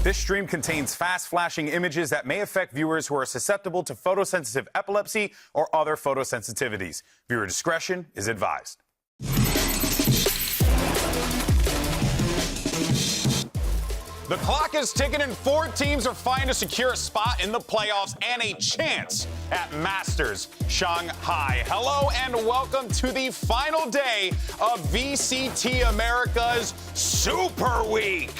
This stream contains fast-flashing images that may affect viewers who are susceptible to photosensitive epilepsy or other photosensitivities. Viewer discretion is advised. The clock is ticking and 4 teams are fighting to secure a spot in the playoffs and a chance at Masters Shanghai. Hello and welcome to the final day of VCT Americas Super Week.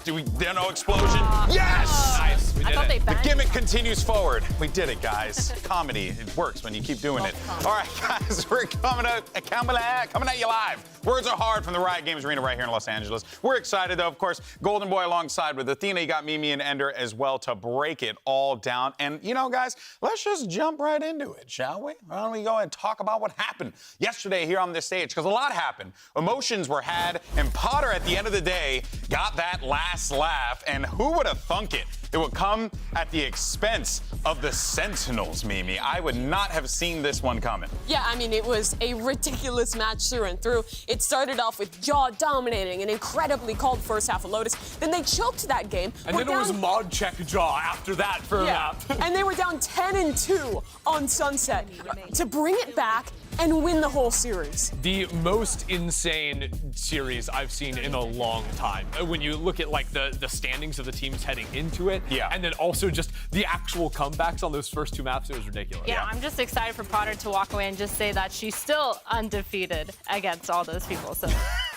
Do we no explosion? Yes! Nice. We did it. The gimmick continues forward. We did it, guys. Comedy, it works when you keep doing it. All right, guys, we're coming at you live. Words are hard from the Riot Games Arena right here in Los Angeles. We're excited, though. Of course, Golden Boy alongside with Athena. You got Mimi and Ender as well to break it all down. And, you know, guys, let's just jump right into it, shall we? Why don't we go and talk about what happened yesterday here on this stage? Because a lot happened. Emotions were had, and Potter, at the end of the day, got that last laugh. And who would have thunk it? It would come at the expense of the Sentinels, Mimi. I would not have seen this one coming. Yeah, I mean, it was a ridiculous match through and through. It started off with Jaw dominating an incredibly cold first half of Lotus. Then they choked that game. And then it was mod check Jaw after that for a map. And they were down 10-2 on Sunset to bring it back and win the whole series. The most insane series I've seen in a long time. When you look at like the standings of the teams heading into it, and then also just the actual comebacks on those first 2 maps, it was ridiculous. Yeah, I'm just excited for Potter to walk away and just say that she's still undefeated against all those people. So.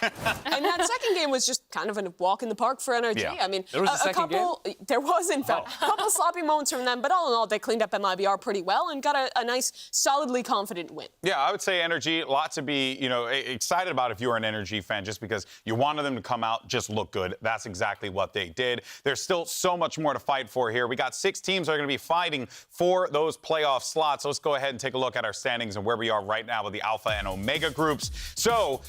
And that second game was just kind of a walk in the park for NRG. Yeah. I mean, there was a couple. There was, in fact, a couple sloppy moments from them, but all in all, they cleaned up MIBR pretty well and got a nice, solidly confident win. Yeah, I would say Energy, a lot to be, excited about if you're an Energy fan, just because you wanted them to come out, just look good. That's exactly what they did. There's still so much more to fight for here. We got 6 teams that are going to be fighting for those playoff slots. Let's go ahead and take a look at our standings and where we are right now with the Alpha and Omega groups. So,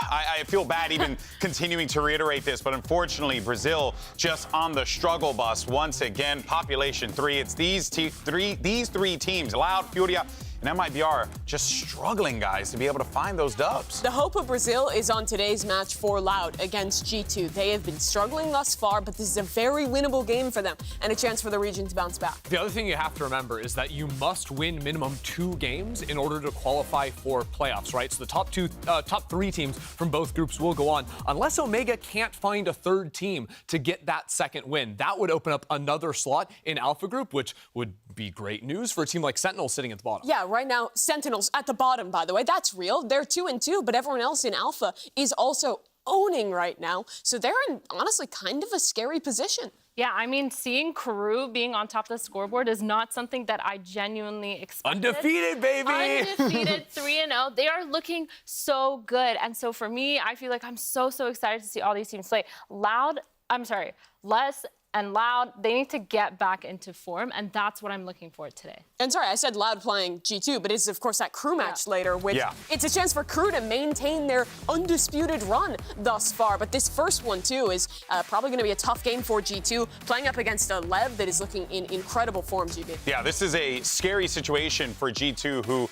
I feel bad even continuing to reiterate this, but unfortunately, Brazil just on the struggle bus once again. Population 3. It's these 3 teams, Loud, Furia, and MIBR, just struggling, guys, to be able to find those dubs. The hope of Brazil is on today's match for Loud against G2. They have been struggling thus far, but this is a very winnable game for them and a chance for the region to bounce back. The other thing you have to remember is that you must win minimum 2 games in order to qualify for playoffs, right? So the top 3 teams from both groups will go on, unless Omega can't find a 3rd team to get that second win. That would open up another slot in Alpha Group, which would be great news for a team like Sentinel sitting at the bottom. Yeah, right now, Sentinels at the bottom, by the way. That's real. They're 2-2, but everyone else in Alpha is also owning right now. So they're in, honestly, kind of a scary position. Yeah, I mean, seeing Karoo being on top of the scoreboard is not something that I genuinely expected. Undefeated, baby! Undefeated, 3-0. They are looking so good. And so for me, I feel like I'm so excited to see all these teams play. Les and Loud, they need to get back into form, and that's what I'm looking for today. And sorry, I said Loud playing G2, but it's, of course, that crew match later, which it's a chance for crew to maintain their undisputed run thus far. But this first one, too, is probably going to be a tough game for G2, playing up against a Lev that is looking in incredible form, GB. Yeah, this is a scary situation for G2, who,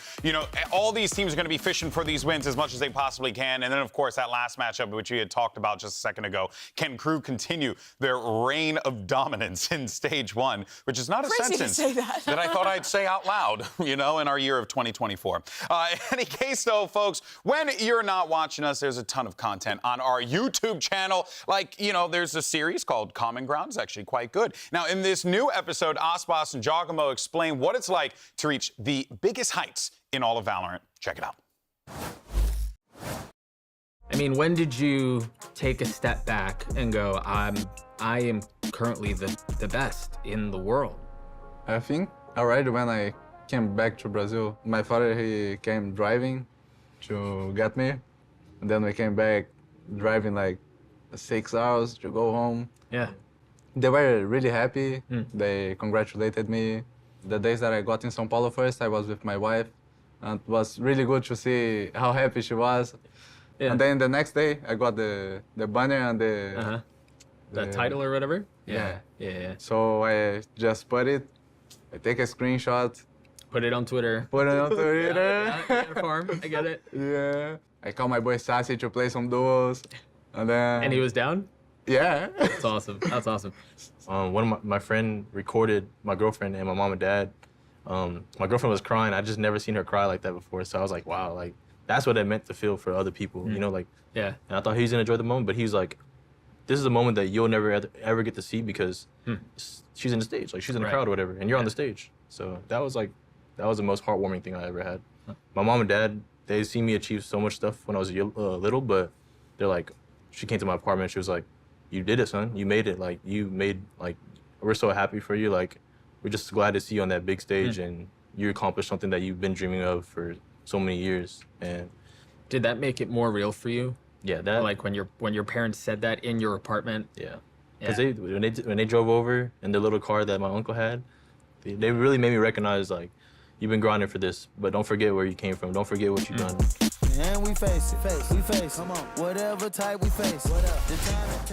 all these teams are going to be fishing for these wins as much as they possibly can. And then, of course, that last matchup, which we had talked about just a second ago, can crew continue their reign of dominance in stage 1, which is not a sentence that I thought I'd say out loud, in our year of 2024. In any case, though, folks, when you're not watching us, there's a ton of content on our YouTube channel. Like, there's a series called Common Ground. It's actually quite good. Now, in this new episode, Osbos and Giacomo explain what it's like to reach the biggest heights in all of Valorant. Check it out. I mean, when did you take a step back and go, I am currently the best in the world? I think already when I came back to Brazil, my father, he came driving to get me. And then we came back driving like 6 hours to go home. Yeah. They were really happy. They congratulated me. The days that I got in São Paulo first, I was with my wife. And it was really good to see how happy she was. Yeah. And then the next day, I got the banner and the title or whatever? Yeah. Yeah. So I just put it, I take a screenshot. Put it on Twitter. Put it on Twitter. I get it. Yeah. I called my boy Sassy to play some duels. And then... And he was down? Yeah. That's awesome. That's awesome. One of my friend recorded my girlfriend and my mom and dad. My girlfriend was crying. I just never seen her cry like that before. So I was like, wow, like that's what it meant to feel for other people, you know, like. Yeah. And I thought he was gonna enjoy the moment, but he was like, this is a moment that you'll never ever get to see because she's in the stage, like she's in the crowd or whatever, and you're on the stage. So that was the most heartwarming thing I ever had. My mom and dad, they see me achieve so much stuff when I was little, but they're like, she came to my apartment, she was like, you did it, son. You made it. Like, we're so happy for you. Like, we're just glad to see you on that big stage and you accomplished something that you've been dreaming of for so many years. And did that make it more real for you? Yeah, that. Like when your parents said that in your apartment? Yeah. Because when they drove over in the little car that my uncle had, they really made me recognize, like, you've been grinding for this, but don't forget where you came from. Don't forget what you've done. And we face it, we face, come on, whatever type we face.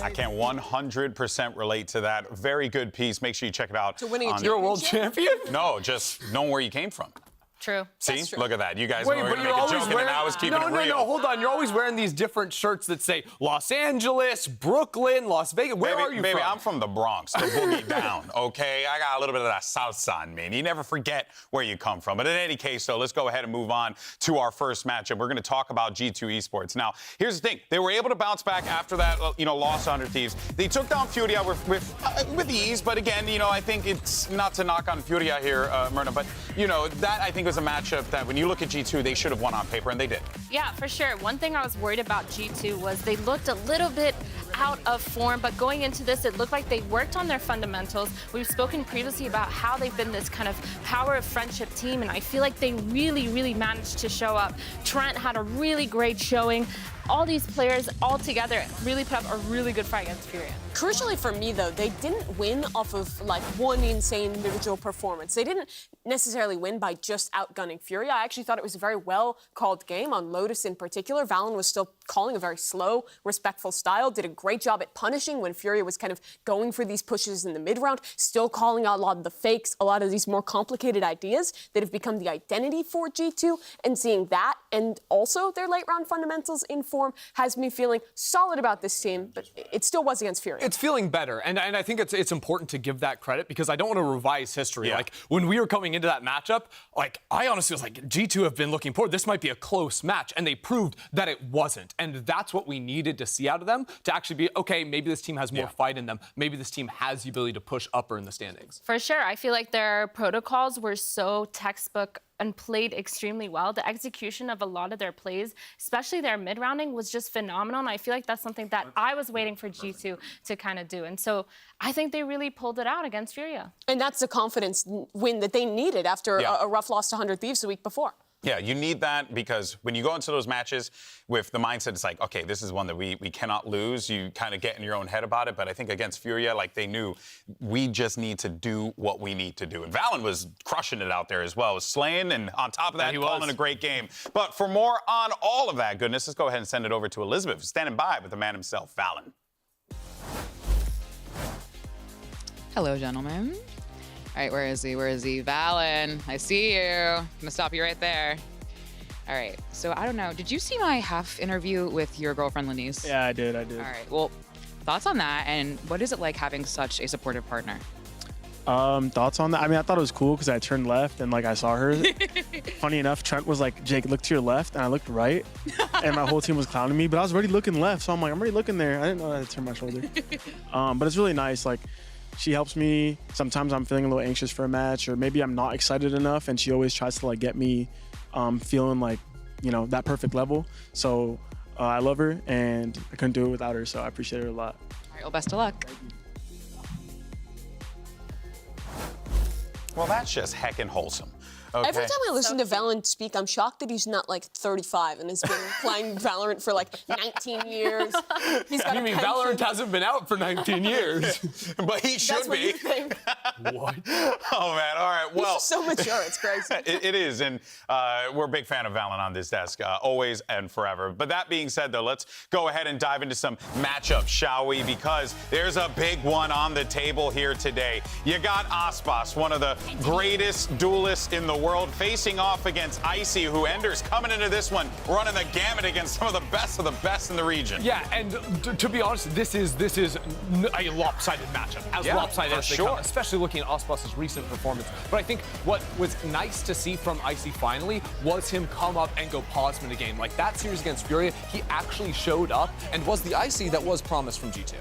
I can 100% relate to that. Very good piece. Make sure you check it out. To winning a You're a world champion? No, just knowing where you came from. True. See, look at that. You guys Wait, were but going to you're make a always joke, and then I was keeping it real. No, hold on. You're always wearing these different shirts that say Los Angeles, Brooklyn, Las Vegas. Where are you baby, from? I'm from the Bronx, the boogie down, okay? I got a little bit of that South Side, man. You never forget where you come from. But in any case, though, let's go ahead and move on to our first matchup. We're going to talk about G2 Esports. Now, here's the thing. They were able to bounce back after that, loss to 100 Thieves. They took down Furia with ease, but again, I think it's not to knock on Furia here, Myrna, but, that I think was a matchup that when you look at G2, they should have won on paper, and they did. Yeah, for sure. One thing I was worried about G2 was they looked a little bit out of form, but going into this, it looked like they worked on their fundamentals. We've spoken previously about how they've been this kind of power of friendship team, and I feel like they really, really managed to show up. Trent had a really great showing. All these players all together really put up a really good fight against Furia. Crucially for me, though, they didn't win off of, like, one insane individual performance. They didn't necessarily win by just outgunning Furia. I actually thought it was a very well-called game on Lotus in particular. Valen was still calling a very slow, respectful style, did a great job at punishing when Furia was kind of going for these pushes in the mid-round, still calling out a lot of the fakes, a lot of these more complicated ideas that have become the identity for G2, and seeing that and also their late-round fundamentals in form has me feeling solid about this team, but it still was against Furia. It's feeling better, and I think it's important to give that credit because I don't want to revise history. Like, when we were coming into that matchup, like, I honestly was like, G2 have been looking forward. This might be a close match, and they proved that it wasn't. And that's what we needed to see out of them to actually be, okay, maybe this team has more fight in them. Maybe this team has the ability to push upper in the standings. For sure. I feel like their protocols were so textbook and played extremely well. The execution of a lot of their plays, especially their mid-rounding, was just phenomenal. And I feel like that's something that I was waiting for G2 to kind of do. And so I think they really pulled it out against Furia. And that's the confidence win that they needed after a rough loss to 100 Thieves the week before. Yeah, you need that because when you go into those matches with the mindset, it's like, okay, this is one that we cannot lose. You kind of get in your own head about it. But I think against Furia, like, they knew we just need to do what we need to do. And Valen was crushing it out there as well. Was slaying, and on top of that, calling a great game. But for more on all of that goodness, let's go ahead and send it over to Elizabeth, who's standing by with the man himself, Valen. Hello, gentlemen. All right, where is he? Where is he? Valen, I see you. I'm gonna stop you right there. All right, so I don't know. Did you see my half interview with your girlfriend, Lenise? Yeah, I did. All right, well, thoughts on that, and what is it like having such a supportive partner? Thoughts on that? I mean, I thought it was cool because I turned left and, like, I saw her. Funny enough, Trent was like, Jake, look to your left, and I looked right, and my whole team was clowning me, but I was already looking left, so I'm like, I'm already looking there. I didn't know I had to turn my shoulder. But it's really nice, like, she helps me. Sometimes I'm feeling a little anxious for a match, or maybe I'm not excited enough, and she always tries to, like, get me feeling like, that perfect level. So I love her, and I couldn't do it without her, so I appreciate her a lot. All right, well, best of luck. Well, that's just heckin' wholesome. Okay. Every time I listen to Valen speak, I'm shocked that he's not, like, 35 and has been playing Valorant for, like, 19 years. He's got You mean Valorant hasn't been out for 19 years? But he should That's what be. you think. What? Oh, man. All right. Well, He's so mature. It's crazy. it is. And we're a big fan of VALORANT on this desk, always and forever. But that being said, though, let's go ahead and dive into some matchups, shall we? Because there's a big one on the table here today. You got Aspas, one of the greatest duelists in the world, facing off against Icy, who Ender's coming into this one, running the gamut against some of the best in the region. Yeah, and to be honest, this is a lopsided matchup, as lopsided as they come, especially looking at Aspas's recent performance. But I think what was nice to see from Icy finally was him come up and go Posman a game. Like that series against Furia, he actually showed up and was the Icy that was promised from G2.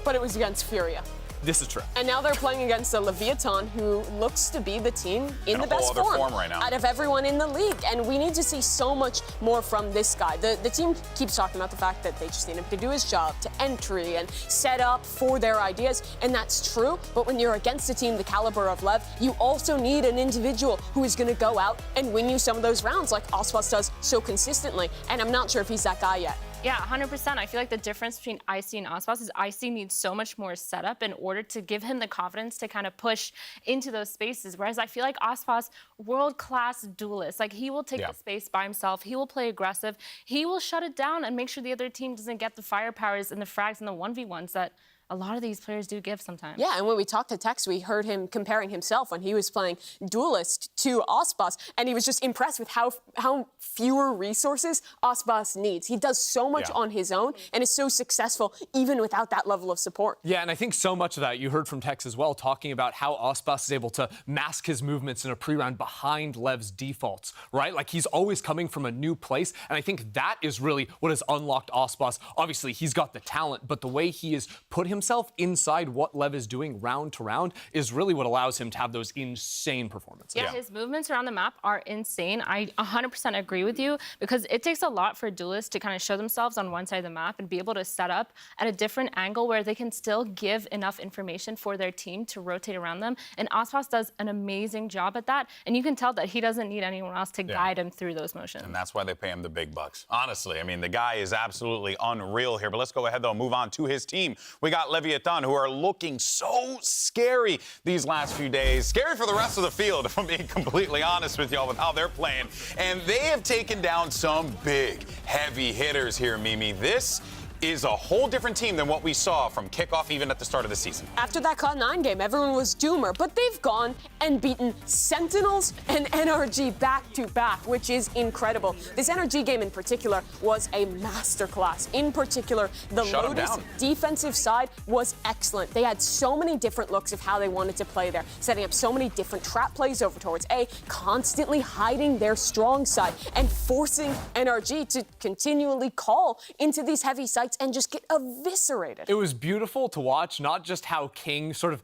But it was against Furia. This is true. And now they're playing against a Leviathan who looks to be the team in the best form right now out of everyone in the league. And we need to see so much more from this guy. The team keeps talking about the fact that they just need him to do his job, to entry and set up for their ideas. And that's true. But when you're against a team the caliber of Lev, you also need an individual who is going to go out and win you some of those rounds like Aspas does so consistently. And I'm not sure if he's that guy yet. Yeah, 100%. I feel like the difference between Icy and Aspas is Icy needs so much more setup in order to give him the confidence to kind of push into those spaces. Whereas I feel like Aspas, world-class duelist. Like, he will take the space by himself. He will play aggressive. He will shut it down and make sure the other team doesn't get the firepowers and the frags and the 1v1s that a lot of these players do give sometimes. Yeah, and when we talked to Tex, we heard him comparing himself when he was playing Duelist to Aspas, and he was just impressed with how fewer resources Aspas needs. He does so much on his own and is so successful even without that level of support. Yeah, and I think so much of that you heard from Tex as well, talking about how Aspas is able to mask his movements in a pre-round behind Lev's defaults, right? Like, he's always coming from a new place, and I think that is really what has unlocked Aspas. Obviously, he's got the talent, but the way he has put himself inside what Lev is doing round to round is really what allows him to have those insane performances. Yeah, his movements around the map are insane. I 100% agree with you because it takes a lot for duelists to kind of show themselves on one side of the map and be able to set up at a different angle where they can still give enough information for their team to rotate around them. And Aspas does an amazing job at that. And you can tell that he doesn't need anyone else to guide him through those motions. And that's why they pay him the big bucks. Honestly, I mean, the guy is absolutely unreal here. But let's go ahead, though, and move on to his team. We got Leviathan, who are looking so scary these last few days. Scary for the rest of the field, if I'm being completely honest with y'all, with how they're playing. And they have taken down some big, heavy hitters here, Mimi. This is a whole different team than what we saw from Kickoff even at the start of the season. After that Cloud9 game, everyone was doomer, but they've gone and beaten Sentinels and NRG back-to-back, which is incredible. This NRG game in particular was a masterclass. In particular, the Lotus defensive side was excellent. They had so many different looks of how they wanted to play there, setting up so many different trap plays over towards A, constantly hiding their strong side and forcing NRG to continually call into these heavy sites and just get eviscerated. It was beautiful to watch, not just how King sort of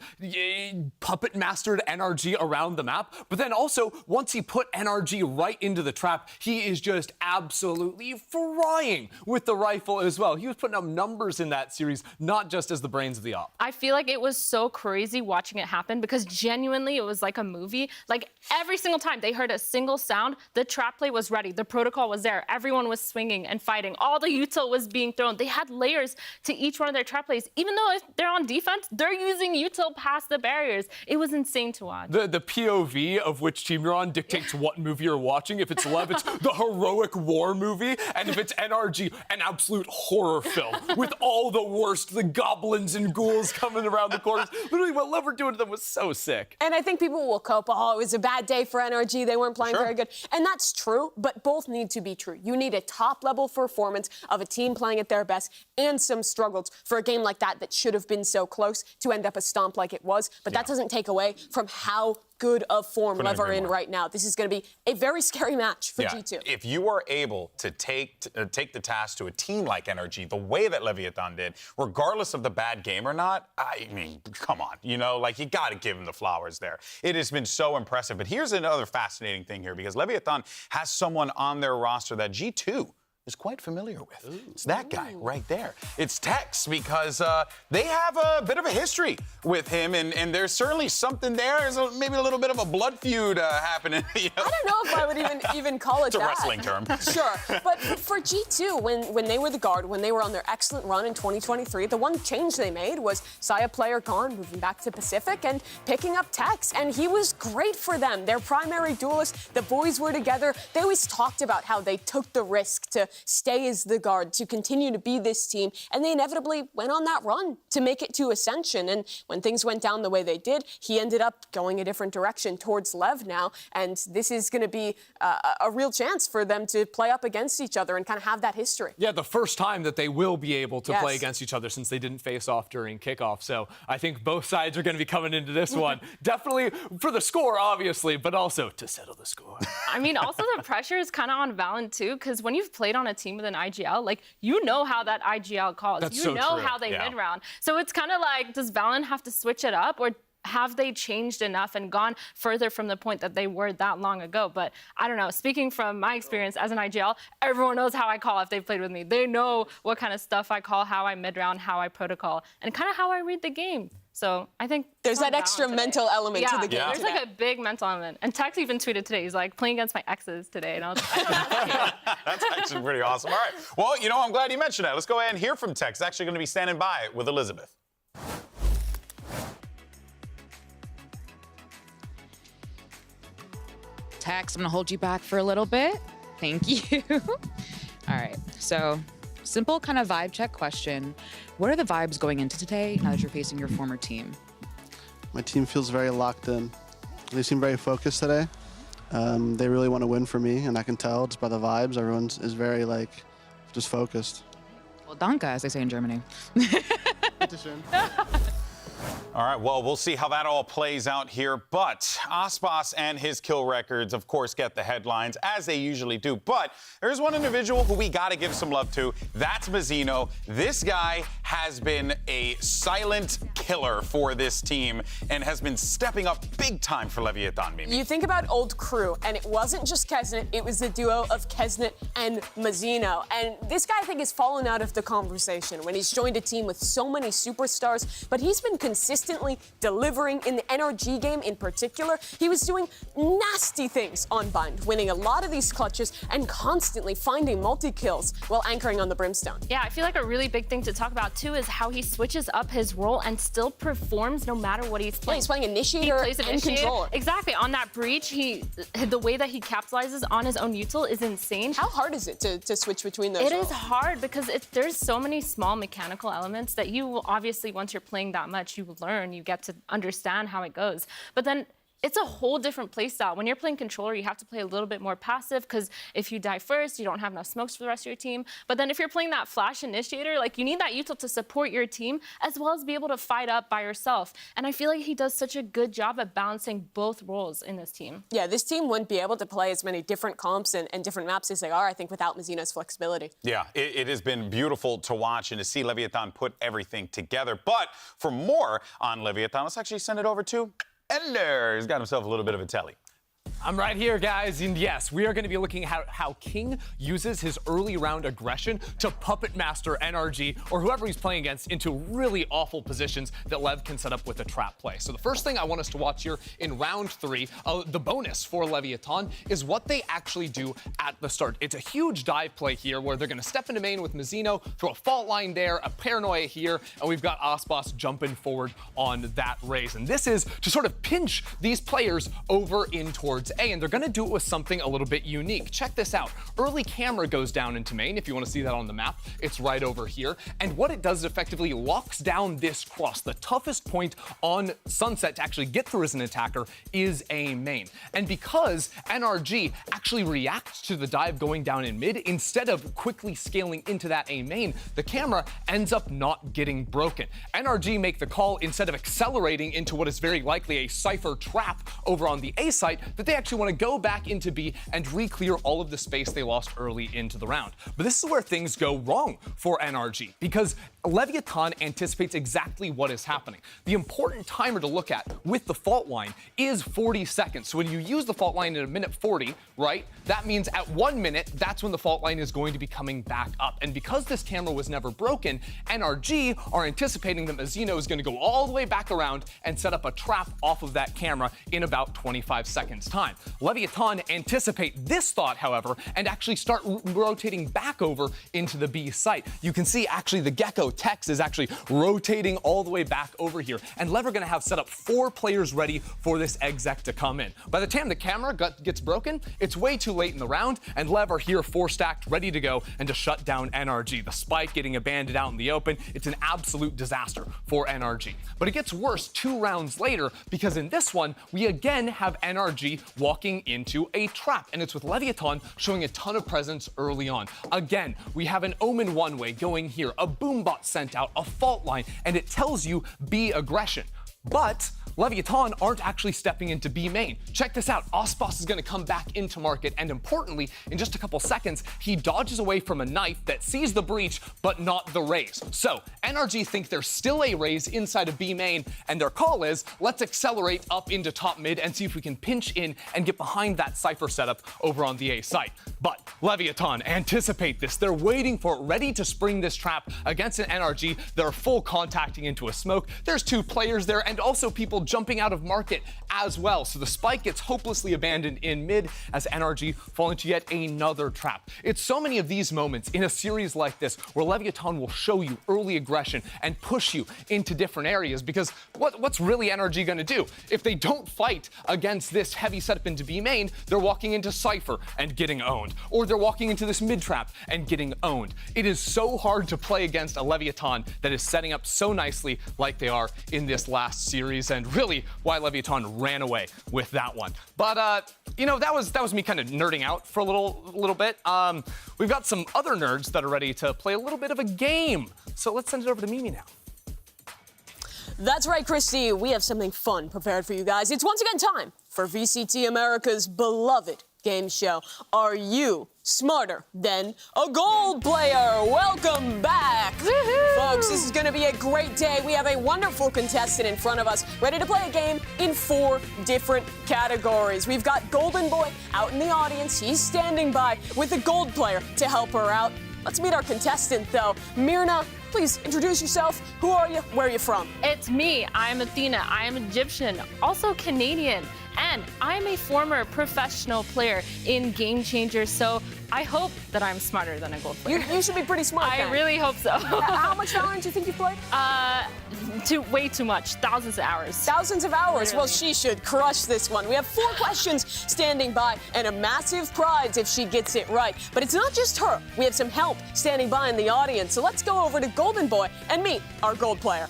puppet mastered NRG around the map, but then also once he put NRG right into the trap, he is just absolutely frying with the rifle as well. He was putting up numbers in that series, not just as the brains of the op. I feel like it was so crazy watching it happen because genuinely it was like a movie. Like every single time they heard a single sound, the trap play was ready. The protocol was there. Everyone was swinging and fighting. All the util was being thrown. They had layers to each one of their trap plays. Even though if they're on defense, they're using util past the barriers. It was insane to watch. The POV of which team you're on dictates what movie you're watching. If it's Lev, it's the heroic war movie. And if it's NRG, an absolute horror film with all the worst, the goblins and ghouls coming around the corners. Literally what Lev were doing to them was so sick. And I think people will cope, oh, it was a bad day for NRG. They weren't playing very good. And that's true, but both need to be true. You need a top-level performance of a team playing at their best and some struggles for a game like that should have been so close to end up a stomp like it was. But that doesn't take away from how good of form Lev are in right now. This is going to be a very scary match for G2. If you are able to take the task to a team like NRG the way that Leviathan did, regardless of the bad game or not, I mean, come on, you know, like you got to give him the flowers there. It has been so impressive. But here's another fascinating thing here because Leviathan has someone on their roster that G2 is quite familiar with. It's that guy right there. It's Tex, because they have a bit of a history with him, and there's certainly something there. There's maybe a little bit of a blood feud happening. You know? I don't know if I would even call it It's a that. wrestling term. Sure, but for G2, when they were the guard, when they were on their excellent run in 2023, the one change they made was Saya player gone, moving back to Pacific, and picking up Tex, and he was great for them. Their primary duelist, the boys were together. They always talked about how they took the risk to stay as the guard, to continue to be this team, and they inevitably went on that run to make it to Ascension. And when things went down the way they did, he ended up going a different direction towards Lev now, and this is going to be a real chance for them to play up against each other and kind of have that history. Yeah, the first time that they will be able to play against each other since they didn't face off during kickoff. So I think both sides are going to be coming into this one. Definitely for the score, obviously, but also to settle the score. I mean, also the pressure is kind of on Valen too, because when you've played on a team with an IGL, like, you know how that IGL calls. That's you so know true. how they mid-round. So it's kind of like, does Valen have to switch it up, or have they changed enough and gone further from the point that they were that long ago? But I don't know. Speaking from my experience as an IGL, everyone knows how I call if they've played with me. They know what kind of stuff I call, how I mid-round, how I protocol, and kind of how I read the game. So I think there's that extra mental element to the game. There's like a big mental element. And Tex even tweeted today, he's like, playing against my exes today. And I was like, I know, that's actually pretty awesome. All right. Well, you know, I'm glad you mentioned that. Let's go ahead and hear from Tex. Actually going to be standing by with Elizabeth. Tex, I'm gonna hold you back for a little bit. Thank you. All right, so simple kind of vibe check question. What are the vibes going into today now that you're facing your former team? My team feels very locked in. They seem very focused today. They really want to win for me, and I can tell just by the vibes. Everyone is very, like, just focused. Well, danke, as they say in Germany. All right, well, we'll see how that all plays out here. But Aspas and his kill records, of course, get the headlines, as they usually do. But there's one individual who we got to give some love to. That's Mazzino. This guy has been a silent killer for this team and has been stepping up big time for Leviathan, Mimi. You think about old crew, and it wasn't just Kesnet, it was the duo of Kesnet and Mazzino. And this guy, I think, has fallen out of the conversation when he's joined a team with so many superstars, but he's been consistently delivering in the NRG game in particular. He was doing nasty things on Bind, winning a lot of these clutches and constantly finding multi-kills while anchoring on the Brimstone. Yeah, I feel like a really big thing to talk about too is how he switches up his role and still performs no matter what he's playing. Yeah, he's playing initiator and controller. Exactly. On that breach, the way that he capitalizes on his own util is insane. How hard is it to switch between those roles? It is hard because there's so many small mechanical elements that you will obviously, once you're playing that much, you learn, you get to understand how it goes. But then it's a whole different play style. When you're playing controller, you have to play a little bit more passive because if you die first, you don't have enough smokes for the rest of your team. But then if you're playing that flash initiator, like, you need that util to support your team as well as be able to fight up by yourself. And I feel like he does such a good job at balancing both roles in this team. Yeah, this team wouldn't be able to play as many different comps and different maps as they are, I think, without Mazzino's flexibility. Yeah, it has been beautiful to watch and to see Leviathan put everything together. But for more on Leviathan, let's actually send it over to Ender. He's got himself a little bit of a telly. I'm right here, guys, and yes, we are going to be looking at how King uses his early round aggression to puppet master NRG or whoever he's playing against into really awful positions that Lev can set up with a trap play. So the first thing I want us to watch here in round 3, the bonus for Leviathan, is what they actually do at the start. It's a huge dive play here where they're going to step into main with Mazzino, throw a fault line there, a paranoia here, and we've got Aspas jumping forward on that raise. And this is to sort of pinch these players over in towards A, and they're going to do it with something a little bit unique. Check this out. Early camera goes down into main. If you want to see that on the map, it's right over here. And what it does is effectively locks down this cross. The toughest point on Sunset to actually get through as an attacker is A main. And because NRG actually reacts to the dive going down in mid, instead of quickly scaling into that A main, the camera ends up not getting broken. NRG make the call, instead of accelerating into what is very likely a Cypher trap over on the A site, that they actually want to go back into B and re-clear all of the space they lost early into the round. But this is where things go wrong for NRG, because Leviathan anticipates exactly what is happening. The important timer to look at with the fault line is 40 seconds. So when you use the fault line at a minute 40, right, that means at 1 minute, that's when the fault line is going to be coming back up. And because this camera was never broken, NRG are anticipating that Mazzino is going to go all the way back around and set up a trap off of that camera in about 25 seconds time. Leviathan anticipate this thought, however, and actually start rotating back over into the B site. You can see actually the Gecko Tex is actually rotating all the way back over here, and Lev are going to have set up 4 players ready for this exec to come in. By the time the camera gets broken, it's way too late in the round, and Lev are here 4 stacked, ready to go and to shut down NRG. The spike getting abandoned out in the open, it's an absolute disaster for NRG. But it gets worse 2 rounds later, because in this one, we again have NRG walking into a trap, and it's with Leviathan showing a ton of presence early on. Again, we have an Omen one-way going here, a Boombot sent out, a fault line, and it tells you B aggression. But Leviathan aren't actually stepping into B main. Check this out. Osbos is going to come back into market, and importantly, in just a couple seconds, he dodges away from a knife that sees the breach, but not the raise. So NRG think there's still a raise inside of B main, and their call is, let's accelerate up into top mid and see if we can pinch in and get behind that Cypher setup over on the A site. But Leviathan anticipate this. They're waiting for it, ready to spring this trap against an NRG. They're full contacting into a smoke. There's 2 players there, and also people jumping out of market as well. So the spike gets hopelessly abandoned in mid as NRG fall into yet another trap. It's so many of these moments in a series like this where Leviathan will show you early aggression and push you into different areas, because what's really NRG going to do? If they don't fight against this heavy setup into B main, they're walking into Cypher and getting owned, or they're walking into this mid trap and getting owned. It is so hard to play against a Leviathan that is setting up so nicely like they are in this last series, and really why Leviathan ran away with that one. But you know, that was me kind of nerding out for a little bit. We've got some other nerds that are ready to play a little bit of a game. So let's send it over to Mimi now. That's right, Christy. We have something fun prepared for you guys. It's once again time for VCT America's beloved game show. Are you smarter than a gold player? Welcome back. Folks, this is going to be a great day. We have a wonderful contestant in front of us, ready to play a game in 4 different categories. We've got Golden Boy out in the audience. He's standing by with a gold player to help her out. Let's meet our contestant, though. Myrna, please introduce yourself. Who are you? Where are you from? It's me. I'm Athena. I am Egyptian, also Canadian, and I'm a former professional player in Game Changers, so I hope that I'm smarter than a gold player. You should be pretty smart, I then. really hope so. How much Valorant do you think you've played? Way too much. Thousands of hours. Thousands of hours. Literally. Well, she should crush this one. We have 4 questions standing by and a massive prize if she gets it right. But it's not just her. We have some help standing by in the audience. So let's go over to Golden Boy and meet our gold player.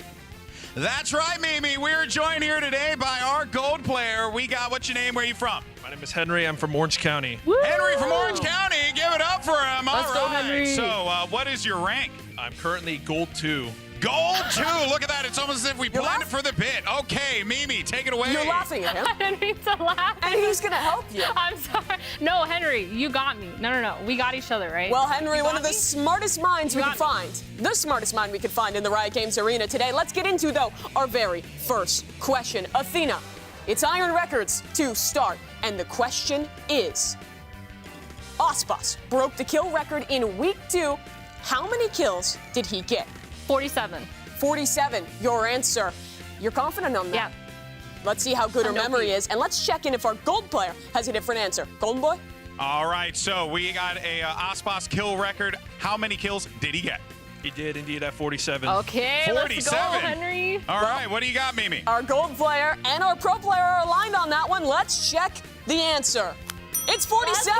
That's right, Mimi. We're joined here today by our gold player. We got, what's your name? Where are you from? My name is Henry. I'm from Orange County. Woo! Henry from Orange County. Give it up for him. Let's go, Henry. So, what is your rank? I'm currently Gold 2. Gold 2. Look at that. It's almost as if we planned it for the bit. Okay, Mimi, take it away. You're laughing at him. I didn't mean to laugh. And he's going to help you. I'm sorry. No, Henry, you got me. No. We got each other, right? Well, Henry, one of the me? smartest minds we could find. The smartest mind we could find in the Riot Games arena today. Let's get into, though, our very first question. Athena, it's Iron Records to start. And the question is, Osbos broke the kill record in week 2. How many kills did he get? 47. 47, your answer. You're confident on that? Yeah. Let's see how good her memory is, and let's check in if our gold player has a different answer. Golden Boy? All right, so we got a Osbos kill record. How many kills did he get? He did indeed at 47. Okay, 47. let's go, Henry. All right, what do you got, Mimi? Our gold player and our pro player are aligned on that one. Let's check the answer. It's 47.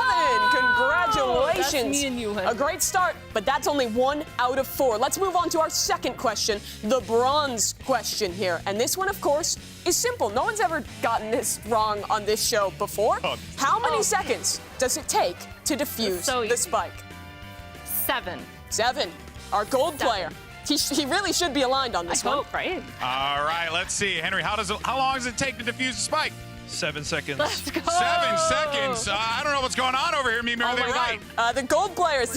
Congratulations. That's me and you, Henry. A great start, but that's only 1 out of 4. Let's move on to our second question, the bronze question here. And this one, of course, is simple. No one's ever gotten this wrong on this show before. How many seconds does it take to defuse the spike? 7. 7. Our gold player. He really should be aligned on this one. I hope, right? All right, let's see. Henry, how long does it take to defuse the spike? 7 seconds. Let's go. 7 seconds. I don't know what's going on over here, Mimi. Are they right? The gold players,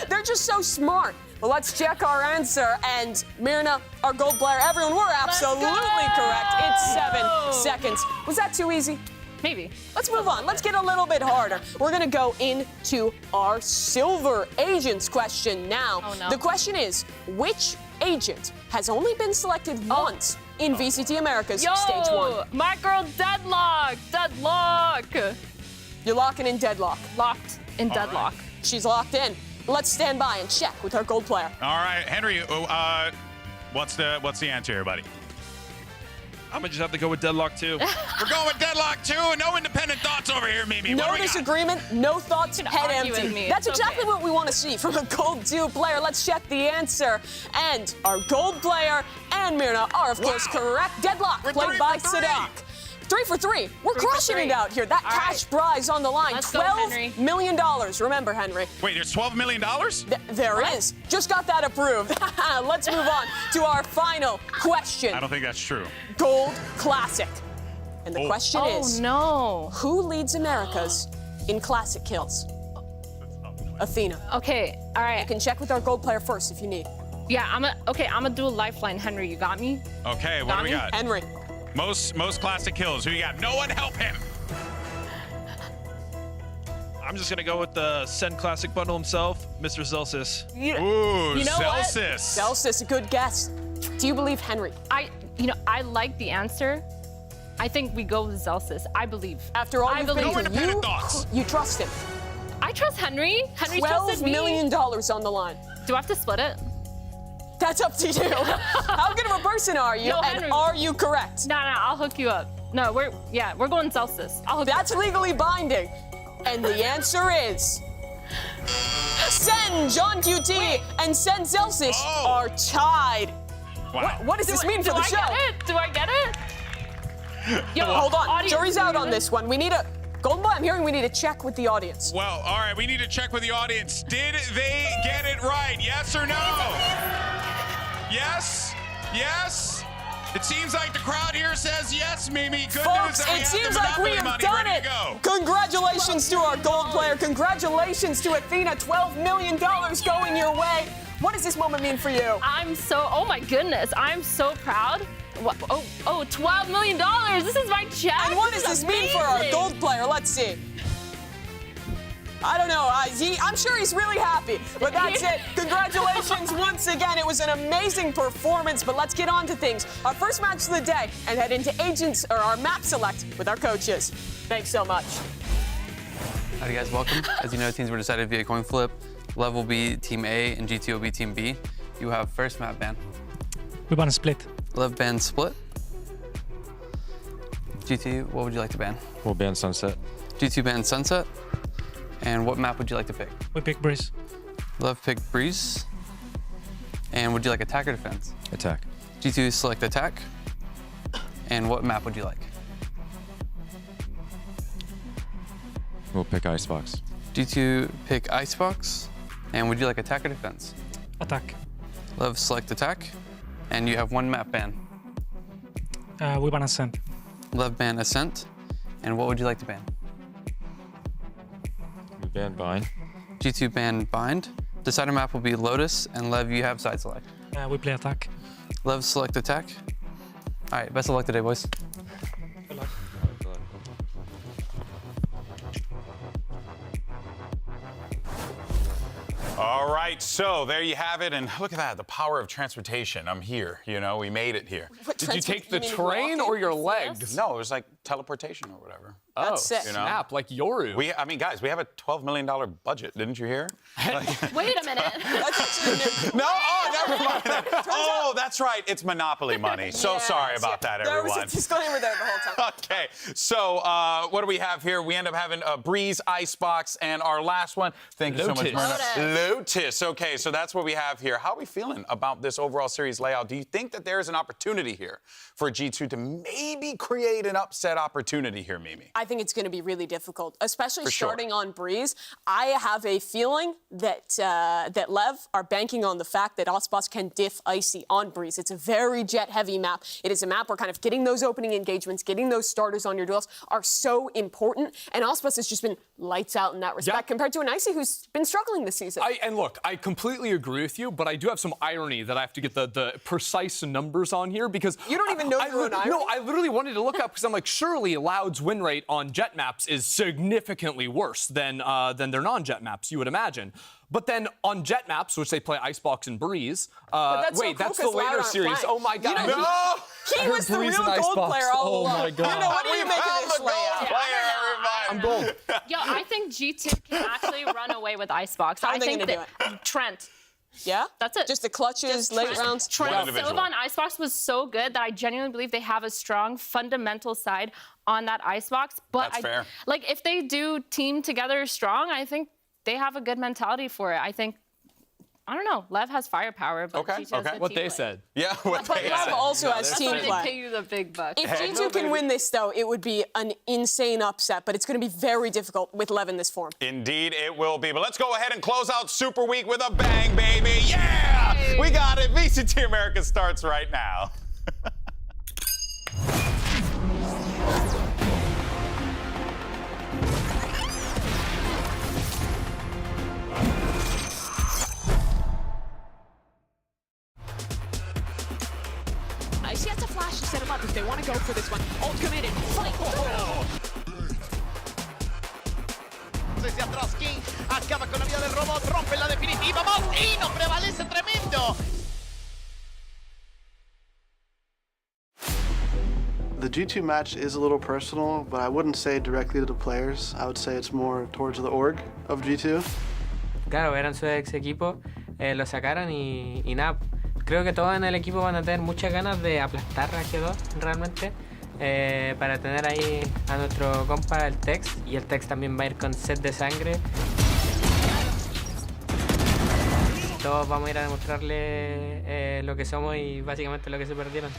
they're just so smart. Well, let's check our answer. And Mirna, our gold player, everyone, we're absolutely correct. It's 7 seconds. Was that too easy? Maybe. Let's move on. Let's get a little bit harder. We're going to go into our silver agents question now. Oh, no. The question is, which agent has only been selected once in VCT Americas Stage 1? My girl Deadlock. Deadlock. You're locking in Deadlock. Locked in Deadlock. She's locked in. Let's stand by and check with our gold player. All right, Henry, what's the answer here, buddy? I'm gonna just have to go with Deadlock 2. We're going with Deadlock 2. No independent thoughts over here, Mimi. No disagreement, no thoughts, head argue empty. with me. That's It's exactly okay. what we want to see from a gold 2 player. Let's check the answer. And our gold player and Mirna are, of course, correct. Deadlock, We're played 3 by for 3. Sadak. 3 for 3. We're 3 for crushing 3. it out here. That All cash prize on the line. Let's go, Henry. $12 million. Remember, Henry. Wait, there's $12 million? There is. Just got that approved. Let's move on to our final question. I don't think that's true. Gold Classic. And the question Oh, is, no. who leads Americas in classic kills? Athena. Okay, all You right. can check with our gold player first if you need. Yeah, I'm gonna do a lifeline. Henry, you got me? Okay, what do we got? Henry. Most classic kills. Who you got? No one help him. I'm just gonna go with the Send Classic bundle himself, Mr. Zelsis. Ooh, You know what? Celsius. Celsius, a good guess. Do you believe Henry? I like the answer. I think we go with Zelsis. I believe. After all I you've been believe. No through, independent thoughts. you trust him. I trust Henry. Henry trusted $12 me. million on the line. Do I have to split it? That's up to you. How good of a person are you? No, and Henry. are you correct? No, I'll hook you up. No, we're going Celsius. I'll hook That's legally binding. And the answer is... Sen, John QT, and Sen Celsius are tied. Wow. What does this mean for the show? Do I get it? Yo, Hold on, audience, jury's out on you- this one. We need a... Golden Boy, I'm hearing we need to check with the audience. Well, all right, we need to check with the audience. Did they get it right? Yes or no? Yes? Yes? It seems like the crowd here says yes, Mimi. Good news Folks, that we it have seems the like we Monopoly have money done ready it. to go. Congratulations to our gold player. Congratulations to Athena. $12 million going your way. What does this moment mean for you? Oh my goodness, I'm so proud. What, $12 million. This is my check. And what does this mean for our amazing. gold player? Let's see. I don't know. I'm sure he's really happy. But that's it. Congratulations once again. It was an amazing performance. But let's get on to things. Our first match of the day and head into agents or our map select with our coaches. Thanks so much. Howdy guys, welcome. As you know, teams were decided via coin flip. Lev will be Team A and GT will be Team B. You have first map ban. We want to split. Lev ban split. GT, what would you like to ban? We'll ban Sunset. GT ban sunset. And what map would you like to pick? We pick Breeze. Lev picked breeze. And would you like attack or defense? Attack. G2 select attack. And what map would you like? We'll pick Icebox. G2 pick icebox. And would you like attack or defense? Attack. Lev select attack. And you have one map ban. We ban Ascent. Lev ban ascent. And what would you like to ban? We ban Bind. G2 ban bind. Decider map will be Lotus, and Lev, you have side select. We play attack. Lev select attack. All right, best of luck today, boys. Good luck. All right, so there you have it, and look at that, the power of transportation. I'm here, you know, we made it here. Did you take the train or your legs? No, it was like teleportation or whatever. Oh, sick. You know? snap, like Yoru. I mean, guys, we have a $12 million budget, didn't you hear? Wait a minute. No, never mind. Oh, that's right, it's Monopoly money. So sorry about that, There everyone. was a disclaimer there the whole time. Okay, so what do we have here? We end up having a Breeze Icebox, and our last one, thank you so much, Lotus. Myrna. relentless. Okay, so that's what we have here. How are we feeling about this overall series layout? Do you think that there is an opportunity here for G2 to maybe create an upset opportunity here, Mimi? I think it's going to be really difficult, especially For sure. starting on Breeze. I have a feeling that that Lev are banking on the fact that Ospas can diff Icy on Breeze. It's a very jet-heavy map. It is a map where kind of getting those opening engagements, getting those starters on your duels are so important. And Ospas has just been lights out in that respect compared to an Icy who's been struggling this season. And look, I completely agree with you, but I do have some irony that I have to get the precise numbers on here because you don't even know your own irony? No, I literally wanted to look up because I'm like, surely Loud's win rate on jet maps is significantly worse than their non-jet maps, you would imagine. But then on jet maps, which they play Icebox and Breeze, wait, that's the later series. Oh my God! You know, he was the real gold player all along. Oh my God! You know, what do you make of this layout? I'm gold. Yo, I think G2 can actually run away with Icebox. How are I they think gonna that do it? Trent. Yeah? That's it. Just the clutches, late rounds? Trent Silva on Icebox was so good that I genuinely believe they have a strong fundamental side on that Icebox. But That's fair. Like, if they do team together strong, I think they have a good mentality for it. I think, I don't know, Lev has firepower, but G2 has good What team they play. said. Yeah, what But they Lev said. also has team They play. pay you the big bucks. If G2 can win this, though, it would be an insane upset, but it's going to be very difficult with Lev in this form. Indeed, it will be. But let's go ahead and close out Super Week with a bang, baby. Yeah! Hey. We got it. VCT Americas starts right now. Icy has a flash to set him up if they want to go for this one. Ult come in and fight. Hacia atrás, King acaba con la vida del robot, rompe la definitiva, Martino prevalece tremendo. The G2 match is a little personal, but I wouldn't say directly to the players. I would say it's more towards the org of G2. Claro, eran su ex equipo, lo sacaron y nada. Creo que todos en el equipo van a tener muchas ganas de aplastar a G2 realmente. Para tener ahí a nuestro compa el Tex, y el Tex también va a ir con set de sangre. Todos vamos a ir a demostrarle lo que somos y básicamente lo que se perdieron.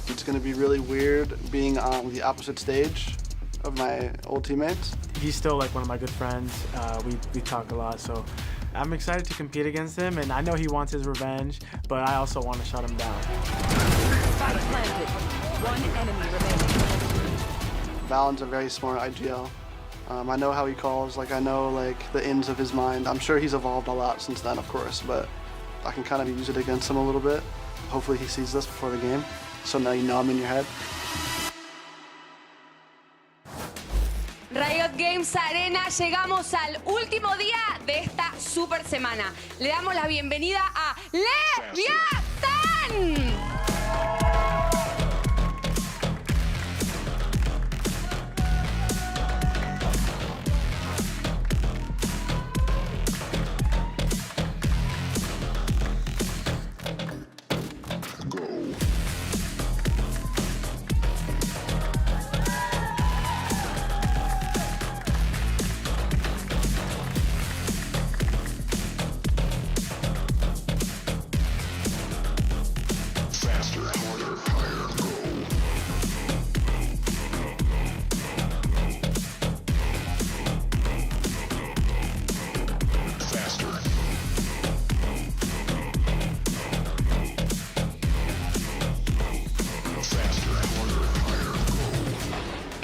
It's going to be really weird being on the opposite stage of my old teammates. He's still like one of my good friends. We talk a lot, so I'm excited to compete against him, and I know he wants his revenge, but I also want to shut him down. Spike planted. One enemy remaining. Valen's a very smart IGL. I know how he calls, like I know like the ins of his mind. I'm sure he's evolved a lot since then, of course, but I can kind of use it against him a little bit. Hopefully he sees this before the game, so now you know I'm in your head. Riot Games Arena, llegamos al último día de esta super semana. Le damos la bienvenida a Leviathan.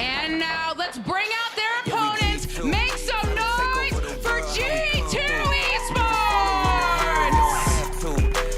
And now let's bring out their opponents. Make some noise for G2 Esports!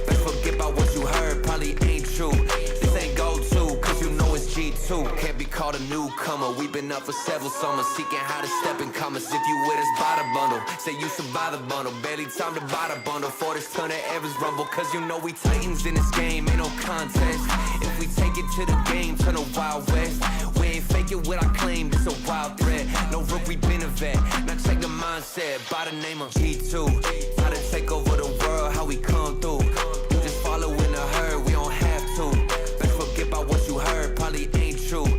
Let's forget about what you heard, probably ain't true. This ain't go-to, cause you know it's G2. Can't be called a newcomer. We've been up for several summers, seeking how to step in commas. If you with us, buy the bundle. Say you should buy the bundle. Barely time to buy the bundle. For this ton of Evans rumble, cause you know we titans in this game, ain't no contest. If we take it to the game, turn a Wild West. We ain't faking what I claim, it's a wild threat. No rook, we been a vet. Now check the mindset, by the name of G2. How to take over the world, how we come through. Just follow in the herd, we don't have to. Let's forget about what you heard, probably ain't true.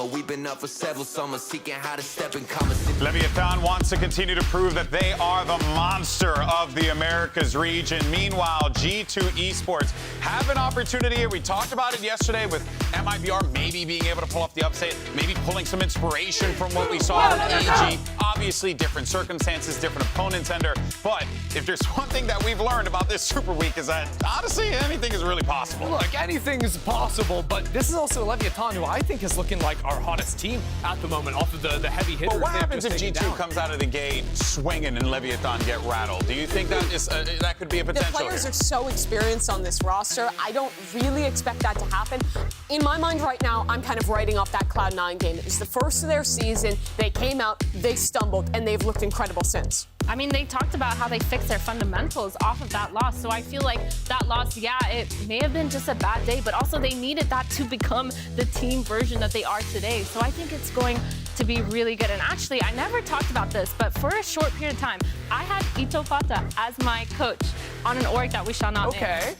newcomer. We've been up for several summers, seeking how to step in commas. Leviathan wants to continue to prove that they are the monster of the Americas region. Meanwhile, G2 Esports have an opportunity here. We talked about it yesterday with MIBR maybe being able to pull off the upset, maybe pulling some inspiration from what we saw from EG. Obviously, different circumstances, different opponents enter. But if there's one thing that we've learned about this Super Week is that, honestly, anything is really possible. Look, anything is possible, but this is also Leviathan, who I think is looking like our hottest team at the moment off of the heavy hitters. But what happens if G2 comes out of the gate swinging and Leviathan get rattled? Do you think that is that could be a potential? The players here? are so experienced on this roster. I don't really expect that to happen. In my mind right now, I'm kind of writing off that Cloud9 game. It was the first of their season. They came out, they stumbled, and they've looked incredible since. I mean, they talked about how they fixed their fundamentals off of that loss. So I feel like that loss, yeah, it may have been just a bad day, but also they needed that to become the team version that they are today. So I think it's going to be really good. And actually, I never talked about this, but for a short period of time, I had Ito Fata as my coach on an org that we shall not name.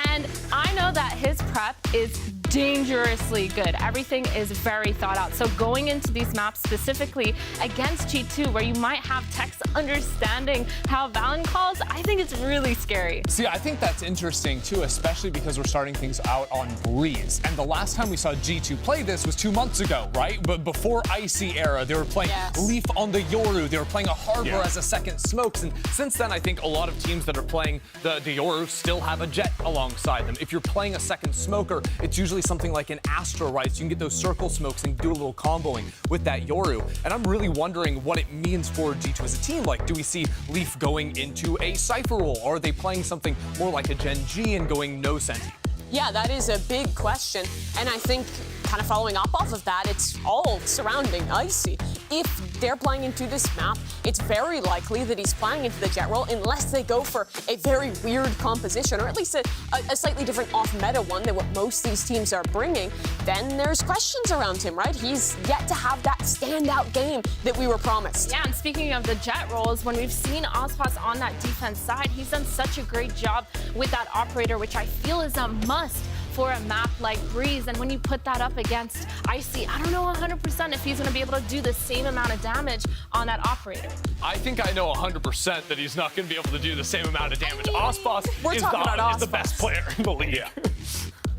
And I know that his prep is dangerously good. Everything is very thought out. So going into these maps specifically against G2, where you might have Tex understanding how VALORANT calls, I think it's really scary. See, I think that's interesting too, especially because we're starting things out on Breeze. And the last time we saw G2 play this was 2 months ago, right? But before Icy era, they were playing Leaf on the Yoru. They were playing a Harbor as a second Smokes. And since then, I think a lot of teams that are playing the Yoru still have a Jet alongside them. If you're playing a second Smoker, it's usually something like an Astra, right? So you can get those circle smokes and do a little comboing with that Yoru. And I'm really wondering what it means for G2 as a team. Like, do we see Leaf going into a Cypher role? Or are they playing something more like a Gen G and going no Senti? Yeah, that is a big question. And I think kind of following up off of that, it's all surrounding Icy. If they're playing into this map, it's very likely that he's playing into the Jet role unless they go for a very weird composition, or at least a slightly different off-meta one than what most of these teams are bringing. Then there's questions around him, right? He's yet to have that standout game that we were promised. Yeah, and speaking of the Jet roles, when we've seen Ozpas on that defense side, he's done such a great job with that operator, which I feel is a must for a map like Breeze. And when you put that up against Icy, I don't know 100% if he's going to be able to do the same amount of damage on that operator. I think I know 100% that he's not going to be able to do the same amount of damage. Ozpas is the best player in the league. Yeah.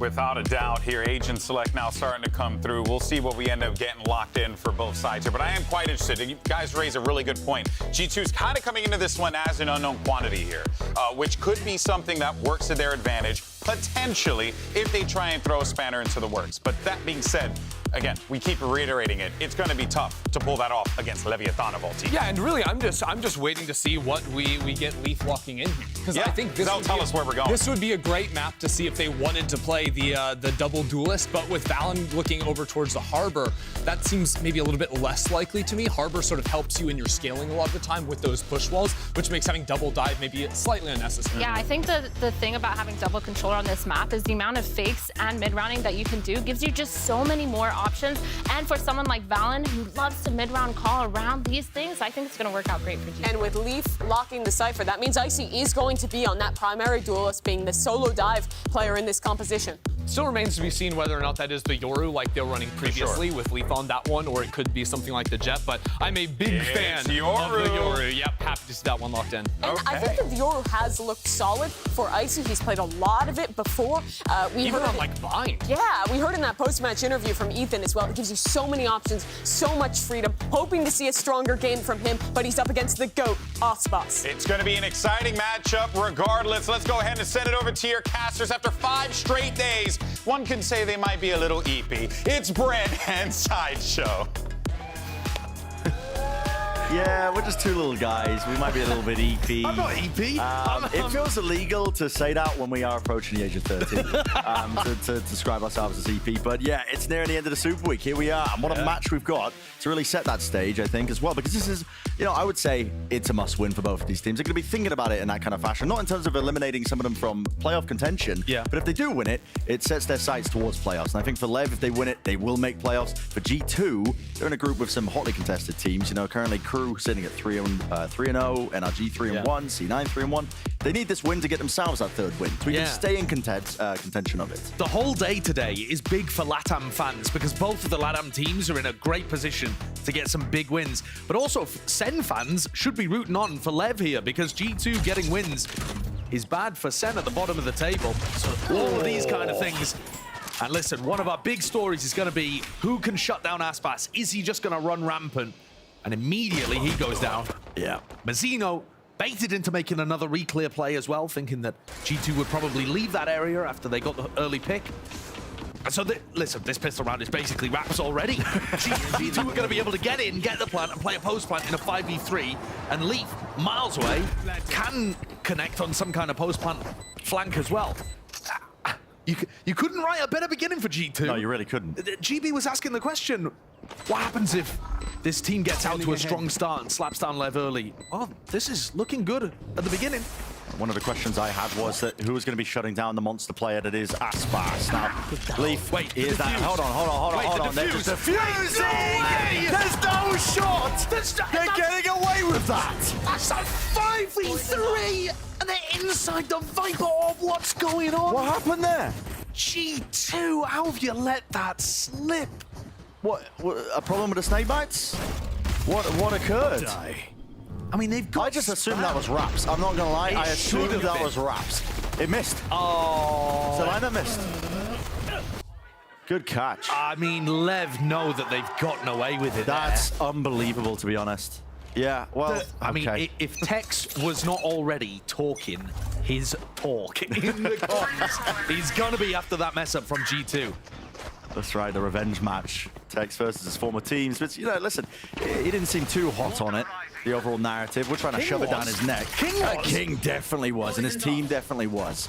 Without a doubt here, Agent Select now starting to come through. We'll see what we end up getting locked in for both sides here. But I am quite interested. You guys raise a really good point. G2's kind of coming into this one as an unknown quantity here, which could be something that works to their advantage, potentially, if they try and throw a spanner into the works. But that being said, again, we keep reiterating it. It's going to be tough to pull that off against Leviathan of all teams. Yeah, and really, I'm just waiting to see what we get Leaf locking in here. Because I think that'll tell us where we're going. This would be a great map to see if they wanted to play the double duelist. But with Valen looking over towards the Harbor, that seems maybe a little bit less likely to me. Harbor sort of helps you in your scaling a lot of the time with those push walls, which makes having double dive maybe slightly unnecessary. Yeah, I think the thing about having double controller on this map is the amount of fakes and mid-rounding that you can do gives you just so many more options. And for someone like Valen, who loves to mid-round call around these things, I think it's going to work out great for G2. And with Leaf locking the Cypher, that means Icy is going to be on that primary duelist, being the solo dive player in this composition. Still remains to be seen whether or not that is the Yoru like they were running previously with Leaf on that one, or it could be something like the Jet. But I'm a big fan of the Yoru. Yep, happy to see that one locked in. And I think the Yoru has looked solid for Icy. He's played a lot of it before. Even on like Bind. Yeah, we heard in that post-match interview from Ethan as well. It gives you so many options, so much freedom. Hoping to see a stronger game from him, but he's up against the GOAT, Ozpas. It's going to be an exciting matchup regardless. Let's go ahead and send it over to your casters. After 5 straight days, one can say they might be a little eepy. It's Bread and Sideshow. Yeah, we're just two little guys. We might be a little bit EP. I'm not EP. It feels illegal to say that when we are approaching the age of 30, to describe ourselves as EP. But yeah, it's nearing the end of the Super Week. Here we are. And what a match we've got to really set that stage, I think, as well. Because this is, I would say it's a must-win for both of these teams. They're going to be thinking about it in that kind of fashion. Not in terms of eliminating some of them from playoff contention. Yeah. But if they do win it, it sets their sights towards playoffs. And I think for Lev, if they win it, they will make playoffs. For G2, they're in a group with some hotly contested teams. Currently Crew sitting at 3-0, NRG 3-1, C9 3-1. They need this win to get themselves that third win, so we can stay in contention of it. The whole day today is big for LATAM fans because both of the LATAM teams are in a great position to get some big wins. But also, Sen fans should be rooting on for Lev here because G2 getting wins is bad for Sen at the bottom of the table. So all of these kind of things. And listen, one of our big stories is going to be who can shut down Aspas. Is he just going to run rampant? And immediately he goes down. Yeah. Mazzino baited into making another re-clear play as well, thinking that G2 would probably leave that area after they got the early pick. And so, listen, this pistol round is basically wraps already. G2 are going to be able to get in, get the plant, and play a post plant in a 5v3. And Leaf, miles away, can connect on some kind of post plant flank as well. You couldn't write a better beginning for G2. No, you really couldn't. GB was asking the question, what happens if this team gets out to a strong start and slaps down Lev early? Oh, this is looking good at the beginning. One of the questions I had was that who was going to be shutting down the monster player that is Aspas. Now, Leaf, wait, is that? Hold on. They're just defusing! There's no shot! They're getting away with that! That's a 5v3! And they're inside the Viper of what's going on. What happened there? G2, how have you let that slip? What a problem with the snake bites? What occurred? I mean, they've got... I just assumed that was wraps. I'm not gonna lie, I assumed that was wraps. It missed. Oh. Selena missed. Good catch. I mean, Lev know that they've gotten away with it. That's unbelievable, to be honest. Yeah, well, I mean, if Tex was not already talking his talk in the comms, he's gonna be after that mess up from G2. That's right, the revenge match. Tex versus his former teams. But, you know, listen, he didn't seem too hot on it, the overall narrative. We're trying to shove it down his neck. King definitely was, and his team definitely was.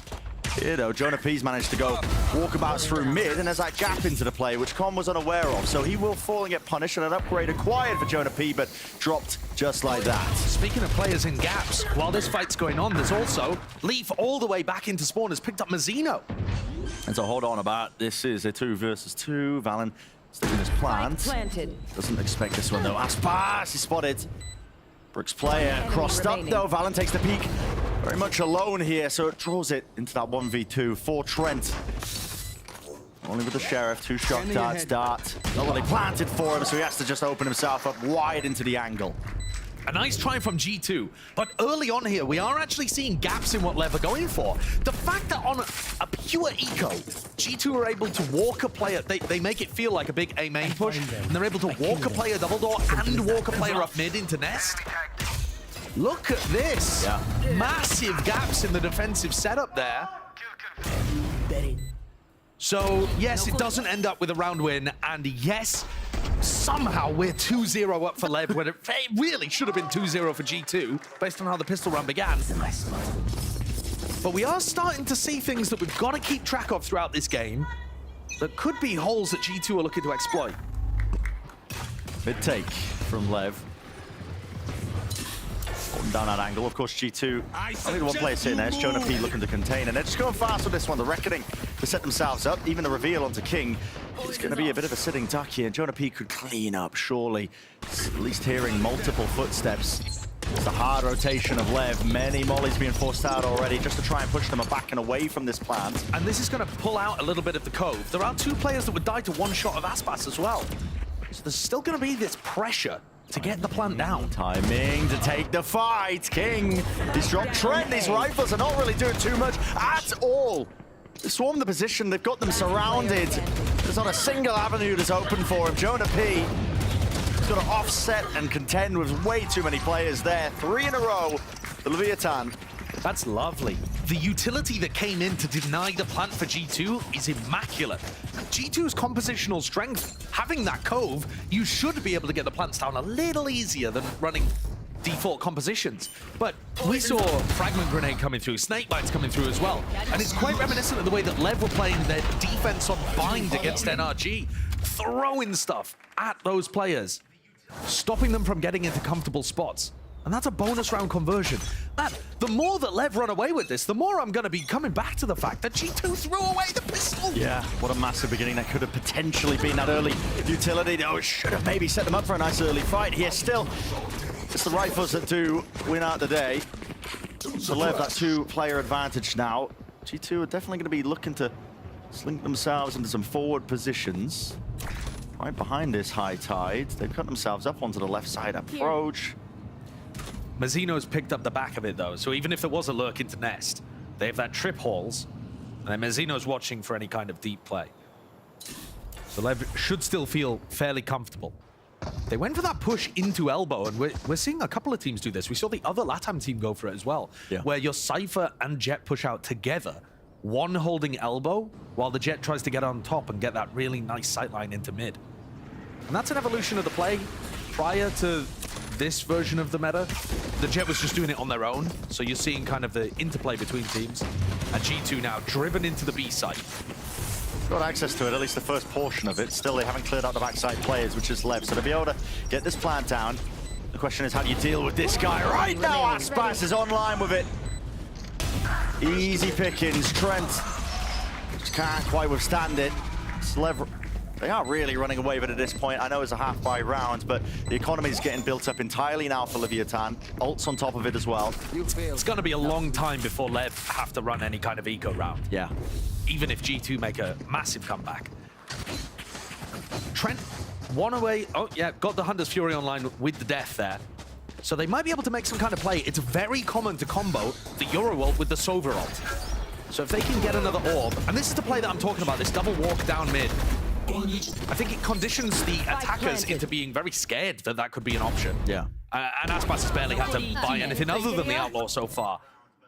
You know, Jonah P's managed to go walkabouts through mid, and there's that gap into the play, which Con was unaware of. So he will fall and get punished, and an upgrade acquired for Jonah P, but dropped just like that. Speaking of players in gaps, while this fight's going on, there's also Leaf all the way back into spawn has picked up Mazzino. And so hold on about this is a 2 versus 2. Valen sticking his plant. Doesn't expect this one though. Aspas, he spotted. Brooks player crossed up though. Valen takes the peek. Very much alone here, so it draws it into that 1v2 for Trent. Only with the Sheriff, 2 shock darts, Dart. Not really planted for him, so he has to just open himself up wide into the angle. A nice try from G2, but early on here, we are actually seeing gaps in what Lev are going for. The fact that on a pure eco, G2 are able to walk a player, they make it feel like a big A main push, and they're able to walk a player double door and walk a player up mid into nest. Look at this. Yeah. Massive gaps in the defensive setup there. So, yes, it doesn't end up with a round win, and yes, somehow we're 2-0 up for Lev when it really should have been 2-0 for G2, based on how the pistol round began. But we are starting to see things that we've got to keep track of throughout this game that could be holes that G2 are looking to exploit. Mid take from Lev. Down that angle, of course, G2. Only the one player sitting there. It's Jonah P looking to contain, and they're just going fast with this one. The Reckoning to set themselves up. Even the reveal onto King is going to be a bit of a sitting duck here. Jonah P could clean up, surely. At least hearing multiple footsteps. It's the hard rotation of Lev. Many mollies being forced out already just to try and push them back and away from this plant. And this is going to pull out a little bit of the cove. There are 2 players that would die to 1 shot of Aspas as well. So there's still going to be this pressure to get the plant down. Timing to take the fight. King, he's dropped Trent. These rifles are not really doing too much at all. They swarm the position. They've got them surrounded. There's not a single avenue that's open for him. Jonah P has got to offset and contend with way too many players there. 3 in a row for Leviathan. That's lovely. The utility that came in to deny the plant for G2 is immaculate. G2's compositional strength, having that cove, you should be able to get the plants down a little easier than running default compositions. But we saw Fragment Grenade coming through, Snake Bites coming through as well. And it's quite reminiscent of the way that Lev were playing their defense on Bind against NRG, throwing stuff at those players, stopping them from getting into comfortable spots. And that's a bonus round conversion. Man, the more that Lev run away with this, the more I'm going to be coming back to the fact that G2 threw away the pistol. Yeah, what a massive beginning. That could have potentially been that early utility. Oh, it should have maybe set them up for a nice early fight here. Still, it's the rifles that do win out the day. So Lev, that 2-player advantage now. G2 are definitely going to be looking to slink themselves into some forward positions. Right behind this high tide. They've cut themselves up onto the left side approach. Mazzino's picked up the back of it, though. So even if there was a lurk into Nest, they have that trip halls. And then Mazzino's watching for any kind of deep play. So Lev should still feel fairly comfortable. They went for that push into elbow, and we're seeing a couple of teams do this. We saw the other LATAM team go for it as well, where your Cypher and Jet push out together, one holding elbow, while the Jet tries to get on top and get that really nice sightline into mid. And that's an evolution of the play. Prior to this version of the meta, the Jet was just doing it on their own, so you're seeing kind of the interplay between teams. And G2 now driven into the B site. Got access to it, at least the first portion of it. Still, they haven't cleared out the backside players, which is Lev. So to be able to get this plant down, the question is, how do you deal with this guy? Right now, Aspas is online with it. Easy pickings. Trent just can't quite withstand it. It's Lev. They are really running away with it at this point. I know it's a half-by round, but the economy is getting built up entirely now for Leviathan. Ult's on top of it as well. It's going to be a long time before Lev have to run any kind of eco round. Yeah. Even if G2 make a massive comeback. Trent, one away. Oh, yeah, got the Hunter's Fury online with the death there. So they might be able to make some kind of play. It's very common to combo the Euro ult with the Sova ult. So if they can get another orb, and this is the play that I'm talking about, this double walk down mid. I think it conditions the attackers into being very scared that that could be an option. Yeah. And Aspas has barely had to buy anything other than the Outlaw so far.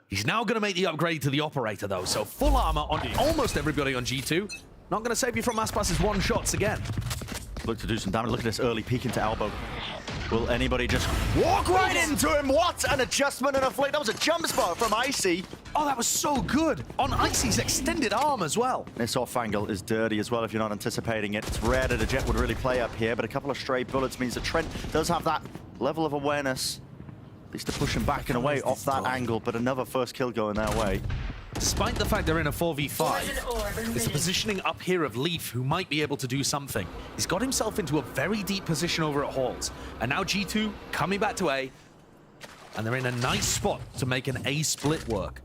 He's now going to make the upgrade to the Operator, though, so full armor on almost everybody on G2. Not going to save you from Aspas's one-shots again. Look to do some damage. Look at this early peek into elbow. Will anybody just walk right into him? What an adjustment and a flick. That was a jump spot from Icy. Oh, that was so good. On Icy's extended arm as well. This off angle is dirty as well if you're not anticipating it. It's rare that a Jet would really play up here, but a couple of stray bullets means that Trent does have that level of awareness. At least to push him back and away off that angle, but another first kill going their way. Despite the fact they're in a 4v5, it's the positioning up here of Leaf who might be able to do something. He's got himself into a very deep position over at Halls. And now G2 coming back to A, and they're in a nice spot to make an A split work.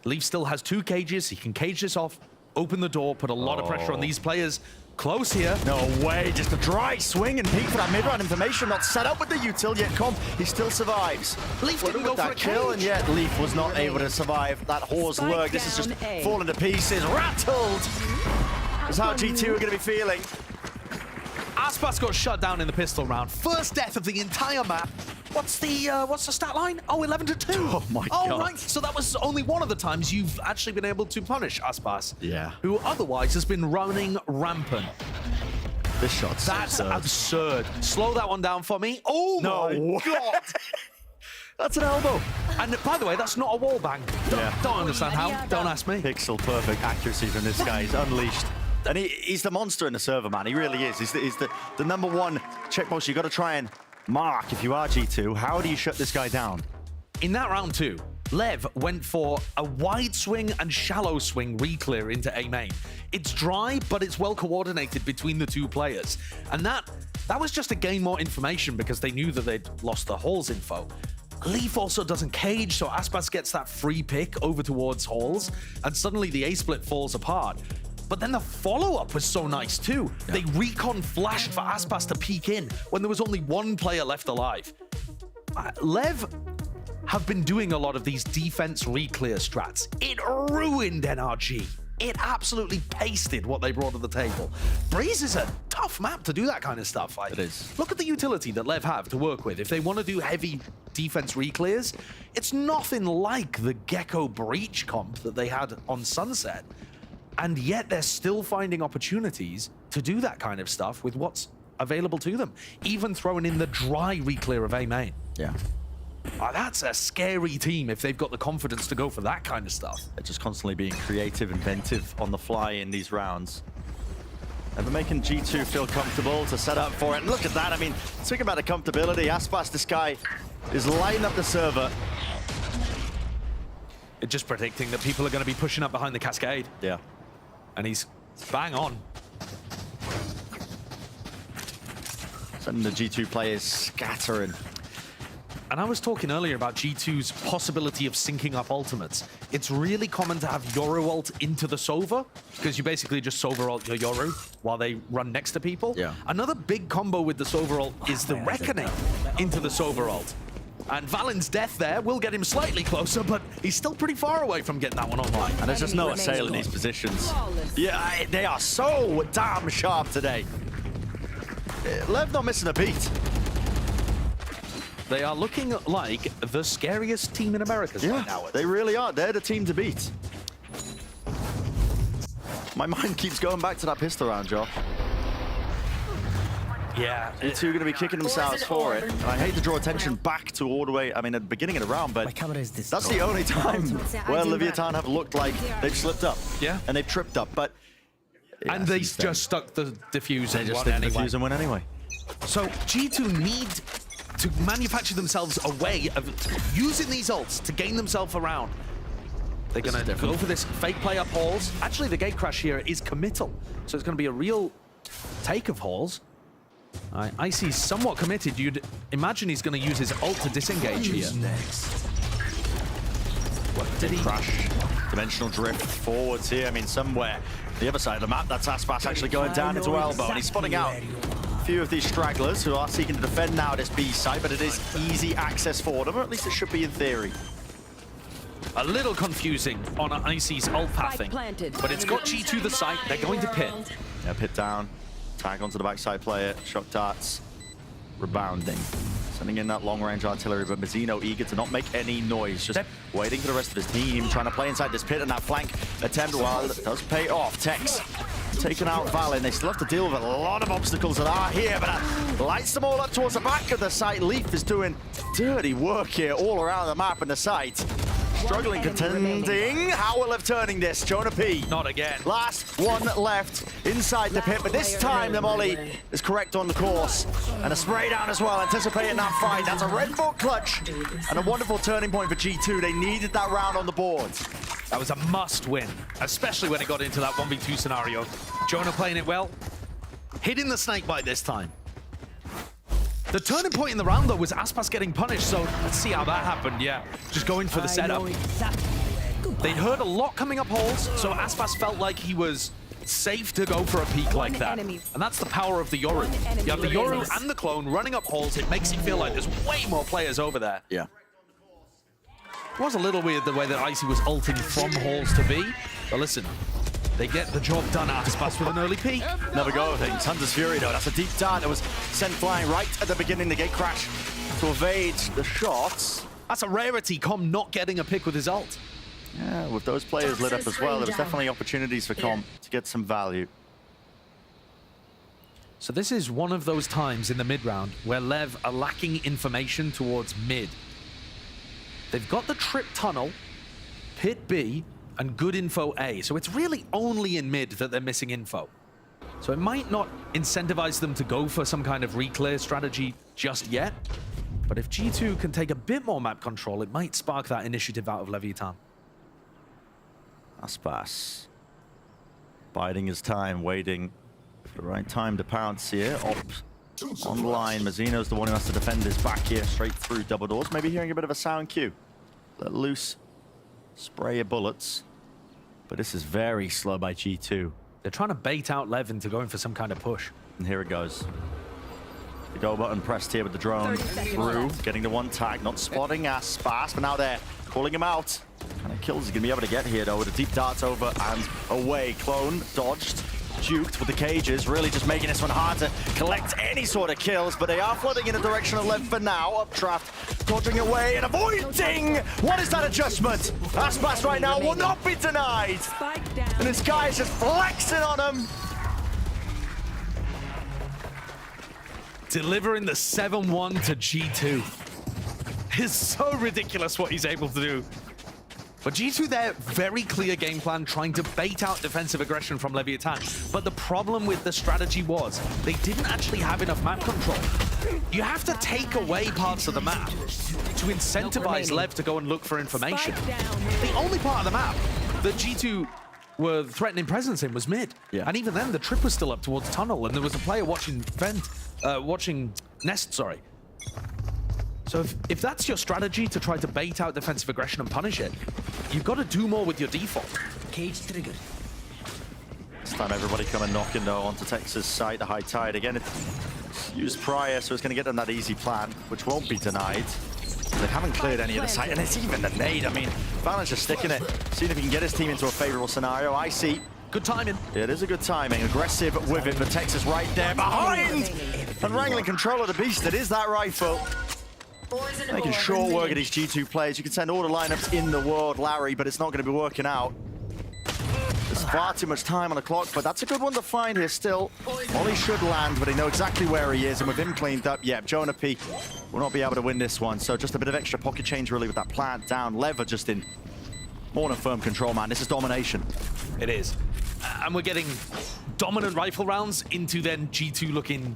Leaf still has 2 cages. He can cage this off, open the door, put a lot of pressure on these players. Close here. No way, just a dry swing and peek for that mid-round information. Not set up with the util yet. Comp, he still survives. Leaf didn't go for a kill, and yet Leaf was not able to survive that Horse lurk. This is just falling to pieces. Rattled is how G2 are going to be feeling. Aspas got shut down in the pistol round. First death of the entire map. What's the stat line? Oh, 11-2. Oh my god. Oh, right. So that was only one of the times you've actually been able to punish Aspas. Yeah. Who otherwise has been running rampant. This shot's That's absurd. Slow that one down for me. Oh my god. That's an elbow. And by the way, that's not a wall bang. Don't understand how. Don't ask me. Pixel perfect accuracy from this guy. He's unleashed. And he's the monster in the server, man. He really is. He's the #1 checkpost you got to try and mark if you are G2. How do you shut this guy down? In that round 2, Lev went for a wide swing and shallow swing re-clear into A main. It's dry, but it's well coordinated between the 2 players. And that was just to gain more information because they knew that they'd lost the Halls info. Leaf also doesn't cage, so Aspas gets that free pick over towards Halls, and suddenly the A-split falls apart. But then the follow-up was so nice too. Yeah. They recon flashed for Aspas to peek in when there was only 1 player left alive. Lev have been doing a lot of these defense re-clear strats. It ruined NRG. It absolutely pasted what they brought to the table. Breeze is a tough map to do that kind of stuff. It is. Look at the utility that Lev have to work with. If they want to do heavy defense re-clears, it's nothing like the Gecko Breach comp that they had on Sunset. And yet they're still finding opportunities to do that kind of stuff with what's available to them. Even throwing in the dry re-clear of A main. Yeah. That's a scary team if they've got the confidence to go for that kind of stuff. They're just constantly being creative, inventive on the fly in these rounds. And they're making G2 feel comfortable to set up for it. And look at that. I mean, talking about the comfortability, Aspas, this guy is lighting up the server. Just predicting that people are going to be pushing up behind the cascade. Yeah. And he's bang on. Sending the G2 players scattering. And I was talking earlier about G2's possibility of syncing up ultimates. It's really common to have Yoru ult into the Sova, because you basically just Sova ult your Yoru while they run next to people. Yeah. Another big combo with the Sova ult is the Reckoning into the Sova ult. And Valen's death there will get him slightly closer, but he's still pretty far away from getting that one online. And there's just no assail in these positions. Yeah, they are so damn sharp today. Lev not missing a beat. They are looking like the scariest team in Americas right now. They really are. They're the team to beat. My mind keeps going back to that pistol round, Josh. Yeah. G2 going to be kicking themselves for it. And I hate to draw attention back to all the way, I mean, at the beginning of the round, but that's the only time where Leviathan have looked like they've slipped up. Yeah. And they've tripped up, but... Yeah, and they just stuck the defuse They and just won stuck the anyway. defuse and win anyway. So G2 need to manufacture themselves a way of using these ults to gain themselves around. They're going to go for this fake play up halls. Actually, the gate crash here is committal, so it's going to be a real take of halls. Icy's somewhat committed. You'd imagine he's going to use his ult to disengage here. What did he crash? Dimensional drift forwards here. I mean, somewhere the other side of the map, that's Aspas actually going down into elbow, and he's spotting out a few of these stragglers who are seeking to defend now this B side, but it is easy access for them, or at least it should be in theory. A little confusing on Icy's ult pathing, but it's got G2 the site. They're going to pit. Yeah, pit down. Tag onto the backside player. Shock darts. Rebounding. Sending in that long-range artillery, but Mazzino eager to not make any noise. Just waiting for the rest of his team. Trying to play inside this pit, and that flank attempt, well, it does pay off. Tex taking out Valen. They still have to deal with a lot of obstacles that are here, but that lights them all up towards the back of the site. Leaf is doing dirty work here all around the map and the site. Struggling, contending. How will have turning this? Jonah P. Not again. Last one left inside the pit, but this time the molly is correct on the course. And a spray down as well, anticipating that fight. That's a Red Bull clutch and a wonderful turning point for G2. They needed that round on the board. That was a must win, especially when it got into that 1v2 scenario. Jonah playing it well, hitting the snake bite this time. The turning point in the round, though, was Aspas getting punished, so let's see how that happened, yeah. Just going for the setup. They'd heard a lot coming up holes, so Aspas felt like he was safe to go for a peek like that. And that's the power of the Yoru. You have the Yoru and the clone running up holes. It makes it feel like there's way more players over there. Yeah. It was a little weird the way that Icy was ulting from halls to B, but listen, they get the job done. Aspas with an early peek. Never go things. Hunter's Fury, though. That's a deep dart that was sent flying right at the beginning. The gate crash to evade the shots. That's a rarity, Com not getting a pick with his ult. Yeah, with those players lit up as well, there was definitely opportunities for Com to get some value. So this is one of those times in the mid round where Lev are lacking information towards mid. They've got the trip tunnel, pit B, and good info A. So it's really only in mid that they're missing info. So it might not incentivize them to go for some kind of re-clear strategy just yet. But if G2 can take a bit more map control, it might spark that initiative out of Leviathan. Aspas biding his time, waiting for the right time to pounce here. Op online. Mazzino's the one who has to defend his back here, straight through double doors. Maybe hearing a bit of a sound cue. Let loose spray of bullets. But this is very slow by G2. They're trying to bait out Lev into going for some kind of push. And here it goes. The go button pressed here with the drone through, getting the one tag, not spotting Aspas, but now they're calling him out. What kind of kills he's going to be able to get here, though, with a deep dart over and away. Clone dodged, juked with the cages, really just making this one hard to collect any sort of kills, but they are flooding in the direction of Lev for now. Updraft, dodging away and avoiding! What is that adjustment? Aspas right now will not be denied! And this guy is just flexing on him! Delivering the 7-1 to G2. It's so ridiculous what he's able to do. But G2 there, very clear game plan, trying to bait out defensive aggression from Leviathan. But the problem with the strategy was they didn't actually have enough map control. You have to take away parts of the map to incentivize Lev to go and look for information. The only part of the map that G2 were threatening presence in was mid. Yeah. And even then, the trip was still up towards tunnel, and there was a player watching watching Nest, sorry. So if that's your strategy to try to bait out defensive aggression and punish it, you've got to do more with your default. Cage triggered. This time everybody coming knocking though onto Texas side, the high tide. Again, it's used prior, so it's going to get them that easy plan, which won't be denied. They haven't cleared any of the site, and it's even the nade. I mean, Valorant's just sticking it, seeing if he can get his team into a favorable scenario. I see. Good timing. It is a good timing. Aggressive with it, but Texas right there behind. And wrangling control of the beast. It is that rifle. Making short work of these G2 players. You can send all the lineups in the world, Larry, but it's not going to be working out. There's far too much time on the clock, but that's a good one to find here still. Molly should land, but they know exactly where he is, and with him cleaned up, yeah, Jonah P will not be able to win this one. So just a bit of extra pocket change really with that plant down. Lever just in more than firm control, man. This is domination. It is. And we're getting dominant rifle rounds into then G2 looking,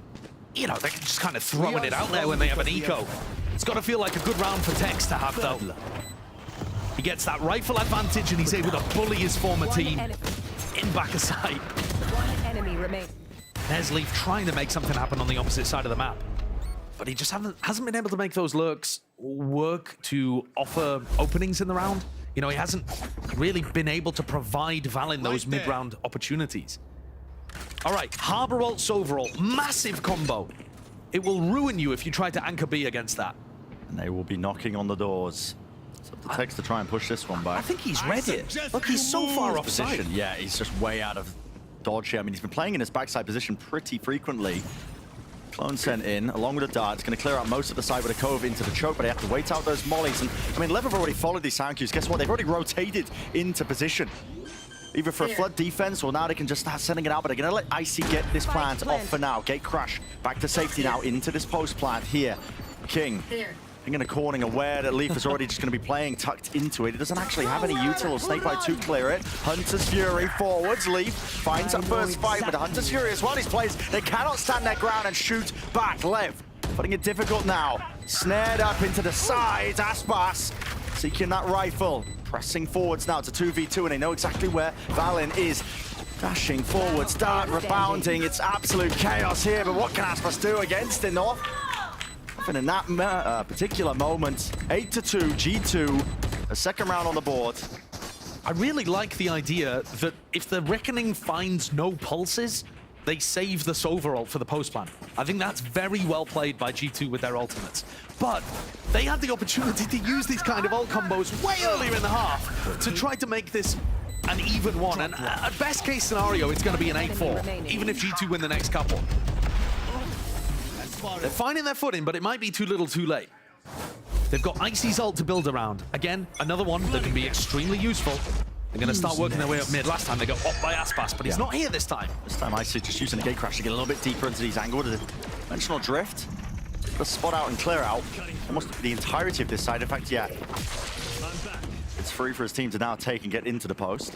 you know, they're just kind of throwing it out there when they have an eco. It's got to feel like a good round for Tex to have, though. He gets that rifle advantage and he's able to bully his former team in back of sight. Enemy remains. There's Leaf trying to make something happen on the opposite side of the map. But he just hasn't been able to make those lurks work to offer openings in the round. You know, he hasn't really been able to provide Valen those mid-round opportunities. All right, Harbor Ult, Overall, massive combo. It will ruin you if you try to anchor B against that. And they will be knocking on the doors. It's up to Tex to try and push this one back. I think he's read it. Look, he's so far offside. Yeah, he's just way out of dodge here. I mean, he's been playing in his backside position pretty frequently. Clone sent in, along with a dart. It's going to clear out most of the side with a cove into the choke, but they have to wait out those mollies. And, I mean, Lev have already followed these sound cues. Guess what? They've already rotated into position. Either for a flood defense, or now they can just start sending it out, but they're going to let Icy get this plant off for now. Gate crash, back to safety now, into this post plant here. King. In a corning, aware that Leaf is already just going to be playing tucked into it. He doesn't actually have any util or snakebite to clear it. Hunter's Fury forwards. Leaf finds that first fight with the Hunter's Fury as well. These players, they cannot stand their ground and shoot back. Lev putting it difficult now. Snared up into the sides. Aspas seeking that rifle. Pressing forwards now to 2v2, and they know exactly where Valen is. Dashing forwards, dart rebounding. It's absolute chaos here, but what can Aspas do against it, North? And in that particular moment, 8-2, G2, a second round on the board. I really like the idea that if the Reckoning finds no pulses, they save the Sover ult for the post plan. I think that's very well played by G2 with their ultimates. But they had the opportunity to use these kind of ult combos way earlier in the half to try to make this an even one. And at best case scenario, it's going to be an 8-4, even if G2 win the next couple. They're finding their footing, but it might be too little too late. They've got Icy's ult to build around. Again, another one that can be extremely useful. They're going to start working their way up mid. Last time they got off by Aspas, but he's not here this time. This time Icy just using the gate crash to get a little bit deeper into these angles. The dimensional drift. Just spot out and clear out almost the entirety of this side. In fact, yeah. It's free for his team to now take and get into the post.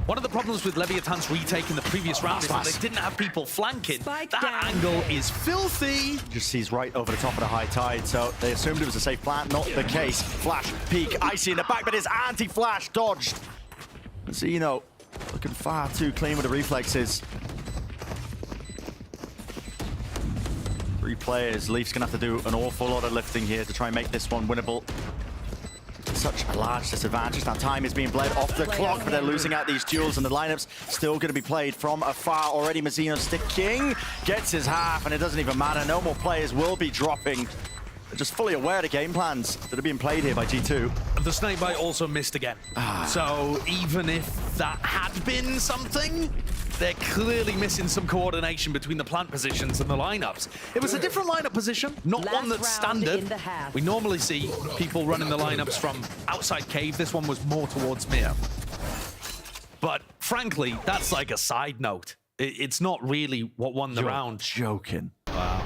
One of the problems with Leviathan's retake in the previous round is that they didn't have people flanking. That angle is filthy. Just sees right over the top of the high tide, so they assumed it was a safe plant. Not the case. Flash, peek, Icy in the back, but his anti-flash dodged. Zeno looking far too clean with the reflexes. 3 players. Leaf's gonna have to do an awful lot of lifting here to try and make this one winnable. Such a large disadvantage. Now time is being bled off the clock, but they're losing out these duels, and the lineup's still going to be played from afar already. Mazzino sticking, gets his half, and it doesn't even matter. No more players will be dropping. They're just fully aware of the game plans that are being played here by G2. The snakebite also missed again. So even if that had been something, they're clearly missing some coordination between the plant positions and the lineups. It was a different lineup position, not one that's standard. We normally see people running the lineups from outside cave. This one was more towards mid. But frankly, that's like a side note. It's not really what won the round. Joking. Wow.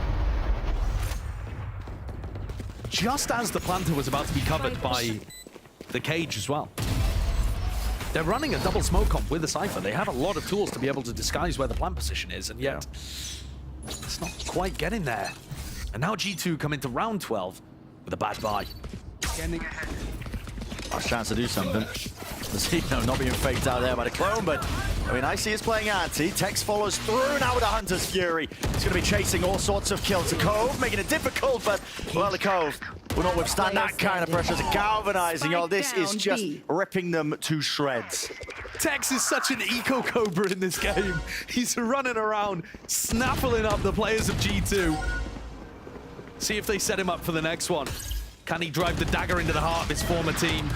Just as the planter was about to be covered by the cage as well. They're running a double smoke comp with the Cypher. They have a lot of tools to be able to disguise where the plant position is, and yet it's not quite getting there. And now G2 come into round 12 with a bad buy. Last chance to do something. Mazzino not being faked out there by the clone, but I mean, Icy is playing anti. Tex follows through now with a Hunter's Fury. He's going to be chasing all sorts of kills. The Cove making it difficult, but well, the Cove will not withstand that kind of pressure. It's galvanizing, y'all. This is just ripping them to shreds. Tex is such an eco-cobra in this game. He's running around, snaffling up the players of G2. See if they set him up for the next one. Can he drive the dagger into the heart of his former team?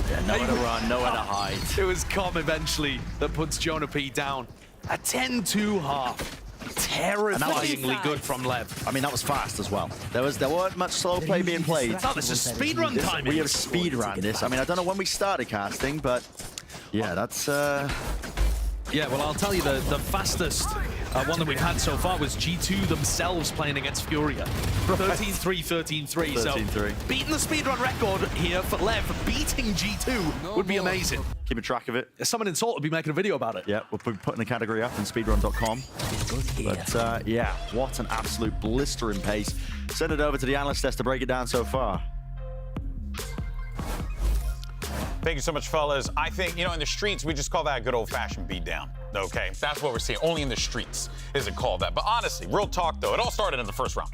Yeah, nowhere to run, nowhere to hide. It was Com eventually that puts Jonah P down. A 10-2 half. Terrifyingly good from Lev. I mean, that was fast as well. There weren't much slow play being played. Oh, this is speedrun timing. We have speedrun this. I mean, I don't know when we started casting, but yeah, that's... Yeah, well, I'll tell you, the fastest one that we've had so far was G2 themselves playing against Furia. 13-3, 13-3. So beating the speedrun record here for Lev, beating G2 would be amazing. Keeping track of it. Someone in Salt will be making a video about it. Yeah, we'll be putting the category up on speedrun.com. But yeah, what an absolute blistering pace. Send it over to the analyst desk to break it down so far. Thank you so much, fellas. I think, you know, in the streets, we just call that a good old-fashioned beatdown, okay? That's what we're seeing. Only in the streets is it called that. But honestly, real talk, though, it all started in the first round.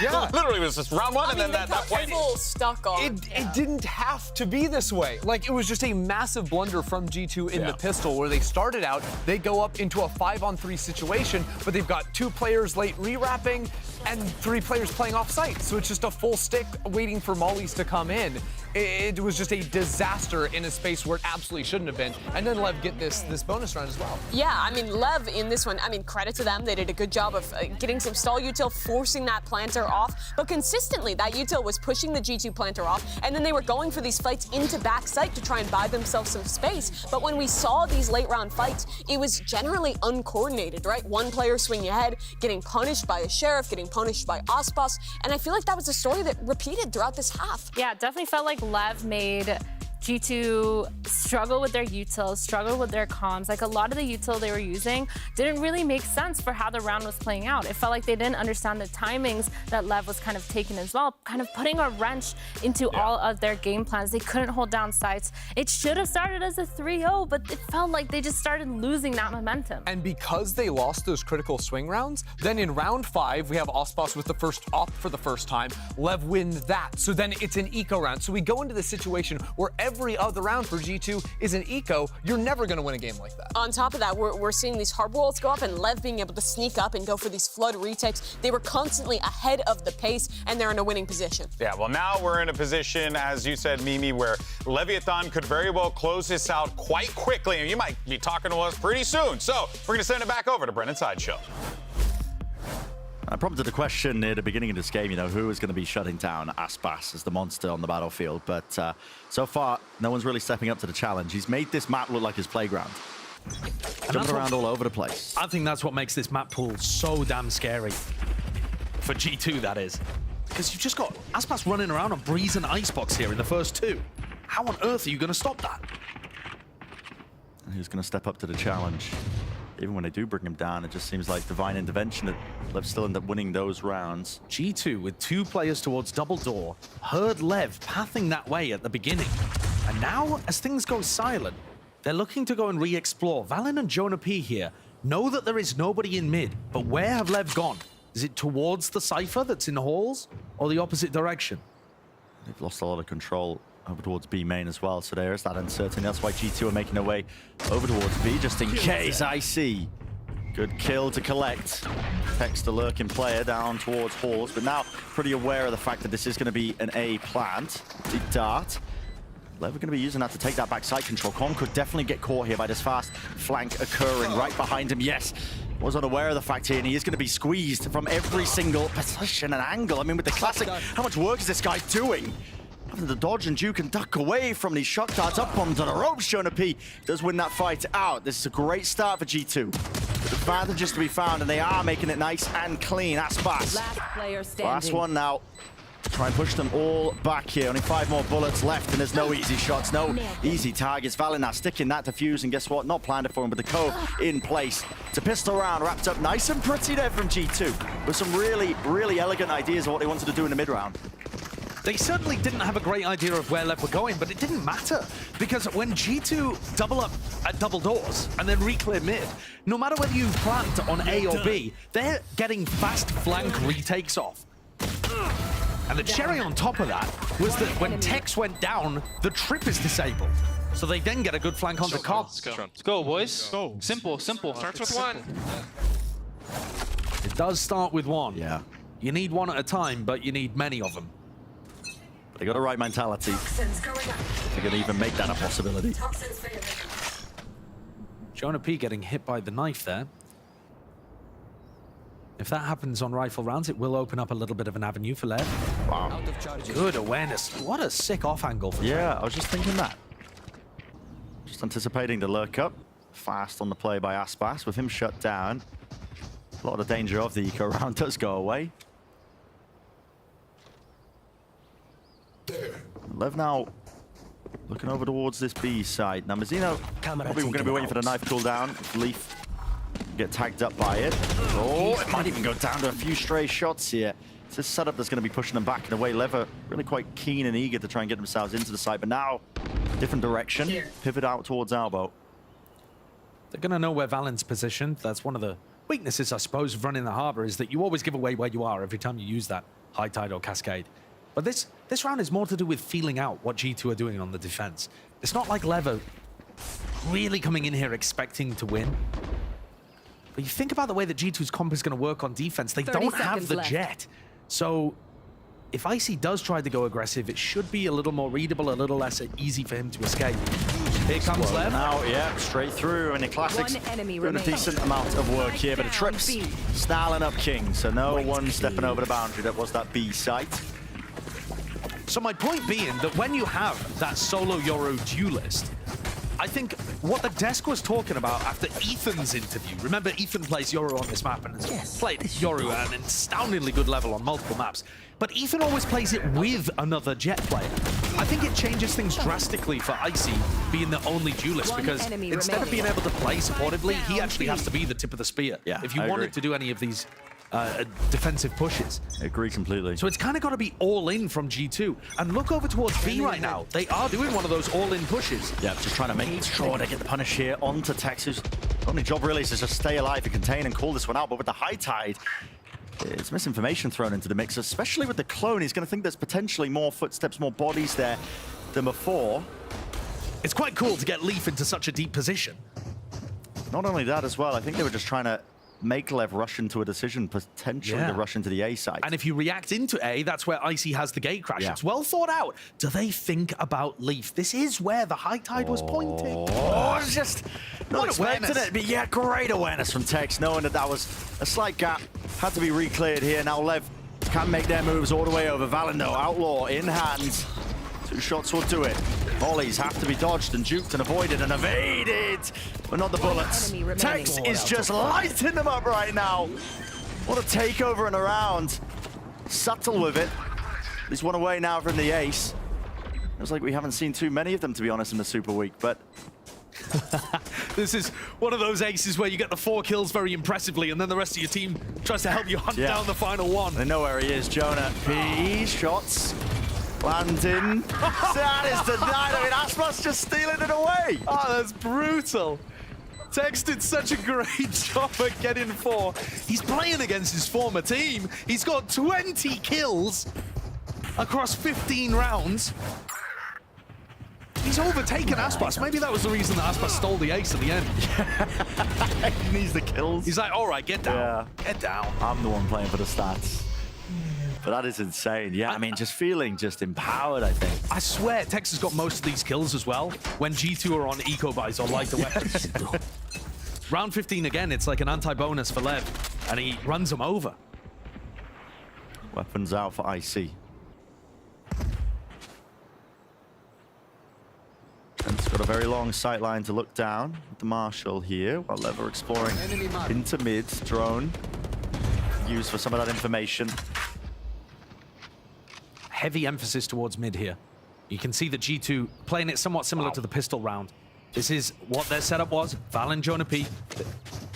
Yeah. Literally, it was just round one, and then that point. Stuck on. It didn't have to be this way. Like, it was just a massive blunder from G2 in the pistol, where they started out, they go up into a 5-on-3 situation, but they've got 2 players late re-wrapping and 3 players playing off-site. So it's just a full stick waiting for mollies to come in. It was just a disaster in a space where it absolutely shouldn't have been. And then Lev get this bonus round as well. Yeah, I mean, Lev in this one, I mean, credit to them. They did a good job of getting some stall util, forcing that planter off. But consistently, that util was pushing the G2 planter off. And then they were going for these fights into backside to try and buy themselves some space. But when we saw these late round fights, it was generally uncoordinated, right? One player swinging ahead, getting punished by a sheriff, getting punished by Aspas. And I feel like that was a story that repeated throughout this half. Yeah, it definitely felt like Lev made G2 struggle with their utils, struggle with their comms. Like, a lot of the util they were using didn't really make sense for how the round was playing out. It felt like they didn't understand the timings that Lev was kind of taking as well, kind of putting a wrench into all of their game plans. They couldn't hold down sites. It should have started as a 3-0, but it felt like they just started losing that momentum. And because they lost those critical swing rounds, then in round 5, we have Aspas with the first op for the first time. Lev wins that. So then it's an eco round. So we go into this situation where every other round for G2 is an eco. You're never going to win a game like that. On top of that, we're seeing these harbor walls go up and Lev being able to sneak up and go for these flood retakes. They were constantly ahead of the pace, and they're in a winning position. Yeah, well, now we're in a position, as you said, Mimi, where Leviathan could very well close this out quite quickly, and you might be talking to us pretty soon. So we're going to send it back over to Brennan Sideshow. I prompted a question near the beginning of this game, you know, who is going to be shutting down Aspas as the monster on the battlefield. But so far, no one's really stepping up to the challenge. He's made this map look like his playground. Jumping around all over the place. I think that's what makes this map pool so damn scary. For G2, that is. Because you've just got Aspas running around on Breeze and Icebox here in the first 2. How on earth are you going to stop that? And who's going to step up to the challenge? Even when they do bring him down, it just seems like divine intervention that Lev still end up winning those rounds. G2 with 2 players towards double door, heard Lev pathing that way at the beginning. And now, as things go silent, they're looking to go and re-explore. Valen and Jonah P here know that there is nobody in mid, but where have Lev gone? Is it towards the Cypher that's in the halls, or the opposite direction? They've lost a lot of control over towards B main as well, so there is that uncertainty. That's why G2 are making their way over towards B, just in case. I see. Good kill to collect. Text the lurking player down towards halls, but now pretty aware of the fact that this is going to be an A plant. Deep dart. Lev are going to be using that to take that backside control. Com could definitely get caught here by this fast flank occurring right behind him. Yes, was unaware of the fact here, and he is going to be squeezed from every single position and angle. I mean, with the classic, how much work is this guy doing? Having to dodge and duke and duck away from these shock darts up onto the ropes. Jonah P does win that fight out. This is a great start for G2. With advantages to be found, and they are making it nice and clean. Aspas. Last player standing. Last one now. Try and push them all back here. Only 5 more bullets left, and there's no easy shots, no easy targets. Valen now sticking that defuse, and guess what? Not planned it for him, but the cove in place. It's a pistol round wrapped up nice and pretty there from G2, with some really, really elegant ideas of what they wanted to do in the mid round. They certainly didn't have a great idea of where Lev were going, but it didn't matter. Because when G2 double up at double doors and then re-clear mid, no matter whether you plant on A or B, they're getting fast flank retakes off. And the cherry on top of that was that when Tex went down, the trip is disabled. So they then get a good flank onto Cobb. Let's go, boys. Go. Simple, simple. Starts with one. It does start with one. Yeah. You need one at a time, but you need many of them. They got a right mentality. They're going to even make that a possibility. Jonah P getting hit by the knife there. If that happens on rifle rounds, it will open up a little bit of an avenue for Lev. Wow. Good awareness. What a sick off angle. Yeah, I was just thinking that. Just anticipating the lurk up. Fast on the play by Aspas. With him shut down, a lot of the danger of the eco round does go away. Lev now looking over towards this B side. Now Mazzino, probably we're going to be waiting for the knife cooldown. Leaf get tagged up by it. Oh, it might even go down to a few stray shots here. It's this setup that's going to be pushing them back in a way. Lev are really quite keen and eager to try and get themselves into the side, but now different direction. Pivot out towards Albo. They're going to know where Valen's positioned. That's one of the weaknesses, I suppose, of running the harbor, is that you always give away where you are every time you use that high tide or cascade. But this round is more to do with feeling out what G2 are doing on the defense. It's not like Lev are really coming in here expecting to win. But you think about the way that G2's comp is going to work on defense. They don't have the jet. So if Icy does try to go aggressive, it should be a little more readable, a little less easy for him to escape. Here comes Lev. Now, yeah, straight through. And the Classics doing a decent amount of work here, but the trips snarling up King. So no one stepping over the boundary. That was that B site. So my point being that when you have that solo Yoru duelist, I think what the desk was talking about after Ethan's interview, remember Ethan plays Yoru on this map and has played Yoru at an astoundingly good level on multiple maps, but Ethan always plays it with another jet player. I think it changes things drastically for Icy being the only duelist, because instead of being able to play supportively, he actually has to be the tip of the spear. Yeah, if you wanted to do any of these defensive pushes. I agree completely. So it's kind of got to be all in from G2. And look over towards B right now. They are doing one of those all-in pushes. Yeah, just trying to make sure they get the punish here onto Texas. Only job really is to just stay alive and contain and call this one out. But with the high tide, it's misinformation thrown into the mix, especially with the clone. He's going to think there's potentially more footsteps, more bodies there than before. It's quite cool to get Leaf into such a deep position. Not only that as well, I think they were just trying to make Lev rush into a decision, potentially to rush into the A side. And if you react into A, that's where Icy has the gate crash. It's well thought out. Do they think about Leaf? This is where the high tide was pointing. Oh, it's just not expecting it. But yeah, great awareness from Tex, knowing that that was a slight gap. Had to be re-cleared here. Now Lev can make their moves all the way over. Valendo, Outlaw in hand. 2 shots will do it. Volleys have to be dodged and juked and avoided and evaded, but not the bullets. Tex is just lighting them up right now. What a takeover and a round. Subtle with it. He's one away now from the ace. Feels like we haven't seen too many of them, to be honest, in the Super Week, but this is one of those aces where you get the 4 kills very impressively, and then the rest of your team tries to help you hunt down the final one. They know where he is, Jonah. P shots. Landing. That is denied. I mean, Aspas just stealing it away. Oh, that's brutal. Tex did such a great job at getting 4. He's playing against his former team. He's got 20 kills across 15 rounds. He's overtaken Aspas. Maybe that was the reason that Aspas stole the ace at the end. He needs the kills. He's like, all right, get down. Get down. I'm the one playing for the stats. But that is insane. Yeah, I mean, just feeling just empowered, I think. I swear, Tex has got most of these kills as well when G2 are on eco-buys or lighter weapons. Round 15 again, it's like an anti-bonus for Lev, and he runs him over. Weapons out for IC. And it's got a very long sight line to look down with the Marshal here, while Lev are exploring into mid. Drone used for some of that information. Heavy emphasis towards mid here. You can see that G2 playing it somewhat similar to the pistol round. This is what their setup was. Val and Jonah P.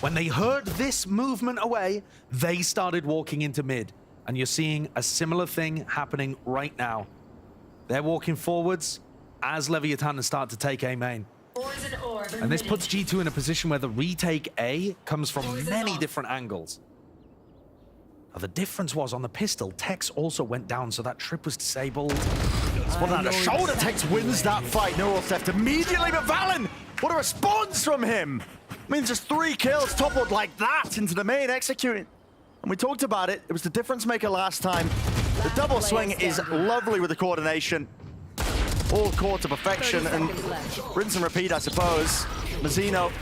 When they heard this movement away, they started walking into mid. And you're seeing a similar thing happening right now. They're walking forwards as Leviathan start to take A main. And this puts G2 in a position where the retake A comes from many different angles. The difference was on the pistol, Tex also went down, so that trip was disabled. Spotted out a shoulder. Tex wins that fight. No else left immediately, but Valen, what a response from him. I mean, just 3 kills toppled like that into the main, executing. And we talked about it. It was the difference maker last time. The double swing is lovely with the coordination. All caught to perfection, and rinse and repeat, I suppose. Mazzino.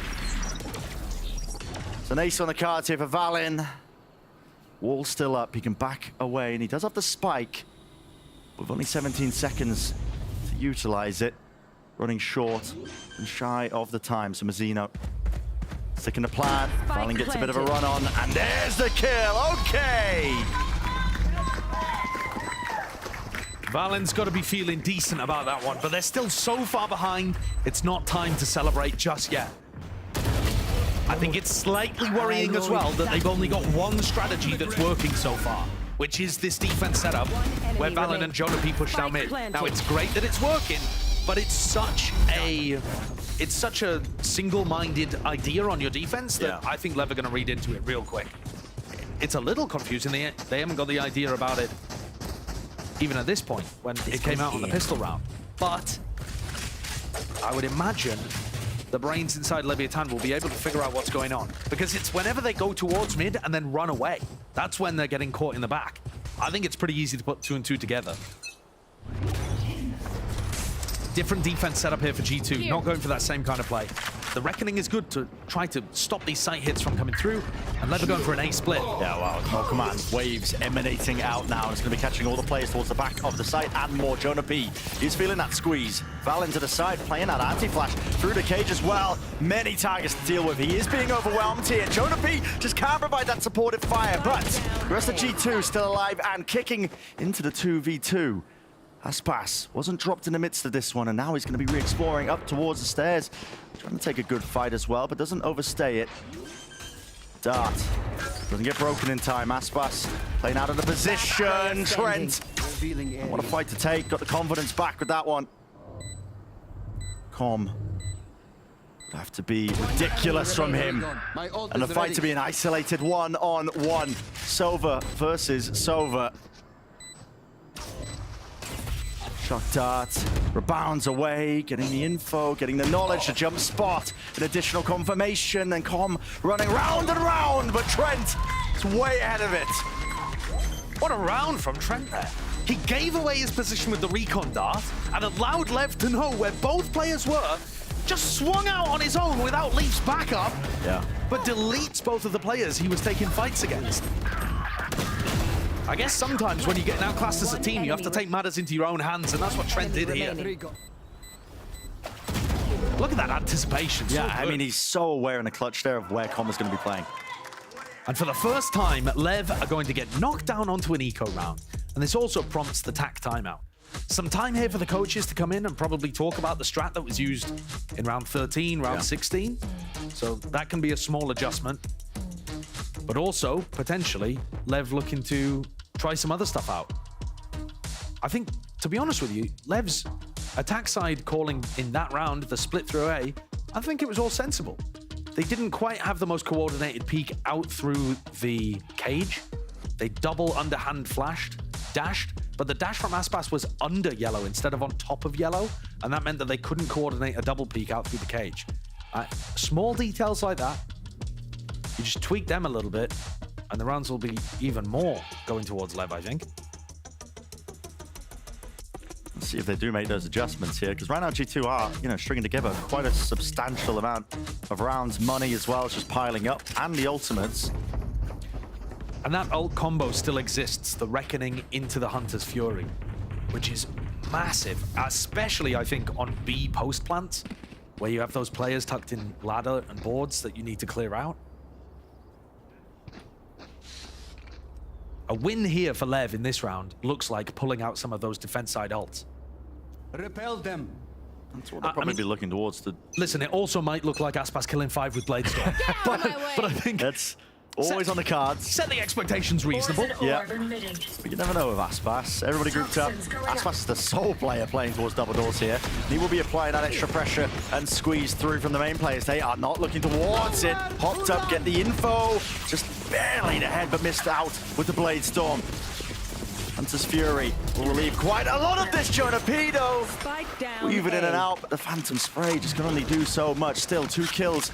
It's an ace on the cards here for Valen. Wall still up, he can back away, and he does have the spike. With only 17 seconds to utilize it. Running short and shy of the time, so Mazzino sticking the plan. Valen gets a bit of a run on, and there's the kill, okay! Valen's got to be feeling decent about that one, but they're still so far behind, it's not time to celebrate just yet. I think it's slightly worrying as well that they've only got one strategy that's working so far, which is this defense setup where Valen and Jonapi push down mid. Now, it's great that it's working, but it's such a single-minded idea on your defense that I think Lev are going to read into it real quick. It's a little confusing. They haven't got the idea about it even at this point when it came out on the pistol round. But I would imagine the brains inside Leviathan will be able to figure out what's going on. Because it's whenever they go towards mid and then run away, that's when they're getting caught in the back. I think it's pretty easy to put 2 and 2 together. Different defense setup here for G2, not going for that same kind of play. The Reckoning is good to try to stop these sight hits from coming through, and Lev are going for an A split. Yeah, wow, no command. Waves emanating out now. It's going to be catching all the players towards the back of the site and more. Jonah P, he's feeling that squeeze. Valen to the side, playing that anti-flash through the cage as well. Many targets to deal with. He is being overwhelmed here. Jonah P just can't provide that supportive fire, but the rest of G2 still alive and kicking into the 2v2. Aspas wasn't dropped in the midst of this one, and now he's going to be re-exploring up towards the stairs. Trying to take a good fight as well, but doesn't overstay it. Dart doesn't get broken in time. Aspas playing out of the position. Trent, what a fight to take. Got the confidence back with that one. Com would have to be ridiculous from him. And the fight to be an isolated 1-on-1. Sova versus Sova. Shock Dart rebounds away, getting the info, getting the knowledge, the jump spot, an additional confirmation, and Com running round and round, but Trent is way ahead of it. What a round from Trent there. He gave away his position with the recon dart and allowed Lev to know where both players were, just swung out on his own without Leaf's backup, but deletes both of the players he was taking fights against. I guess sometimes when you get outclassed as a team, you have to take matters into your own hands, and that's what Trent did here. Look at that anticipation. Yeah, I mean, he's so aware in the clutch there of where Com is going to be playing. And for the first time, Lev are going to get knocked down onto an eco round. And this also prompts the TAC timeout. Some time here for the coaches to come in and probably talk about the strat that was used in round 13, round 16. So that can be a small adjustment. But also, potentially, Lev looking to try some other stuff out. I think, to be honest with you, Lev's attack side calling in that round, the split through A, I think it was all sensible. They didn't quite have the most coordinated peek out through the cage. They double underhand dashed, but the dash from Aspas was under yellow instead of on top of yellow, and that meant that they couldn't coordinate a double peek out through the cage. Small details like that, you just tweak them a little bit, and the rounds will be even more going towards Lev, I think. Let's see if they do make those adjustments here, because right now G2 are, stringing together quite a substantial amount of rounds. Money as well is just piling up, and the ultimates. And that ult combo still exists, the Reckoning into the Hunter's Fury, which is massive, especially, I think, on B post plants, where you have those players tucked in ladder and boards that you need to clear out. A win here for Lev in this round looks like pulling out some of those defense side ults. Repel them. That's what they'll probably be looking towards. Listen, it also might look like Aspas killing 5 with Bladestorm. but I think that's Always on the cards. Set the expectations reasonable. Yeah. But you never know with Aspas. Everybody grouped up. Aspas is the sole player playing towards double doors here. He will be applying that extra pressure and squeeze through from the main players. They are not looking towards it. Hopped up, get the info. Just barely ahead, but missed out with the Blade Storm. Hunter's Fury will relieve quite a lot of this. Jonah P, though. Weave it in and out, but the Phantom Spray just can only do so much. Still, 2 kills.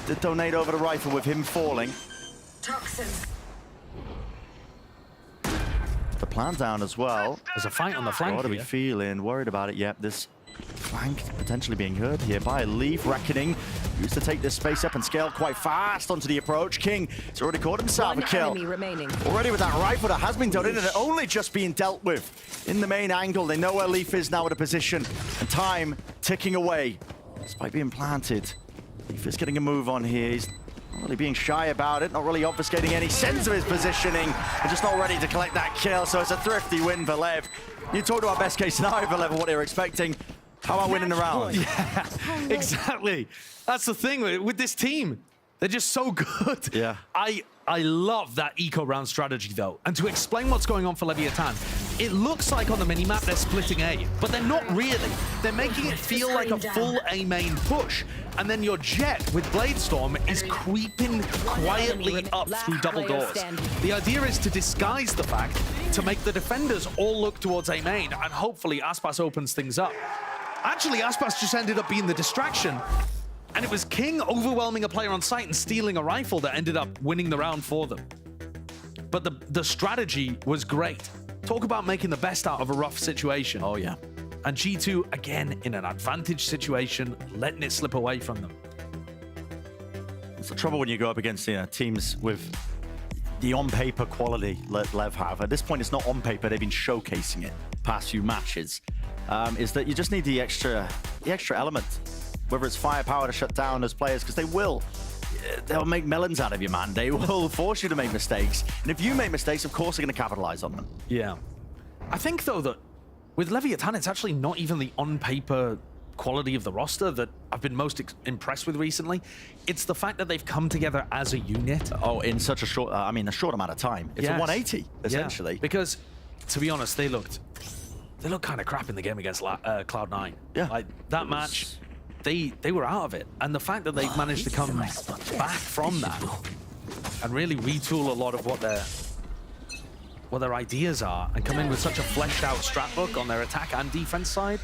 Did donate over the rifle with him falling. Toxin. The plan down as well. There's a fight on the flank. What are we feeling? Worried about it? Yep, this flank potentially being hurt here by Leaf. Reckoning used to take this space up and scale quite fast onto the approach. King has already caught himself a kill. Already with that rifle that has been done in and only just being dealt with in the main angle. They know where Leaf is now at a position, and time ticking away. Despite being planted, Leaf is getting a move on here. He's not really being shy about it, not really obfuscating any sense of his positioning, and just not ready to collect that kill. So it's a thrifty win for Lev. You talked about best case scenario for Lev, what they were expecting. How about winning the round? Yeah, exactly. That's the thing with this team. They're just so good. Yeah. I love that eco round strategy, though. And to explain what's going on for Leviathan, it looks like on the minimap they're splitting A, but they're not really. They're making it feel like a full A main push. And then your Jet with Blade Storm is creeping quietly up through double doors. The idea is to disguise the fact, to make the defenders all look towards A main, and hopefully Aspas opens things up. Actually, Aspas just ended up being the distraction. And it was King overwhelming a player on site and stealing a rifle that ended up winning the round for them. But the strategy was great. Talk about making the best out of a rough situation. Oh, yeah. And G2, again, in an advantage situation, letting it slip away from them. It's the trouble when you go up against teams with the on-paper quality Lev have. At this point, it's not on paper. They've been showcasing it past few matches. Is that you just need the extra element. Whether it's firepower to shut down those players, because they'll make melons out of you, man. They will force you to make mistakes. And if you make mistakes, of course, they're going to capitalize on them. Yeah. I think, though, that with Leviathan, it's actually not even the on-paper quality of the roster that I've been most impressed with recently. It's the fact that they've come together as a unit. Oh, in such a short, a short amount of time. It's a 180, essentially. Yeah. Because, to be honest, they looked kind of crap in the game against Cloud9. Yeah. Like, that match, they were out of it. And the fact that they've managed to come back from that and really retool a lot of what their ideas are and come in with such a fleshed out strat book on their attack and defense side,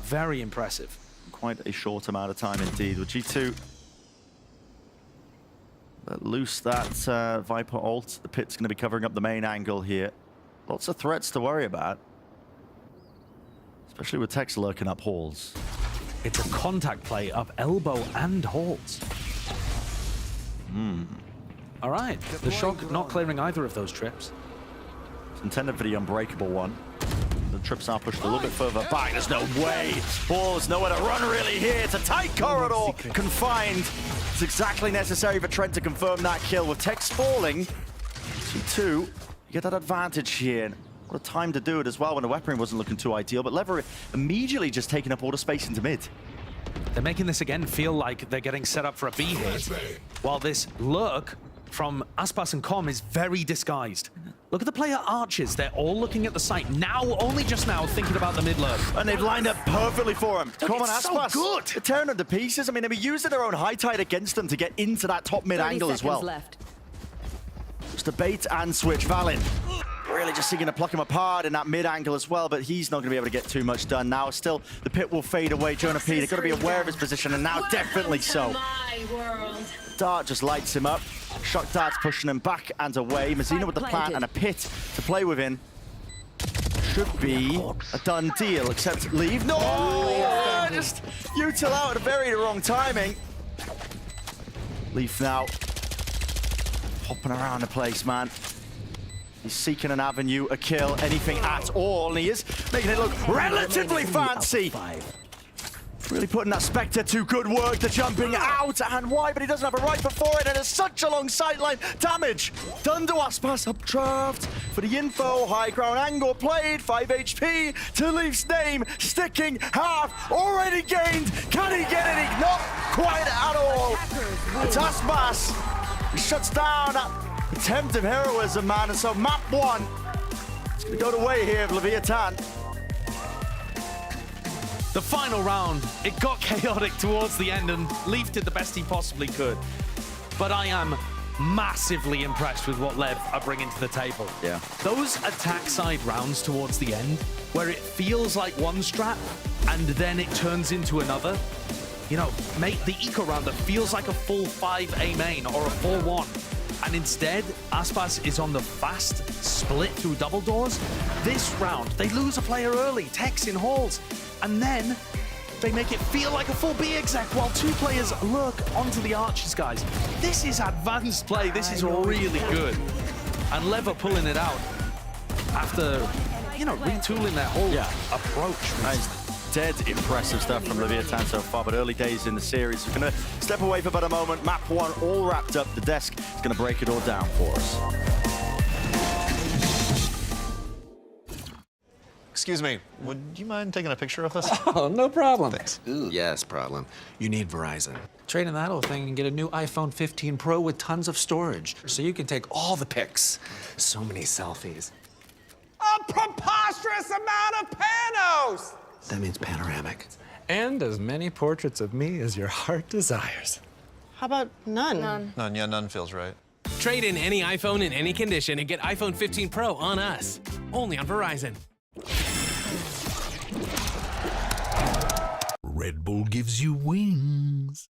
very impressive. Quite a short amount of time indeed. With G2 let loose that Viper ult. The pit's going to be covering up the main angle here. Lots of threats to worry about, especially with Tex lurking up halls. It's a contact play up elbow and halls. All right, the Shock not clearing either of those trips. It's intended for the unbreakable one. The trips are pushed a little bit further back. There's no way. Balls nowhere to run really here. It's a tight corridor, confined. It's exactly necessary for Trent to confirm that kill. With Tex falling, G2, you get that advantage here. What a time to do it as well when the weaponry wasn't looking too ideal, but Lever immediately just taking up all the space into mid. They're making this again feel like they're getting set up for a B hit, while this lurk from Aspas and Com is very disguised. Look at the player archers. They're all looking at the site now, only just now thinking about the mid lurk. And they've lined up perfectly for him. Com and Aspas, so good. They're tearing them to pieces. I mean, they were using their own high tide against them to get into that top mid angle as well. Left. Just a bait and switch. Valen really just seeking to pluck him apart in that mid angle as well, but he's not going to be able to get too much done now. Still, the pit will fade away. Jonah P, they've got to be aware of his position, and now definitely so. Dart just lights him up. Shock Dart's pushing him back and away. Mazina with the plant and a pit to play within. Should be a done deal, except leave. No! Just util out at a very wrong timing. Leaf now hopping around the place, man. He's seeking an avenue, a kill, anything at all, and he is making it look relatively fancy. Really putting that Spectre to good work, the jumping out, and why? But he doesn't have a rifle for it, and it's such a long sightline. Damage done to Aspas, updraft for the info, high ground angle played, 5 HP to Leaf's name, sticking half, already gained. Can he get it? Not quite at all. It's Aspas. He shuts down that attempt of heroism, man. And so map 1, it's going to go the way here of Leviathan. The final round, it got chaotic towards the end, and Leaf did the best he possibly could. But I am massively impressed with what Lev are bringing to the table. Yeah. Those attack side rounds towards the end, where it feels like one strat, and then it turns into another. You know, the eco round that feels like a full 5A main or a 4-1. And instead, Aspas is on the fast split through double doors. This round, they lose a player early, Tex in halls, and then they make it feel like a full B exec while 2 players lurk onto the arches, guys. This is advanced play. This is really good. And Lev are pulling it out after, you know, retooling their whole approach. Nice. Dead impressive stuff from Leviathan so far, but early days in the series. We're going to step away for about a moment. Map 1 all wrapped up. The desk is going to break it all down for us. Excuse me, would you mind taking a picture of us? Oh, no problem. Thanks. Ooh, yes, problem. You need Verizon. Trade in that old thing and get a new iPhone 15 Pro with tons of storage, so you can take all the pics. So many selfies. A preposterous amount of panos! That means panoramic. And as many portraits of me as your heart desires. How about none? None, yeah, none feels right. Trade in any iPhone in any condition and get iPhone 15 Pro on us. Only on Verizon. Red Bull gives you wings.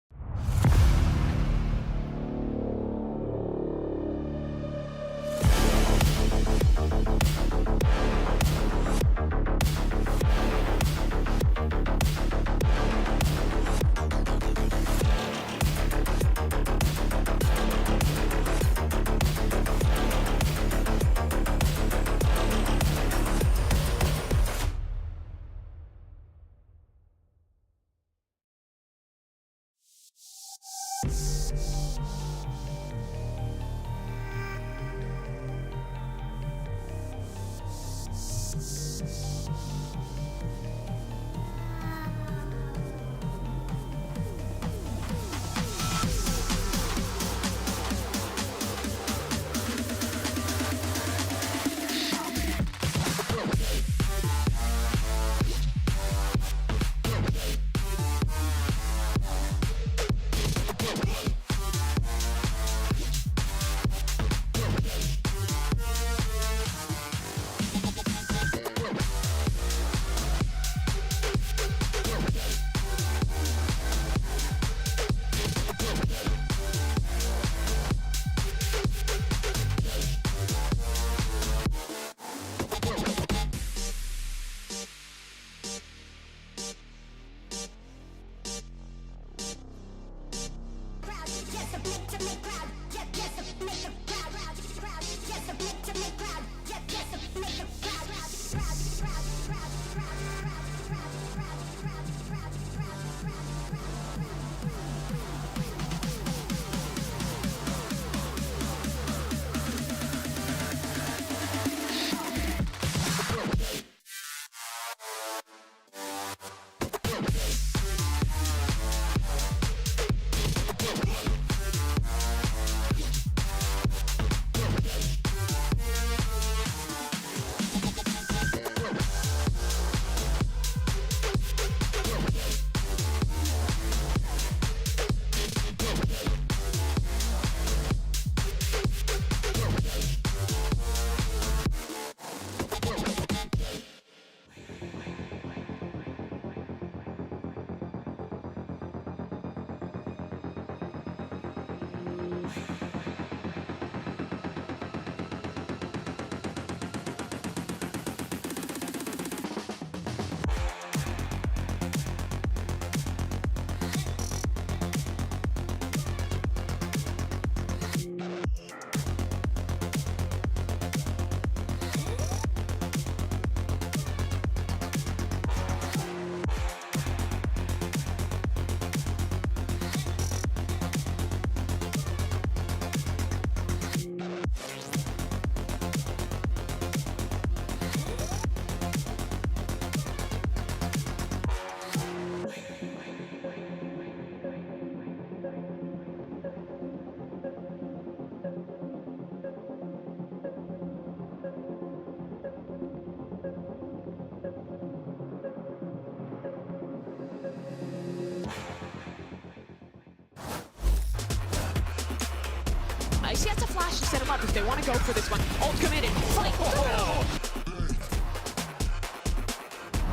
She has to flash to set him up if they want to go for this one. Ult come in and fight.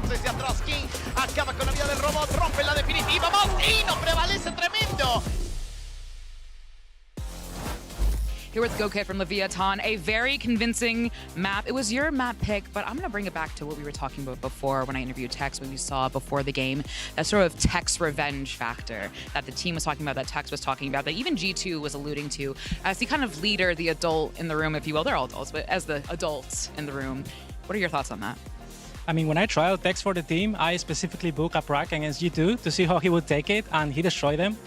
Hacia atrás, King acaba con la vida del robot, rompe la definitiva, Maltino prevalece tremendo. Here with GoKit from Leviathan, a very convincing map. It was your map pick, but I'm going to bring it back to what we were talking about before when I interviewed Tex, when we saw before the game, that sort of Tex revenge factor that the team was talking about, that Tex was talking about, that even G2 was alluding to as the kind of leader, the adult in the room, if you will. They're all adults, but as the adults in the room. What are your thoughts on that? I mean, when I tried out Tex for the team, I specifically booked a prac against G2 to see how he would take it, and he destroyed them.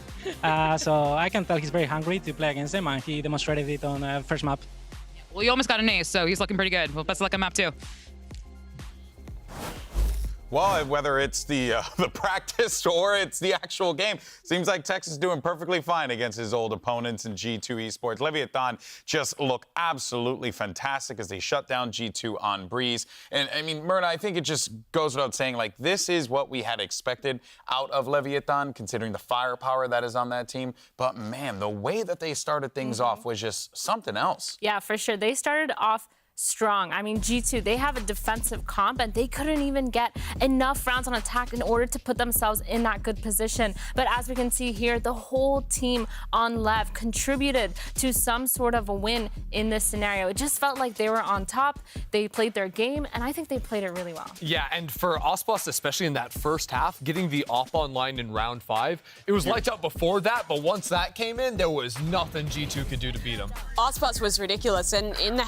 So I can tell he's very hungry to play against them, and he demonstrated it on first map. Well, you almost got an ace, so he's looking pretty good. Well, best of luck on map 2. Well, whether it's the practice or it's the actual game, seems like Tex is doing perfectly fine against his old opponents in G2 Esports. Leviathan just look absolutely fantastic as they shut down G2 on Breeze. And I mean, Myrna, I think it just goes without saying, like, this is what we had expected out of Leviathan, considering the firepower that is on that team. But man, the way that they started things off was just something else. Yeah, for sure. They started off strong. I mean, G2, they have a defensive comp, and they couldn't even get enough rounds on attack in order to put themselves in that good position. But as we can see here, the whole team on Lev contributed to some sort of a win in this scenario. It just felt like they were on top. They played their game, and I think they played it really well. Yeah, and for Ospas, especially in that first half, getting the op online in round 5, it was lights out before that, but once that came in, there was nothing G2 could do to beat them. Ospas was ridiculous, and in the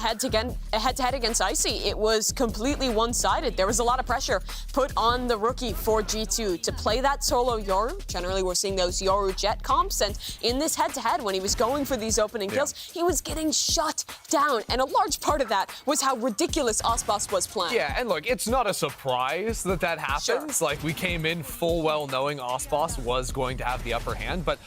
head-to-head against Icy, it was completely one-sided. There was a lot of pressure put on the rookie for G2 to play that solo Yoru. Generally, we're seeing those Yoru Jet comps, and in this head-to-head, when he was going for these opening kills, he was getting shut down, and a large part of that was how ridiculous Ospas was playing. Yeah, and look, it's not a surprise that that happens. Like, we came in full well knowing Ospas was going to have the upper hand, but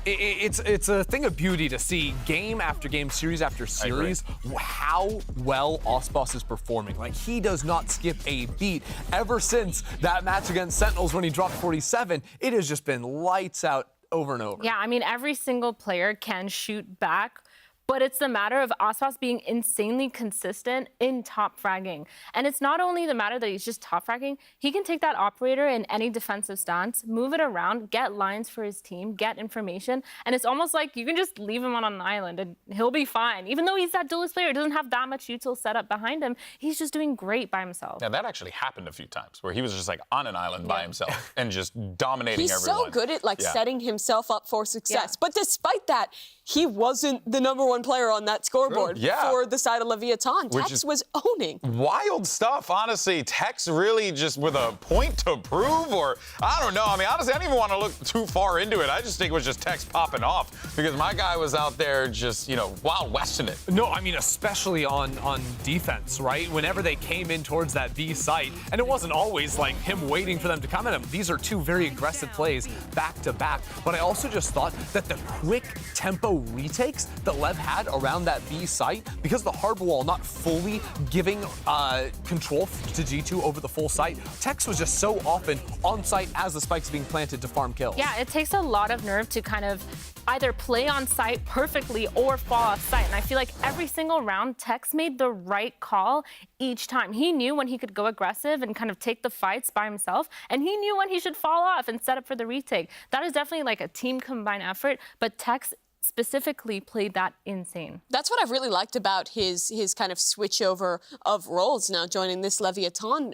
it's a thing of beauty to see game after game, series after series, how well Ospas is performing. Like, he does not skip a beat. Ever since that match against Sentinels when he dropped 47, it has just been lights out over and over. Yeah, I mean, every single player can shoot back, but it's the matter of Ospas being insanely consistent in top fragging. And it's not only the matter that he's just top fragging, he can take that operator in any defensive stance, move it around, get lines for his team, get information, and it's almost like you can just leave him on an island and he'll be fine. Even though he's that duelist player, doesn't have that much util set up behind him, he's just doing great by himself. Yeah, that actually happened a few times where he was just like on an island by himself and just dominating everyone. He's so good at setting himself up for success. But despite that, he wasn't the #1 player on that scoreboard for the side of Leviathan. Tex was owning. Wild stuff, honestly. Tex really just with a point to prove, or I don't know. I mean, honestly, I don't even want to look too far into it. I just think it was just Tex popping off because my guy was out there just, Wild Westing it. No, I mean, especially on defense, right? Whenever they came in towards that B site, and it wasn't always like him waiting for them to come at him. These are two very aggressive plays back to back. But I also just thought that the quick tempo retakes that Lev had around that B site, because the harbor wall not fully giving control to G2 over the full site, Tex was just so often on site as the spikes being planted to farm kills. Yeah, it takes a lot of nerve to kind of either play on site perfectly or fall off site. And I feel like every single round, Tex made the right call each time. He knew when he could go aggressive and kind of take the fights by himself, and he knew when he should fall off and set up for the retake. That is definitely like a team combined effort, but Tex specifically played that insane. That's what I've really liked about his kind of switchover of roles now, joining this Leviathan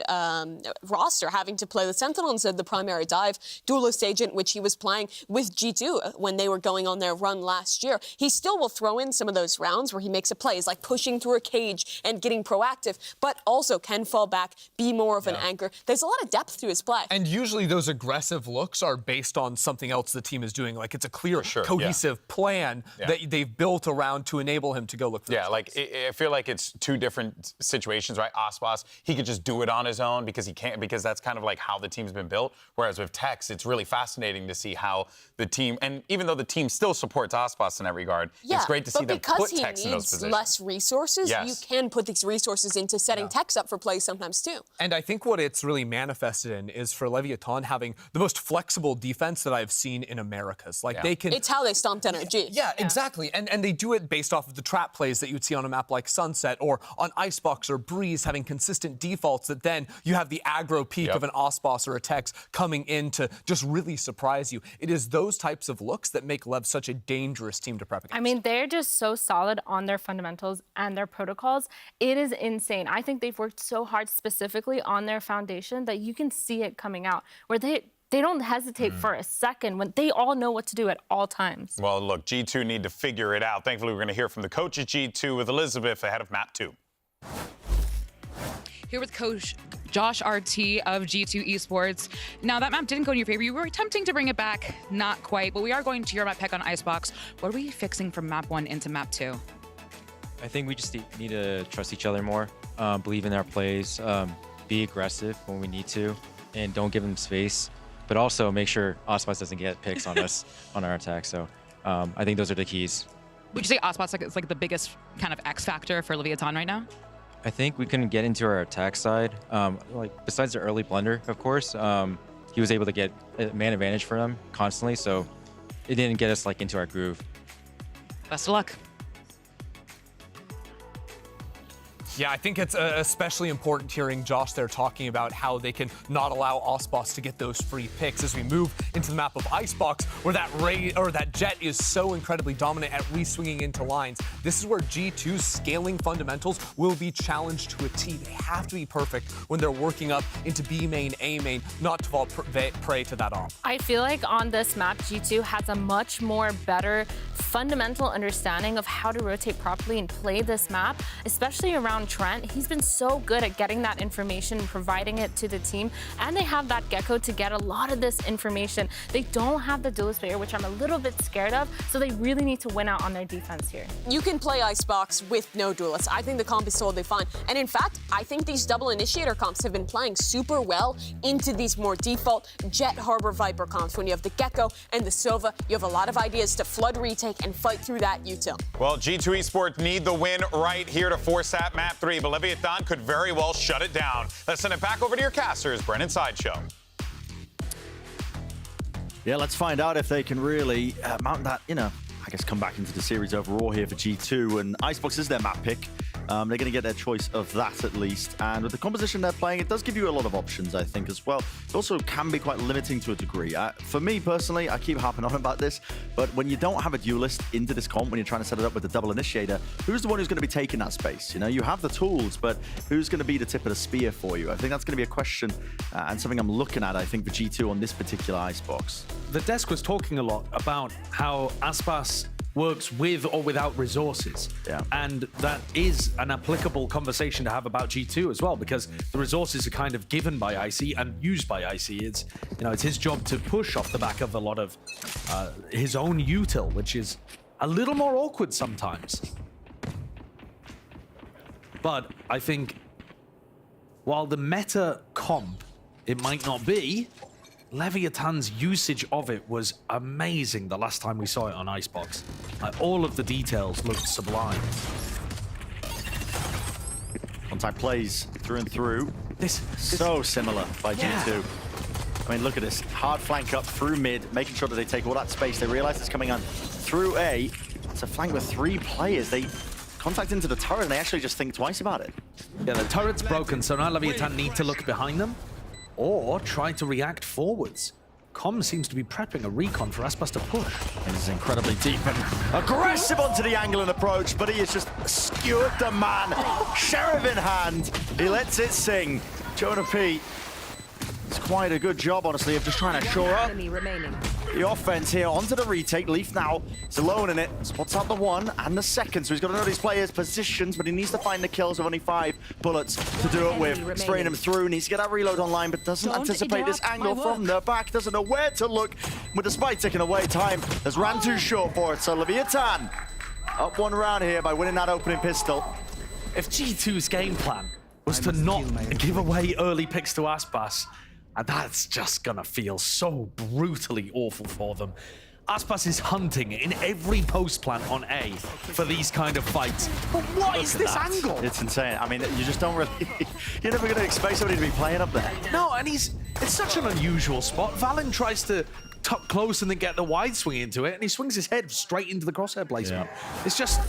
roster, having to play the Sentinel instead of the primary dive duelist agent, which he was playing with G2 when they were going on their run last year. He still will throw in some of those rounds where he makes a play, like pushing through a cage and getting proactive, but also can fall back, be more of an anchor. There's a lot of depth to his play. And usually those aggressive looks are based on something else the team is doing. Like, it's a clear, cohesive plan that they've built around to enable him to go look for I feel like it's two different situations, right? Ospas, he could just do it on his own because he can't, because that's kind of like how the team's been built. Whereas with Tex, it's really fascinating to see how the team, and even though the team still supports Ospas in that regard, it's great to see them put Tex in those positions. But because he needs less resources, you can put these resources into setting Tex up for plays sometimes too. And I think what it's really manifested in is for Leviathan having the most flexible defense that I've seen in Americas. Like they can. It's how they stomped NRG. be. Yeah, exactly. And they do it based off of the trap plays that you would see on a map like Sunset or on Icebox or Breeze, having consistent defaults that then you have the aggro peak of an Osboss or a Tex coming in to just really surprise you. It is those types of looks that make Lev such a dangerous team to prep against. I mean, they're just so solid on their fundamentals and their protocols. It is insane. I think they've worked so hard specifically on their foundation that you can see it coming out, where they don't hesitate for a second when they all know what to do at all times. Well, look, G2 need to figure it out. Thankfully, we're going to hear from the coach at G2 with Elizabeth ahead of map 2. Here with Coach Josh RT of G2 Esports. Now, that map didn't go in your favor. You were attempting to bring it back, not quite, but we are going to your map pick on Icebox. What are we fixing from map 1 into map 2? I think we just need to trust each other more, believe in our plays, be aggressive when we need to, and don't give them space. But also make sure Osboss doesn't get picks on us on our attack. So I think those are the keys. Would you say Osboss is like the biggest kind of X factor for Leviathan right now? I think we couldn't get into our attack side. Like besides the early blunder, of course, he was able to get a man advantage for them constantly. So it didn't get us like into our groove. Best of luck. Yeah, I think it's especially important hearing Josh there talking about how they can not allow Osboss to get those free picks as we move into the map of Icebox, where that Jet is so incredibly dominant at re-swinging into lines. This is where G2's scaling fundamentals will be challenged to a T. They have to be perfect when they're working up into B main, A main, not to fall prey to that off. I feel like on this map, G2 has a much more better fundamental understanding of how to rotate properly and play this map, especially around Trent. He's been so good at getting that information and providing it to the team, and they have that Gecko to get a lot of this information. They don't have the duelist player, which I'm a little bit scared of, so they really need to win out on their defense here. You can play Icebox with no duelist. I think the comp is totally fine. And in fact, I think these double initiator comps have been playing super well into these more default Jet Harbor Viper comps. When you have the Gecko and the Sova, you have a lot of ideas to flood retake and fight through that util. Well, G2 Esports need the win right here to force that map 3, but Leviathan could very well shut it down. Let's send it back over to your casters, Brennan Sideshow. Yeah, let's find out if they can really mount that, I guess come back into the series overall here for G2. And Icebox is their map pick. They're going to get their choice of that at least. And with the composition they're playing, it does give you a lot of options, I think, as well. It also can be quite limiting to a degree. For me, personally, I keep harping on about this, but when you don't have a duelist into this comp, when you're trying to set it up with the double initiator, who's the one who's going to be taking that space? You have the tools, but who's going to be the tip of the spear for you? I think that's going to be a question and something I'm looking at, I think, for G2 on this particular Icebox. The desk was talking a lot about how Aspas works with or without resources. Yeah. And that is an applicable conversation to have about G2 as well, because the resources are kind of given by IC and used by IC. It's his job to push off the back of a lot of his own util, which is a little more awkward sometimes. But I think while the meta comp, it might not be, Leviathan's usage of it was amazing the last time we saw it on Icebox. All of the details looked sublime. Contact plays through and through. This so similar by G2. I mean, look at this. Hard flank up through mid, making sure that they take all that space. They realize it's coming on through A. It's a flank with 3 players. They contact into the turret and they actually just think twice about it. Yeah, the turret's broken, so now Leviathan need to look behind them or try to react forwards. Com seems to be prepping a recon for Aspas to push. This is incredibly deep and aggressive onto the angle and approach, but he has just skewered the man. Sheriff in hand. He lets it sing. Jonah P. It's quite a good job, honestly, of just trying to shore up the offense here onto the retake. Leaf now is alone in it. Spots out the 1 and the 2nd, so he's got to know these players' positions, but he needs to find the kills with only 5 bullets to do it with. Spraying him through, needs to get that reload online, but doesn't anticipate this angle from the back. Doesn't know where to look with the spike ticking away. Time has ran too short for it, so Leviathan up 1 round here by winning that opening pistol. If G2's game plan was to not give away early picks to Aspas, and that's just gonna feel so brutally awful for them. Aspas is hunting in every post plant on A for these kind of fights. But what is this angle? It's insane. I mean, you just don't really... You're never going to expect somebody to be playing up there. No, and it's such an unusual spot. Valen tries to tuck close and then get the wide swing into it, and he swings his head straight into the crosshair placement. Yeah. It's just,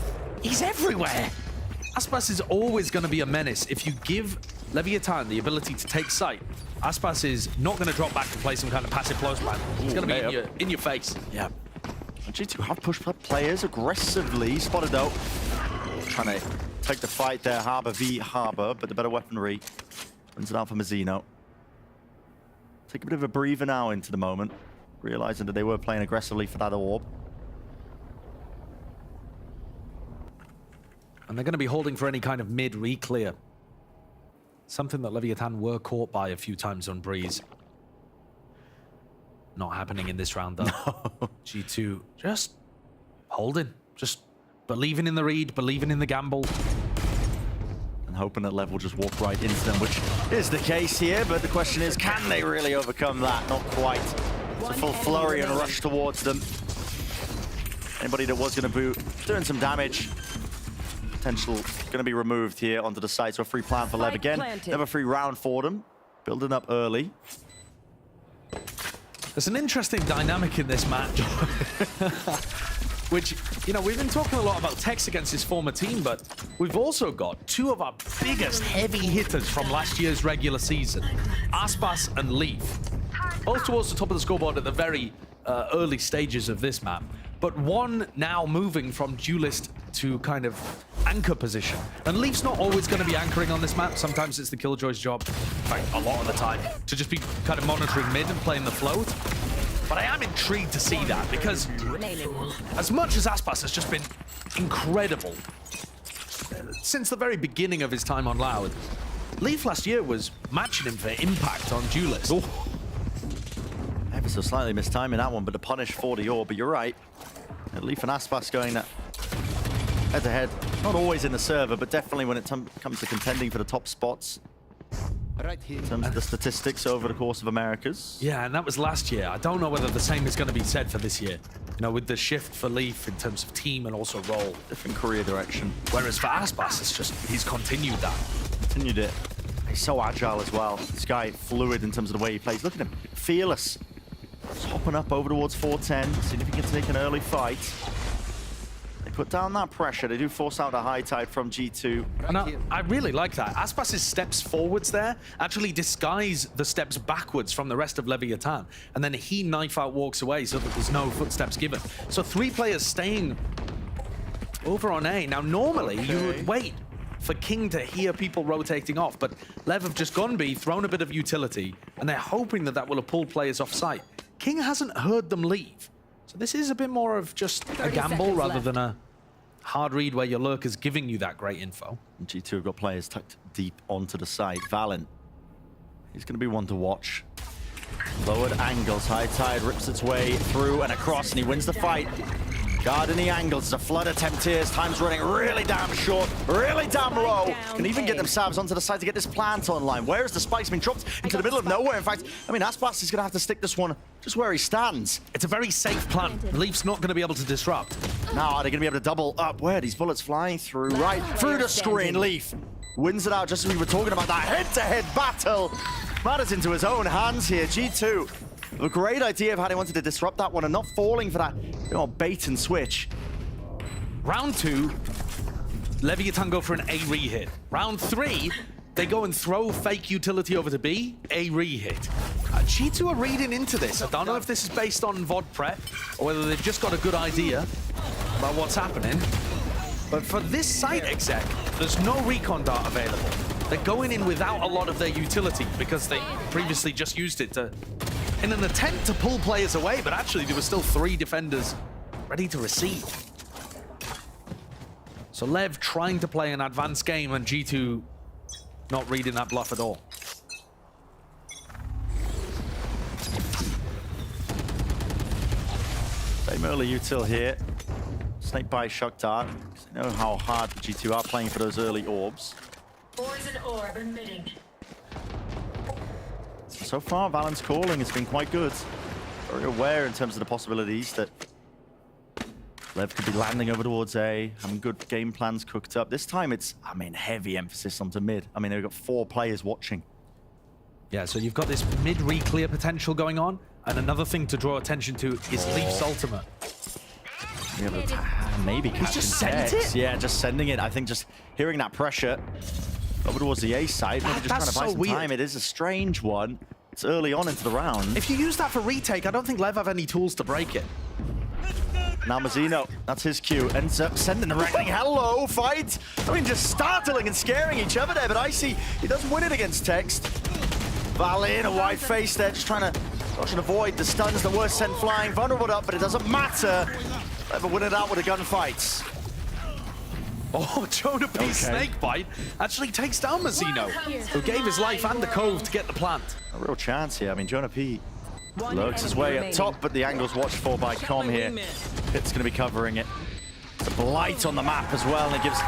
he's everywhere. Aspas is always going to be a menace. If you give Leviathan the ability to take sight, Aspas is not going to drop back and play some kind of passive close plan. It's going to be in your face. Yeah. G2 have pushed players aggressively. Spotted out. Trying to take the fight there, Harbor v Harbor, but the better weaponry wins it out for Mazzino. Take a bit of a breather now into the moment, realizing that they were playing aggressively for that orb. And they're going to be holding for any kind of mid re-clear. Something that Leviathan were caught by a few times on Breeze. Not happening in this round, though. No. G2 just holding. Just believing in the read, believing in the gamble. And hoping that Lev will just walk right into them, which is the case here. But the question is, can they really overcome that? Not quite. It's a full flurry and rush towards them. Anybody that was going to be doing some damage, potential going to be removed here onto the side. So a free plan for Lev again. Never free round for them. Building up early. There's an interesting dynamic in this match. Which, you know, we've been talking a lot about Tex against his former team, but we've also got two of our biggest heavy hitters from last year's regular season, Aspas and Leaf. Both towards the top of the scoreboard at the very early stages of this map, but one now moving from duelist to kind of anchor position. And Leaf's not always going to be anchoring on this map. Sometimes it's the Killjoy's job, in fact, a lot of the time, to just be kind of monitoring mid and playing the float. But I am intrigued to see that, because as much as Aspas has just been incredible since the very beginning of his time on Loud, Leaf last year was matching him for impact on duelist. Ever so slightly missed time in that one, but the punish for the orb. But you're right. Leaf and Aspas going head-to-head. Not always in the server, but definitely when it comes to contending for the top spots. Right here. In terms of the statistics over the course of Americas. Yeah, and that was last year. I don't know whether the same is going to be said for this year. You know, with the shift for Leaf in terms of team and also role. Different career direction. Whereas for Aspas, it's just, he's continued that. Continued it. He's so agile as well. This guy, fluid in terms of the way he plays. Look at him, fearless. Just hopping up over towards 410, seeing if he can take an early fight. They put down that pressure. They do force out a high tide from G2. And I really like that. Aspas's steps forwards there actually disguise the steps backwards from the rest of Leviathan. And then he knife out walks away so that there's no footsteps given. So 3 players staying over on A. Now, normally you would wait for King to hear people rotating off, but Lev have just gone B, thrown a bit of utility, and they're hoping that that will have pulled players off site. King hasn't heard them leave. So this is a bit more of just a gamble rather than a hard read where your lurker's giving you that great info. And G2 have got players tucked deep onto the side. VALORANT, he's going to be one to watch. Lowered angles, high tide rips its way through and across, and he wins the fight. Guarding the angles, it's a flood attempt here. Time's running really damn short, really damn low. Can even get themselves onto the side to get this plant online. Where is the spikes being dropped? Into the middle of nowhere. In fact, I mean, Aspas is going to have to stick this one just where he stands. It's a very safe plant. Leaf's not going to be able to disrupt. Now, are they going to be able to double up? Where are these bullets flying through? Right through the screen. Leaf wins it out just as we were talking about that head-to-head battle. Matters into his own hands here. G2. A great idea of how they wanted to disrupt that one and not falling for that, you know, bait and switch. Round 2, Leviathan go for an A re-hit. Round 3, they go and throw fake utility over to B, A re-hit. G2 are reading into this. I don't know if this is based on VOD prep or whether they've just got a good idea about what's happening. But for this site exec, there's no recon dart available. They're going in without a lot of their utility because they previously just used it to in an attempt to pull players away, but actually there were still 3 defenders ready to receive. So Lev trying to play an advanced game and G2 not reading that bluff at all. Same early util here. Snake by shock dart. You know how hard the G2 are playing for those early orbs. Poison orb emitting. So far, VALORANT's calling has been quite good. Very aware in terms of the possibilities that Lev could be landing over towards A, having good game plans cooked up. This time it's, I mean, heavy emphasis onto mid. I mean, they've got 4 players watching. Yeah, so you've got this mid re-clear potential going on. And another thing to draw attention to is Leaf's ultimate. Maybe He's just sent it? Yeah, just sending it. I think just hearing that pressure over towards the A side, maybe just trying to buy some time. It is a strange one. It's early on into the round. If you use that for retake, I don't think Lev have any tools to break it. Now Mazzino, that's his cue, ends up sending the reckoning. Hello, fight! I mean, just startling and scaring each other there, but I see he does win it against Text. Valin, a wide face there, just trying to dodge and avoid the stuns that were sent flying. Vulnerable up, but it doesn't matter. Ever win it out with the gunfights. Oh, Jonah P's snake bite actually takes down Mazzino, who gave his life and the cove to get the plant. A real chance here. I mean, Jonah P lurks his way up top, but the angle's watched for by Com here. Pitt's going to be covering it. It's a blight on the map as well, and it gives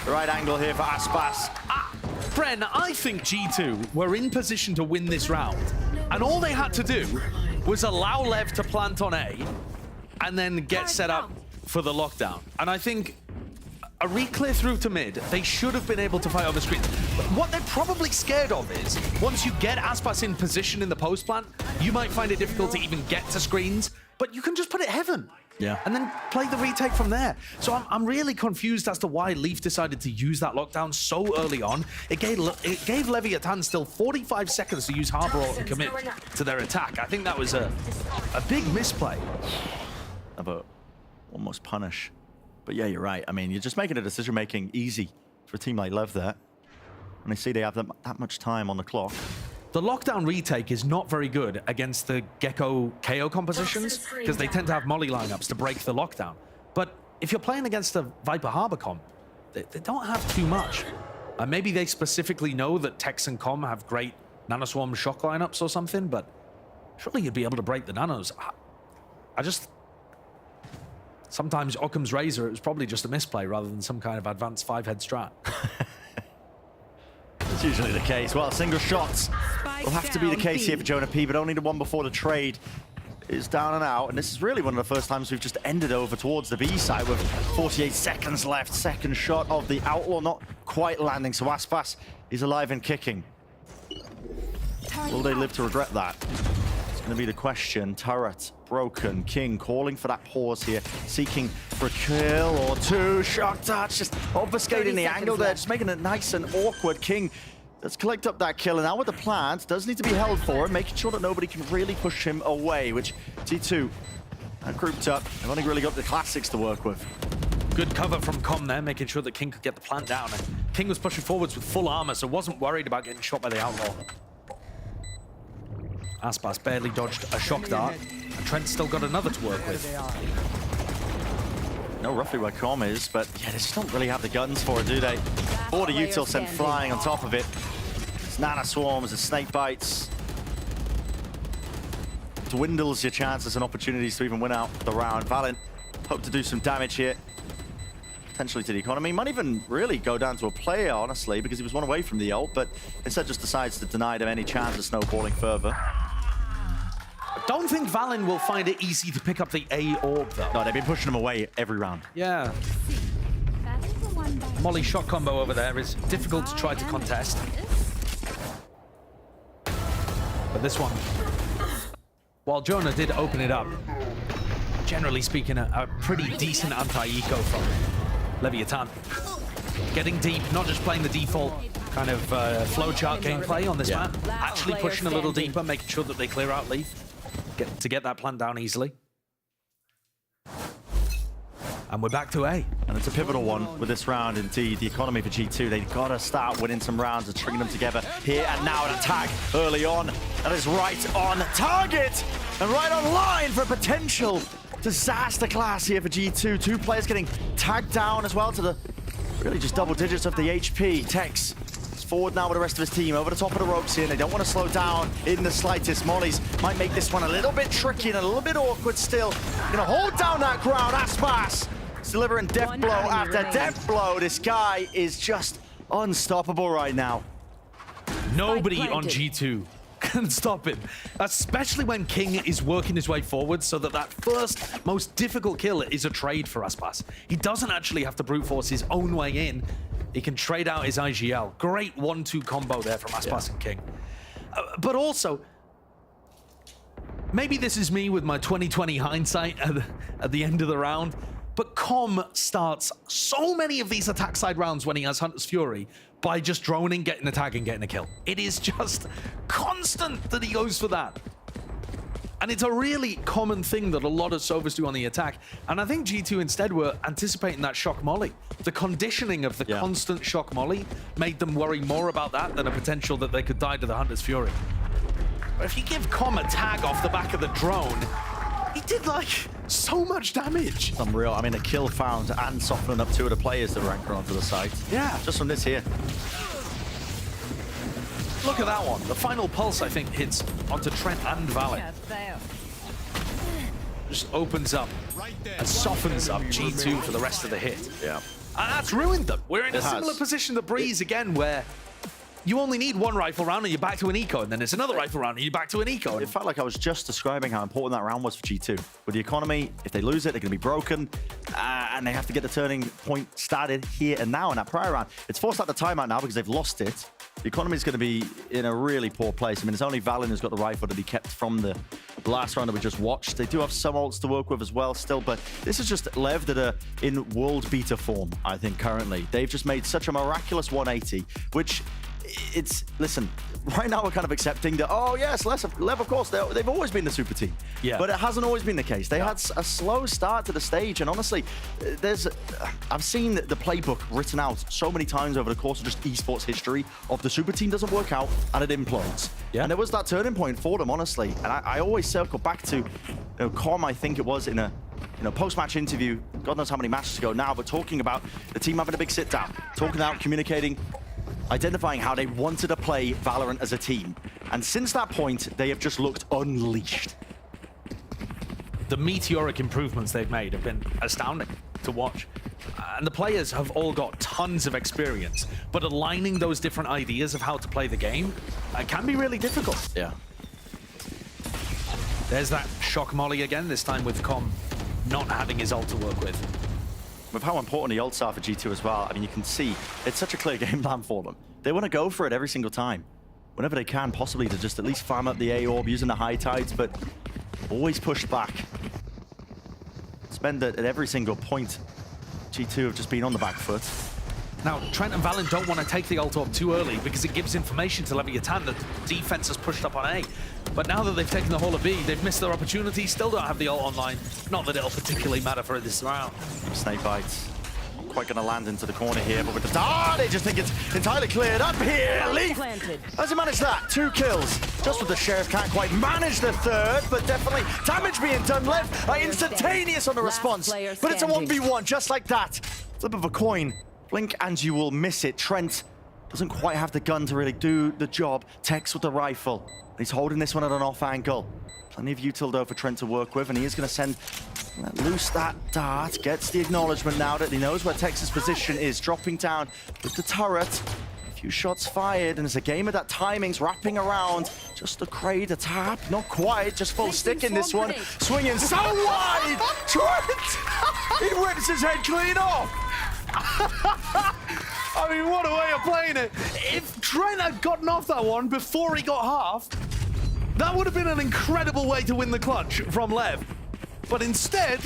the right angle here for Aspas. Bren, I think G2 were in position to win this round, and all they had to do was allow Lev to plant on A, and then get set up for the lockdown. And I think a re-clear through to mid, they should have been able to fight over screens. But what they're probably scared of is, once you get Aspas in position in the post plant, you might find it difficult to even get to screens, but you can just put it heaven. Yeah. And then play the retake from there. So I'm really confused as to why Leaf decided to use that lockdown so early on. It gave Leviathan still 45 seconds to use Harbor Ult and commit to their attack. I think that was a big misplay. About almost punish. But yeah, you're right. I mean, you're just making a decision-making easy for a team like Lev there. And they see they have that much time on the clock. The lockdown retake is not very good against the Gecko KO compositions because they tend to have molly lineups to break the lockdown. But if you're playing against a Viper Harbor comp, they don't have too much. Maybe they specifically know that Tex and Com have great Nanoswarm shock lineups or something, but surely you'd be able to break the nanos. I just... Sometimes Occam's razor, it was probably just a misplay rather than some kind of advanced 5-head strat. It's usually the case. Well, single shots will have to be the case here for Jonah P, but only the one before the trade is down and out. And this is really one of the first times we've just ended over towards the B side with 48 seconds left. Second shot of the Outlaw not quite landing, so Aspas is alive and kicking. Will they live to regret that? It's going to be the question. Turret broken. King calling for that pause here, seeking for a kill or two. Shock touch, just obfuscating the angle there, just making it nice and awkward. King does collect up that kill, and now with the plant, does need to be held for it, making sure that nobody can really push him away, which G2 grouped up. They've only really got the classics to work with. Good cover from Com there, making sure that King could get the plant down. And King was pushing forwards with full armor, so wasn't worried about getting shot by the Outlaw. Aspas barely dodged a shock dart, and Trent's still got another to work with. Know roughly where Com is, but yeah, they just don't really have the guns for it, do they? Border Util sent flying on top of it. It's Nana Swarms, it's Snake Bites. Dwindles your chances and opportunities to even win out the round. Valent hope to do some damage here. Potentially to the economy. Might even really go down to a player, honestly, because he was one away from the ult, but instead just decides to deny them any chance of snowballing further. I don't think Valen will find it easy to pick up the A orb, though. No, they've been pushing him away every round. Yeah. Molly shot combo over there is difficult to try to contest. But this one, while Jonah did open it up, generally speaking, a pretty decent anti-eco from Leviathan. Getting deep, not just playing the default kind of flowchart gameplay on this map, actually pushing a little deeper, making sure that they clear out Leaf to get that plant down easily. And we're back to A. And it's a pivotal one with this round, indeed. The economy for G2, they've got to start winning some rounds and stringing them together here and now. An attack early on. That is right on target and right on line for a potential disaster class here for G2. Two players getting tagged down as well to the really just double digits of the HP. Tex is forward now with the rest of his team over the top of the ropes here, and they don't want to slow down in the slightest. Mollies might make this one a little bit tricky and a little bit awkward still. Gonna hold down that ground. Aspas delivering death blow after death blow. This guy is just unstoppable right now. Nobody on G2 can stop him, especially when King is working his way forward, so that first most difficult kill is a trade for Aspas. He doesn't actually have to brute force his own way in. He can trade out his IGL. Great 1-2 combo there from Aspas and King. But also, maybe this is me with my 2020 hindsight at the end of the round, but Com starts so many of these attack side rounds when he has Hunter's Fury by just droning, getting a tag, and getting a kill. It is just constant that he goes for that. And it's a really common thing that a lot of Sovas do on the attack. And I think G2 instead were anticipating that shock molly. The conditioning of the constant shock molly made them worry more about that than a potential that they could die to the Hunter's Fury. But if you give Com a tag off the back of the drone, he did like so much damage. Unreal. I mean, a kill found and softening up two of the players that rank onto the site. Yeah. Just from this here. Look at that one. The final pulse, I think, hits onto Trent and Valley. Just opens up and softens up G2 for the rest of the hit. Yeah. And that's ruined them. We're in a similar position to Breeze again, where you only need one rifle round and you're back to an eco, and then it's another rifle round and you're back to an eco. It felt like I was just describing how important that round was for G2. With the economy, if they lose it, they're going to be broken, and they have to get the turning point started here and now in that prior round. It's forced out the timeout now because they've lost it. The economy is going to be in a really poor place. I mean, it's only Valen who's got the rifle that he kept from the last round that we just watched. They do have some ults to work with as well still, but this is just Lev that are in world beater form, I think, currently. They've just made such a miraculous 180, which it's, listen, right now we're kind of accepting that, oh yes, Lev, of course, they've always been the super team. Yeah. But it hasn't always been the case. They had a slow start to the stage, and honestly, I've seen the playbook written out so many times over the course of just esports history of the super team doesn't work out and it implodes. Yeah. And there was that turning point for them, honestly. And I always circle back to Com, I think it was, in a post-match interview, God knows how many matches ago now, but talking about the team having a big sit-down, talking about communicating, identifying how they wanted to play Valorant as a team. And since that point, they have just looked unleashed. The meteoric improvements they've made have been astounding to watch. And the players have all got tons of experience, but aligning those different ideas of how to play the game can be really difficult. Yeah. There's that shock molly again, this time with Com not having his ult to work with. With how important the ults are for G2 as well, I mean, you can see it's such a clear game plan for them. They want to go for it every single time. Whenever they can, possibly to just at least farm up the A orb using the high tides, but always push back. Spend at every single point. G2 have just been on the back foot. Now, Trent and Valen don't want to take the ult orb too early because it gives information to Leviathan that the defense has pushed up on A. But now that they've taken the whole of B, they've missed their opportunity, still don't have the ult online. Not that it'll particularly matter for this round. Snake bites. Not quite going to land into the corner here, but with the they just think it's entirely cleared up here. Leaf, how's he managed that? 2 kills. Just with the Sheriff, can't quite manage the third, but definitely damage being done. Lev instantaneous on the response, but it's a 1v1 just like that. Flip of a coin. Blink and you will miss it. Trent doesn't quite have the gun to really do the job. Tex with the rifle. He's holding this one at an off angle. Plenty of util though for Trent to work with, and he is going to send loose that dart. Gets the acknowledgement now that he knows where Tex's position is. Dropping down with the turret. A few shots fired, and it's a game of that timing's wrapping around. Just the crate, a tap, not quite, just full stick in this one. Swinging so wide! Trent! He rips his head clean off! I mean, what a way of playing it. If Trent had gotten off that one before he got half, that would have been an incredible way to win the clutch from Lev. But instead,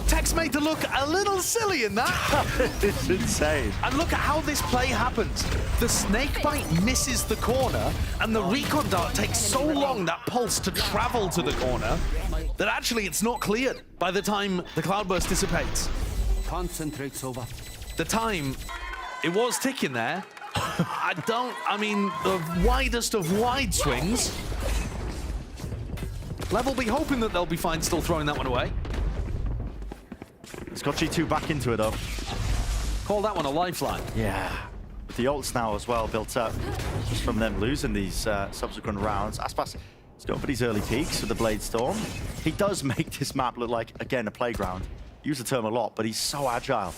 Tex made to look a little silly in that. It's insane. And look at how this play happens. The snake bite misses the corner, and the recon dart takes so long, that pulse, to travel to the corner, that actually it's not cleared by the time the cloudburst dissipates. Concentrate, Sova. The time, it was ticking there. I mean, the widest of wide swings. Lev will be hoping that they'll be fine still throwing that one away. It's got G2 back into it, though. Call that one a lifeline. Yeah. With the ults now as well built up, just from them losing these subsequent rounds. Aspas is going for these early peaks with the Blade Storm. He does make this map look like, again, a playground. Use the term a lot, but he's so agile.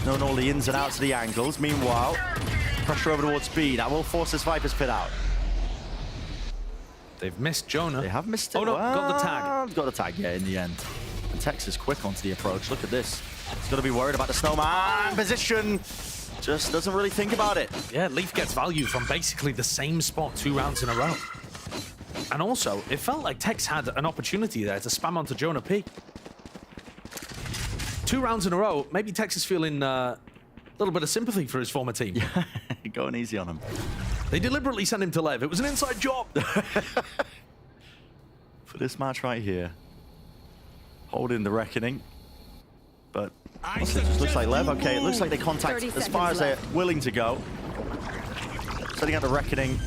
Knowing all the ins and outs of the angles. Meanwhile, pressure over towards B. That will force this Viper's Pit out. They've missed Jonah. They have missed it. Oh no, got the tag. Got the tag, yeah, in the end. And Tex is quick onto the approach. Look at this. He's got to be worried about the snowman position. Just doesn't really think about it. Yeah, Leaf gets value from basically the same spot 2 rounds in a row. And also, it felt like Tex had an opportunity there to spam onto Jonah P. 2 rounds in a row, maybe Tex is feeling a little bit of sympathy for his former team. Yeah, going easy on him. They deliberately sent him to Lev. It was an inside job. For this match right here. Holding the Reckoning. But it just looks like Lev. Okay, it looks like they contact as far as they're willing to go. Setting out the Reckoning.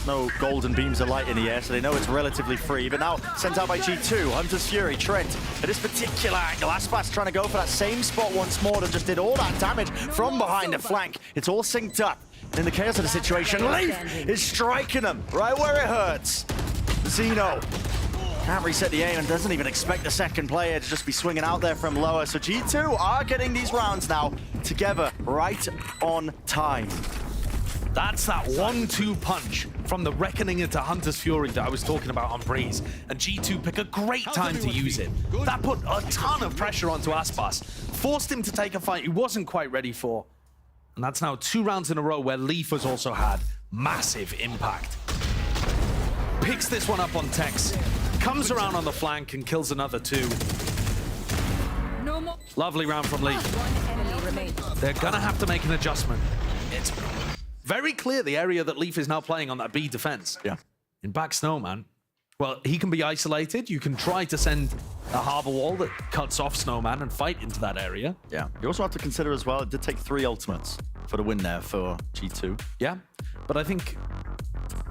No golden beams of light in the air, so they know it's relatively free. But now sent out by G2, Hunter's Fury, Trent. At this particular angle, Aspas trying to go for that same spot once more that just did all that damage from behind the flank. It's all synced up. In the chaos of the situation, Leaf is striking them right where it hurts. Zeno can't reset the aim and doesn't even expect the second player to just be swinging out there from lower. So G2 are getting these rounds now together right on time. That's that 1-2 punch from the Reckoning into Hunter's Fury that I was talking about on Breeze. And G2 pick a great time to use it. That put a ton of pressure onto Aspas, forced him to take a fight he wasn't quite ready for. And that's now 2 rounds in a row where Leaf has also had massive impact. Picks this one up on Tex, comes around on the flank and kills another 2. Lovely round from Leaf. They're gonna have to make an adjustment. It's very clear the area that Leaf is now playing on that B defense. Yeah. In back Snowman, well, he can be isolated. You can try to send a harbor wall that cuts off Snowman and fight into that area. Yeah. You also have to consider as well, it did take 3 ultimates for the win there for G2. Yeah, but I think,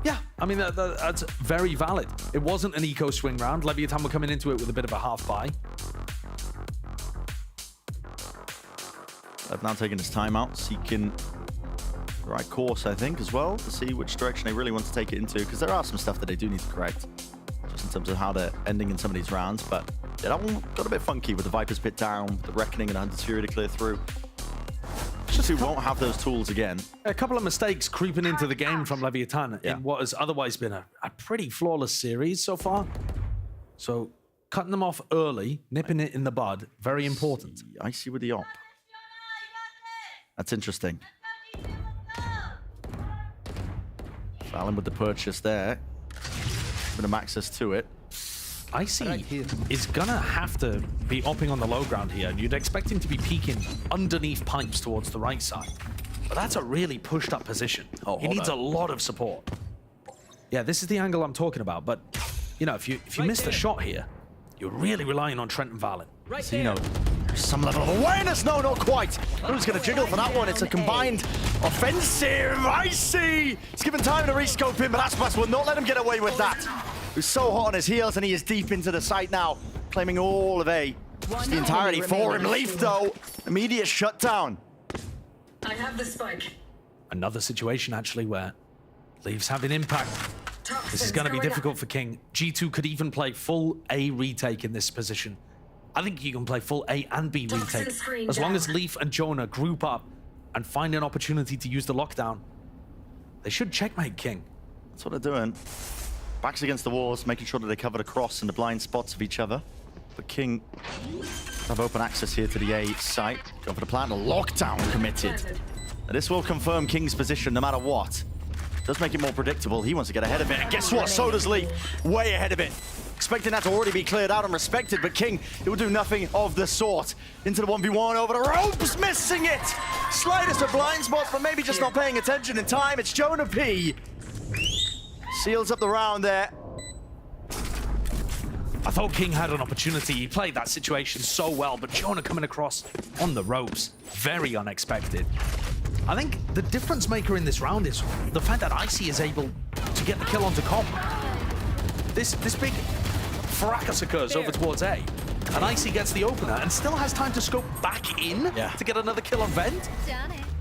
yeah, I mean, that's very valid. It wasn't an eco swing round. Leviathan were coming into it with a bit of a half buy. They've now taken his time out, seeking the right course, I think, as well, to see which direction they really want to take it into, because there are some stuff that they do need to correct, just in terms of how they're ending in some of these rounds. But yeah, that one got a bit funky with the Viper's Pit down, the Reckoning and Hunter's Fury to clear through. Just who won't have those tools again. A couple of mistakes creeping into the game from Leviathan in what has otherwise been a pretty flawless series so far. So cutting them off early, nipping it in the bud, very important. Icy with the op. That's interesting. Fallon with the purchase there. Bit of access to it. Icy is gonna have to be opping on the low ground here, and you'd expect him to be peeking underneath pipes towards the right side. But that's a really pushed up position. He needs a lot of support. Yeah, this is the angle I'm talking about, but you know, if you miss the shot here, you're really relying on Trent and Valen. Zeno, there's some level of awareness. No, not quite. Who's going to jiggle for that one? It's a combined offensive. Icy! He's given time to rescope him, but Aspas will not let him get away with that. He's so hot on his heels, and he is deep into the site now, claiming all of A. Just the entirety for him. Leaf, though, immediate shutdown. I have the spike. Another situation, actually, where Leaf's having impact. This is going to be difficult for King. G2 could even play full A retake in this position. I think you can play full A and B retake. As long as Leaf and Jonah group up and find an opportunity to use the lockdown, they should checkmate King. That's what they're doing. Backs against the walls, making sure that they cover the cross in the blind spots of each other. But King have open access here to the A site. Going for the plant, a lockdown committed. Now, this will confirm King's position no matter what. Does make it more predictable. He wants to get ahead of it. And guess what? So does Leaf. Way ahead of it. Expecting that to already be cleared out and respected, but King, he will do nothing of the sort. Into the 1v1 over the ropes, missing it! Slightest of blind spots, but maybe just not paying attention in time. It's Jonah P. Seals up the round there. I thought King had an opportunity. He played that situation so well, but Jonah coming across on the ropes, very unexpected. I think the difference maker in this round is the fact that Icy is able to get the kill onto Comp. This big fracas occurs over towards A, and Icy gets the opener and still has time to scope back in to get another kill on Vent.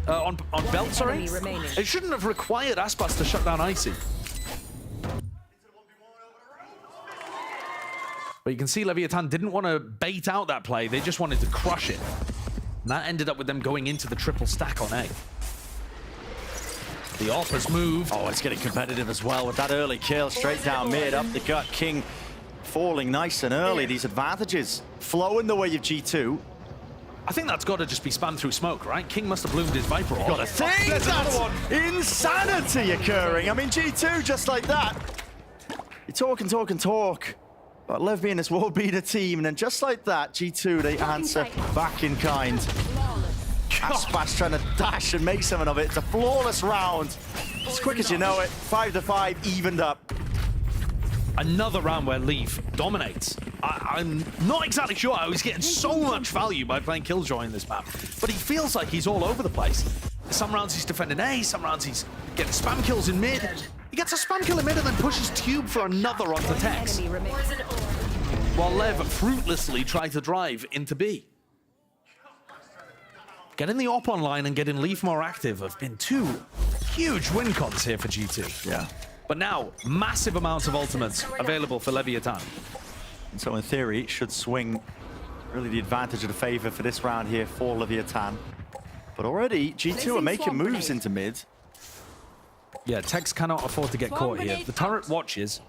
On Belt, sorry. It shouldn't have required Aspas to shut down Icy. But you can see Leviathan didn't want to bait out that play. They just wanted to crush it. And that ended up with them going into the triple stack on A. The off has moved. Oh, it's getting competitive as well with that early kill. Straight down mid, up the gut. King falling nice and early. These advantages flowing the way of G2. I think that's got to just be spun through smoke, right? King must have bloomed his Viper off. Got to think that's insanity occurring. I mean, G2 just like that. You talk and talk and talk about Lev being this world beater team, and then just like that, G2, they answer back in kind. Aspas trying to dash and make something of it. It's a flawless round. As quick as you know it, 5-5, evened up. Another round where Leaf dominates. I'm not exactly sure how he's getting so much value by playing Killjoy in this map, but he feels like he's all over the place. Some rounds he's defending A, some rounds he's getting spam kills in mid. He gets a spam kill in mid and then pushes Tube for another onto Tex. While Lev fruitlessly tried to drive into B. Getting the op online and getting Leaf more active have been two huge win cons here for G2. Yeah. But now, massive amounts of ultimates available for Leviathan. And so in theory, it should swing really the advantage of the favor for this round here for Leviathan. But already, G2 are making moves into mid. Yeah, Tex cannot afford to get caught here. The turret watches.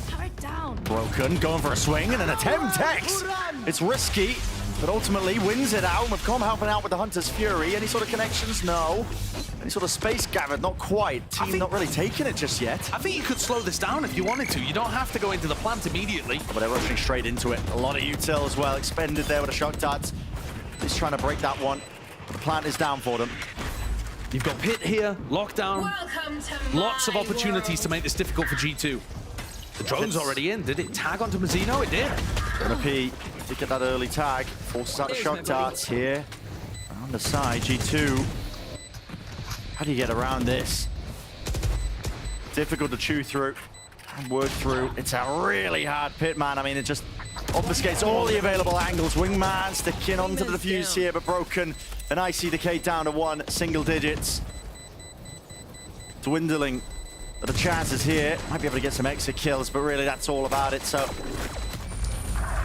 Turret down. Broken, going for a swing and an attempt. Tex! It's risky, but ultimately wins it out. McCom helping out with the Hunter's Fury. Any sort of connections? No. Any sort of space gathered? Not quite. Team not really taking it just yet. I think you could slow this down if you wanted to. You don't have to go into the plant immediately. But they're rushing straight into it. A lot of util as well. Expended there with a shock dart. He's trying to break that one. The plant is down for them. You've got Pit here, lockdown. Lots of opportunities to make this difficult for G2. The drone's already in. Did it tag onto Mazzino? It did. Gonna P to get that early tag. Forces out the shock darts here. On the side, G2. How do you get around this? Difficult to chew through and work through. It's a really hard pit, man. I mean, it just obfuscates all the available angles. Wingman sticking onto the defuse here, but broken. An IC decay down to 1, single digits. Dwindling the chances here. Might be able to get some exit kills, but really that's all about it. So,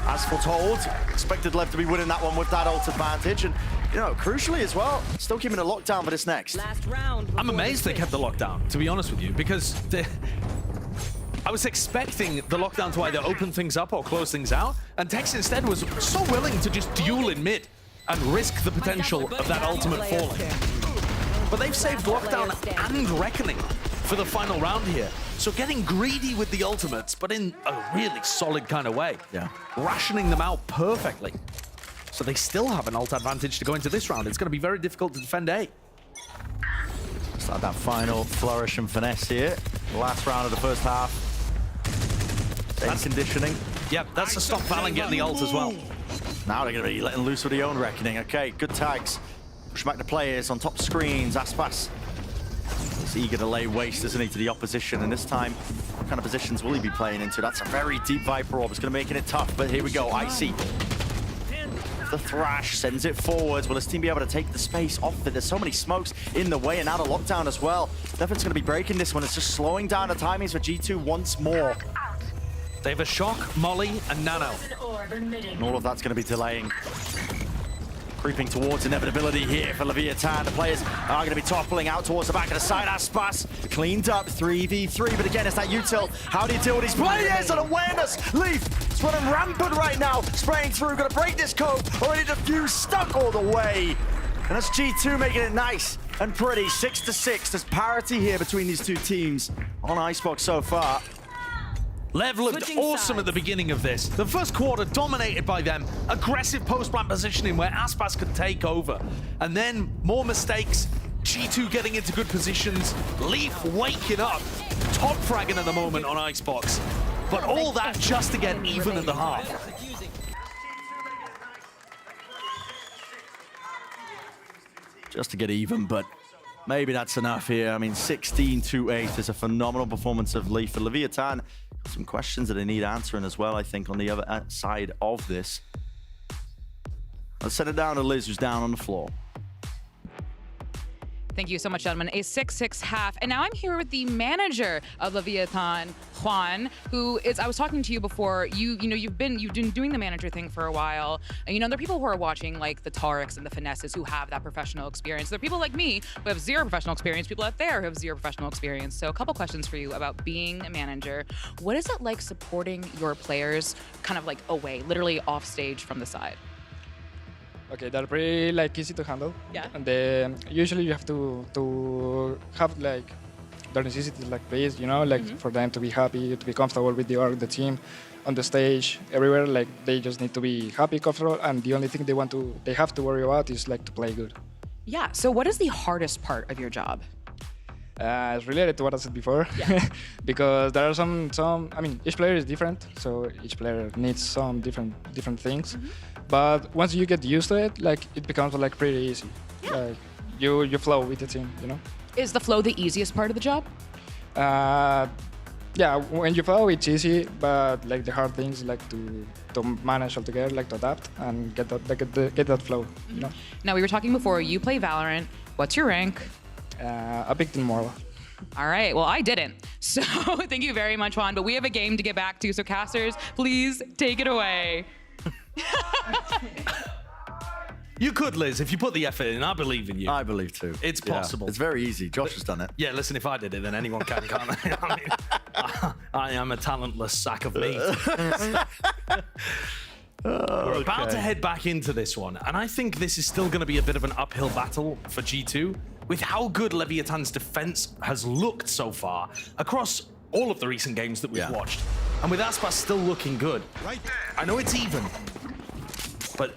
as foretold, expected Lev to be winning that one with that ult advantage. And, you know, crucially as well, still keeping a lockdown for this next. I'm amazed they kept the lockdown, to be honest with you, because I was expecting the lockdown to either open things up or close things out, and Tex instead was so willing to just duel in mid and risk the potential of that ultimate falling. But they've saved lockdown and reckoning for the final round here. So getting greedy with the ultimates, but in a really solid kind of way. Yeah. Rationing them out perfectly. So they still have an ult advantage to go into this round. It's going to be very difficult to defend A. Start that final flourish and finesse here. Last round of the first half. That's conditioning. Yep, that's to stop Valen getting the ult as well. Now they're going to be letting loose with their own reckoning. Okay, good tags. Push back the players on top screens. Aspas is eager to lay waste, isn't he, to the opposition. And this time, what kind of positions will he be playing into? That's a very deep Viper Orb. It's going to make it tough, but here we go. Icy. The Thrash sends it forwards. Will this team be able to take the space off it? There's so many smokes in the way and out of lockdown as well. Definitely going to be breaking this one. It's just slowing down the timings for G2 once more. They have a Shock, Molly, and Nano. And all of that's going to be delaying. Creeping towards inevitability here for Leviathan. The players are going to be toppling out towards the back of the side. Aspas cleaned up 3v3, but again, it's that util. How do you deal with these players? And awareness! Leaf is running rampant right now. Spraying through, going to break this cove. Already defused, stuck all the way. And that's G2 making it nice and pretty. 6-6. There's parity here between these two teams on Icebox so far. Lev looked awesome at the beginning of this. The first quarter dominated by them. Aggressive post-plant positioning where Aspas could take over. And then more mistakes. G2 getting into good positions. Leaf waking up. Top fragging at the moment on Icebox. But all that just to get even at the half. Just to get even, but maybe that's enough here. I mean, 16-8 is a phenomenal performance of Leaf. For Leviathan, some questions that they need answering as well, I think, on the other side of this. Let's send it down to Liz, who's down on the floor. Thank you so much, gentlemen. A 6-6 half. And now I'm here with the manager of Leviathan, Juan, who is, I was talking to you before, you've been doing the manager thing for a while. And, there are people who are watching, like the Tariks and the Finesses, who have that professional experience. There are people like me who have zero professional experience, people out there who have zero professional experience. So a couple questions for you about being a manager. What is it like supporting your players kind of like away, literally off stage from the side? Okay, they're pretty easy to handle. Yeah. And then usually you have to have their necessities like please, you know, like for them to be happy, to be comfortable with the team, on the stage, everywhere. Like they just need to be happy, comfortable, and the only thing they have to worry about is like to play good. Yeah. So what is the hardest part of your job? It's related to what I said before, because there are some. I mean, each player is different, so each player needs some different things. But once you get used to it, like it becomes like pretty easy. Like you flow with the team, you know. Is the flow the easiest part of the job? Yeah, when you flow, it's easy, but like the hard things, like to manage altogether, like to adapt and get that flow, you know. Now we were talking before. You play Valorant. What's your rank? I picked in Morla. All right, well, I didn't. So thank you very much, Juan. But we have a game to get back to. So casters, please take it away. You could, Liz, if you put the effort in. I believe in you. I believe too. It's possible. It's very easy. Josh has done it. Yeah, listen, if I did it, then anyone can, can't they? I mean, I am a talentless sack of meat. We're about to head back into this one, and I think this is still going to be a bit of an uphill battle for G2 with how good Leviathan's defense has looked so far across all of the recent games that we've watched. And with Aspas still looking good. I know it's even, but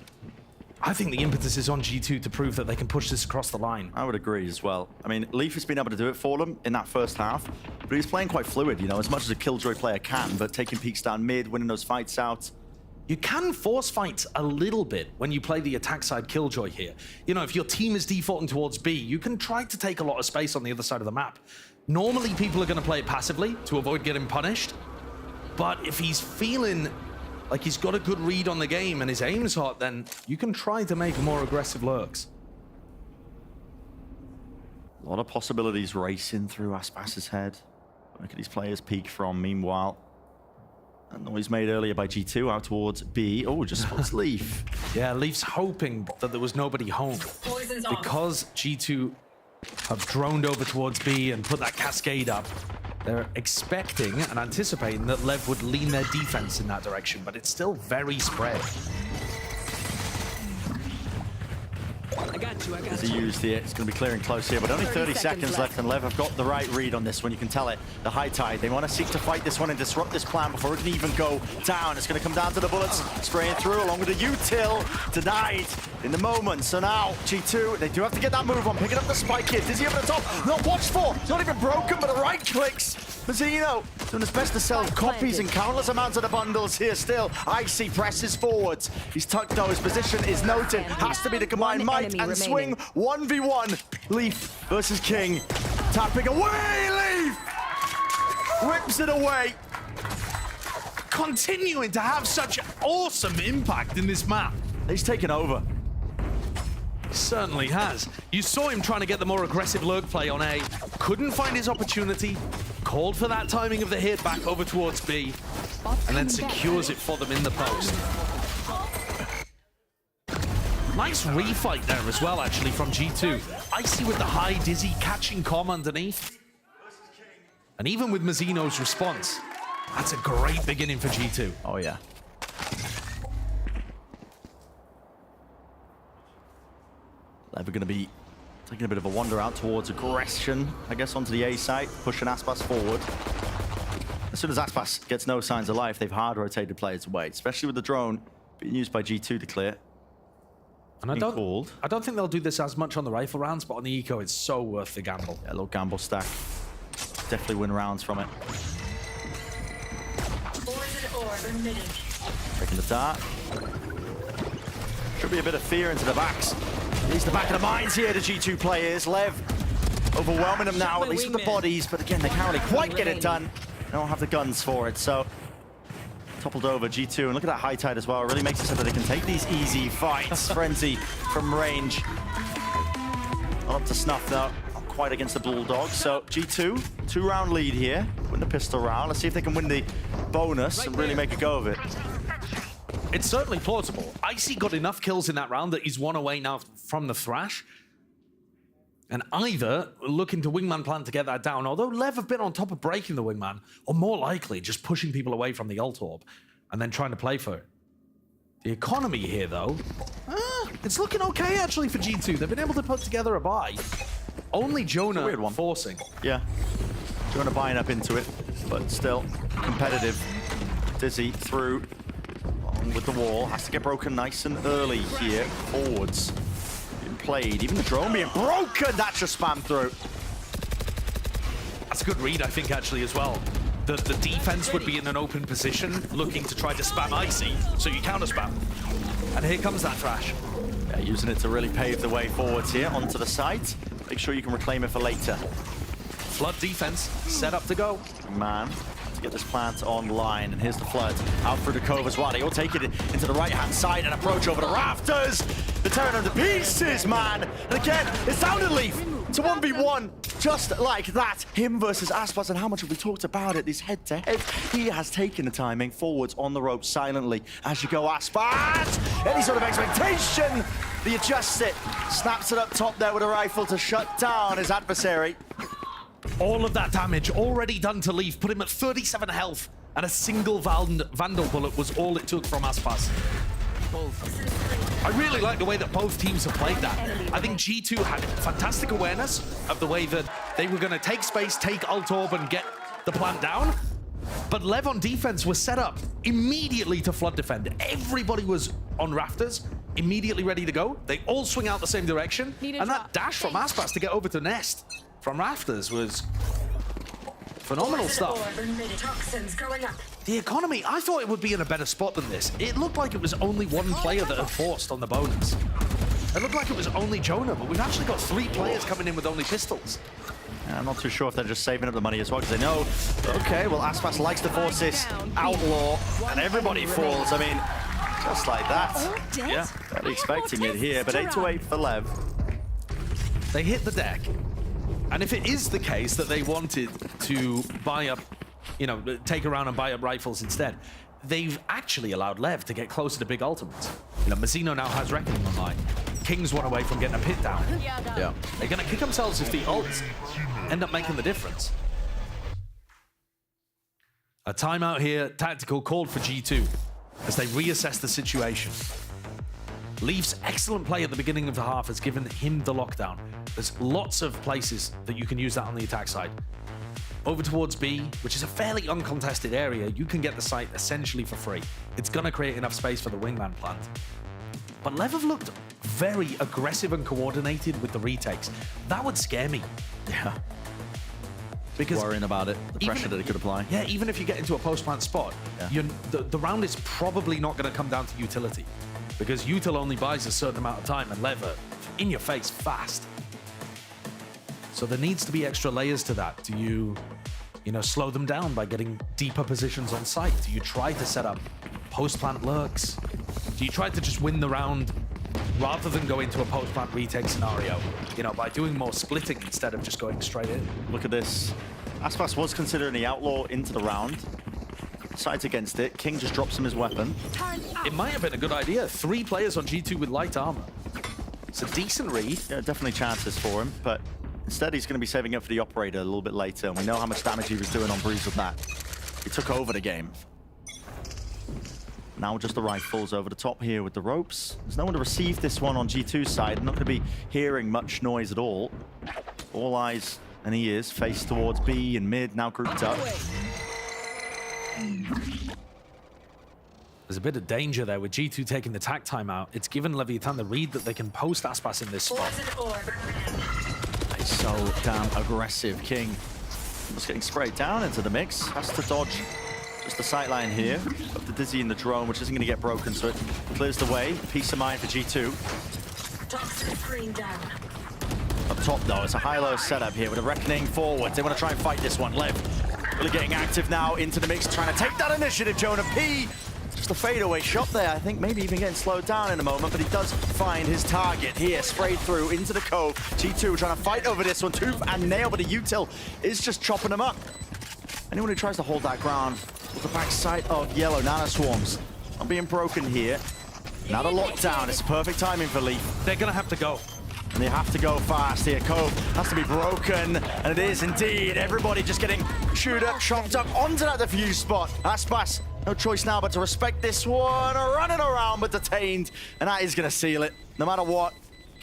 I think the impetus is on G2 to prove that they can push this across the line. I would agree as well. I mean, Leaf has been able to do it for them in that first half, but he's playing quite fluid, you know, as much as a Killjoy player can, but taking peeks down mid, winning those fights out. You can force fights a little bit when you play the attack side Killjoy here. You know, if your team is defaulting towards B, you can try to take a lot of space on the other side of the map. Normally, people are going to play it passively to avoid getting punished. But if he's feeling like he's got a good read on the game and his aim's hot, then you can try to make more aggressive lurks. A lot of possibilities racing through Aspas's head. Look at these players peek from, meanwhile. That noise made earlier by G2 out towards B. Oh, just spots Leaf. Yeah, Leaf's hoping that there was nobody home. Because G2 have droned over towards B and put that cascade up, they're expecting and anticipating that Lev would lean their defense in that direction, but it's still very spread. I got you. As he used here, it's going to be clearing close here, but only 30 seconds left, and Lev have got the right read on this one. You can tell it. The high tide. They want to seek to fight this one and disrupt this plan before it can even go down. It's going to come down to the bullets, spraying through along with the util. Denied in the moment. So now G2, they do have to get that move on, picking up the spike here. Dizzy over the top. Not watched for. It's not even broken, but the right clicks. Mazzino doing his best to sell copies and countless amounts of the bundles here still. Icy presses forwards. He's tucked though. His position is noted. Has to be the combined might and swing. 1v1. Leaf versus King. Tapping away. Leaf whips it away. Continuing to have such awesome impact in this map. He's taken over. Certainly has. You saw him trying to get the more aggressive lurk play on A. Couldn't find his opportunity. Called for that timing of the hit back over towards B. And then secures it for them in the post. Nice refight there as well, actually, from G2. Icy with the high Dizzy catching Com underneath. And even with Mazzino's response, that's a great beginning for G2. Oh, yeah. They're going to be taking a bit of a wander out towards aggression, I guess, onto the A site, pushing Aspas forward. As soon as Aspas gets no signs of life, they've hard rotated players away, especially with the drone being used by G2 to clear. And I don't think they'll do this as much on the rifle rounds, but on the eco, it's so worth the gamble. Yeah, a little gamble stack. Definitely win rounds from it. Taking the dart. Should be a bit of fear into the backs. He's the back of the minds here, the G2 players. Lev overwhelming them now, at least with the bodies, but again, they can't really quite get it done. They don't have the guns for it, so toppled over G2, and look at that high tide as well. It really makes it so that they can take these easy fights. Frenzy from range. Not up to snuff though, not quite against the Bulldogs. So G2, 2-round lead here. Win the pistol round. Let's see if they can win the bonus and really make a go of it. It's certainly plausible. Icy got enough kills in that round that he's one away now from the Thrash. And either looking to Wingman plan to get that down, although Lev have been on top of breaking the Wingman, or more likely just pushing people away from the ult orb and then trying to play for it. The economy here, though, it's looking okay actually for G2. They've been able to put together a buy. Only Jonah forcing. Yeah. Jonah buying up into it, but still competitive. Dizzy through on with the wall. Has to get broken nice and early here. Forwards being played. Even the drone being broken. That's just spam through. That's a good read, I think, actually, as well. The defense would be in an open position, looking to try to spam Icy, so you counter spam. And here comes that Thrash. Yeah, using it to really pave the way forwards here onto the site. Make sure you can reclaim it for later. Flood defense, set up to go. Man, to get this plant online, and here's the Flood. Out through the cove as well. He'll take it into the right-hand side and approach over the rafters. They're tearing them to pieces, man. And again, it's down to Leaf. It's a 1v1, just like that. Him versus Aspas, and how much have we talked about it? This head-to-head. He has taken the timing forwards on the rope silently. As you go, Aspas! Any sort of expectation. The adjusts it. Snaps it up top there with a rifle to shut down his adversary. All of that damage already done to Leaf, put him at 37 health, and a single Vandal bullet was all it took from Aspas. I really like the way that both teams have played that. I think G2 had fantastic awareness of the way that they were going to take space, take Alt Orb, and get the plant down. But Lev on defense was set up immediately to flood defend. Everybody was on rafters, immediately ready to go. They all swing out the same direction. And that dash from Aspas to get over to Nest from rafters was phenomenal stuff. The economy, I thought it would be in a better spot than this. It looked like it was only one player that had forced on the bonus. It looked like it was only Jonah, but we've actually got 3 players coming in with only pistols. Yeah, I'm not too sure if they're just saving up the money as well, because they know, okay, well, Aspas likes to force this outlaw, and everybody falls. I mean, just like that. Yeah, barely expecting it here, but 8-8 for Lev. They hit the deck. And if it is the case that they wanted to buy up, you know, take around and buy up rifles instead, they've actually allowed Lev to get closer to big ultimates. You know, Mazzino now has Reckoning online. King's one away from getting a pit down. Yeah. They're going to kick themselves if the ults end up making the difference. A timeout here, tactical called for G2 as they reassess the situation. Leaf's excellent play at the beginning of the half has given him the lockdown. There's lots of places that you can use that on the attack side. Over towards B, which is a fairly uncontested area, you can get the site essentially for free. It's going to create enough space for the wingman plant. But Lev have looked very aggressive and coordinated with the retakes. That would scare me. Yeah. Because worrying about it, the pressure that it could apply. Yeah, even if you get into a post-plant spot, the round is probably not going to come down to utility. Because util only buys a certain amount of time, and Lev are in your face fast. So there needs to be extra layers to that. Do you slow them down by getting deeper positions on site? Do you try to set up post-plant lurks? Do you try to just win the round rather than go into a post-plant retake scenario? You know, by doing more splitting instead of just going straight in. Look at this. Aspas was considering the outlaw into the round. Sides against it. King just drops him his weapon. It might have been a good idea. 3 players on G2 with light armor. It's a decent read. Yeah, definitely chances for him, but instead he's going to be saving up for the operator a little bit later, and we know how much damage he was doing on Breeze with that. He took over the game. Now just the rifles over the top here with the ropes. There's no one to receive this one on G2's side. Not going to be hearing much noise at all. All eyes and ears face towards B and mid, now grouped up. There's a bit of danger there with G2 taking the tack timeout. It's given Leviathan the read that they can post Aspas in this spot. It's so damn aggressive. King just getting sprayed down into the mix. Has to dodge just the sightline here of the Dizzy and the drone, which isn't going to get broken, so it clears the way. Peace of mind for G2. Up top, though, it's a high-low setup here with a Reckoning forwards. They want to try and fight this one. Lev really getting active now into the mix, trying to take that initiative. Jonah P. Just a fadeaway shot there. I think maybe even getting slowed down in a moment, but he does find his target here. Sprayed through into the cove. G2 trying to fight over this one. Tooth and nail, but the util is just chopping them up. Anyone who tries to hold that ground with the backside of yellow nano swarms not being broken here. Not a lockdown. It's perfect timing for Leaf. They're going to have to go. And they have to go fast here. Cove has to be broken, and it is indeed. Everybody just getting chewed up, chopped up onto that defuse spot. Aspas, no choice now but to respect this one. Running around, but detained, and that is going to seal it. No matter what,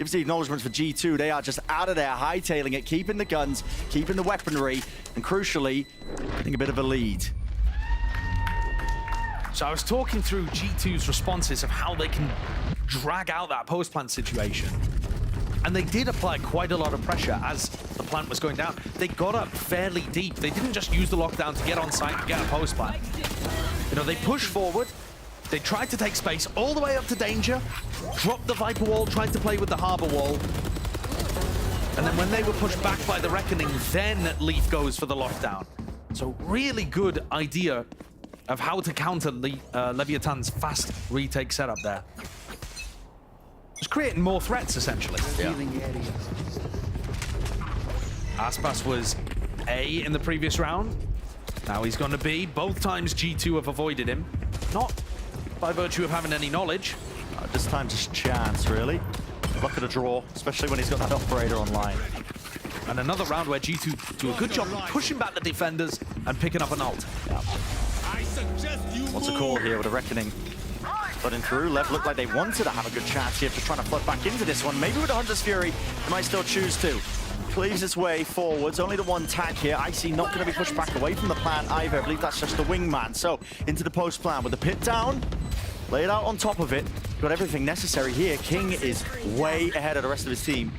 gives the acknowledgements for G2. They are just out of there, hightailing it, keeping the guns, keeping the weaponry, and crucially, getting a bit of a lead. So I was talking through G2's responses of how they can drag out that post-plant situation. And they did apply quite a lot of pressure as the plant was going down. They got up fairly deep. They didn't just use the lockdown to get on site and get a post-plant. You know, they pushed forward. They tried to take space all the way up to danger, dropped the Viper wall, tried to play with the Harbor wall. And then when they were pushed back by the Reckoning, then Leaf goes for the lockdown. So really good idea of how to counter Leviathan's fast retake setup there. Just creating more threats, essentially. Yeah. Aspas was A in the previous round. Now he's gonna B. Both times G2 have avoided him. Not by virtue of having any knowledge. This time just chance, really. Luck at a draw, especially when he's got that operator online. And another round where G2 do a good job pushing back the defenders and picking up an ult. Yeah. What's a call here with a Reckoning? Flooding through. Lev looked like they wanted to have a good chance here, just trying to flood back into this one. Maybe with a Hunter's Fury, they might still choose to. Cleaves its way forwards. Only the one tag here. Icy not going to be pushed back away from the plant either. I believe that's just the wingman. So into the post plant with the pit down. Lay it out on top of it. Got everything necessary here. King is way ahead of the rest of his team.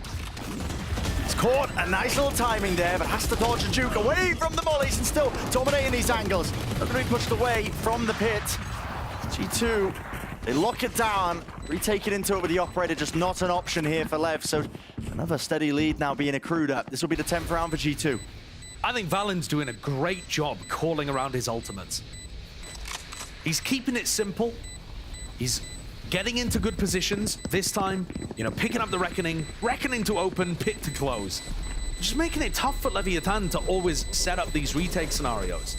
It's caught. A nice little timing there, but has to dodge and juke away from the mollies and still dominating these angles. Not going to be pushed away from the pit. G2, they lock it down. Retake it into it with the operator, just not an option here for Lev. So another steady lead now being accrued up. This will be the 10th round for G2. I think Valen's doing a great job calling around his ultimates. He's keeping it simple. He's getting into good positions this time, you know, picking up the Reckoning to open, pit to close. Just making it tough for Leviathan to always set up these retake scenarios.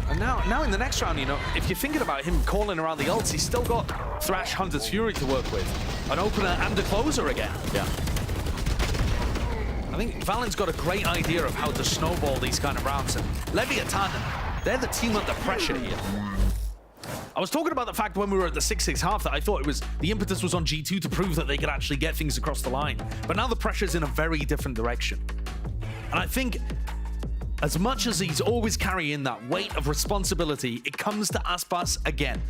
And now in the next round, you know, if you're thinking about him calling around the ults, he's still got Thrash, Hunter's Fury to work with. An opener and a closer again. Yeah. I think Valen's got a great idea of how to snowball these kind of rounds. And Leviathan, they're the team under pressure here. I was talking about the fact when we were at the 6-6 half that I thought it was the impetus was on G2 to prove that they could actually get things across the line. But now the pressure's in a very different direction. And I think as much as he's always carrying that weight of responsibility, it comes to Aspas again.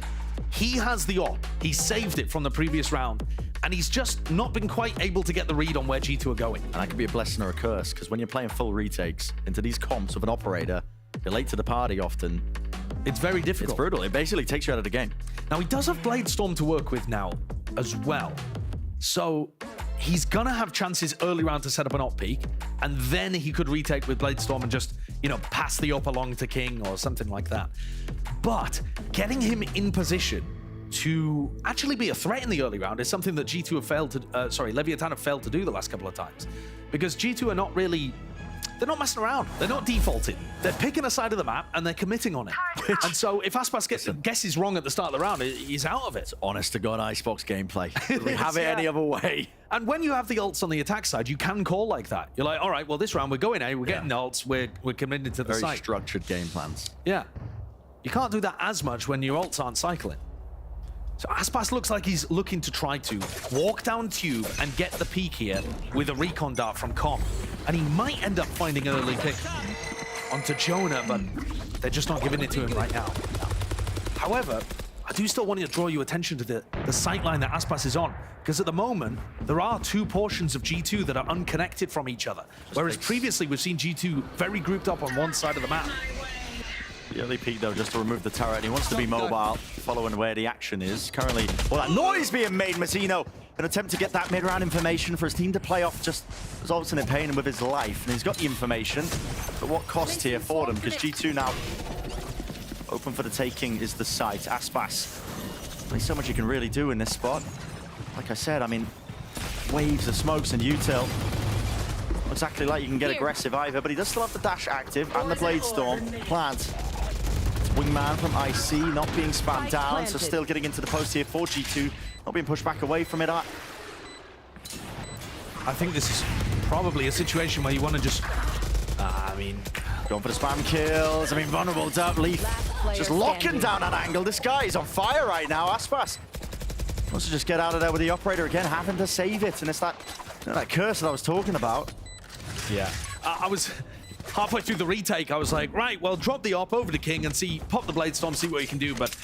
He has the op. He saved it from the previous round. And he's just not been quite able to get the read on where G2 are going. And that could be a blessing or a curse, because when you're playing full retakes into these comps with an operator, you're late to the party often. It's very difficult. It's brutal. It basically takes you out of the game. Now, he does have Bladestorm to work with now as well. So he's gonna have chances early round to set up an op peak, and then he could retake with Bladestorm and just, you know, pass the op along to King or something like that. But getting him in position to actually be a threat in the early round is something that G2 have failed to, Leviathan have failed to do the last couple of times. Because G2 are not really, they're not messing around. They're not defaulting. They're picking a side of the map and they're committing on it. And so if Aspas guesses wrong at the start of the round, he's out of it. Honest to God, Icebox gameplay. We have it any other way. And when you have the ults on the attack side, you can call like that. You're like, all right, well, this round we're going A, we're getting the ults, we're committed to the site. Very structured game plans. Yeah. You can't do that as much when your ults aren't cycling. So Aspas looks like he's looking to try to walk down tube and get the peak here with a recon dart from Com. And he might end up finding an early pick onto Jonah, but they're just not giving it to him right now. However, I do still want to draw your attention to the sight line that Aspas is on, because at the moment, there are two portions of G2 that are unconnected from each other. Whereas previously, we've seen G2 very grouped up on one side of the map. The early peek, though, just to remove the turret. He wants to be mobile, following where the action is. Currently, well, that noise being made, Mazzino, an attempt to get that mid-round information for his team to play off, just results in it paying him with his life. And he's got the information, but what cost here for them? Because G2 now open for the taking is the site. Aspas, there's so much you can really do in this spot. Like I said, I mean, waves of smokes and util. Not exactly like you can get aggressive either, but he does still have the dash active and the Bladestorm. Plant. Wingman from IC not being spammed down, so still getting into the post here for G2, not being pushed back away from it. I think this is probably a situation where you want to just, going for the spam kills. I mean, vulnerable up. Leaf Just locking down that angle. This guy is on fire right now. Aspas wants to just get out of there with the operator again, having to save it. And it's that, that curse that I was talking about. Yeah. I was halfway through the retake. I was like, right, well, drop the op over to King and see, pop the Blade Storm, see what you can do. But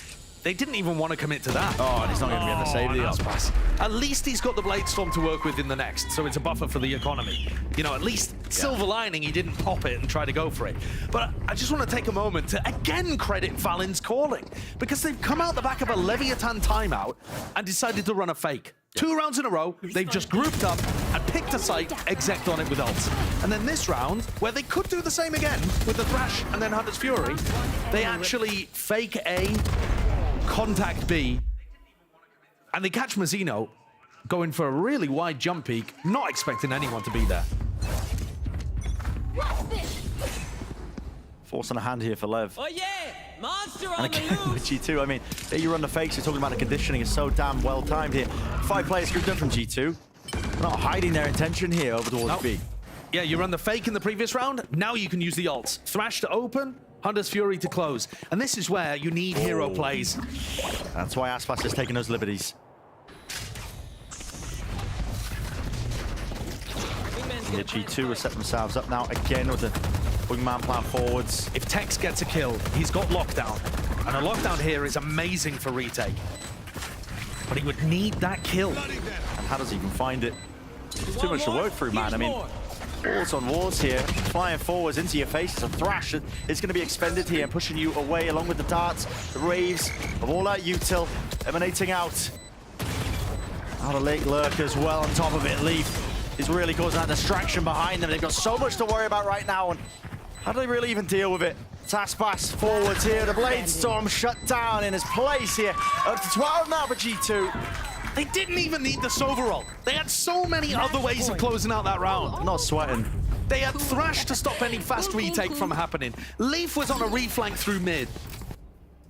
they didn't even want to commit to that. Oh, and he's not going to be able to save the op. At least he's got the Blade Storm to work with in the next, so it's a buffer for the economy. You know, at least silver lining, he didn't pop it and try to go for it. But I just want to take a moment to again credit Valen's calling, because they've come out the back of a Leviathan timeout and decided to run a fake. 2 rounds in a row, they've just grouped up and picked a site, execed on it with ults. And then this round, where they could do the same again with the Thrash and then Hunter's Fury, they actually fake A, contact B, and they catch Mazzino going for a really wide jump peak, not expecting anyone to be there. Forcing a hand here for Lev. Oh yeah! Monster on And again, with G2, I mean, there you run the fakes, you're talking about the conditioning is so damn well timed here. 5 players grouped up from G2. Not hiding their intention here over towards B. Yeah, you run the fake in the previous round, now you can use the ults. Thrash to open, Hunter's Fury to close. And this is where you need hero plays. That's why Aspas is taking those liberties. Yeah, G2 will set themselves up now again with the wingman plan forwards. If Tex gets a kill, he's got lockdown. And a lockdown here is amazing for retake. But he would need that kill. And how does he even find it? It's too much to work through, man. I mean, walls on walls here, flying forwards into your face. It's a Thrash. It's going to be expended here and pushing you away along with the darts, the raves of all that util emanating out. Out of Lake Lurk as well on top of it. Leaf is really causing that distraction behind them. They've got so much to worry about right now. And how do they really even deal with it? Taspas forwards here. The Blade Storm shut down in his place here. Up to 12 now for G2. They didn't even need the Sova roll. They had so many other ways of closing out that round. Not sweating. They had Thrash to stop any fast retake from happening. Leaf was on a reflank through mid.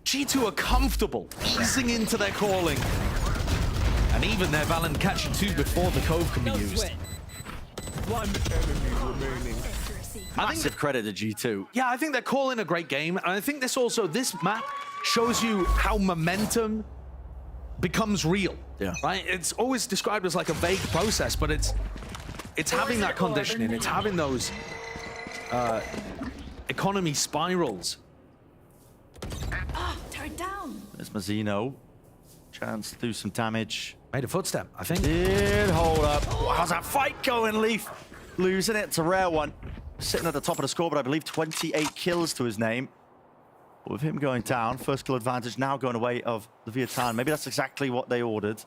G2 are comfortable easing into their calling. And even their Valen catching 2 before the Cove can be used. One enemy remaining. Massive credit to G2. Yeah, I think they're calling a great game. And I think this map shows you how momentum becomes real. Yeah. Right? It's always described as like a vague process, but it's having that conditioning. It's having those economy spirals. Turn down. There's Mazzino. Chance to do some damage. Made a footstep, I think. Did hold up. How's that fight going, Leaf? Losing it. It's a rare one. Sitting at the top of the scoreboard, I believe 28 kills to his name. With him going down, first kill advantage now going away of Leviathan. Maybe that's exactly what they ordered.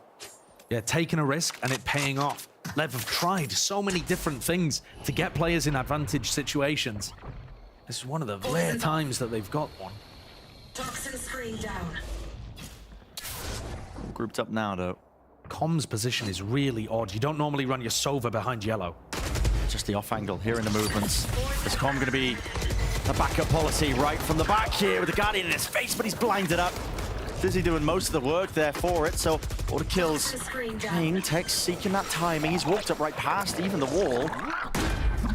Yeah, taking a risk and it paying off. Lev have tried so many different things to get players in advantage situations. This is one of the rare times that they've got one. Toxin screen down. All grouped up now, though. Com's position is really odd. You don't normally run your Sova behind yellow. Just the off angle, hearing the movements. Is Com going to be a backup policy right from the back here with the Guardian in his face, but he's blinded up. Dizzy doing most of the work there for it, so all the kills. Tex seeking that timing. He's walked up right past even the wall.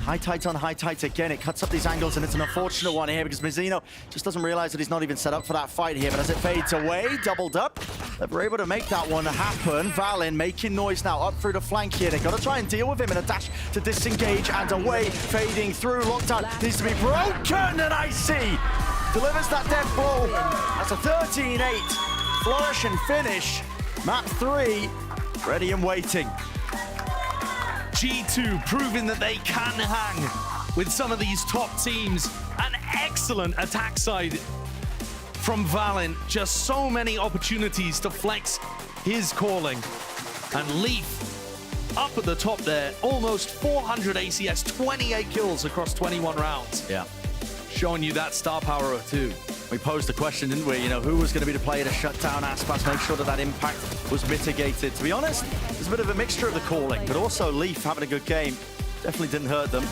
High tights on high tights again. It cuts up these angles, and it's an unfortunate one here because Mazzino just doesn't realize that he's not even set up for that fight here. But as it fades away, doubled up, they were able to make that one happen. Valen making noise now up through the flank here. They've got to try and deal with him in a dash to disengage and away, fading through. Lockdown needs to be broken, and Icy delivers that death blow. That's a 13-8 flourish and finish. Map 3, ready and waiting. G2 proving that they can hang with some of these top teams. An excellent attack side from Valen. Just so many opportunities to flex his calling. And Leaf up at the top there, almost 400 ACS, 28 kills across 21 rounds. Yeah. Showing you that star power of 2. We posed the question, didn't we? You know, who was going to be the player to shut down Aspas, make sure that that impact was mitigated. To be honest, there's a bit of a mixture of the calling, but also Leaf having a good game. Definitely didn't hurt them.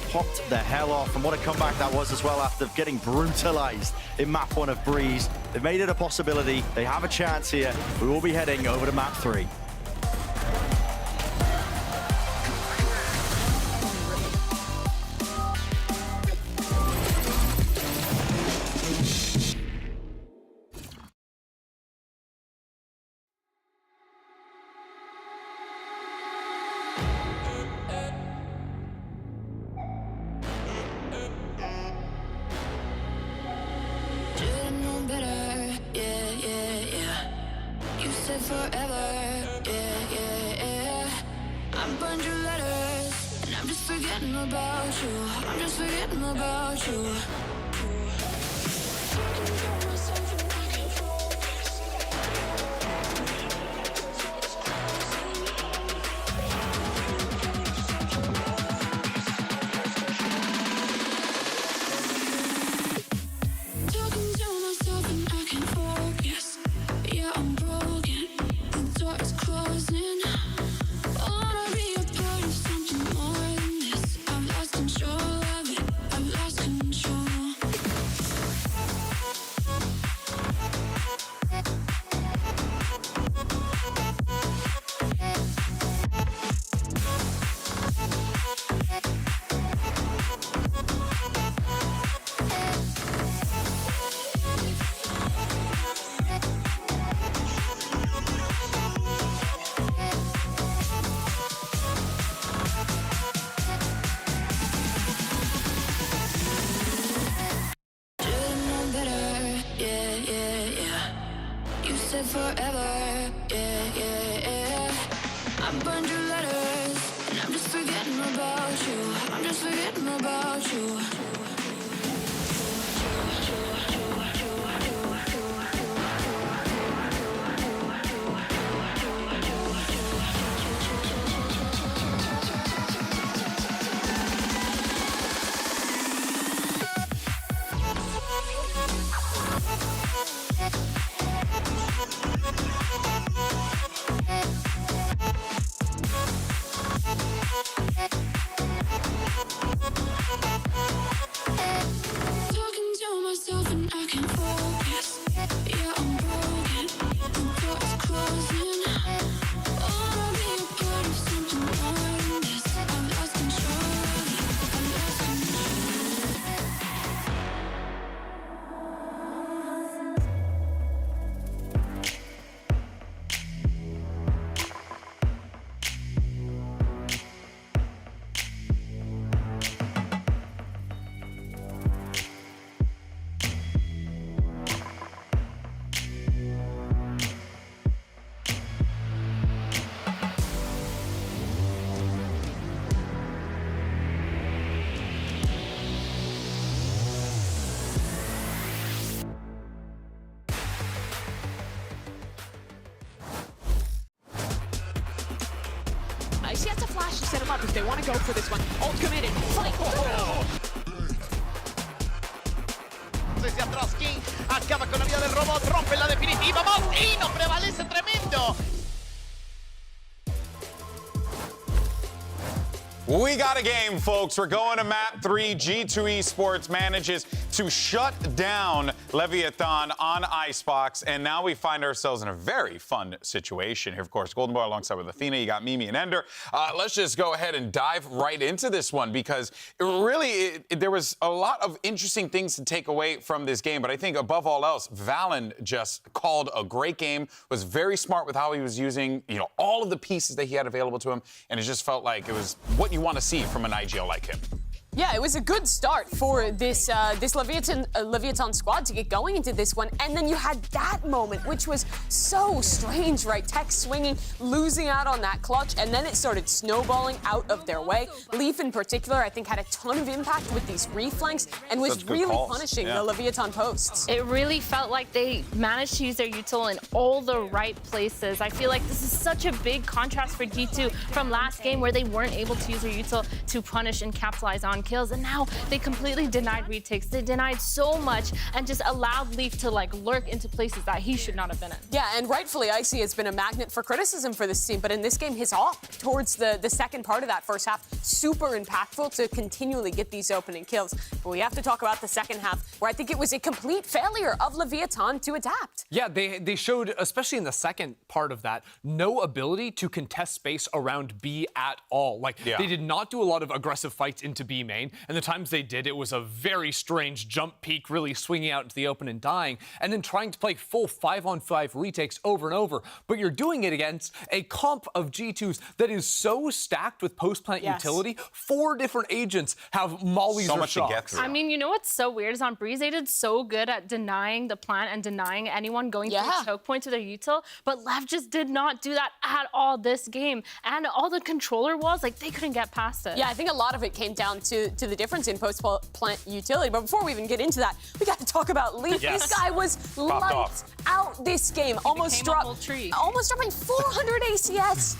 Popped the hell off, and what a comeback that was as well after getting brutalized in map 1 of Breeze. They've made it a possibility. They have a chance here. We will be heading over to map 3. said forever, I burned your letters, and I'm just forgetting about you. I'm just forgetting about you. Talking to myself and I can't focus. Yeah, I'm broken. The door is closing. Wanna be a part of something more than this. I've lost control of it. I've lost control. Should've known better, yeah. You said forever, yeah. I burned your letters, and I'm just forgetting about you. I'm just forgetting about you. Talking to myself and I can't focus. Yeah, I'm broken. The door is closing. Wanna be a part of something more than this. I've lost control of it. I've lost control. Icy has to flash to set him up if they want to go for this one. Ult committed. Fight. Desde atrás King acaba con la vida del robot, rompe la definitiva, Maltino prevalece tremendo. We got a game, folks. We're going to map 3. G2 Esports manages to shut down Leviathan on Icebox, and now we find ourselves in a very fun situation here. Of course, Golden Boy alongside with Athena. You got Mimi and Ender. Let's just go ahead and dive right into this one because there was a lot of interesting things to take away from this game, but I think above all else, Valen just called a great game, was very smart with how he was using, all of the pieces that he had available to him, and it just felt like it was what you want to see from an IGL like him. Yeah, it was a good start for this Leviathan squad to get going into this one, and then you had that moment, which was so strange, right? Tech swinging, losing out on that clutch, and then it started snowballing out of their way. Leaf in particular, I think, had a ton of impact with these reflanks and was really punishing the Leviathan posts. It really felt like they managed to use their util in all the right places. I feel like this is such a big contrast for G2 from last game where they weren't able to use their util to punish and capitalize on kills, and now they completely denied retakes. They denied so much and just allowed Leaf to lurk into places that he should not have been in. Yeah, and rightfully Icy has been a magnet for criticism for this team, but in this game his op towards the second part of that first half, super impactful to continually get these opening kills. But we have to talk about the second half, where I think it was a complete failure of Leviathan to adapt. Yeah, they showed, especially in the second part of that, no ability to contest space around B at all. They did not do a lot of aggressive fights into B main. main, and the times they did, it was a very strange jump peak, really swinging out into the open and dying, and then trying to play full 5-on-5 retakes over and over. But you're doing it against a comp of G2s that is so stacked with post-plant utility. 4 different agents have mollies or shocks. I mean, you know what's so weird is on Breeze, they did so good at denying the plant and denying anyone going through choke point to their util, but Lev just did not do that at all this game. And all the controller walls, like, they couldn't get past it. Yeah, I think a lot of it came down to the difference in post-plant utility. But before we even get into that, we got to talk about Leaf. Yes. This guy was lights out this game. Almost dropping 400 ACS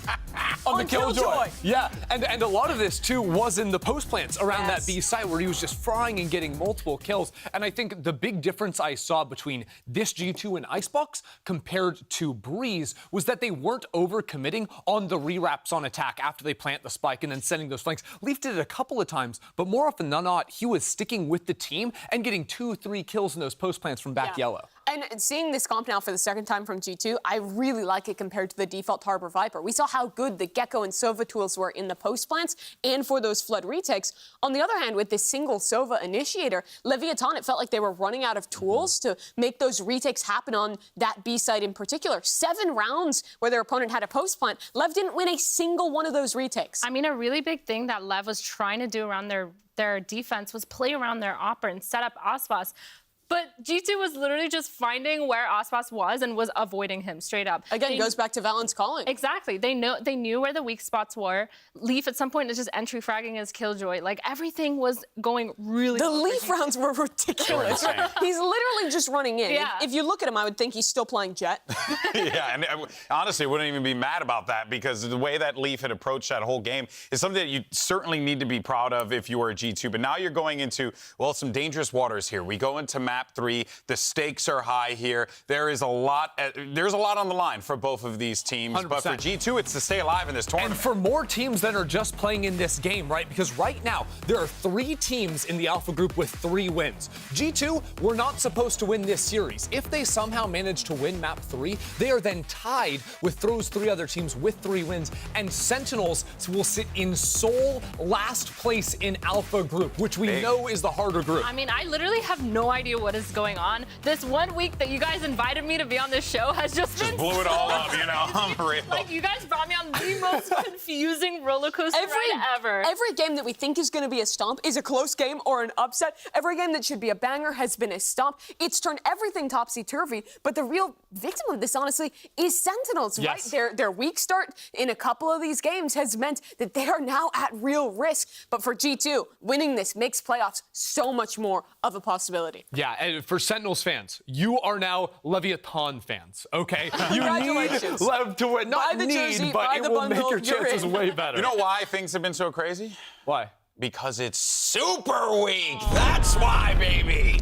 on the Killjoy. Yeah, and a lot of this, too, was in the post-plants around that B site where he was just frying and getting multiple kills. And I think the big difference I saw between this G2 and Icebox compared to Breeze was that they weren't overcommitting on the re-wraps on attack after they plant the spike and then sending those flanks. Leaf did it a couple of times, but more often than not, he was sticking with the team and getting 2-3 kills in those post-plants from back yellow. And seeing this comp now for the second time from G2, I really like it compared to the default Harbor Viper. We saw how good the Gecko and Sova tools were in the post plants and for those flood retakes. On the other hand, with this single Sova initiator, Leviathan, it felt like they were running out of tools to make those retakes happen on that B site in particular. 7 rounds where their opponent had a post plant. Lev didn't win a single one of those retakes. I mean, a really big thing that Lev was trying to do around their defense was play around their Opera and set up Ospas. But G2 was literally just finding where Ospas was and was avoiding him straight up. Again, goes back to Valen's calling. Exactly. They knew where the weak spots were. Leaf at some point is just entry fragging his Killjoy. Like, everything was going really The well. Leaf rounds were ridiculous. He's literally just running in. Yeah. If you look at him, I would think he's still playing Jet. Yeah, and honestly, I wouldn't even be mad about that because the way that Leaf had approached that whole game is something that you certainly need to be proud of if you are a G2. But now you're going into, well, some dangerous waters here. We go into map 3. The stakes are high here. There's a lot on the line for both of these teams. 100%. But for G2, it's to stay alive in this tournament. And for more teams that are just playing in this game, right? Because right now, there are 3 teams in the Alpha group with 3 wins. G2 were not supposed to win this series. If they somehow manage to win map 3, they are then tied with those 3 other teams with 3 wins. And Sentinels will sit in sole last place in Alpha group, which we know is the harder group. I mean, I literally have no idea what is going on. This 1 week that you guys invited me to be on this show has just been blew it all up, you know. Unreal. Like, you guys brought me on the most confusing roller coaster ride ever. Every game that we think is going to be a stomp is a close game or an upset. Every game that should be a banger has been a stomp. It's turned everything topsy-turvy, but the real victim of this, honestly, is Sentinels, yes. right? Their weak start in a couple of these games has meant that they are now at real risk. But for G2, winning this makes playoffs so much more of a possibility. Yeah, and for Sentinels fans, you are now Leviathan fans, okay? You need Lev to win. Not Buy the jersey, but buy it the will bundle, make your you're chances in. way better. You know why things have been so crazy? Why? Because it's Super Week. That's why, baby.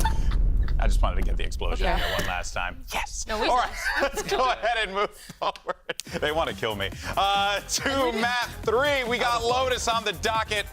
I just wanted to get the explosion in there one last time. Yes. No, all right, let's go ahead and move forward. They want to kill me. To map 3, we got Lotus on the docket.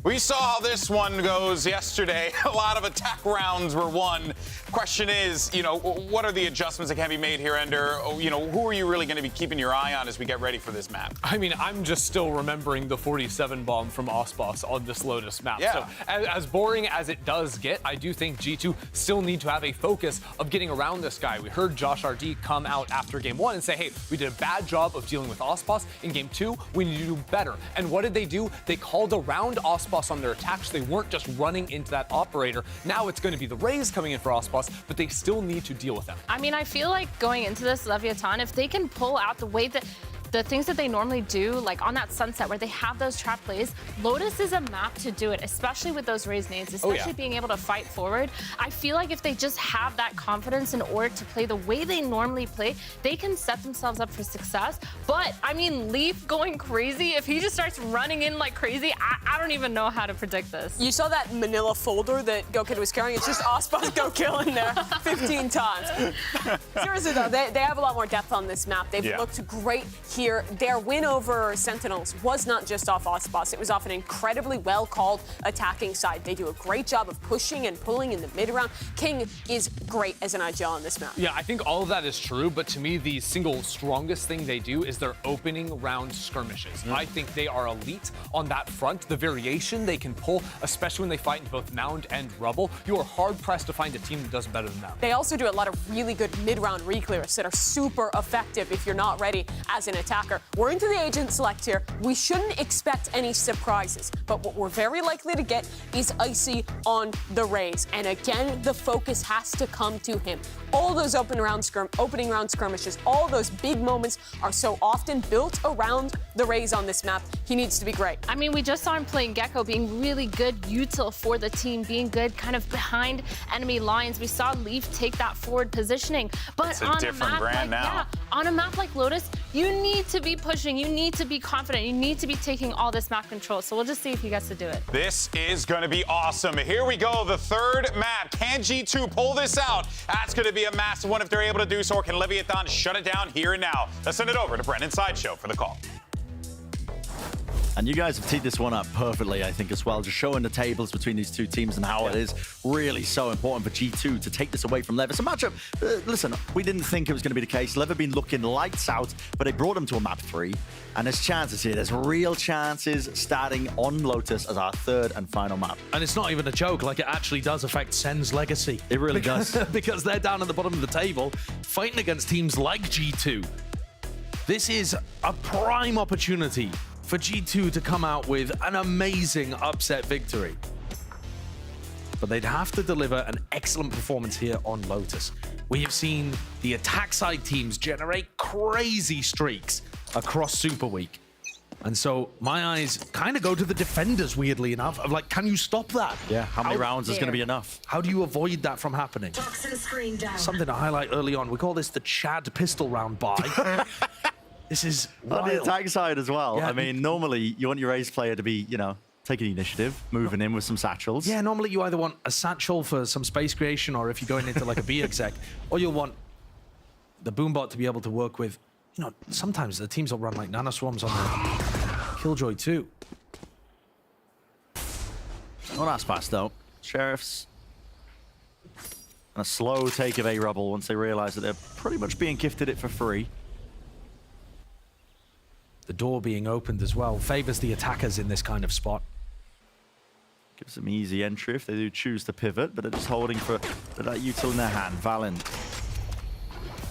We saw how this one goes yesterday. A lot of attack rounds were won. Question is, you know, what are the adjustments that can be made here, Ender? You know, who are you really going to be keeping your eye on as we get ready for this map? I mean, I'm just still remembering the 47 bomb from Ospas on this Lotus map. Yeah. So as boring as it does get, I do think G2 still need to have a focus of getting around this guy. We heard Josh RD come out after game 1 and say, hey, we did a bad job of dealing with Ospas. In game 2, we need to do better. And what did they do? They called around Ospas on their attacks. They weren't just running into that operator. Now it's going to be the Rays coming in for Ospas, but they still need to deal with them. I mean, I feel like going into this Leviathan, if they can pull out the way that the things that they normally do, like on that sunset where they have those trap plays, Lotus is a map to do it, especially with those raised nades, especially being able to fight forward. I feel like if they just have that confidence in order to play the way they normally play, they can set themselves up for success. But, I mean, Leaf going crazy, if he just starts running in like crazy, I don't even know how to predict this. You saw that manila folder that GoKid was carrying? It's just Ospas Go Kill in there 15 times. Seriously, though, they have a lot more depth on this map. They've looked great here here. Their win over Sentinels was not just off Ospas. It was off an incredibly well-called attacking side. They do a great job of pushing and pulling in the mid-round. King is great as an IGL on this map. Yeah, I think all of that is true, but to me, the single strongest thing they do is their opening round skirmishes. I think they are elite on that front. The variation they can pull, especially when they fight in both Mound and Rubble, you are hard-pressed to find a team that does better than them. They also do a lot of really good mid-round reclears that are super effective if you're not ready as an attacker. We're into the agent select here. We shouldn't expect any surprises, but what we're very likely to get is Icy on the Raze. And again, the focus has to come to him. All those opening round skirmishes, all those big moments are so often built around the Raze on this map. He needs to be great. I mean, we just saw him playing Gecko, being really good util for the team, being good kind of behind enemy lines. We saw Leaf take that forward positioning, but it's a on different a map brand like, now. yeah, on a map like Lotus, you need to be pushing, you need to be confident, you need to be taking all this map control. So we'll just see if he gets to do it. This is going to be awesome. Here we go, the third map. Can G2 pull this out? That's going to be a massive one if they're able to do so, or can Leviathan shut it down here and now? Let's send it over to Brendan Sideshow for the call. And you guys have teed this one up perfectly, I think, as well. Just showing the tables between these two teams and how it is really so important for G2 to take this away from Lev. It's a matchup, listen, we didn't think it was going to be the case. Lev have been looking lights out, but they brought them to a map 3. And there's chances here. There's real chances starting on Lotus as our third and final map. And it's not even a joke. Like, it actually does affect Sen's legacy. It really does. Because they're down at the bottom of the table, fighting against teams like G2. This is a prime opportunity for G2 to come out with an amazing upset victory. But they'd have to deliver an excellent performance here on Lotus. We have seen the attack side teams generate crazy streaks across Super Week. And so my eyes kind of go to the defenders, weirdly enough, of like, can you stop that? Yeah, how many rounds is going to be enough? How do you avoid that from happening? Something to highlight early on. We call this the Chad pistol round buy. This is wild. On the attack side as well. Yeah. I mean, normally you want your ace player to be, you know, taking initiative, moving in with some satchels. Yeah, normally you either want a satchel for some space creation, or if you're going into like a B exec, or you'll want the Boombot to be able to work with, you know, sometimes the teams will run like nano swarms on the Killjoy too. Not as fast though. Sheriffs. And a slow take of A-Rubble once they realize that they're pretty much being gifted it for free. The door being opened as well favors the attackers in this kind of spot. Gives them easy entry if they do choose to pivot, but they're just holding for that util in their hand. Valen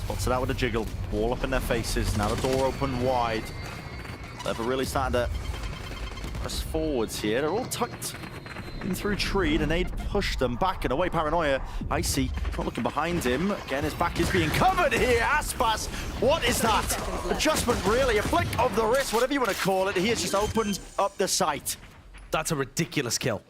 spots it out with a jiggle. Wall up in their faces. Now the door open wide. They're really starting to press forwards here. They're all tucked in through tree. The nade pushed them back and away. Paranoia. Icy not looking behind him. Again, his back is being covered here. Aspas, what is that? Adjustment, really. A flick of the wrist, whatever you want to call it. He has just opened up the sight. That's a ridiculous kill.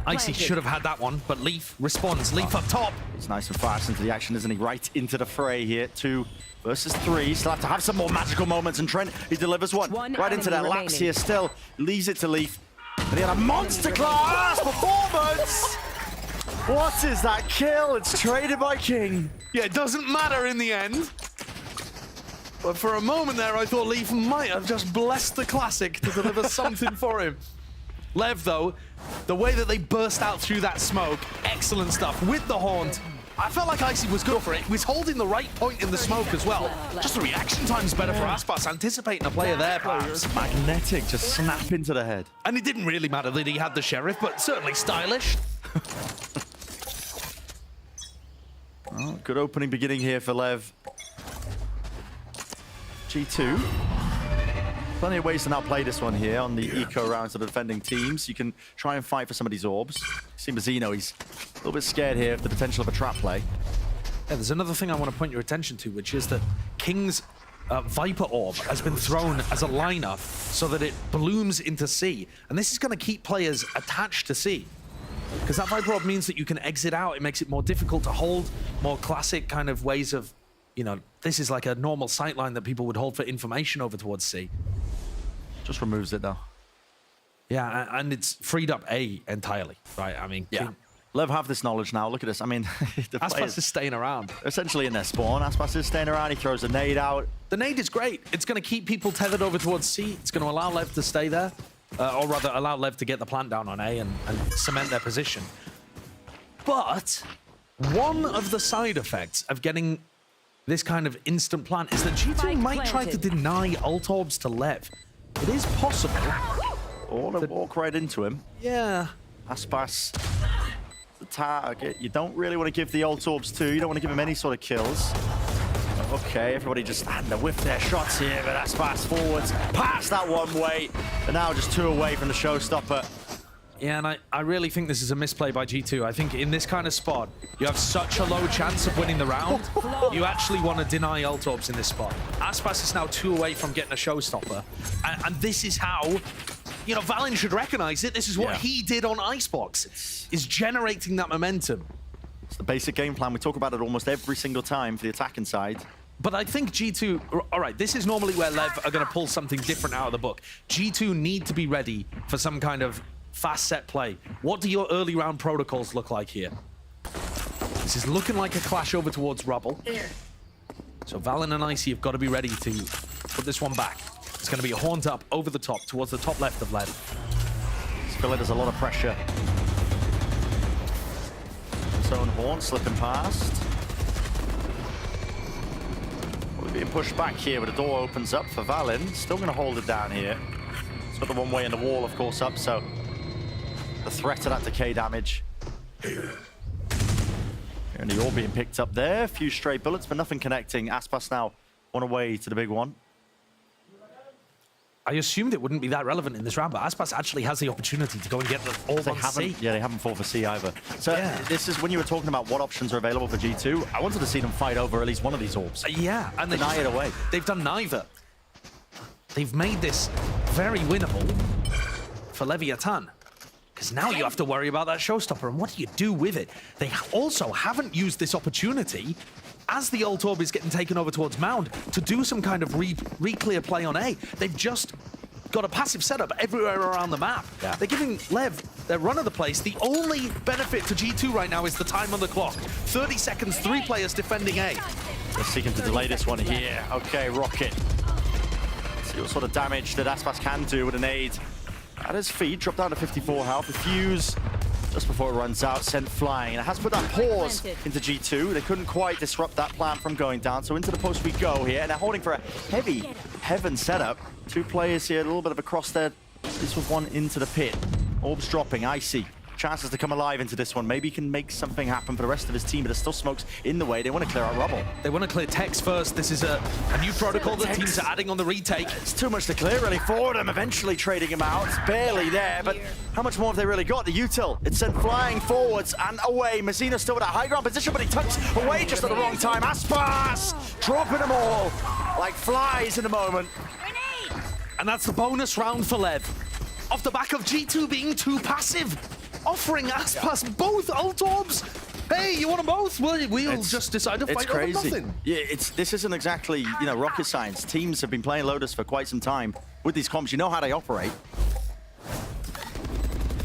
Icy should have had that one, but Leaf responds. Leaf up top. He's nice and fast into the action, isn't he? Right into the fray here. 2 versus 3. Still have to have some more magical moments, and Trent, he delivers one right into that laps here still. Leaves it to Leaf. And he had a monster class performance! What is that kill? It's traded by King. Yeah, it doesn't matter in the end. But for a moment there, I thought Leaf might have just blessed the Classic to deliver something for him. Lev, though, the way that they burst out through that smoke, excellent stuff with the haunt. I felt like Icy was good for it. He was holding the right point in the smoke as well. Just the reaction time's better for Aspas, anticipating a player there, perhaps. Magnetic, just snap into the head. And it didn't really matter that he had the Sheriff, but certainly stylish. Oh, good opening beginning here for Lev. G2. Plenty of ways to now play this one here on the eco rounds of the defending teams. You can try and fight for some of these orbs. See Mazzino, he's a little bit scared here of the potential of a trap play. Yeah, there's another thing I want to point your attention to, which is that King's Viper Orb has been thrown as a liner so that it blooms into C. And this is going to keep players attached to C. Because that Viper Orb means that you can exit out. It makes it more difficult to hold, more classic kind of ways of, you know, this is like a normal sightline that people would hold for information over towards C. Just removes it though. Yeah, and it's freed up A entirely, right? I mean, yeah. Lev have this knowledge now. Look at this. I mean, the Aspas is staying around. Essentially in their spawn. Aspas is staying around. He throws a nade out. The nade is great. It's going to keep people tethered over towards C. It's going to allow Lev to stay there. Or rather, allow Lev to get the plant down on A and cement their position. But one of the side effects of getting this kind of instant plant is that G2 might try to deny ult orbs to Lev. It is possible. Or they walk right into him. Yeah. Aspas, the target. You don't really want to give the ult orbs to. You don't want to give him any sort of kills. Okay, everybody just starting to whiff their shots here, but Aspas forwards past that one way. They're now just 2 away from the showstopper. Yeah, and I really think this is a misplay by G2. I think in this kind of spot, you have such a low chance of winning the round. You actually want to deny ult orbs in this spot. Aspas is now 2 away from getting a showstopper. And this is how, you know, Valen should recognize it. This is what he did on Icebox, is generating that momentum. It's the basic game plan. We talk about it almost every single time for the attacking side. But I think G2, all right, this is normally where Lev are going to pull something different out of the book. G2 need to be ready for some kind of fast set play. What do your early round protocols look like here? This is looking like a clash over towards Rubble. So Valen and Icy have got to be ready to put this one back. It's going to be a haunt up over the top towards the top left of Lev. Spiller does a lot of pressure. His own haunt slipping past. Probably being pushed back here, but the door opens up for Valen. Still going to hold it down here. It's got the one way in the wall, of course, up, so the threat of that decay damage. And the orb being picked up there. A few stray bullets, but nothing connecting. Aspas now on away to the big one. I assumed it wouldn't be that relevant in this round, but Aspas actually has the opportunity to go and get the orb on C. Yeah, they haven't fought for C either. So this is when you were talking about what options are available for G2. I wanted to see them fight over at least one of these orbs. Yeah, and deny it away. They've done neither. They've made this very winnable for Leviathan. Because now you have to worry about that showstopper, and what do you do with it? They also haven't used this opportunity, as the ult orb is getting taken over towards Mound, to do some kind of re-clear play on A. They've just got a passive setup everywhere around the map. Yeah. They're giving Lev their run of the place. The only benefit to G2 right now is the time on the clock. 30 seconds, 3 players defending A. They're seeking to delay this one here. Okay, Rocket. Let's see what sort of damage that Aspas can do with an aid. At his feet, dropped down to 54 health. The fuse, just before it runs out, sent flying. And it has put that pause into G2. They couldn't quite disrupt that plan from going down. So into the post we go here. And they're holding for a heavy heaven setup. 2 players here, a little bit of a cross there. This was one into the pit. Orbs dropping, Icy. Chances to come alive into this one. Maybe he can make something happen for the rest of his team, but there's still smokes in the way. They want to clear out Rubble. They want to clear Tex first. This is a new protocol that teams are adding on the retake. It's too much to clear, really, for them. Eventually trading him out. It's barely there, but how much more have they really got? The util, it's sent flying forwards and away. Mazzino's still with that high ground position, but he tucks away just at the wrong time. Aspas dropping them all like flies in a moment. And that's the bonus round for Lev. Off the back of G2 being too passive. Offering Aspas both ult orbs. Hey, you want them both? We'll just decide to fight over nothing. Yeah, this isn't exactly, you know, rocket science. Teams have been playing Lotus for quite some time. With these comps, you know how they operate.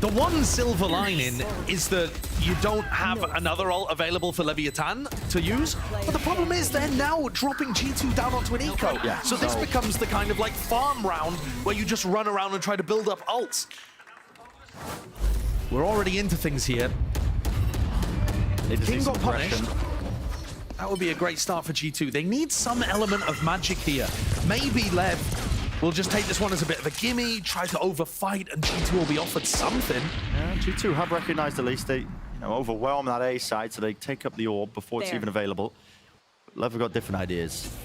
The one silver lining is that you don't have another ult available for Leviathan to use. But the problem is they're now dropping G2 down onto an eco. Yeah, so this becomes the kind of like farm round where you just run around and try to build up ults. We're already into things here. King got punished. That would be a great start for G2. They need some element of magic here. Maybe Lev will just take this one as a bit of a gimme, try to overfight, and G2 will be offered something. Yeah, G2 have recognized at least they overwhelm that A side, so they take up the orb before it's even available. Lev have got different ideas.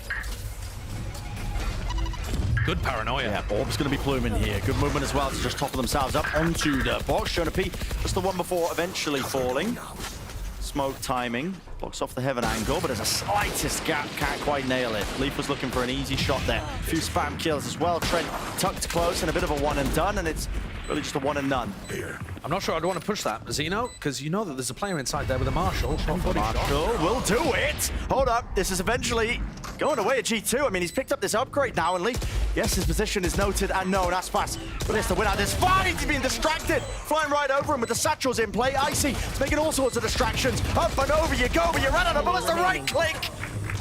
Good paranoia. Yeah, Orb's going to be pluming here. Good movement as well to just topple themselves up onto the box. Showing a P, just the one before eventually falling. Smoke timing, blocks off the heaven angle, but there's a slightest gap, can't quite nail it. Leaf was looking for an easy shot there. A few spam kills as well. Trent tucked close and a bit of a one and done, and it's really just a one and none. I'm not sure I'd want to push that, Zeno, because you know that there's a player inside there with a Marshall. Marshall will do it. Hold up, this is eventually going away at G2. I mean, he's picked up this upgrade now, and Leaf Yes, his position is noted and known. Aspas willing to win out this fight. He's being distracted. Flying right over him with the satchels in play. Icy making all sorts of distractions. Up and over you go, but you ran out of bullets. The right click.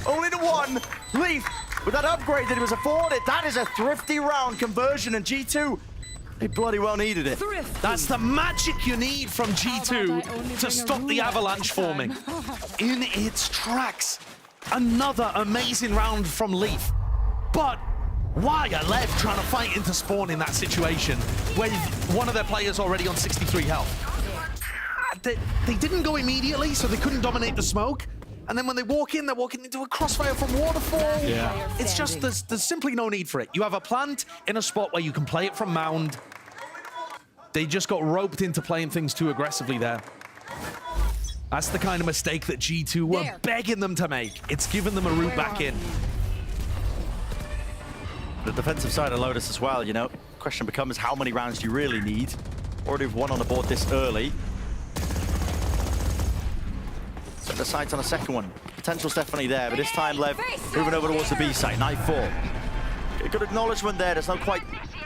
Only the one. Leaf, with that upgrade that he was afforded, that is a thrifty round conversion, and G2, they bloody well needed it. That's the magic you need from G2 to stop the avalanche forming. In its tracks. Another amazing round from Leaf. But why are Lev trying to fight into spawn in that situation with one of their players already on 63 health? They didn't go immediately, so they couldn't dominate the smoke. And then when they walk in, they're walking into a crossfire from Waterfall. Yeah. It's just, there's simply no need for it. You have a plant in a spot where you can play it from Mound. They just got roped into playing things too aggressively there. That's the kind of mistake that G2 were begging them to make. It's given them a route back in. The defensive side of Lotus as well, you know. Question becomes, how many rounds do you really need? Already have one on the board this early. Set the sights on a second one. Potential's definitely there, but this time Lev moving over towards the B site, Nightfall. Good acknowledgement there, there's no quite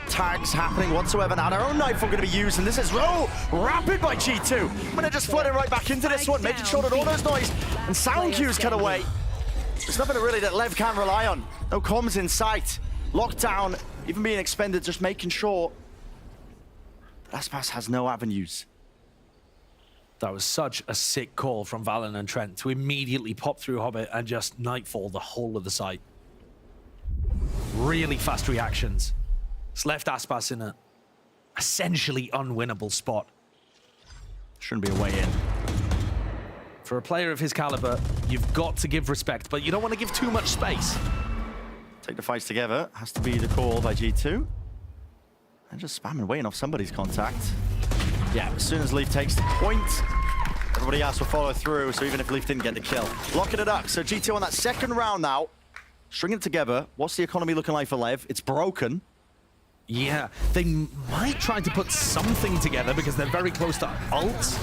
tags happening whatsoever. Now their own Nightfall going to be used, and this is rapid by G2. I'm going to just flood it right back into this one, making sure that all those noise and sound cues cut away. There's nothing really that Lev can rely on. No comms in sight. Lockdown, even being expended, just making sure that Aspas has no avenues. That was such a sick call from Valen and Trent to immediately pop through Hobbit and just Nightfall the whole of the site. Really fast reactions. It's left Aspas in a essentially unwinnable spot. Shouldn't be a way in. For a player of his caliber, you've got to give respect, but you don't want to give too much space. Take the fights together, has to be the call by G2. And just spamming, waiting off somebody's contact. Yeah, as soon as Leaf takes the point, everybody else will follow through, so even if Leaf didn't get the kill. Locking it up, so G2 on that second round now. Stringing it together. What's the economy looking like for Lev? It's broken. Yeah, they might try to put something together because they're very close to ults.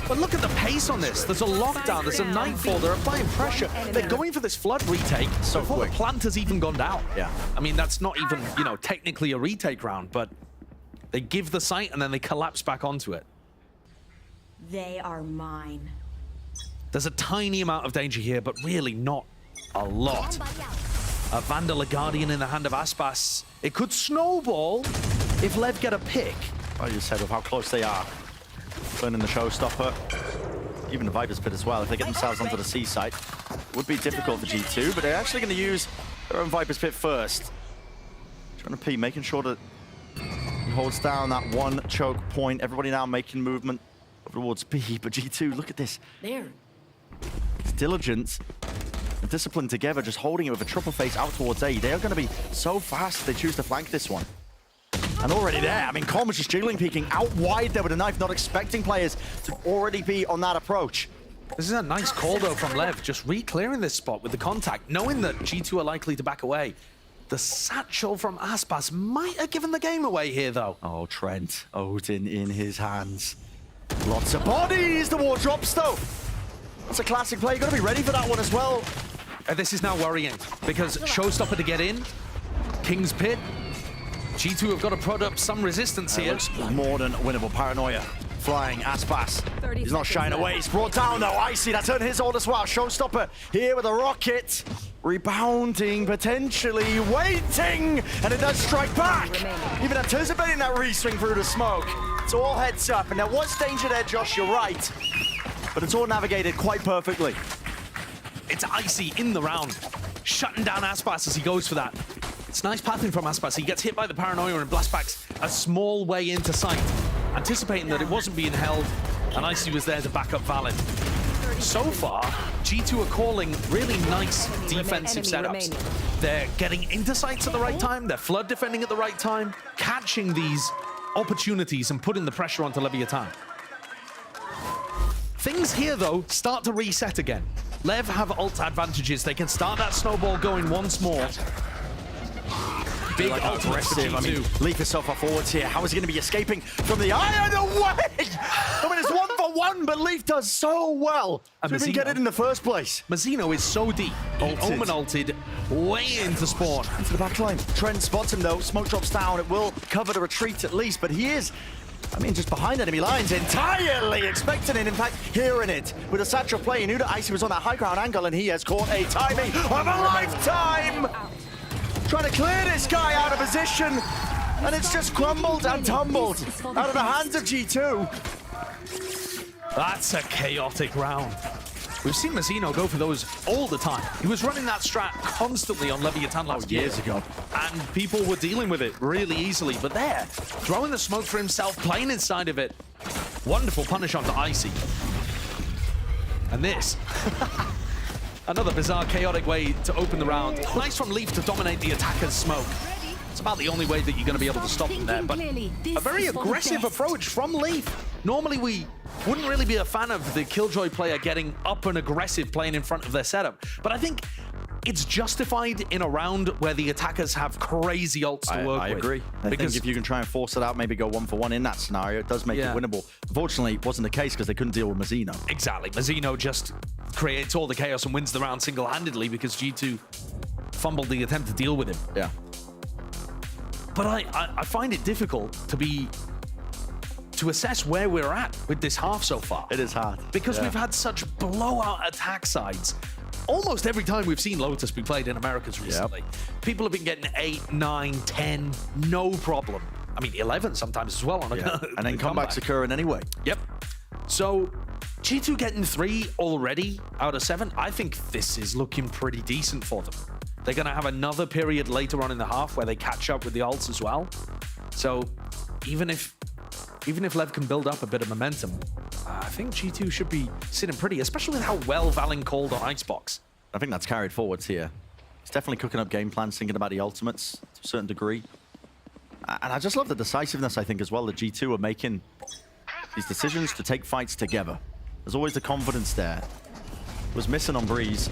But look at the pace on this. There's a lockdown, there's a Nightfall, they're applying pressure. They're going for this flood retake so before quick. the plant has even gone down. Yeah. I mean, that's not even, you know, technically a retake round, but they give the site and then they collapse back onto it. They are mine. There's a tiny amount of danger here, but really not a lot. A Vandal, a Guardian in the hand of Aspas. It could snowball if Lev get a pick. I just said of how close they are. Burning the showstopper. Even the Viper's Pit as well. If they get themselves onto the C site, it would be difficult for G2, but they're actually going to use their own Viper's Pit first. Trying to P, making sure that he holds down that one choke point. Everybody now making movement towards B, but G2, look at this. There. It's diligence and discipline together, just holding it with a triple face out towards A. They are going to be so fast if they choose to flank this one. And already there, I mean, Colm was just jiggling, peeking out wide there with a knife, not expecting players to already be on that approach. This is a nice call, though, from Lev, just re-clearing this spot with the contact, knowing that G2 are likely to back away. The satchel from Aspas might have given the game away here, though. Oh, Trent, Odin in his hands. Lots of bodies, the wall drops, though. That's a classic play, you've got to be ready for that one as well. This is now worrying, because Showstopper to get in, King's Pit, G2 have got to put up some resistance here. Looks more than winnable. Paranoia flying. Aspas. He's not shying away. He's brought down though. Icy. That's on his ult as well. Showstopper here with a rocket. Rebounding, potentially waiting. And it does strike back. Even anticipating that re-swing through the smoke. It's all heads up. And there was danger there, Josh. You're right. But it's all navigated quite perfectly. It's Icy in the round, shutting down Aspas as he goes for that. It's nice pathing from Aspas. He gets hit by the Paranoia and blastbacks a small way into sight, anticipating that it wasn't being held, and Icy was there to back up Valen. So far, G2 are calling really nice defensive setups. They're getting into sights at the right time, they're flood defending at the right time, catching these opportunities and putting the pressure onto Leviathan. Things here, though, start to reset again. Lev have ult advantages. They can start that snowball going once more. Big ultimate for G2. I mean, Leaf is so far forwards here. How is he going to be escaping from the iron away? I mean, it's 1-for-1, but Leaf does so well to even get it in the first place. Mazzino is so deep. He Omen ulted, way into spawn. Into the back line. Trent spots him though. Smoke drops down. It will cover the retreat at least, but he is, I mean, just behind enemy lines, entirely expecting it. In fact, hearing it with a Satchel play. He knew that Icy was on that high ground angle, and he has caught a timing of a lifetime. Trying to clear this guy out of position, and it's just crumbled and tumbled out of the hands of G2. That's a chaotic round. We've seen Mazzino go for those all the time. He was running that strat constantly on Leviathan last year. Years ago. And people were dealing with it really easily. But there, throwing the smoke for himself, playing inside of it. Wonderful punish onto Icy. And this. Another bizarre, chaotic way to open the round. Nice from Leaf to dominate the attacker's smoke. It's about the only way that you're going to be able to stop them there. But a very aggressive approach from Leaf. Normally, we wouldn't really be a fan of the Killjoy player getting up and aggressive playing in front of their setup. But I think it's justified in a round where the attackers have crazy ults to work with. I agree. I think if you can try and force it out, maybe go 1-for-1 in that scenario, it does make it winnable. Unfortunately, it wasn't the case because they couldn't deal with Mazzino. Exactly. Mazzino just creates all the chaos and wins the round single-handedly because G2 fumbled the attempt to deal with him. Yeah. But I find it difficult to assess where we're at with this half so far. It is hard. Because we've had such blowout attack sides. Almost every time we've seen Lotus be played in Americas recently, people have been getting 8, 9, 10, no problem. I mean, 11 sometimes as well. On a and then comebacks occurring anyway. Yep. So G2 getting 3 already out of 7, I think this is looking pretty decent for them. They're going to have another period later on in the half where they catch up with the ults as well. So even if Lev can build up a bit of momentum, I think G2 should be sitting pretty, especially with how well Valen called on Icebox. I think that's carried forwards here. He's definitely cooking up game plans, thinking about the ultimates to a certain degree. And I just love the decisiveness, I think, as well, that G2 are making these decisions to take fights together. There's always the confidence there. It was missing on Breeze.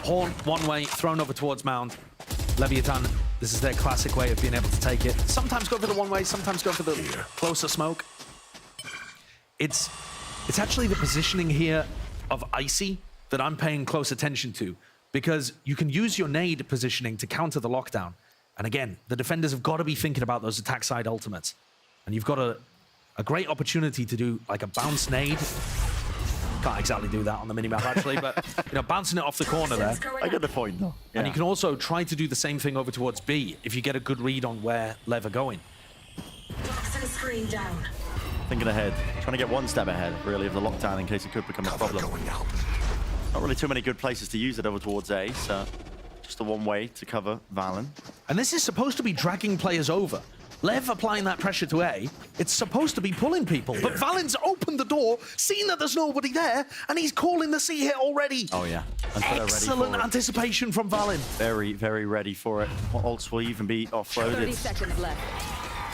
Horn, one way, thrown over towards Mound. Leviathan, this is their classic way of being able to take it. Sometimes go for the one way, sometimes go for the closer smoke. It's actually the positioning here of Icy that I'm paying close attention to, because you can use your nade positioning to counter the lockdown. And again, the defenders have got to be thinking about those attack side ultimates. And you've got a great opportunity to do like a bounce nade. Can't exactly do that on the minimap actually, but you know, bouncing it off the corner there. I get the point though. Yeah. And you can also try to do the same thing over towards B if you get a good read on where Lev are going. Screen down. Thinking ahead, trying to get one step ahead, really, of the lockdown in case it could become a problem. Not really too many good places to use it over towards A, so just the one way to cover Valen. And this is supposed to be dragging players over. Lev applying that pressure to A, it's supposed to be pulling people, but Valen's opened the door, seen that there's nobody there, and he's calling the C hit already. Oh yeah. Excellent anticipation from Valen. Very, very ready for it. What ults will even be offloaded? 30 seconds left.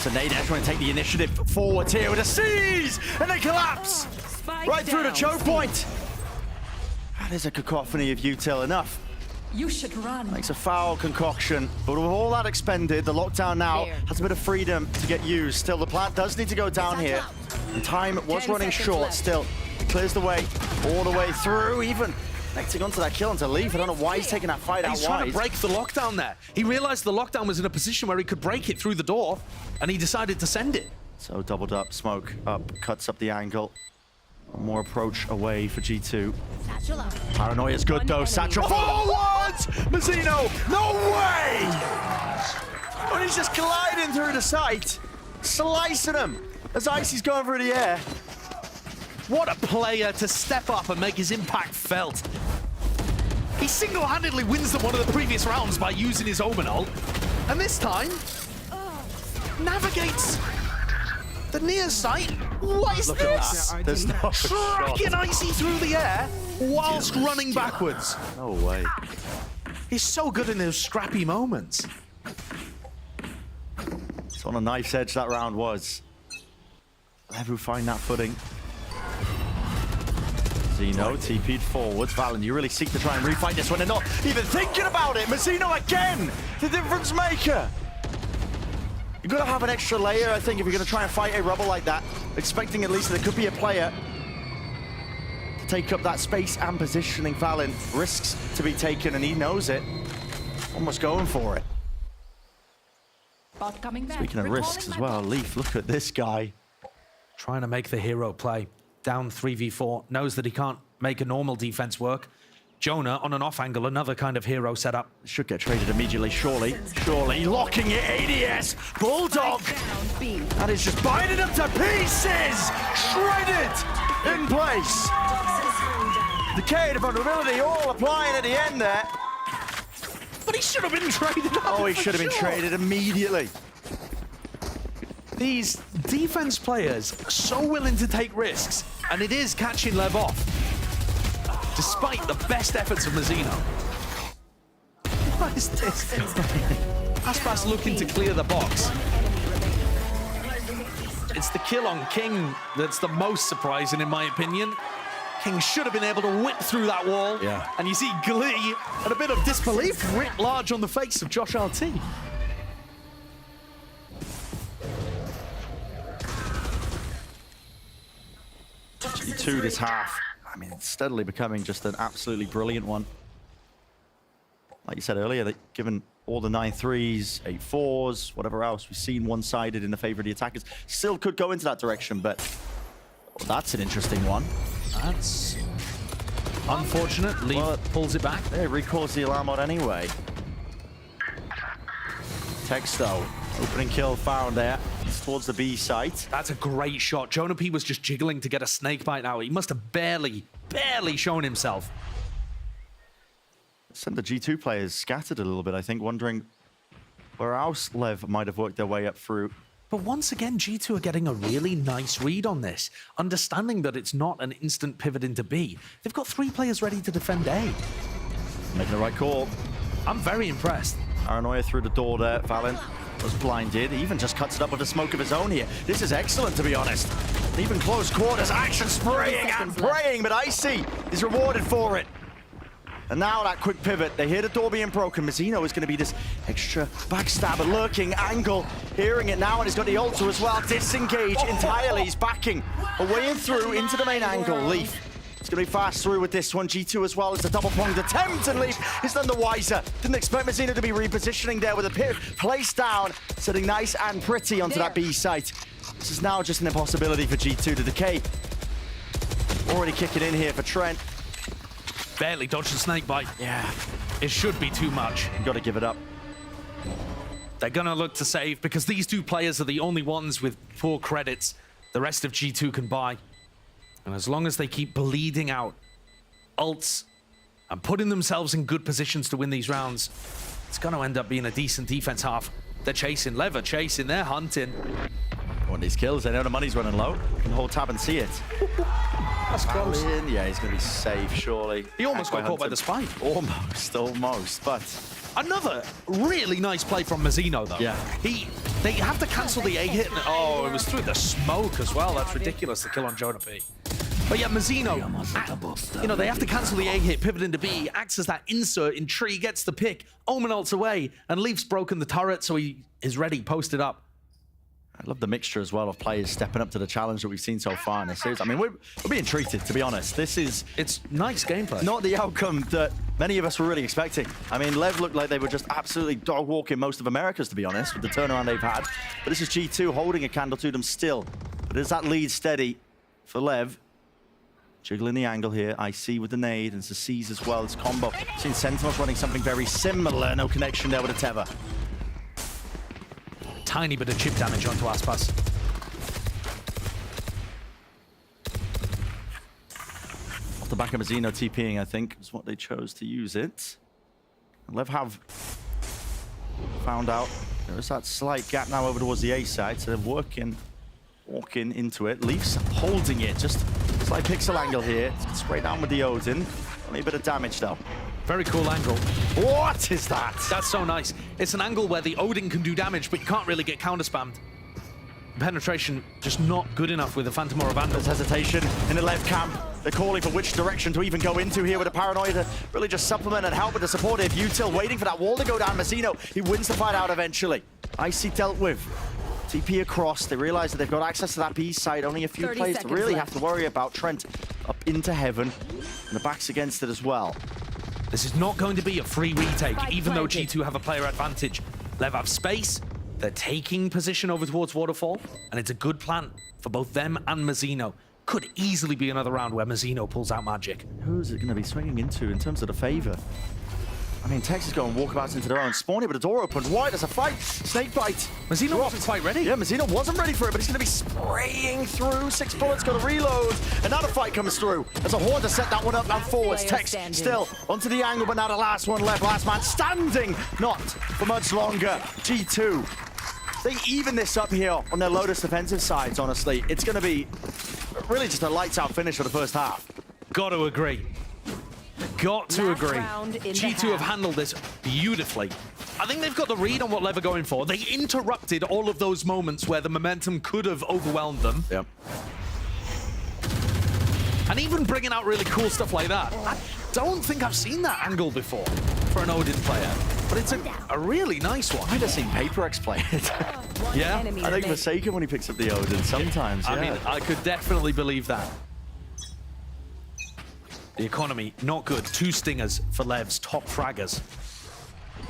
So Nader trying to take the initiative forward here with a seize, and they collapse right through the choke point. And there's a cacophony of util enough. You should run. Makes a foul concoction, but with all that expended, the lockdown now has a bit of freedom to get used. Still, the plant does need to go down here. And time was running short. Left. Still, clears the way all the way through, even connecting onto that kill and to leave. I don't know why he's taking that fight out wide. He's trying to break the lockdown there. He realized the lockdown was in a position where he could break it through the door, and he decided to send it. So doubled up, smoke up, cuts up the angle. One more approach away for G2. Paranoia is good though. Satchel forward! Mazzino, no way! Oh, he's just gliding through the site, slicing him as Icy's going through the air. What a player to step up and make his impact felt. He single-handedly wins them one of the previous rounds by using his Omen ult, and this time navigates the near site. What is this? There's no Tracking Icy through the air whilst running backwards. No way. He's so good in those scrappy moments. It's on a knife's edge that round was. Lev will find that footing. Zeno TP'd forwards. Valen, you really seek to try and refight this one. They're not even thinking about it. Mazzino again, the difference maker. You've got to have an extra layer, I think, if you're going to try and fight a rubble like that. Expecting at least that there could be a player to take up that space and positioning. Valorant risks to be taken, and he knows it. Almost going for it. Speaking of risks as well, Leaf, look at this guy. Trying to make the hero play. Down 3v4, knows that he can't make a normal defense work. Jonah on an off angle, another kind of hero setup. Should get traded immediately, surely. Surely, locking it, ADS, Bulldog! That is just biting him to pieces! Shredded in place! Decay to vulnerability, all applying at the end there. But he should have been traded up. Oh, he should have been traded immediately. These defense players are so willing to take risks, and it is catching Lev off, despite the best efforts of Mazzino. What is this? Aspas looking to clear the box. It's the kill on King that's the most surprising, in my opinion. King should have been able to whip through that wall. Yeah. And you see glee and a bit of disbelief writ large on the face of Josh RT. G2 this half. I mean, it's steadily becoming just an absolutely brilliant one. Like you said earlier, that given all the 9-3s, 8-4s, whatever else, we've seen one-sided in the favor of the attackers. Still could go into that direction, but well, that's an interesting one. That's unfortunate. Lee pulls it back. There, recalls the alarm out anyway. Texto, opening kill found there. It's towards the B site. That's a great shot. Jonah P was just jiggling to get a snake bite now. He must have barely shown himself. Sent the G2 players scattered a little bit, I think, wondering where else Lev might have worked their way up through. But once again, G2 are getting a really nice read on this, understanding that it's not an instant pivot into B. They've got 3 players ready to defend A. Making the right call. I'm very impressed. Paranoia through the door there. Valen was blinded. He even just cuts it up with a smoke of his own here. This is excellent, to be honest. Even close quarters, action spraying and praying, but Icy is rewarded for it. And now that quick pivot, they hear the door being broken. Mazzino is going to be this extra backstabber, lurking angle. Hearing it now, and he's got the ultra as well. Disengage entirely. He's backing away and through into the main angle. Leaf is going to be fast through with this one. G2 as well as the double-pronged attempt, and Leaf is none the wiser. Didn't expect Mazzino to be repositioning there with a pit placed down, sitting nice and pretty onto that B site. This is now just an impossibility for G2 to decay. Already kicking in here for Trent. Barely dodged the snake bite. Yeah. It should be too much. You got to give it up. They're going to look to save because these 2 players are the only ones with 4 credits the rest of G2 can buy. And as long as they keep bleeding out ults and putting themselves in good positions to win these rounds, it's going to end up being a decent defense half. They're chasing, Lever chasing, they're hunting. Want these kills, they know the money's running low. Can hold tab and see it. That's close. Yeah, he's going to be safe, surely. He almost got caught by the spike. Almost, but... Another really nice play from Mazzino, though. Yeah. They have to cancel the A hit. Oh, it was through the smoke as well. That's ridiculous, the kill on Jonah P. But yeah, Mazzino, you know, they have to cancel the A hit, pivot into B, acts as that insert in tree, gets the pick, Omen ults away, and Leaf's broken the turret, so he is ready, posted up. I love the mixture as well of players stepping up to the challenge that we've seen so far in this series. I mean, we're being treated, to be honest. It's nice gameplay. Not the outcome that many of us were really expecting. I mean, Lev looked like they were just absolutely dog-walking most of Americas, to be honest, with the turnaround they've had. But this is G2 holding a candle to them still. But is that lead steady for Lev? Jiggling the angle here. IC with the nade and Zaciz as well. It's combo. Seen Sentinels running something very similar. No connection there with a Tether. Tiny bit of chip damage onto Aspas. Off the back of Mazzino TPing, I think, is what they chose to use it. And Lev have found out there is that slight gap now over towards the A side, so they're walking into it. Leafs holding it, just slight pixel angle here. Straight down with the Odin. Only a bit of damage though. Very cool angle. What is that? That's so nice. It's an angle where the Odin can do damage, but you can't really get counter spammed. Penetration just not good enough with the Phantom or a Vandal. There's hesitation in the left camp. They're calling for which direction to even go into here with a Paranoia to really just supplement and help with the supportive util, waiting for that wall to go down. Mazzino, he wins the fight out eventually. Icy dealt with. TP across. They realize that they've got access to that B side. Only a few players to really have to worry about. Trent up into heaven, and the back's against it as well. This is not going to be a free retake, even though G2 have a player advantage. Lev have space, they're taking position over towards Waterfall, and it's a good plan for both them and Mazzino. Could easily be another round where Mazzino pulls out magic. Who's it going to be swinging into in terms of the favor? I mean, Texas going walkabouts into their own spawning, but the door opens wide. There's a fight. Snake bite. Mazzino wasn't quite ready. Yeah, Mazzino wasn't ready for it, but he's going to be spraying through. 6 bullets, got to reload. Another fight comes through. There's a horde to set that one up and forwards. Tex still onto the angle, but now the last one left. Last man standing. Not for much longer. G2. They even this up here on their Lotus defensive sides, honestly. It's going to be really just a lights-out finish for the first half. Got to agree. Got to agree. G2 have handled this beautifully. I think they've got the read on what Lev are going for. They interrupted all of those moments where the momentum could have overwhelmed them. Yep. And even bringing out really cool stuff like that. I don't think I've seen that angle before for an Odin player, but it's a really nice one. I'd have seen PaperX play it. Yeah. I think Forsaken when he picks up the Odin sometimes, yeah. I mean, I could definitely believe that. The economy, not good. 2 stingers for Lev's top fraggers.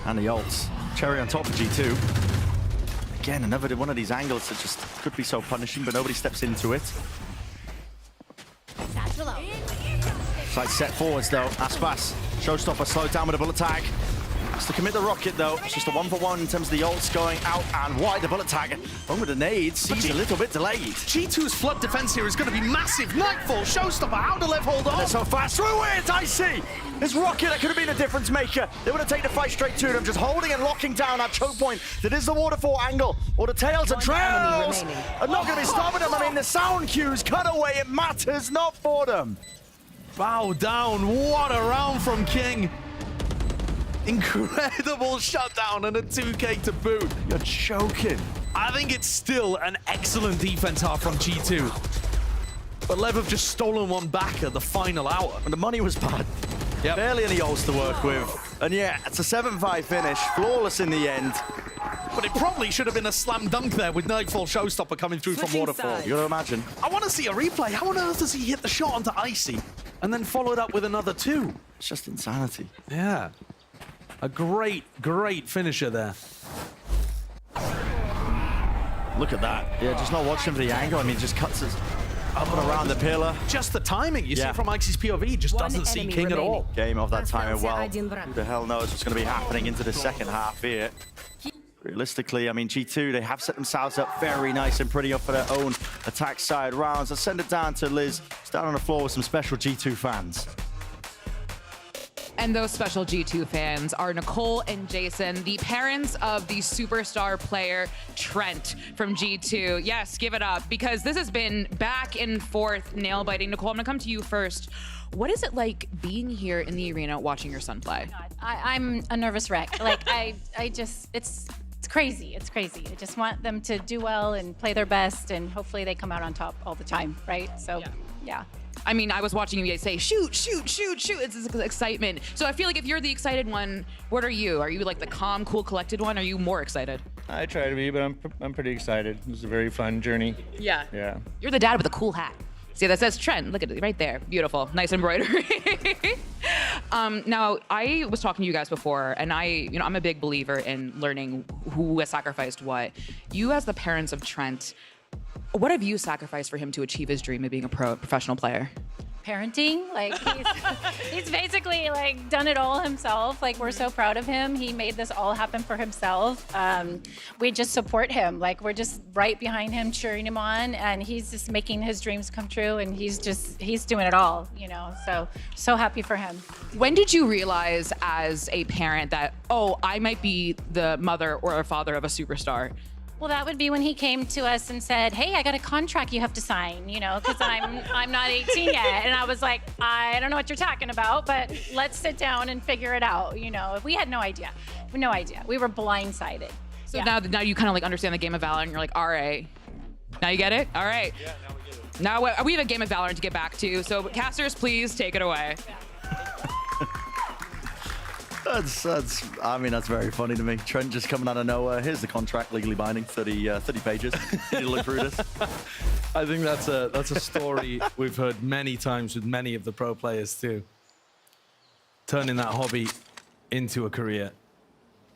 And the ults. Cherry on top of G2. Again, another one of these angles that just could be so punishing, but nobody steps into it. Side set forwards though. Aspas, Showstopper slowed down with a bullet tag. Has to commit the rocket though. It's just a 1-for-1 in terms of the ults going out and wide. The bullet tag on with the nades. He's a little bit delayed. G2's flood defense here is going to be massive. Nightfall, Showstopper, how to Lev hold on? They're so fast through it. I see. This rocket that could have been a difference maker. They want to take the fight straight to them, just holding and locking down that choke point. That is the waterfall angle. Or the tails and trails are not going to be stopping them. I mean, the sound cues cut away. It matters not for them. Bow down. What a round from King. Incredible shutdown and a 2K to boot. You're joking. I think it's still an excellent defense half from G2. But Lev have just stolen one back at the final hour. And the money was bad. Yep. Barely any ults to work with. And yeah, it's a 7-5 finish. Flawless in the end. But it probably should have been a slam dunk there with Nightfall Showstopper coming through from Waterfall. You gotta imagine. I want to see a replay. How on earth does he hit the shot onto Icy and then follow it up with another 2? It's just insanity. Yeah. A great, great finisher there. Look at that. Yeah, just not watching for the angle. I mean, just cuts us up and around the pillar. Just the timing. You see from Ixie's POV, just doesn't see King at all. Game off that timing well. Who the hell knows what's going to be happening into the second half here. Realistically, I mean, G2, they have set themselves up very nice and pretty up for their own attack side rounds. Let's send it down to Liz. It's down on the floor with some special G2 fans. And those special G2 fans are Nicole and Jason, the parents of the superstar player Trent from G2. Yes, give it up, because this has been back and forth, nail-biting. Nicole, I'm gonna come to you first. What is it like being here in the arena watching your son play? I'm a nervous wreck. Like, I just, it's crazy. It's crazy. I just want them to do well and play their best, and hopefully they come out on top all the time, right? So, yeah. I mean, I was watching you guys say, shoot, shoot, shoot, shoot. It's this excitement. So I feel like if you're the excited one, what are you? Are you like the calm, cool, collected one? Are you more excited? I try to be, but I'm pretty excited. It was a very fun journey. Yeah. Yeah. You're the dad with a cool hat. See, that says Trent. Look at it right there. Beautiful. Nice embroidery. Now, I was talking to you guys before, and I'm a big believer in learning who has sacrificed what. You, as the parents of Trent, what have you sacrificed for him to achieve his dream of being a professional player? Parenting, like he's basically like done it all himself. Like, we're so proud of him. He made this all happen for himself. We just support him. Like, we're just right behind him, cheering him on, and he's just making his dreams come true. And he's doing it all, you know. So happy for him. When did you realize as a parent that, oh, I might be the mother or father of a superstar? Well, that would be when he came to us and said, "Hey, I got a contract you have to sign," you know, because I'm not 18 yet. And I was like, I don't know what you're talking about, but let's sit down and figure it out. You know, we had no idea. No idea. We were blindsided. So now you kind of like understand the game of Valorant, and you're like, all right, now you get it? All right. Yeah, now we get it. Now we have a game of Valorant to get back to. So casters, please take it away. I mean, that's very funny to me. Trent just coming out of nowhere. Here's the contract, legally binding, 30 pages. You look through this. I think that's a story we've heard many times with many of the pro players too. Turning that hobby into a career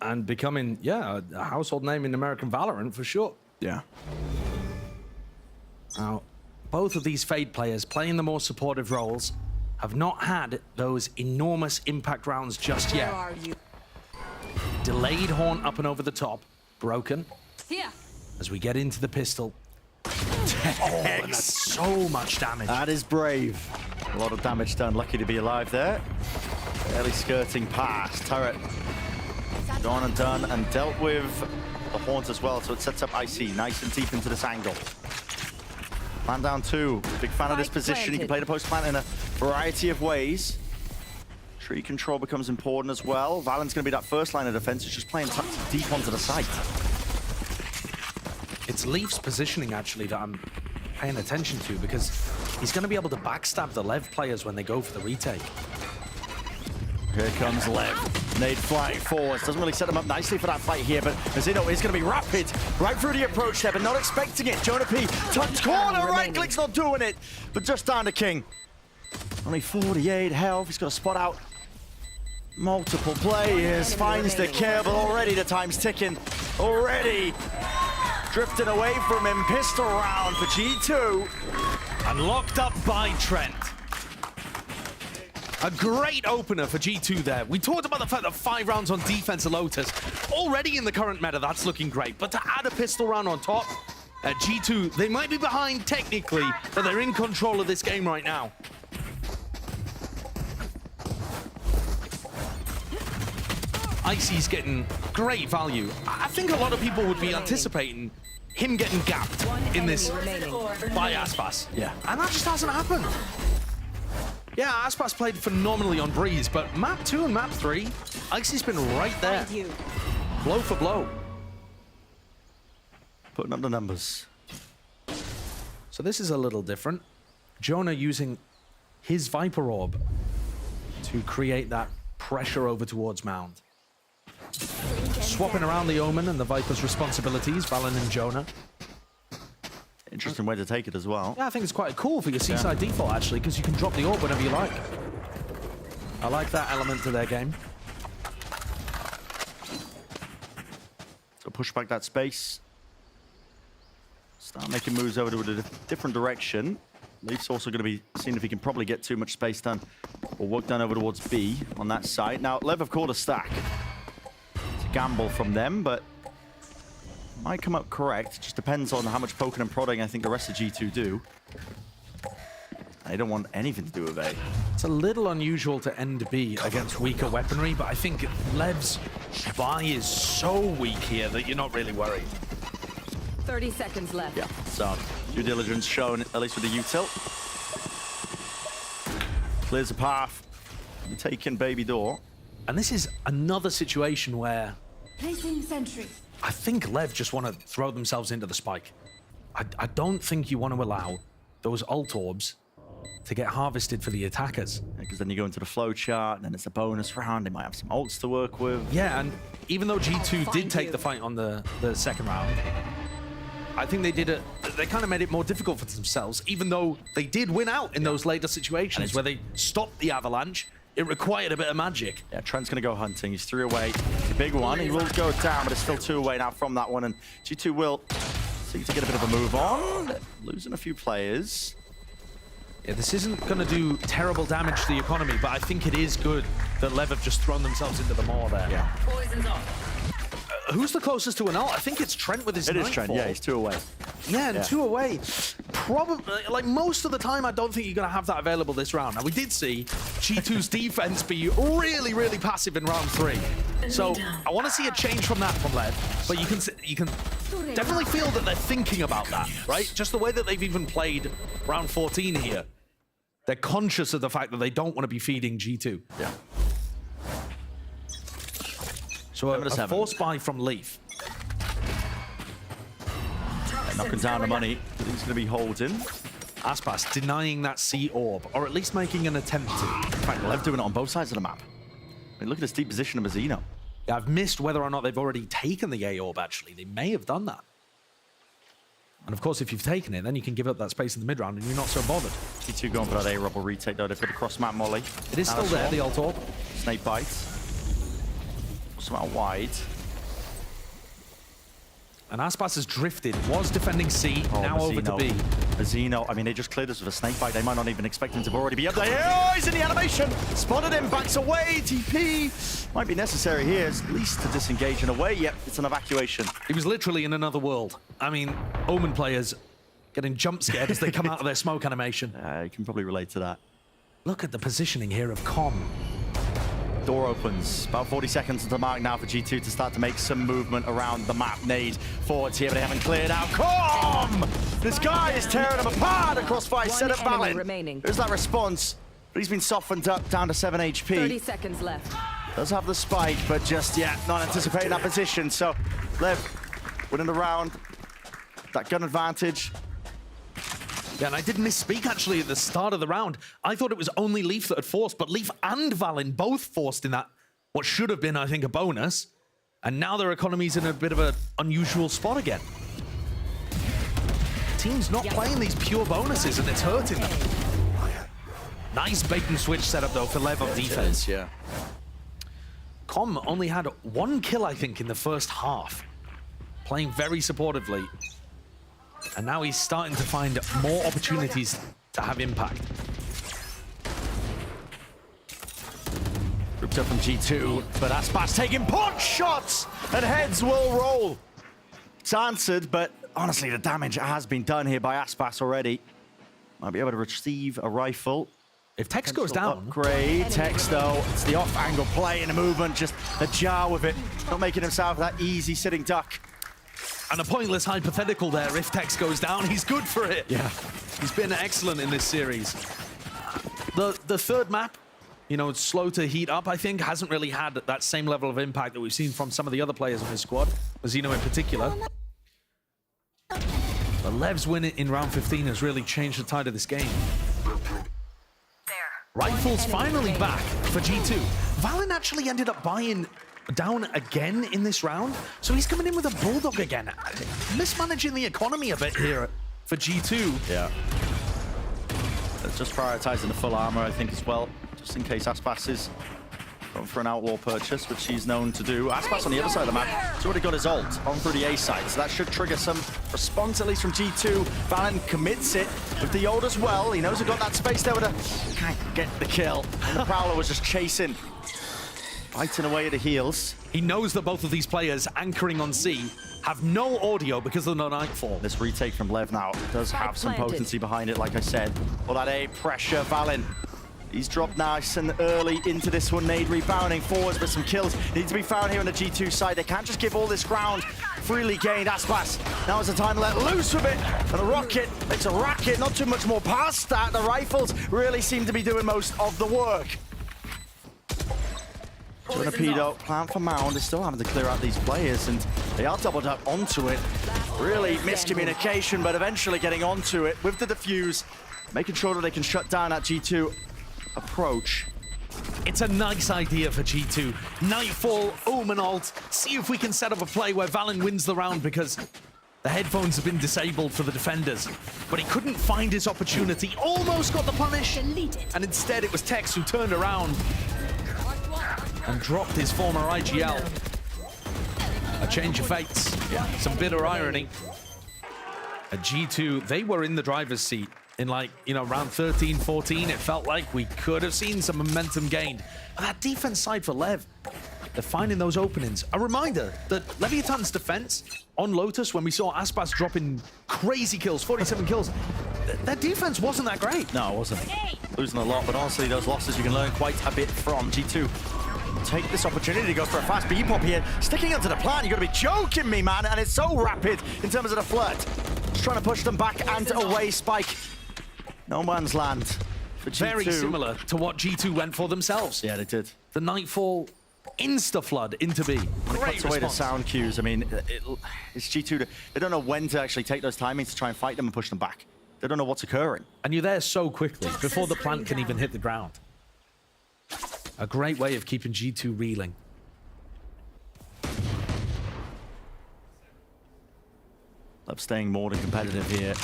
and becoming, yeah, a household name in American Valorant for sure. Yeah. Now, both of these Fade players playing the more supportive roles have not had those enormous impact rounds just yet. Where are you? Delayed horn up and over the top, broken. Here. As we get into the pistol. Oh, and that's so much damage. That is brave. A lot of damage done. Lucky to be alive there. Barely skirting past. Turret gone and done and dealt with the horns as well. So it sets up IC nice and deep into this angle. Man down 2. Big fan of this position. You can play the post plant in a variety of ways. Tree control becomes important as well. Valent's going to be that first line of defense. It's just playing deep onto the site. It's Leaf's positioning, actually, that I'm paying attention to, because he's going to be able to backstab the Lev players when they go for the retake. Here comes Lev. Nade flying forwards. Doesn't really set him up nicely for that fight here, but Azino is going to be rapid right through the approach there, but not expecting it. Jonah P touch corner, right click's not doing it, but just down to King. Only 48 health. He's got to spot out multiple players. Finds the kill, but already the time's ticking. Already drifting away from him. Pistol round for G2. And locked up by Trent. A great opener for G2 there. We talked about the fact that 5 rounds on defense of Lotus. Already in the current meta, that's looking great. But to add a pistol round on top, G2, they might be behind technically, but they're in control of this game right now. Icy's getting great value. I think a lot of people would be anticipating him getting gapped in this by Aspas. Yeah. And that just hasn't happened. Yeah, Aspas played phenomenally on Breeze, but map 2 and map 3, Icy's been right there. Blow for blow. Putting up the numbers. So this is a little different. Jonah using his Viper Orb to create that pressure over towards Mound. Swapping around the Omen and the Viper's responsibilities, Valen and Jonah. Interesting way to take it as well. Yeah, I think it's quite cool for your Seaside default, actually, because you can drop the orb whenever you like. I like that element to their game. So push back that space. Start making moves over to a different direction. Leaf's also going to be seeing if he can probably get too much space done or work done over towards B on that side. Now, Lev have called a stack. It's a gamble from them, but might come up correct. Just depends on how much poking and prodding I think the rest of G2 do. They don't want anything to do with A. It's a little unusual to end B against weaker weaponry, but I think Lev's buy is so weak here that you're not really worried. 30 seconds left. Yeah, so due diligence shown, at least with the util. Clears the path. Taking baby door. And this is another situation where Placing sentry. I think Lev just want to throw themselves into the spike. I don't think you want to allow those ult orbs to get harvested for the attackers. Because then you go into the flow chart, and then it's a bonus round. They might have some ults to work with. Yeah, and even though G2 did take the fight on the second round, I think they kind of made it more difficult for themselves, even though they did win out in those later situations where they stopped the avalanche. It required a bit of magic. Yeah, Trent's going to go hunting. He's 3 away. It's a big one. He will go down, but it's still 2 away now from that one. And G2 will seek to get a bit of a move on. Losing a few players. Yeah, this isn't going to do terrible damage to the economy, but I think it is good that Lev have just thrown themselves into the maw there. Yeah. Poison's off. Who's the closest to an ult? I think it's Trent with his It is Trent, yeah, he's 2 away. Yeah, and 2 away. Probably, like most of the time, I don't think you're going to have that available this round. Now, we did see G2's defense be really, really passive in round 3. So I want to see a change from that from Lev, but you can definitely feel that they're thinking about that, right? Just the way that they've even played round 14 here. They're conscious of the fact that they don't want to be feeding G2. Yeah. So a force buy from Leaf. Knocking down the money. He's going to be holding. Aspas denying that C orb, or at least making an attempt to. In fact, Lev doing it on both sides of the map. mean, look at this deep position of Mazzino. Yeah, I've missed whether or not they've already taken the A orb, actually. They may have done that. And of course, if you've taken it, then you can give up that space in the mid-round and you're not so bothered. G2 going for that A orb will retake, though. They've got a cross-map molly. It is still there, the ult orb. Snake bites. Some out wide. And Aspas has drifted, was defending C, now over to B. Mazzino, I mean, they just cleared us with a snake bite. They might not even expect him to already be up there. Oh, he's in the animation! Spotted him, backs away, TP. Might be necessary here, at least to disengage in a way. Yep, it's an evacuation. He was literally in another world. I mean, Omen players getting jump scared as they come out of their smoke animation. You can probably relate to that. Look at the positioning here of Com. Door opens. About 40 seconds to the mark now for G2 to start to make some movement around the map. Nade forwards here, but they haven't cleared out. Com! This guy is tearing them apart across 5. Set up Valin. There's that response, but he's been softened up down to 7 HP. 30 seconds left. Does have the spike, but just yet not anticipating that position. So Lev winning the round. That gun advantage. Yeah, and I did misspeak actually at the start of the round. I thought it was only Leaf that had forced, but Leaf and Valin both forced in that, what should have been, I think, a bonus. And now their economy's in a bit of an unusual spot again. Team's not playing these pure bonuses, and it's hurting them. Nice bait and switch setup, though, for Lev on defense. Yeah. Com only had 1 kill, I think, in the first half. Playing very supportively. And now he's starting to find more opportunities to have impact. Grouped up from G2, but Aspas taking punch shots, and heads will roll. It's answered, but honestly, the damage has been done here by Aspas already. Might be able to receive a rifle. If Tex goes down... Upgrade. Tex, though, it's the off-angle play and a movement, just ajar with it. Not making himself that easy sitting duck. And a pointless hypothetical there. If Tex goes down, he's good for it. Yeah. He's been excellent in this series. The third map, you know, it's slow to heat up, I think, hasn't really had that same level of impact that we've seen from some of the other players on his squad, Mazzino in particular. But Lev's win in round 15 has really changed the tide of this game. Rifles finally back for G2. Valin actually ended up buying down again in this round, so he's coming in with a Bulldog again. Mismanaging the economy a bit here for G2. Yeah. Just prioritizing the full armor, I think, as well, just in case Aspas is going for an outlaw purchase, which he's known to do. Aspas on the other side of the map, he's already got his ult on through the A side, so that should trigger some response, at least from G2. Valin commits it with the ult as well. He knows he's got that space there, but can't get the kill. And the Prowler was just chasing. Biting away at the heels. He knows that both of these players anchoring on C have no audio because of the Nightfall. This retake from Lev now does have some potency behind it, like I said. All that A pressure, Valin. He's dropped nice and early into this one. Nade rebounding forwards, but some kills need to be found here on the G2 side. They can't just give all this ground freely gained. Aspas, now is the time to let loose with it. And the rocket makes a racket, not too much more past that. The rifles really seem to be doing most of the work. Torpedo, plant for Mound, they're still having to clear out these players, and they are doubled up onto it. Really miscommunication, but eventually getting onto it with the defuse, making sure that they can shut down that G2 approach. It's a nice idea for G2. Nightfall, Omen ult, see if we can set up a play where Valin wins the round, because the headphones have been disabled for the defenders. But he couldn't find his opportunity, almost got the punish, and instead it was Tex who turned around and dropped his former IGL. A change of fates, some bitter irony. At G2, they were in the driver's seat in, like, you know, round 13, 14. It felt like we could have seen some momentum gained. But that defense side for Lev, they're finding those openings. A reminder that Leviathan's defense on Lotus, when we saw Aspas dropping crazy kills, 47 kills, their defense wasn't that great. No, it wasn't. Losing a lot, but honestly, those losses you can learn quite a bit from. G2 take this opportunity to go for a fast B-pop here. Sticking onto the plant, you got to be joking me, man. And it's so rapid in terms of the flirt. Just trying to push them back and away. Spike. No man's land for G2. Very similar to what G2 went for themselves. Yeah, they did. The Nightfall insta-flood into B. When it cuts away the sound cues, I mean, it's G2. They don't know when to actually take those timings to try and fight them and push them back. They don't know what's occurring. And you're there so quickly before the plant can even hit the ground. A great way of keeping G2 reeling. Love staying more than competitive here.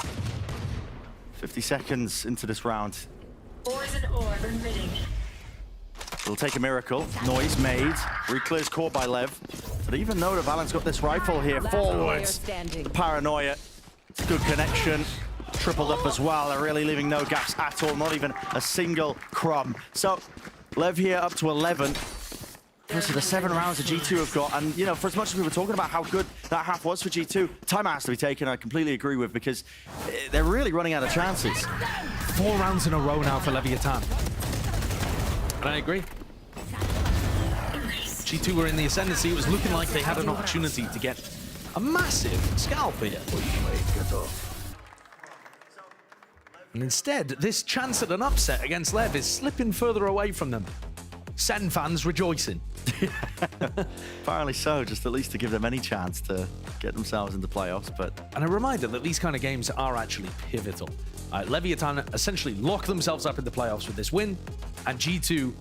50 seconds into this round. It'll take a miracle. Noise made. Reclear's caught by Lev. But even though the Valorant's got this rifle here forwards, the paranoia, it's a good connection. Tripled up as well. They're really leaving no gaps at all, not even a single crumb. So Lev here up to 11. So the 7 rounds that G2 have got, and you know, for as much as we were talking about how good that half was for G2, time has to be taken. I completely agree with, because they're really running out of chances. 4 rounds in a row now for Leviathan. And I agree. G2 were in the ascendancy. It was looking like they had an opportunity to get a massive scalp here. And instead, this chance at an upset against Lev is slipping further away from them. Sen fans rejoicing. Apparently so, just at least to give them any chance to get themselves into playoffs. And a reminder that these kind of games are actually pivotal. Leviathan essentially lock themselves up in the playoffs with this win, and G2,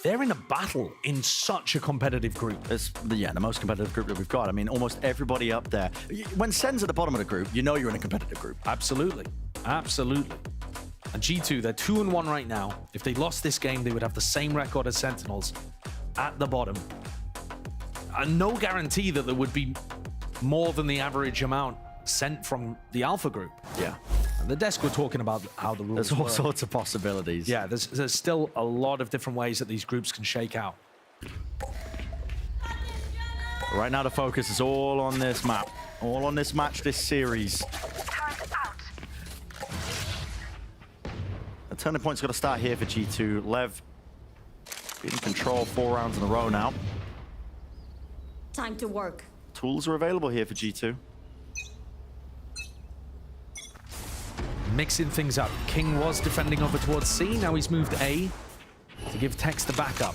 they're in a battle in such a competitive group. It's the most competitive group that we've got. I mean, almost everybody up there. When Sen's at the bottom of the group, you know you're in a competitive group. Absolutely. Absolutely. And G2, they're 2-1 right now. If they lost this game, they would have the same record as Sentinels at the bottom. And no guarantee that there would be more than the average amount sent from the Alpha group. Yeah. And the desk were talking about how the rules There's all work. sorts of possibilities. Yeah, there's still a lot of different ways that these groups can shake out. Right now the focus is all on this map. All on this match, this series. A turning point's got to start here for G2. Lev being in control 4 rounds in a row now. Time to work. Tools are available here for G2. Mixing things up. King was defending over towards C. Now he's moved A to give Tex the backup.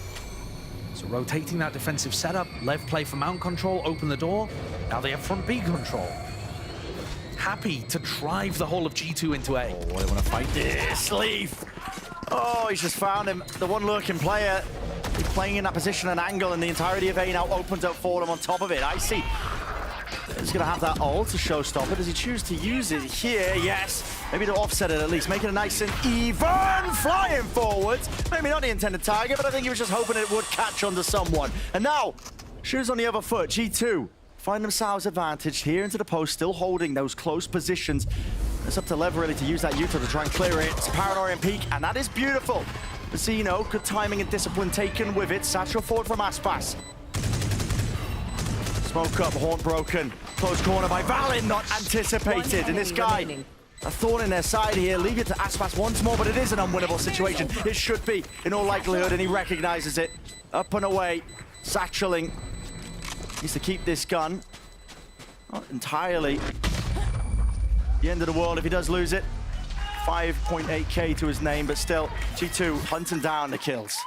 So rotating that defensive setup. Lev play for mount control, open the door. Now they have front B control. Happy to drive the whole of G2 into A. Oh, they want to fight this. Leaf. Oh, he's just found him. The one lurking player. He's playing in that position and angle, and the entirety of A now opens up for him on top of it. I see. He's going to have that ult to showstopper. Does he choose to use it here? Yes. Maybe to offset it at least. Make it a nice and even. Flying forwards. Maybe not the intended target, but I think he was just hoping it would catch onto someone. And now, shoes on the other foot. G2 find themselves advantaged here into the post, still holding those close positions. It's up to Lev really to use that Utah to try and clear it. It's Paranoia and peak, and that is beautiful. Zeno, good timing and discipline taken with it. Satchel forward from Aspas. Smoke up, horn broken. Close corner by Valin, not anticipated. And this guy, a thorn in their side here. Leave it to Aspas once more, but it is an unwinnable situation. It should be, in all likelihood, and he recognizes it. Up and away, satcheling. Needs to keep this gun. Not entirely the end of the world if he does lose it. 5.8k to his name, but still, G2 hunting down the kills.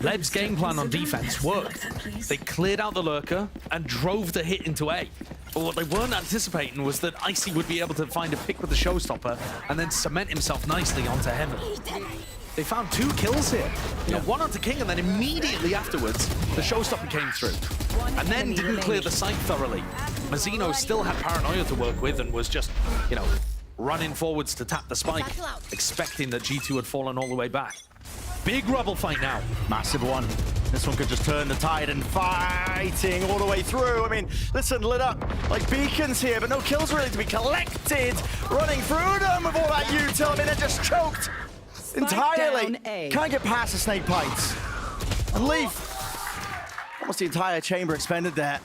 Lev's game plan on defense worked. They cleared out the lurker and drove the hit into A. But what they weren't anticipating was that Icy would be able to find a pick with the showstopper and then cement himself nicely onto Heaven. They found 2 kills here. You know, one onto King, and then immediately afterwards, the showstopper came through. And then didn't clear the site thoroughly. Mazzino still had Paranoia to work with and was just, you know, running forwards to tap the spike, expecting that G2 had fallen all the way back. Big rubble fight now. Massive one. This one could just turn the tide, and fighting all the way through. I mean, listen, lit up like beacons here, but no kills really to be collected. Running through them with all that util. I mean, they're just choked entirely. Can't get past the snake bites. And Leaf. Almost the entire chamber expended there.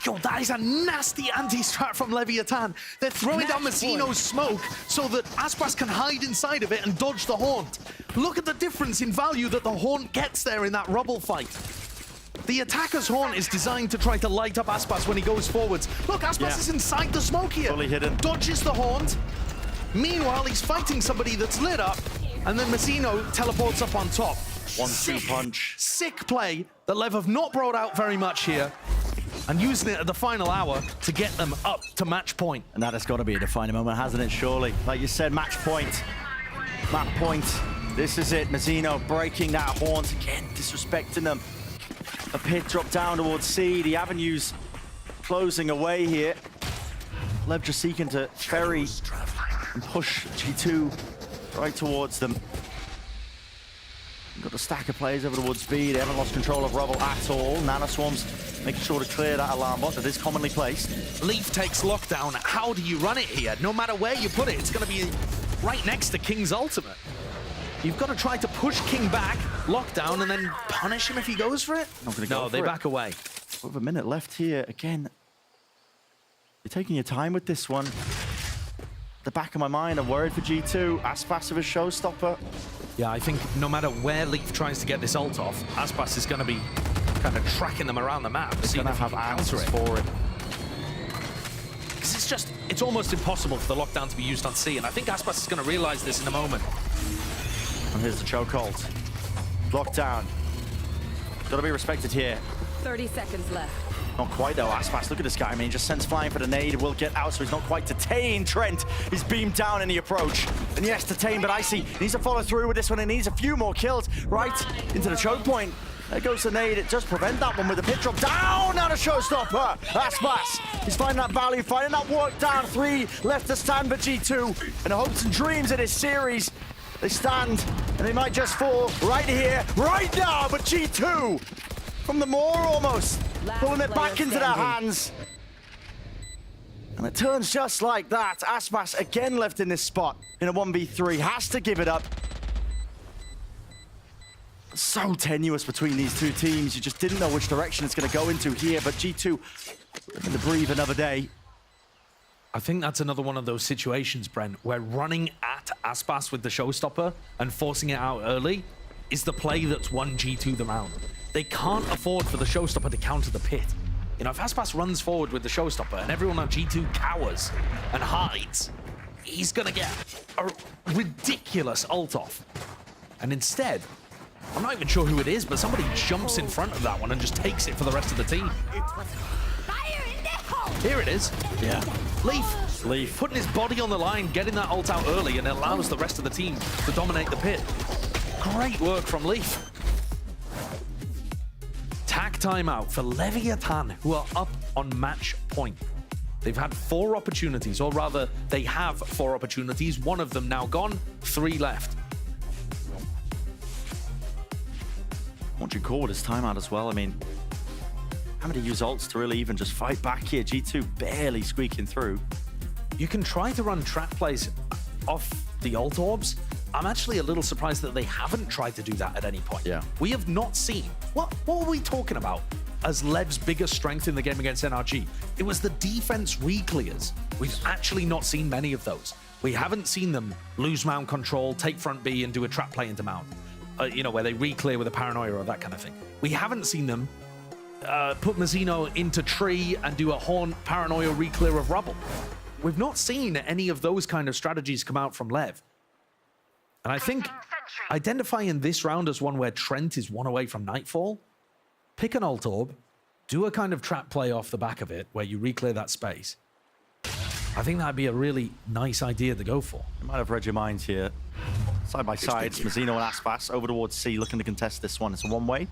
Yo, that is a nasty anti-strat from Leviathan. They're throwing down Mazzino's smoke so that Aspas can hide inside of it and dodge the haunt. Look at the difference in value that the haunt gets there in that rubble fight. The attacker's haunt is designed to try to light up Aspas when he goes forwards. Look, Aspas is inside the smoke here. Fully hidden. Dodges the haunt. Meanwhile, he's fighting somebody that's lit up, and then Mazzino teleports up on top. 1-2 punch. Sick play that Lev have not brought out very much here, and using it at the final hour to get them up to match point. And that has got to be a defining moment, hasn't it, surely? Like you said, match point. Map point. This is it. Mazzino breaking that haunt again, disrespecting them. A pit drop down towards C. The avenues closing away here. Lev just seeking to ferry and push G2 right towards them. Got a stack of players over towards B. They haven't lost control of Rubble at all. Nanoswarm's making sure to clear that alarm bot that is commonly placed. Leaf takes lockdown. How do you run it here? No matter where you put it, it's going to be right next to King's ultimate. You've got to try to push King back, lockdown, and then punish him if he goes for it. Not gonna go no, they back away. With a minute left here, again, you're taking your time with this one. The back of my mind, I'm worried for G2. Aspas of a showstopper. Yeah, I think no matter where Leaf tries to get this ult off, Aspas is going to be kind of tracking them around the map. He's going to have answers for it. Because it's almost impossible for the lockdown to be used on C, and I think Aspas is going to realize this in a moment. And here's the chokehold. Lockdown. Got to be respected here. 30 seconds left. Not quite though, Aspas, look at this guy. I mean, just sends flying for the nade, will get out, so he's not quite detained. Trent is beamed down in the approach. And yes, detained, but Icy needs to follow through with this one. He needs a few more kills right into the choke point. There goes the nade. It does prevent that one with the pit drop down. Not a showstopper. Aspas, he's finding that value, finding that work down. 3 left to stand for G2. And the hopes and dreams of this series, they stand and they might just fall right here, right now. But G2 from the Moor almost. Pulling it back into their hands. And it turns just like that. Aspas again left in this spot in a 1v3. Has to give it up. So tenuous between these two teams. You just didn't know which direction it's going to go into here. But G2 looking to breathe another day. I think that's another one of those situations, Brent, where running at Aspas with the showstopper and forcing it out early is the play that's won G2 the round. They can't afford for the showstopper to counter the pit. You know, if Aspas runs forward with the showstopper and everyone on G2 cowers and hides, he's gonna get a ridiculous ult off. And instead, I'm not even sure who it is, but somebody jumps in front of that one and just takes it for the rest of the team. Here it is. Yeah. Leaf putting his body on the line, getting that ult out early, and it allows the rest of the team to dominate the pit. Great work from Leaf. Tack timeout for Leviathan, who are up on match point. They've had 4 opportunities, or rather, they have 4 opportunities. 1 of them now gone, 3 left. What do you call this timeout as well? I mean, how many use ults to really even just fight back here? G2 barely squeaking through. You can try to run trap plays off the ult orbs. I'm actually a little surprised that they haven't tried to do that at any point. Yeah. We have not seen, what were we talking about as Lev's biggest strength in the game against NRG? It was the defense reclears. We've actually not seen many of those. We haven't seen them lose mount control, take front B and do a trap play into mount. You know, where they reclear with a paranoia or that kind of thing. We haven't seen them put Mazzino into tree and do a horn paranoia reclear of rubble. We've not seen any of those kind of strategies come out from Lev. And I think identifying this round as one where Trent is 1 away from Nightfall, pick an ult orb, do a kind of trap play off the back of it where you reclear that space. I think that'd be a really nice idea to go for. You might have read your minds here. Side by side, Mazzino and Aspas over towards C, looking to contest this one. It's a one-way.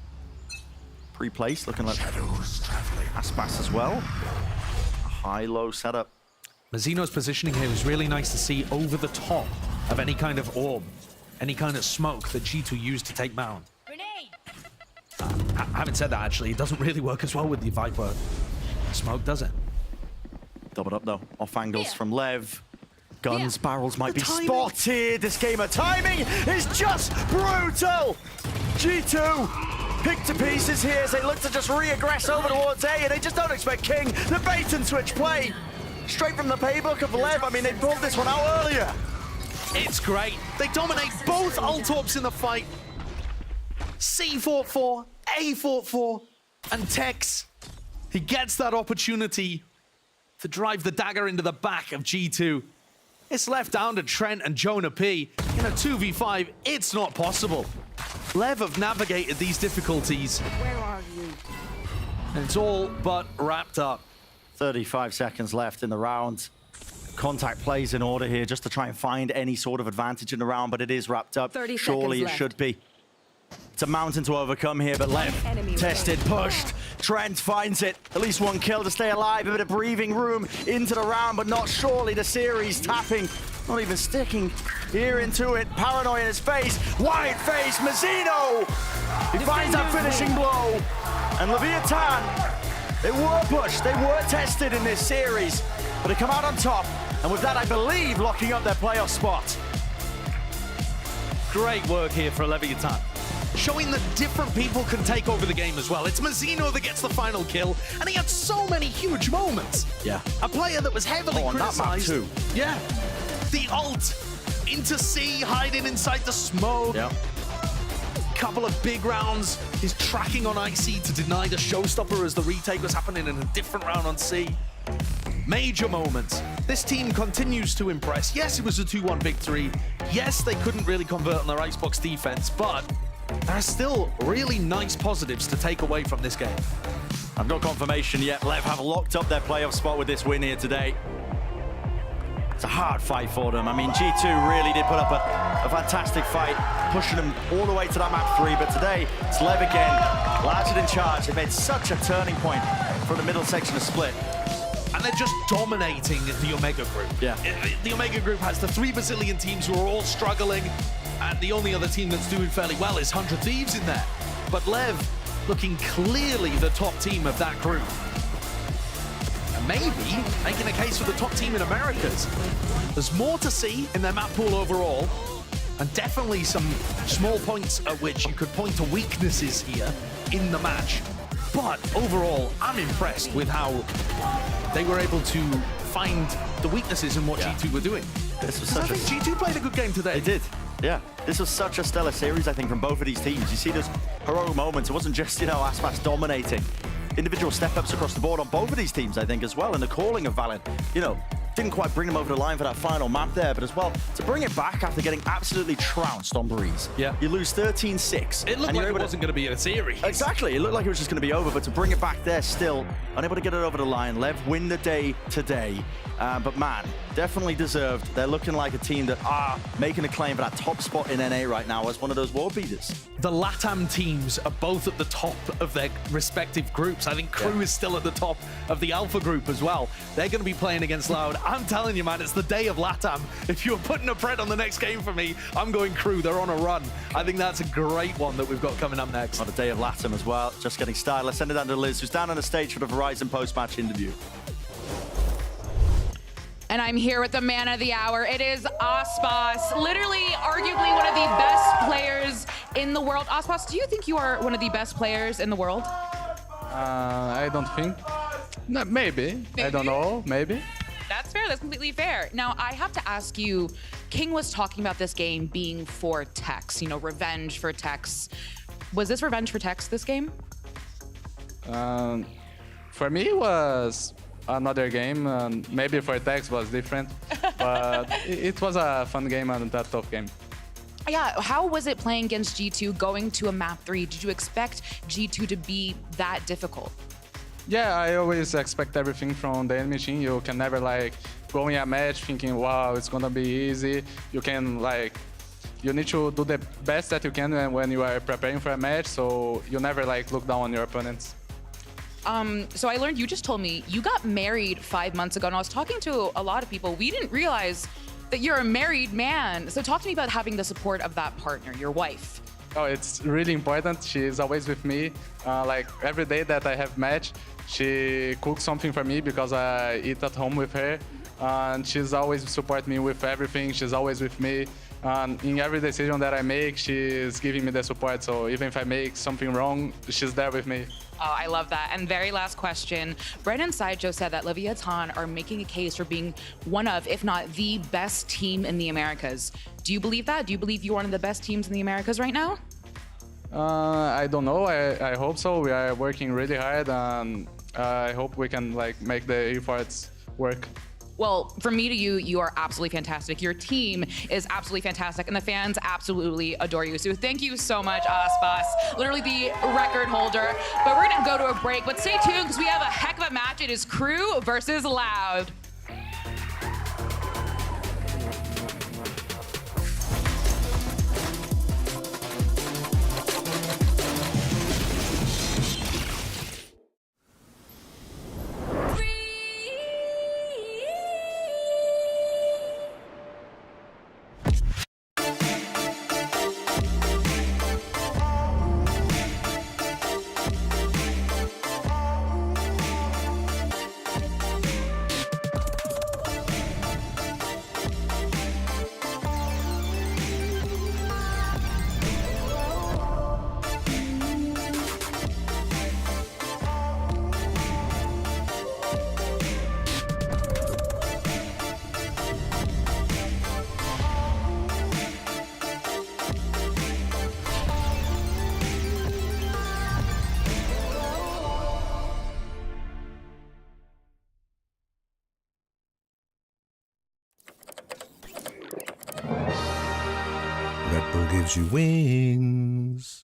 Pre-placed, looking like Aspas as well. A high-low setup. Mazzino's positioning here is really nice to see over the top of any kind of orb, any kind of smoke that G2 used to take Mount. Having said that, actually, it doesn't really work as well with the Viper smoke, does it? Doubled up, though. Off angles from Lev. Guns, barrels might be spotted. This game of timing is just brutal. G2 picked to pieces here as they look to just re-aggress over towards A, and they just don't expect King. The bait and switch play. Straight from the playbook of Lev. I mean, they pulled this one out earlier. It's great. They dominate both ult orbs in the fight. C fought 4, A fought 4, and Tex, he gets that opportunity to drive the dagger into the back of G2. It's left down to Trent and Jonah P. In a 2v5, it's not possible. Lev have navigated these difficulties. Where are you? And it's all but wrapped up. 35 seconds left in the round. contact plays in order here just to try and find any sort of advantage in the round, but it is wrapped up. 30 Surely it seconds should be. It's a mountain to overcome here, but Lev tested, pushed. Trent finds it. At least one kill to stay alive. A bit of breathing room into the round, but not surely the series. Tapping, not even sticking here into it. Paranoia in his face. Wide face, Mazzino. He finds that finishing blow. And Leviathan, they were pushed, they were tested in this series, but they come out on top. And with that, I believe, locking up their playoff spot. Great work here for Leviathan. Showing that different people can take over the game as well. It's Mazzino that gets the final kill, and he had so many huge moments. Yeah. A player that was heavily criticized. On that map too. Yeah. The ult into C, hiding inside the smoke. Yep. Couple of big rounds. He's tracking on IC to deny the showstopper as the retake was happening in a different round on C. Major moments. This team continues to impress. Yes, it was a 2-1 victory. Yes, they couldn't really convert on their icebox defense, but there are still really nice positives to take away from this game. I've no confirmation yet. Lev have locked up their playoff spot with this win here today. It's a hard fight for them. I mean, G2 really did put up a fantastic fight, pushing them all the way to that map 3. But today, it's Lev again, larger in charge. They made such a turning point for the middle section of Split. And they're just dominating the Omega group. Yeah. The Omega group has the 3 Brazilian teams who are all struggling, and the only other team that's doing fairly well is 100 Thieves in there. But Lev looking clearly the top team of that group. And maybe making a case for the top team in Americas. There's more to see in their map pool overall, and definitely some small points at which you could point to weaknesses here in the match. But overall, I'm impressed with how they were able to find the weaknesses in what G2 were doing. This was such I think G2 played a good game today. They did. Yeah, this was such a stellar series, I think, from both of these teams. You see those heroic moments. It wasn't just, Aspas dominating. Individual step-ups across the board on both of these teams, I think, as well. And the calling of VALORANT, didn't quite bring them over the line for that final map there, but as well, to bring it back after getting absolutely trounced on Breeze. Yeah. You lose 13-6. It looked like it wasn't going to be a series. Exactly. It looked like it was just going to be over, but to bring it back there still, unable to get it over the line. Lev win the day today. But man, definitely deserved. They're looking like a team that are making a claim for that top spot in NA right now as one of those world beaters. The LATAM teams are both at the top of their respective groups. I think Crew is still at the top of the Alpha group as well. They're going to be playing against Loud. I'm telling you, man, it's the day of LATAM. If you're putting a pred on the next game for me, I'm going Crew. They're on a run. I think that's a great one that we've got coming up next. On the day of LATAM as well. Just getting started. Let's send it down to Liz, who's down on the stage for the Verizon post-match interview. And I'm here with the man of the hour. It is Aspas, literally, arguably one of the best players in the world. Aspas, do you think you are one of the best players in the world? I don't think. No, maybe. I don't know. Maybe. That's fair. That's completely fair. Now, I have to ask you, King was talking about this game being for Tex, revenge for Tex. Was this revenge for Tex, this game? For me, it was another game. Maybe for Tex was different, but it was a fun game and a tough game. Yeah, how was it playing against G2, going to a map 3? Did you expect G2 to be that difficult? Yeah, I always expect everything from the enemy team. You can never go in a match thinking, wow, it's gonna be easy. You can you need to do the best that you can when you are preparing for a match, so you never look down on your opponents. So I learned, you just told me, you got married 5 months ago, and I was talking to a lot of people. We didn't realize that you're a married man. So talk to me about having the support of that partner, your wife. Oh, it's really important. She's always with me. Every day that I have match, she cooks something for me because I eat at home with her. And she's always support me with everything. She's always with me. In every decision that I make, she's giving me the support. So even if I make something wrong, she's there with me. Oh, I love that. And very last question. Brennan Sideshow said that Leviathan are making a case for being one of, if not the best team in the Americas. Do you believe that? Do you believe you're one of the best teams in the Americas right now? I don't know. I hope so. We are working really hard, and I hope we can make the efforts work. Well, from me to you, you are absolutely fantastic. Your team is absolutely fantastic, and the fans absolutely adore you. So thank you so much, Aspas. Literally the record holder. But we're gonna go to a break, but stay tuned because we have a heck of a match. It is Crew versus Loud. gives you wings.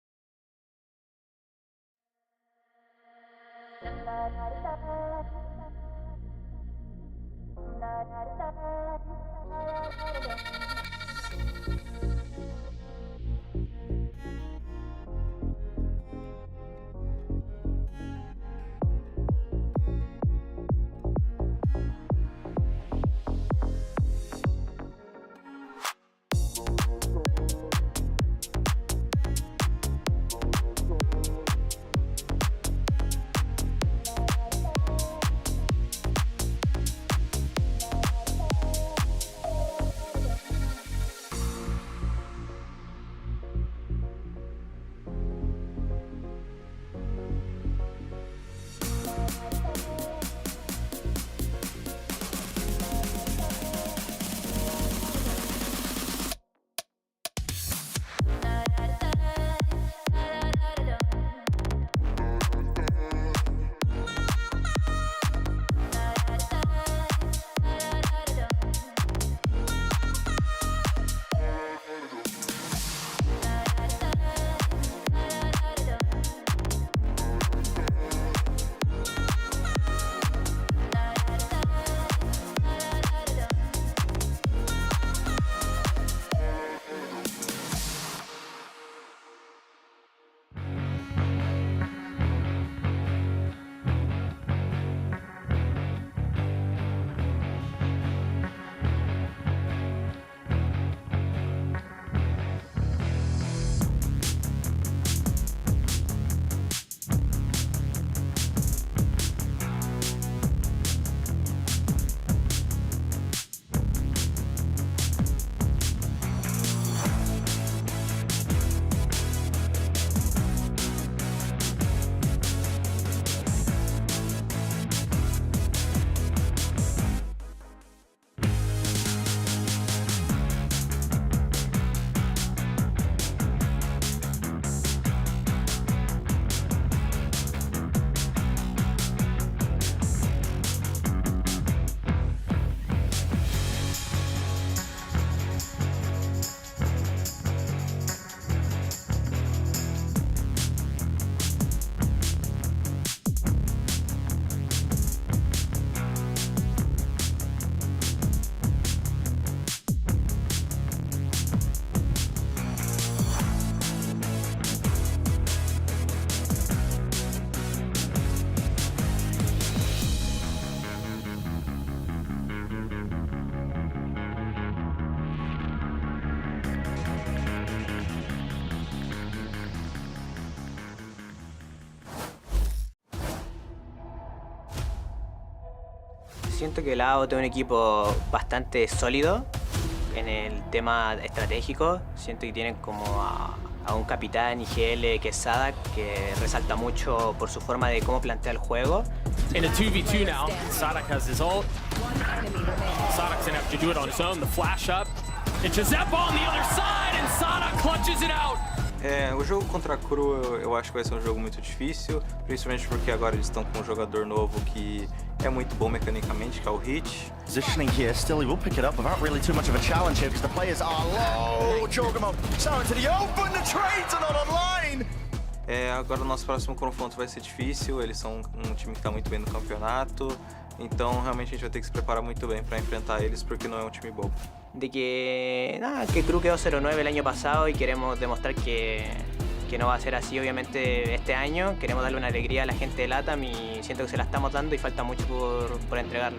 Siento que LAO tiene un equipo bastante sólido en el tema estratégico. Siento que tienen como a un capitán IGL que es Sadak, que resalta mucho por su forma de cómo plantea el juego. In a 2v2 now, Sadak has his ult. Sadak's gonna have to do it on his own, the flash up. And Giuseppe on the other side, and Sadak clutches it out. O jogo contra a Cru eu acho que vai ser um jogo muito difícil, principalmente porque agora eles estão com um jogador novo que é muito bom mecanicamente, que é o Hit. Positioning here, still he will pick it up without really too much of a challenge here because the players are low. Jorgamon, so into the open, the trades are not online. Agora o nosso próximo confronto vai ser difícil, eles são um time que está muito bem no campeonato, então realmente a gente vai ter que se preparar muito bem para enfrentar eles porque não é um time bobo. De que Cru quedó 0-9 el año pasado y queremos demostrar que no va a ser así obviamente este año. Queremos darle una alegría a la gente de LATAM y siento que se la estamos dando y falta mucho por entregarle.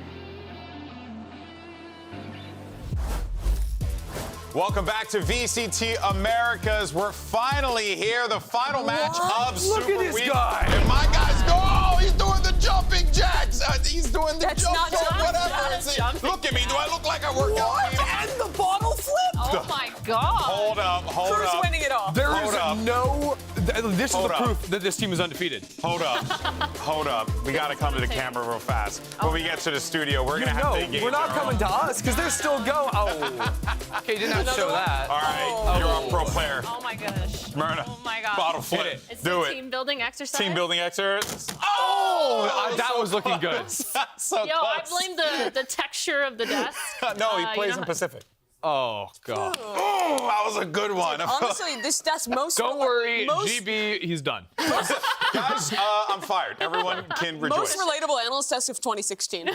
Welcome back to VCT Americas. We're finally here, the final match of Super Week. Look at this guy. And my guy's oh, he's doing the jumping jacks. He's doing the jump or whatever. Look at me. Do I look like I work out? And the bottle flip? Oh my God. Hold up. Crew's winning it all. There is no... This is the proof that this team is undefeated. Hold up. We got to come to the camera real fast. When we get to the studio, we're going to have to engage. We're not coming to us because they're still going. Oh. Okay, you didn't have to show that. All right, you're a pro player. Oh my gosh. Myrna, oh my gosh. Bottle flip. Do it. Team building exercise. Team building exercise. Oh, that was looking good. So Yo, close. I blame the texture of the desk. No, he plays in Pacific. Oh, God. Oh, that was a good one. Honestly, that's most. Don't worry, GB, he's done. Guys, I'm fired. Everyone can rejoice. Most relatable analyst test of 2016.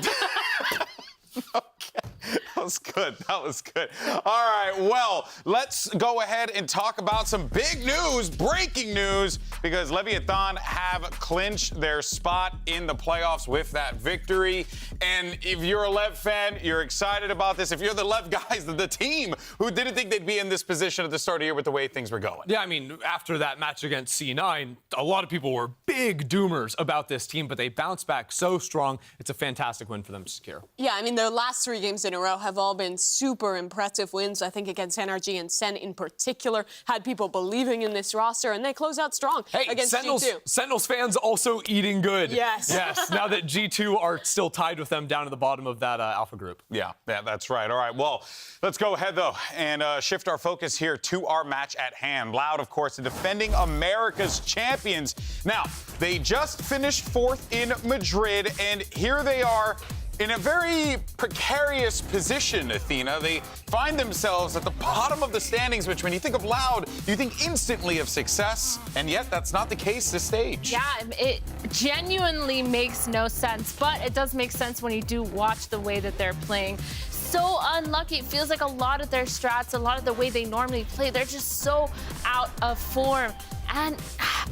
That was good. That was good. All right, well, let's go ahead and talk about some big news, breaking news, because Leviathan have clinched their spot in the playoffs with that victory. And if you're a Lev fan, you're excited about this. If you're the Lev guys, the team who didn't think they'd be in this position at the start of the year with the way things were going. Yeah, I mean, after that match against C9, a lot of people were big doomers about this team, but they bounced back so strong. It's a fantastic win for them to secure. Yeah, I mean, their last 3 games in a row have all been super impressive wins. I think against NRG and Sen in particular had people believing in this roster, and they close out strong against G2. Sentinels fans also eating good. Yes. Yes, now that G2 are still tied with them down at the bottom of that Alpha group. Yeah, that's right. All right, well, let's go ahead, though, and shift our focus here to our match at hand. Loud, of course, the defending America's champions. Now, they just finished 4th in Madrid, and here they are in a very precarious position, Athena. They find themselves at the bottom of the standings, which when you think of Loud, you think instantly of success, and yet that's not the case this stage. Yeah, it genuinely makes no sense, but it does make sense when you do watch the way that they're playing. So unlucky. It feels like a lot of their strats, a lot of the way they normally play, they're just so out of form. And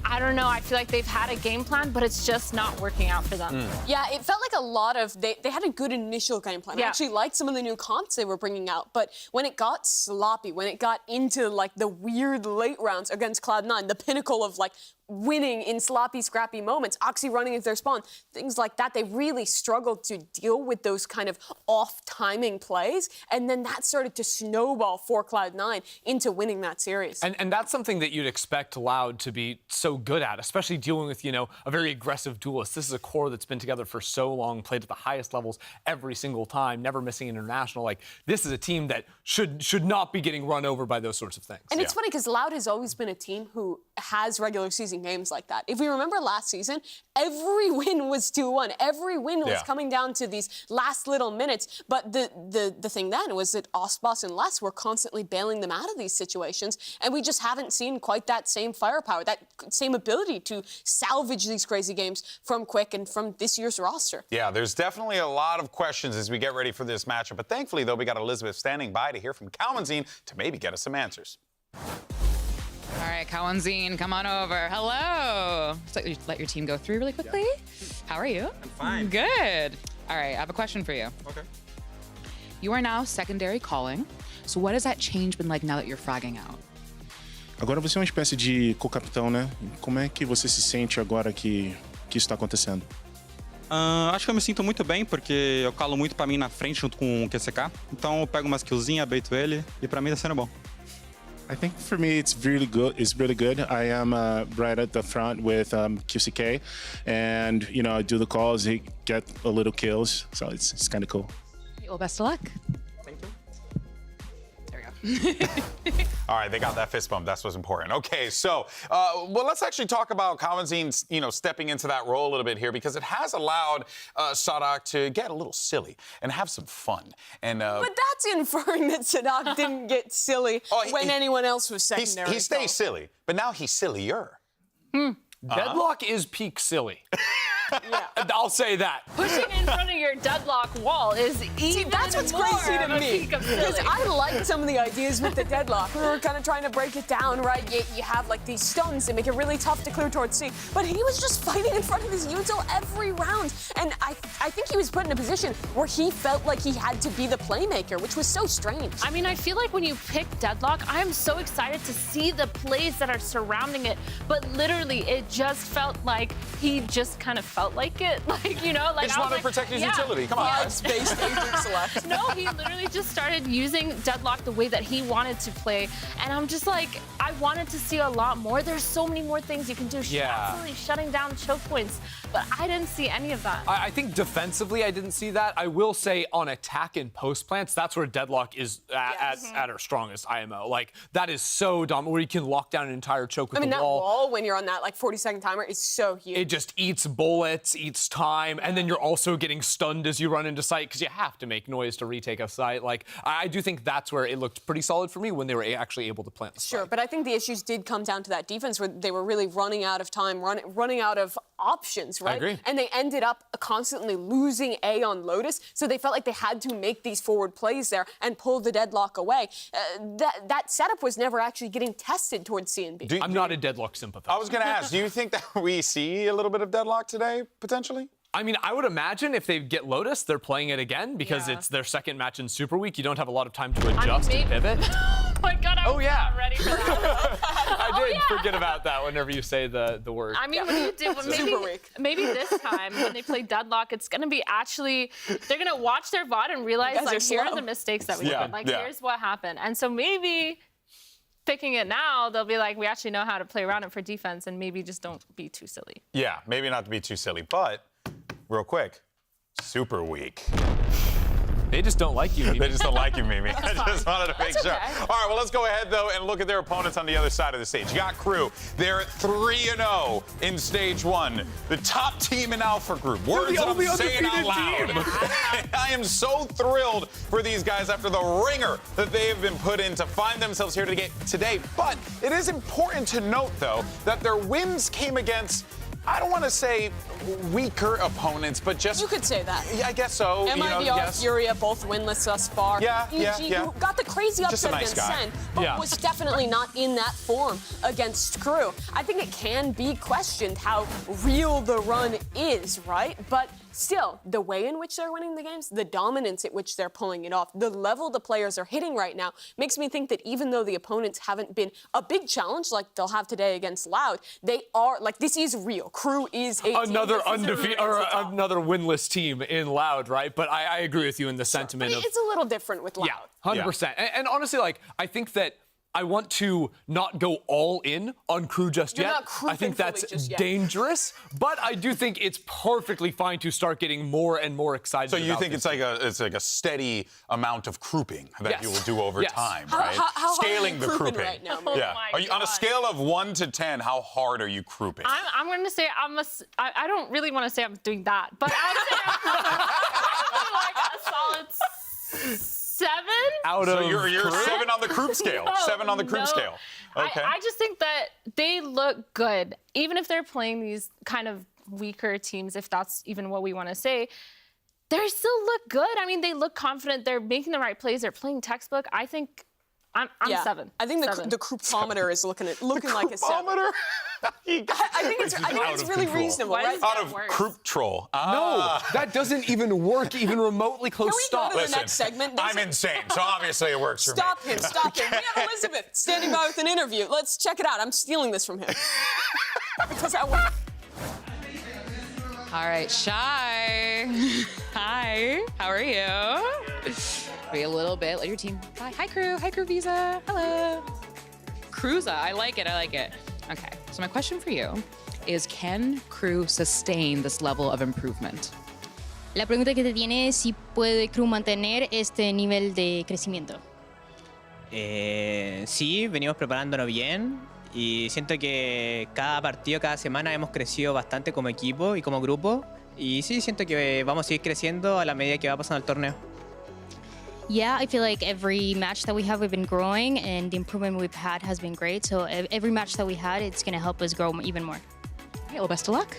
I don't know, I feel like they've had a game plan, but it's just not working out for them. Yeah, it felt like a lot of, they had a good initial game plan. I actually liked some of the new comps they were bringing out, but when it got sloppy, when it got into like the weird late rounds against Cloud9, the pinnacle of like winning in sloppy, scrappy moments, Oxy running into their spawn, things like that, they really struggled to deal with those kind of off-timing plays, and then that started to snowball for Cloud9 into winning that series. And that's something that you'd expect Loud to be so good at, especially dealing with, a very aggressive duelist. This is a core that's been together for so long, played at the highest levels every single time, never missing an international. Like, this is a team that should not be getting run over by those sorts of things. And it's funny because Loud has always been a team who has regular season games like that. If we remember last season, every win was 2-1. Every win was coming down to these last little minutes. But the thing then was that Osboss and Les were constantly bailing them out of these situations, and we just haven't seen quite that same firepower, that same ability to salvage these crazy games from Quick and from this year's roster. Yeah, there's definitely a lot of questions as we get ready for this matchup. But thankfully, though, we got Elizabeth standing by to hear from Kawanzine to maybe get us some answers. All right, Kawanzine, come on over. Hello. So let your team go through really quickly. Yeah. How are you? I'm fine. Good. All right, I have a question for you. Okay. You are now secondary calling. So what has that change been like now that you're fragging out? Agora você é uma espécie de co-capitão, né? Como é que você se sente agora que isso está acontecendo? Acho que eu me sinto muito bem, porque eu calo muito pra mim na frente junto com o QCK. Então eu pego umas killzinhas, baito ele, e pra mim tá sendo bom. I think for me it's really good. I am right at the front with QCK, and I do the calls, get a little kills, so it's kind of cool. Well, best of luck. Thank you. There we go. All right, they got that fist bump. That's what's important. Okay, so, well, let's actually talk about Kawanzine, stepping into that role a little bit here, because it has allowed Sadak to get a little silly and have some fun. And but that's inferring that Sadak didn't get silly when anyone else was secondary. He stays silly, but now he's sillier. Deadlock is peak silly. Yeah. I'll say that. Pushing in front of your deadlock wall is even that's what's more crazy of to a me. peak of Because silly. I liked some of the ideas with the deadlock. We were kind of trying to break it down, right? You have like these stuns that make it really tough to clear towards C. But he was just fighting in front of his util every round. And I think he was put in a position where he felt like he had to be the playmaker, which was so strange. I mean, I feel like when you pick Deadlock, I am so excited to see the plays that are surrounding it. But literally, it just felt like he just kind of felt like it. Like, He just wanted to protect his utility. Come on, guys. Space select. No, he literally just started using Deadlock the way that he wanted to play. And I'm just like, I wanted to see a lot more. There's so many more things you can do. Yeah. Absolutely shutting down choke points. but I didn't see any of that. I think defensively, I didn't see that. I will say on attack and post plants, that's where Deadlock is at her strongest IMO. Like, that is so dominant, where you can lock down an entire choke with that wall. wall, when you're on that, like, 40-second timer, is so huge. It just eats bullets, eats time, and then you're also getting stunned as you run into sight, because you have to make noise to retake a site. Like, I do think that's where it looked pretty solid for me when they were actually able to plant the Sure, spike. but I think the issues did come down to that defense where they were really running out of time, running out of options, right? I agree. And they ended up constantly losing A on Lotus, so they felt like they had to make these forward plays there and pull the Deadlock away. That setup was never actually getting tested towards CNB. I'm not a Deadlock sympathizer. I was going to ask, do you think that we see a little bit of Deadlock today, potentially? I mean, I would imagine if they get Lotus, they're playing it again because it's their second match in Super Week. You don't have a lot of time to adjust and pivot. Oh my God, I was not ready for that. I did forget about that whenever you say the word. I mean, when you do, maybe this time when they play Deadlock, it's going to be actually, they're going to watch their VOD and realize, like, here are the mistakes that we did. Like, here's what happened. And so maybe picking it now, they'll be like, we actually know how to play around it for defense, and maybe just don't be too silly. Yeah, maybe not to be too silly, but real quick, Super Week. They just don't like you, Mimi. They just don't like you, Mimi. I just wanted to make sure. okay. All right, well, let's go ahead, though, and look at their opponents on the other side of the stage. You got Crew. They're 3-0 in Stage 1. The top team in Alpha Group. Words that I'm saying out loud. I am so thrilled for these guys after the ringer that they have been put in to find themselves here today. But it is important to note, though, that their wins came against, I don't want to say weaker opponents, but just... You could say that. Yeah, I guess so. MIBR, Furia, both winless thus far. Yeah, EG, who got the crazy upset nice against guy. Sen, but was definitely not in that form against Crew. I think it can be questioned how real the run is, right? But still, the way in which they're winning the games, the dominance at which they're pulling it off, the level the players are hitting right now makes me think that even though the opponents haven't been a big challenge like they'll have today against Loud, they are, like, this is real. Crew is a another team. undefeated or another winless team in Loud, right? But I agree with you in the sentiment of it's a little different with Loud. Yeah, 100%. And honestly, like, I think that I want to not go all in on Crew just You're yet. not Crew I think that's just yet. dangerous, but I do think it's perfectly fine to start getting more and more excited. So you about think this it's like a steady amount of crouping that you will do over time, How- right? how hard Scaling are the you crouping crouping. right now, Oh yeah. my Are you on a God. scale of 1 to 10? How hard are you crouping? I'm going to say I don't really want to say I'm doing that, but I would say I'm like a solid 7. So you're 7 on the croup scale. No, 7 on the croup no. scale. Okay. I just think that they look good, even if they're playing these kind of weaker teams, if that's even what we want to say. They still look good. I mean, they look confident. They're making the right plays. They're playing textbook. I think I'm 7. I think Seven. the croupometer is looking like a 7. I think it's really reasonable, right? Out of croup troll. No, that doesn't even work even remotely close. Can we go to the Listen, next segment? I'm insane, so obviously it works for me. Stop him. We have Elizabeth standing by with an interview. Let's check it out. I'm stealing this from him. Because I want... All right, Shy. Hi, how are you? Wait a little bit, let your team. Hi, Crew. Hi, Crew Visa. Hello. Cruza, I like it. Okay, so my question for you is, can Crew sustain this level of improvement? La pregunta que te tiene es si puede Crew mantener este nivel de crecimiento. Sí, venimos preparándonos bien y siento que cada partido, cada semana hemos crecido bastante como equipo y como grupo. Y sí, siento que vamos a seguir creciendo a la medida que va pasando el torneo. Yeah, I feel like every match that we have, we've been growing, and the improvement we've had has been great. So every match that we had, it's going to help us grow even more. All right, well, best of luck.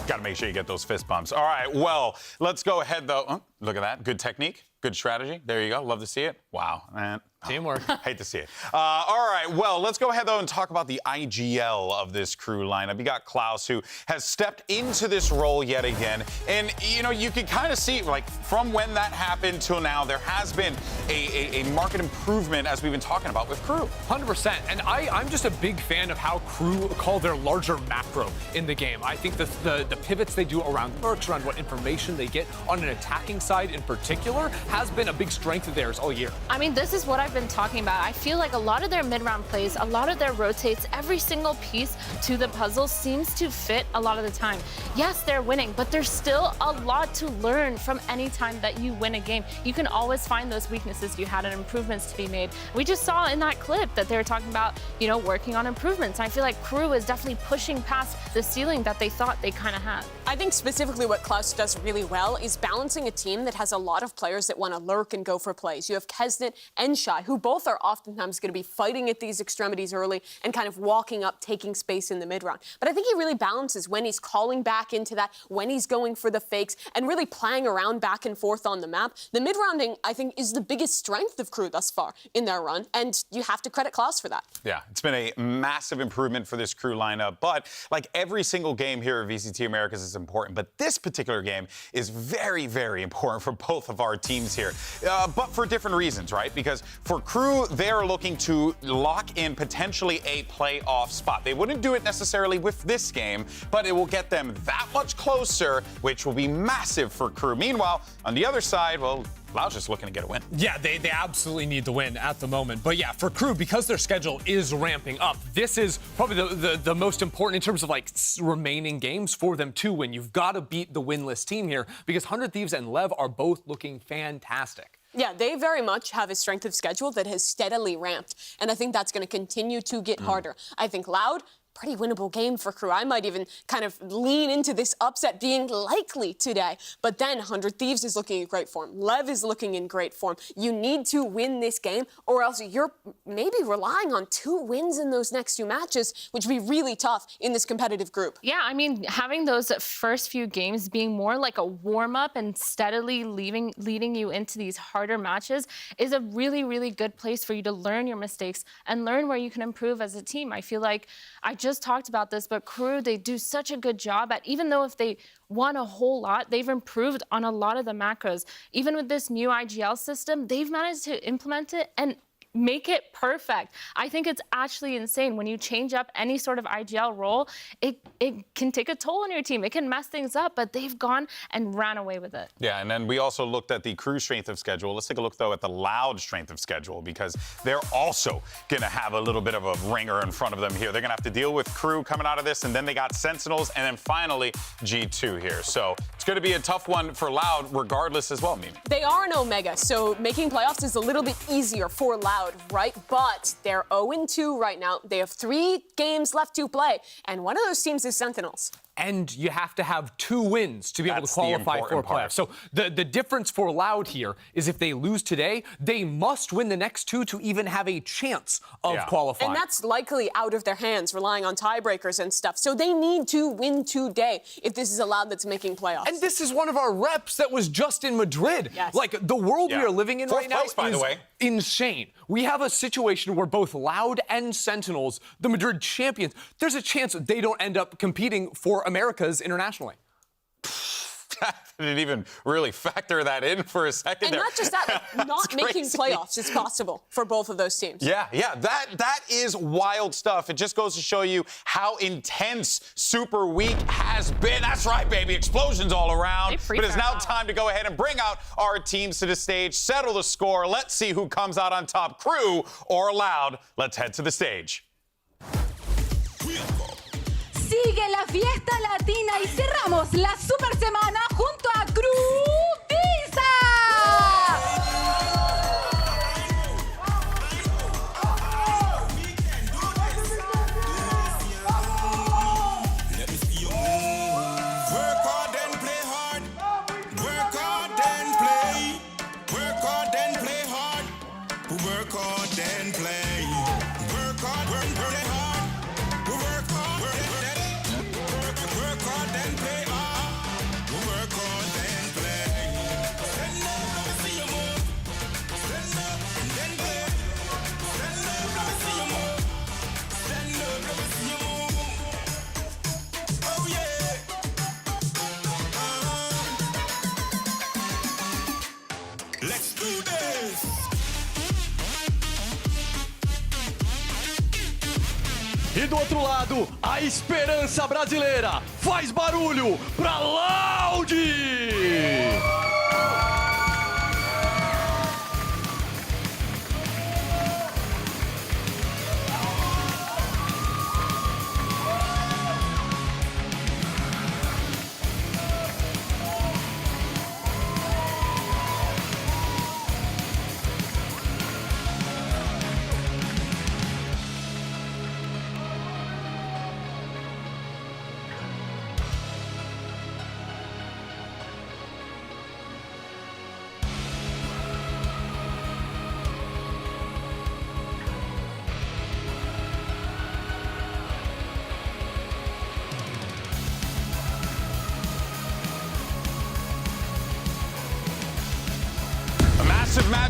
Got to make sure you get those fist bumps. All right, well, let's go ahead, though. Oh, look at that. Good technique. Good strategy. There you go. Love to see it. Wow, man. Teamwork. Hate to see it. All right, well, let's go ahead, though, and talk about the IGL of this Crew lineup. You got Klaus, who has stepped into this role yet again. And, you know, you can kind of see, like, from when that happened till now, there has been a market improvement, as we've been talking about with Crew. 100%. And I'm just a big fan of how Crew call their larger macro in the game. I think the pivots they do around perks, around what information they get on an attacking side in particular, has been a big strength of theirs all year. I mean, this is what I've I've been talking about. I feel like a lot of their mid-round plays, a lot of their rotates, every single piece to the puzzle seems to fit a lot of the time. Yes, they're winning, but there's still a lot to learn from any time that you win a game. You can always find those weaknesses you had and improvements to be made. We just saw in that clip that they were talking about, you know, working on improvements. I feel like Crew is definitely pushing past the ceiling that they thought they kind of had. I think specifically what Klaus does really well is balancing a team that has a lot of players that want to lurk and go for plays. You have Kesnet and Shy, who both are oftentimes going to be fighting at these extremities early and kind of walking up, taking space in the mid-round. But I think he really balances when he's calling back into that, when he's going for the fakes, and really playing around back and forth on the map. The mid-rounding, I think, is the biggest strength of Crew thus far in their run, and you have to credit Klaus for that. Yeah, it's been a massive improvement for this Crew lineup, but like every single game here at VCT Americas is important, but this particular game is very, very important for both of our teams here, but for different reasons, right? Because for Crew, they're looking to lock in potentially a playoff spot. They wouldn't do it necessarily with this game, but it will get them that much closer, which will be massive for Crew. Meanwhile, on the other side, well, Loud's just looking to get a win. Yeah, they absolutely need the win at the moment. But yeah, for Crew, because their schedule is ramping up, this is probably the most important in terms of like remaining games for them to win. You've got to beat the winless team here because 100 Thieves and Lev are both looking fantastic. Yeah, they very much have a strength of schedule that has steadily ramped, and I think that's going to continue to get harder. I think Loud, pretty winnable game for Crew. I might even kind of lean into this upset being likely today. But then 100 Thieves is looking in great form. Lev is looking in great form. You need to win this game, or else you're maybe relying on 2 wins in those next 2 matches, which would be really tough in this competitive group. Yeah, I mean, having those first few games being more like a warm-up and steadily leading you into these harder matches is a really, really good place for you to learn your mistakes and learn where you can improve as a team. I feel like I just talked about this, but Crew, they do such a good job at, even though if they won a whole lot, they've improved on a lot of the macros. Even with this new IGL system, they've managed to implement it and make it perfect. I think it's actually insane. When you change up any sort of IGL role, it can take a toll on your team. It can mess things up, but they've gone and ran away with it. Yeah, and then we also looked at the Crew strength of schedule. Let's take a look, though, at the Loud strength of schedule, because they're also going to have a little bit of a ringer in front of them here. They're going to have to deal with Crew coming out of this, and then they got Sentinels, and then finally G2 here. So it's going to be a tough one for Loud regardless as well, Mimi. They are an Omega, so making playoffs is a little bit easier for Loud, right? But they're 0-2 right now. They have 3 games left to play, and one of those teams is Sentinels. And you have to have 2 wins to be able to qualify for a playoff. So the difference for Loud here is if they lose today, they must win the next 2 to even have a chance of qualifying. And that's likely out of their hands, relying on tiebreakers and stuff. So they need to win today if this is a Loud that's making playoffs. And this is one of our reps that was just in Madrid. Yes. Like, the world we are living in right now by is the way. insane. We have a situation where both Loud and Sentinels, the Madrid champions, there's a chance they don't end up competing for Americas internationally. I didn't even really factor that in for a second and there. not just that, like, not making playoffs is possible for both of those teams. Yeah, that is wild stuff. It just goes to show you how intense Super Week has been. That's right, baby. Explosions all around. But it's now time to go ahead and bring out our teams to the stage, settle the score. Let's see who comes out on top, Crew or Loud. Let's head to the stage. Sigue la fiesta latina y cerramos la super semana junto a Crew Visa. Work hard and play hard. Work hard and play. Work hard and play hard. Work hard and play. Work hard, work hard. Work hard, work hard and play hard. Work hard and play. Stand up, let me see you move. Stand up and then play. Stand up, let me see you move. Stand up, let me see you move. Oh yeah. Let's do this. E do outro lado, a esperança brasileira faz barulho pra Loud!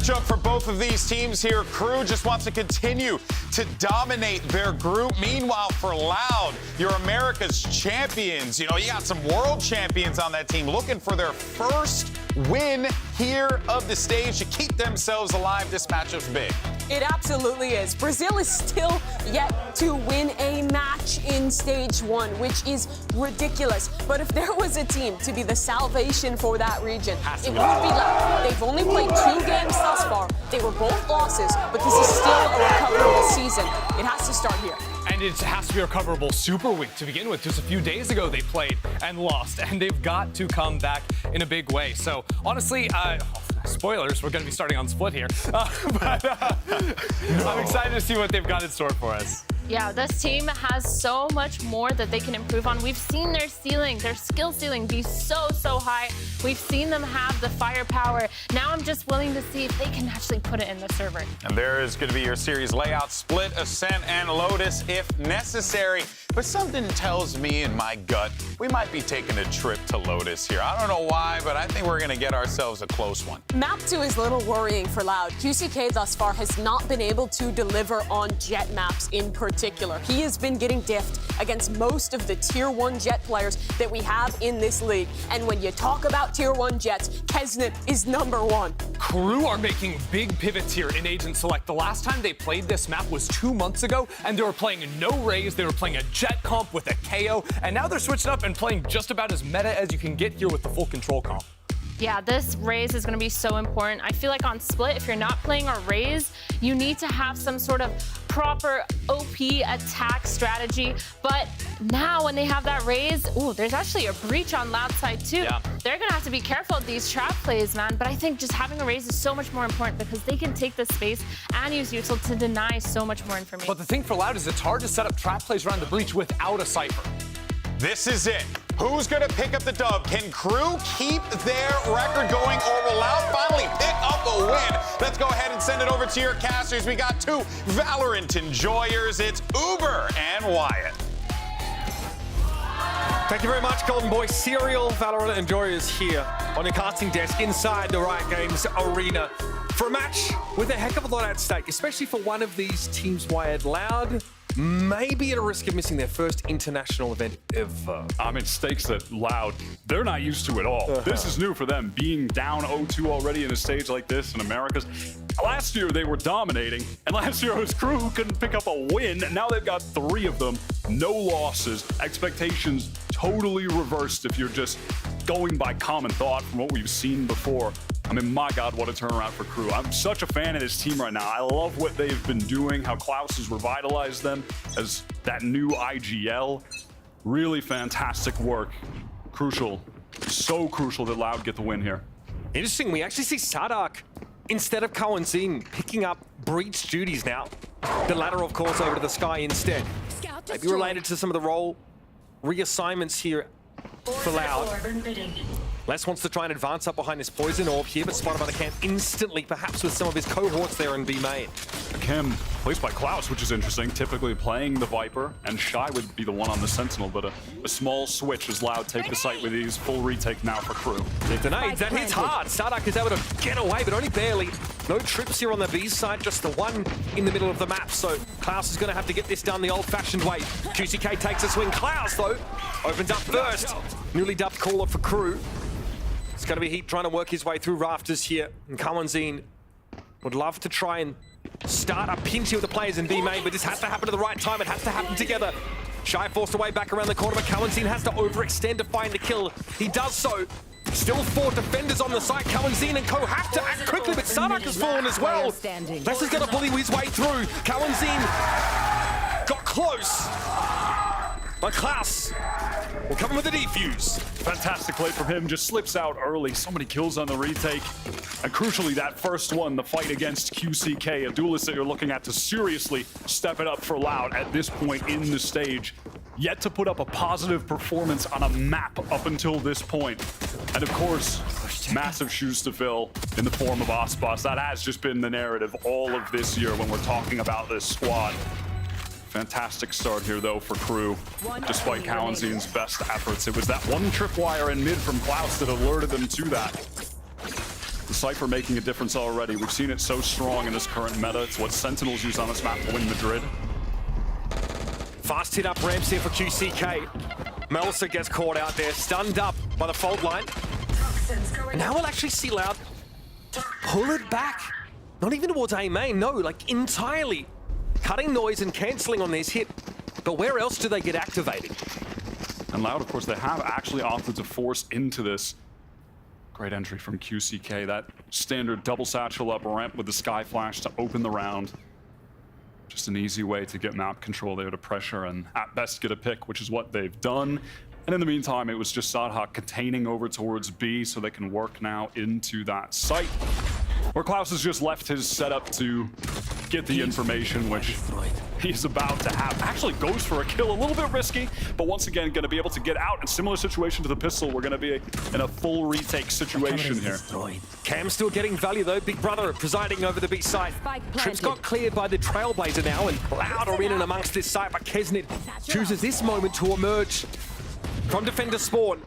matchup for both of these teams here. Crew just wants to continue to dominate their group. Meanwhile, for Loud, your America's champions, you got some world champions on that team looking for their first win here of the stage to keep themselves alive. This matchup's big. It absolutely is. Brazil is still yet to win a match in stage 1, which is ridiculous. But if there was a team to be the salvation for that region, it would be Loud. They've only played 2 games thus far. They were both losses, but this is still a recoverable season. It has to start here. And it has to be a recoverable Super Week to begin with. Just a few days ago, they played and lost, and they've got to come back in a big way. So honestly, spoilers, we're going to be starting on Split here. But I'm excited to see what they've got in store for us. Yeah, this team has so much more that they can improve on. We've seen their ceiling, their skill ceiling be so high. We've seen them have the firepower. Now I'm just willing to see if they can actually put it in the server. And there is going to be your series layout: Split, Ascent, and Lotus if necessary. But something tells me in my gut we might be taking a trip to Lotus here. I don't know why, but I think we're going to get ourselves a close one. Map 2 is a little worrying for Loud. QCK thus far has not been able to deliver on Jet maps in particular. He has been getting diffed against most of the Tier 1 Jet players that we have in this league. And when you talk about Tier 1 Jets, Kesnet is #1. Crew are making big pivots here in Agent Select. The last time they played this map was 2 months ago, and they were playing no Raze, they were playing a Jet comp with a KO, and now they're switching up and playing just about as meta as you can get here with the full control comp. Yeah, this Raze is going to be so important. I feel like on Split, if you're not playing a Raze, you need to have some sort of proper OP attack strategy. But now when they have that Raze, there's actually a breach on Loud side too. Yeah. They're going to have to be careful of these trap plays, man. But I think just having a Raze is so much more important because they can take the space and use Util to deny so much more information. But the thing for Loud is it's hard to set up trap plays around the breach without a Cypher. This is it. Who's going to pick up the dub? Can Crew keep their record going, or will Loud finally pick up a win? Let's go ahead and send it over to your casters. We got 2 Valorant enjoyers. It's Uber and Wyatt. Thank you very much, Golden Boy. Serial Valorant enjoyers here on your casting desk inside the Riot Games arena for a match with a heck of a lot at stake, especially for one of these teams. Wyatt, Loud may be at a risk of missing their first international event ever. I mean, stakes that Loud, they're not used to at all. This is new for them, being down 0-2 already in a stage like this in Americas. Last year, they were dominating, and last year it was Crew who couldn't pick up a win, and now they've got 3 of them, no losses, expectations totally reversed if you're just going by common thought from what we've seen before. I mean, my God, what a turnaround for Crew. I'm such a fan of this team right now. I love what they've been doing, how Klaus has revitalized them as that new IGL. Really fantastic work. Crucial, so crucial that Loud get the win here. Interesting, we actually see Sadak, instead of Kawanzin, picking up breach duties now. The latter, of course, over to the Sky instead. Maybe related to some of the role reassignments here for Loud. Les wants to try and advance up behind this poison orb here, but spotted by the camp instantly, perhaps with some of his cohorts there in B main. Cam placed by Klaus, which is interesting. Typically playing the Viper, and Shy would be the one on the Sentinel, but a small switch as Loud take the site with ease. Full retake now for Crew. It denied. That hits hard. Sadak is able to get away, but only barely. No trips here on the B side, just the one in the middle of the map. So Klaus is going to have to get this done the old-fashioned way. QCK takes a swing. Klaus, though, opens up first. Newly dubbed caller for Crew. It's going to be Heat trying to work his way through rafters here. And Kawanzin would love to try and start a pinch here with the players in B main, but this has to happen at the right time. It has to happen together. Shy forced away back around the corner, but Kawanzin has to overextend to find the kill. He does so. Still 4 defenders on the site. Kawanzin and Co have to act quickly, but Sadak has fallen as well. Les is going to bully his way through. Kawanzin got close. But Klaus will come in with the defuse. Fantastic play from him, just slips out early. So many kills on the retake. And crucially, that first one, the fight against QCK, a duelist that you're looking at to seriously step it up for Loud at this point in the stage. Yet to put up a positive performance on a map up until this point. And of course, massive shoes to fill in the form of Ospas. That has just been the narrative all of this year when we're talking about this squad. Fantastic start here, though, for Crew, despite Kawanzin's best efforts. It was that one tripwire in mid from Klaus that alerted them to that. The Cypher making a difference already. We've seen it so strong in this current meta. It's what Sentinels use on this map to win Madrid. Fast hit up ramps here for QCK. Melsa gets caught out there, stunned up by the fault line. And now we'll actually see Loud pull it back. Not even towards A main, no, like entirely. Cutting noise and cancelling on this hit. But where else do they get activated? And Loud, of course, they have actually opted to force into this. Great entry from QCK. That standard double satchel up ramp with the Sky Flash to open the round. Just an easy way to get map control there to pressure and at best get a pick, which is what they've done. And in the meantime, it was just Sadhak containing over towards B so they can work now into that site. Where Klaus has just left his setup to get the information, which he's about to have. Actually goes for a kill, a little bit risky, but once again, going to be able to get out. In similar situation to the pistol, we're going to be in a full retake situation here. Cam still getting value though. Big Brother presiding over the B side. Trips got cleared by the Trailblazer now, and Loud are in and amongst this site, but Kesnit chooses this moment to emerge from defender spawn.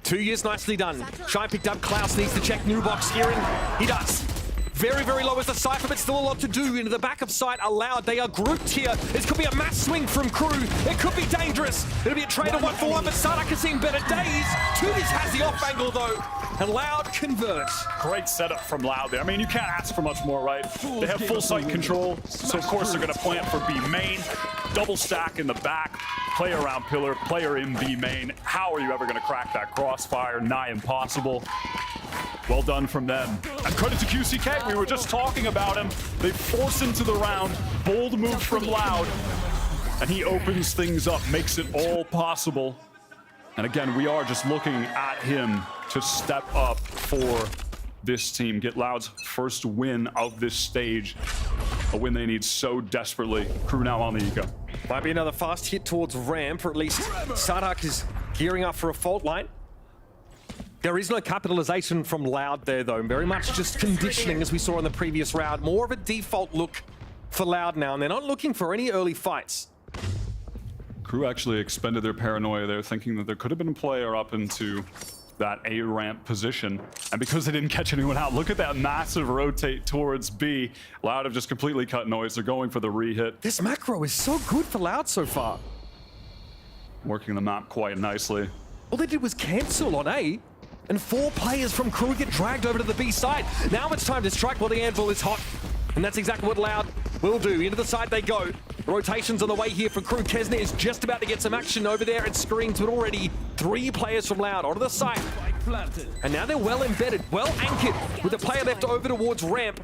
2 years nicely done. Shy picked up. Klaus needs to check Nubox here, and he does. Very, very low as the Cypher, but still a lot to do. Into the back of sight, allowed. They are grouped here. This could be a mass swing from Crew. It could be dangerous. It'll be a trade of 1-for-1, but Sardak has seen better days. Tuyas has the off angle, though, and Loud converts. Great setup from Loud there. I mean, you can't ask for much more, right? They have full site control, so of course they're going to plant for B main. Double stack in the back, player around pillar, player in B main. How are you ever going to crack that crossfire? Nigh impossible. Well done from them. And credit to QCK, we were just talking about him. They force into the round, bold move from Loud, and he opens things up, makes it all possible. And again, we are just looking at him to step up for this team, get Loud's first win of this stage, a win they need so desperately. Crew now on the eco. Might be another fast hit towards ramp, or at least Sardak is gearing up for a fault line. There is no capitalization from Loud there, though. Very much just conditioning, as we saw in the previous round. More of a default look for Loud now, and they're not looking for any early fights. Crew actually expended their paranoia there, thinking that there could have been a player up into that A ramp position. And because they didn't catch anyone out, look at that massive rotate towards B. Loud have just completely cut noise. They're going for the re-hit. This macro is so good for Loud so far. Working the map quite nicely. All they did was cancel on A, and 4 players from Crew get dragged over to the B side. Now it's time to strike while the anvil is hot. And that's exactly what Loud will do. Into the side they go. The rotation's on the way here for Crew. Kesnit is just about to get some action over there at screens, but already 3 players from Loud onto the side. And now they're well embedded, well anchored, with a player left over towards ramp,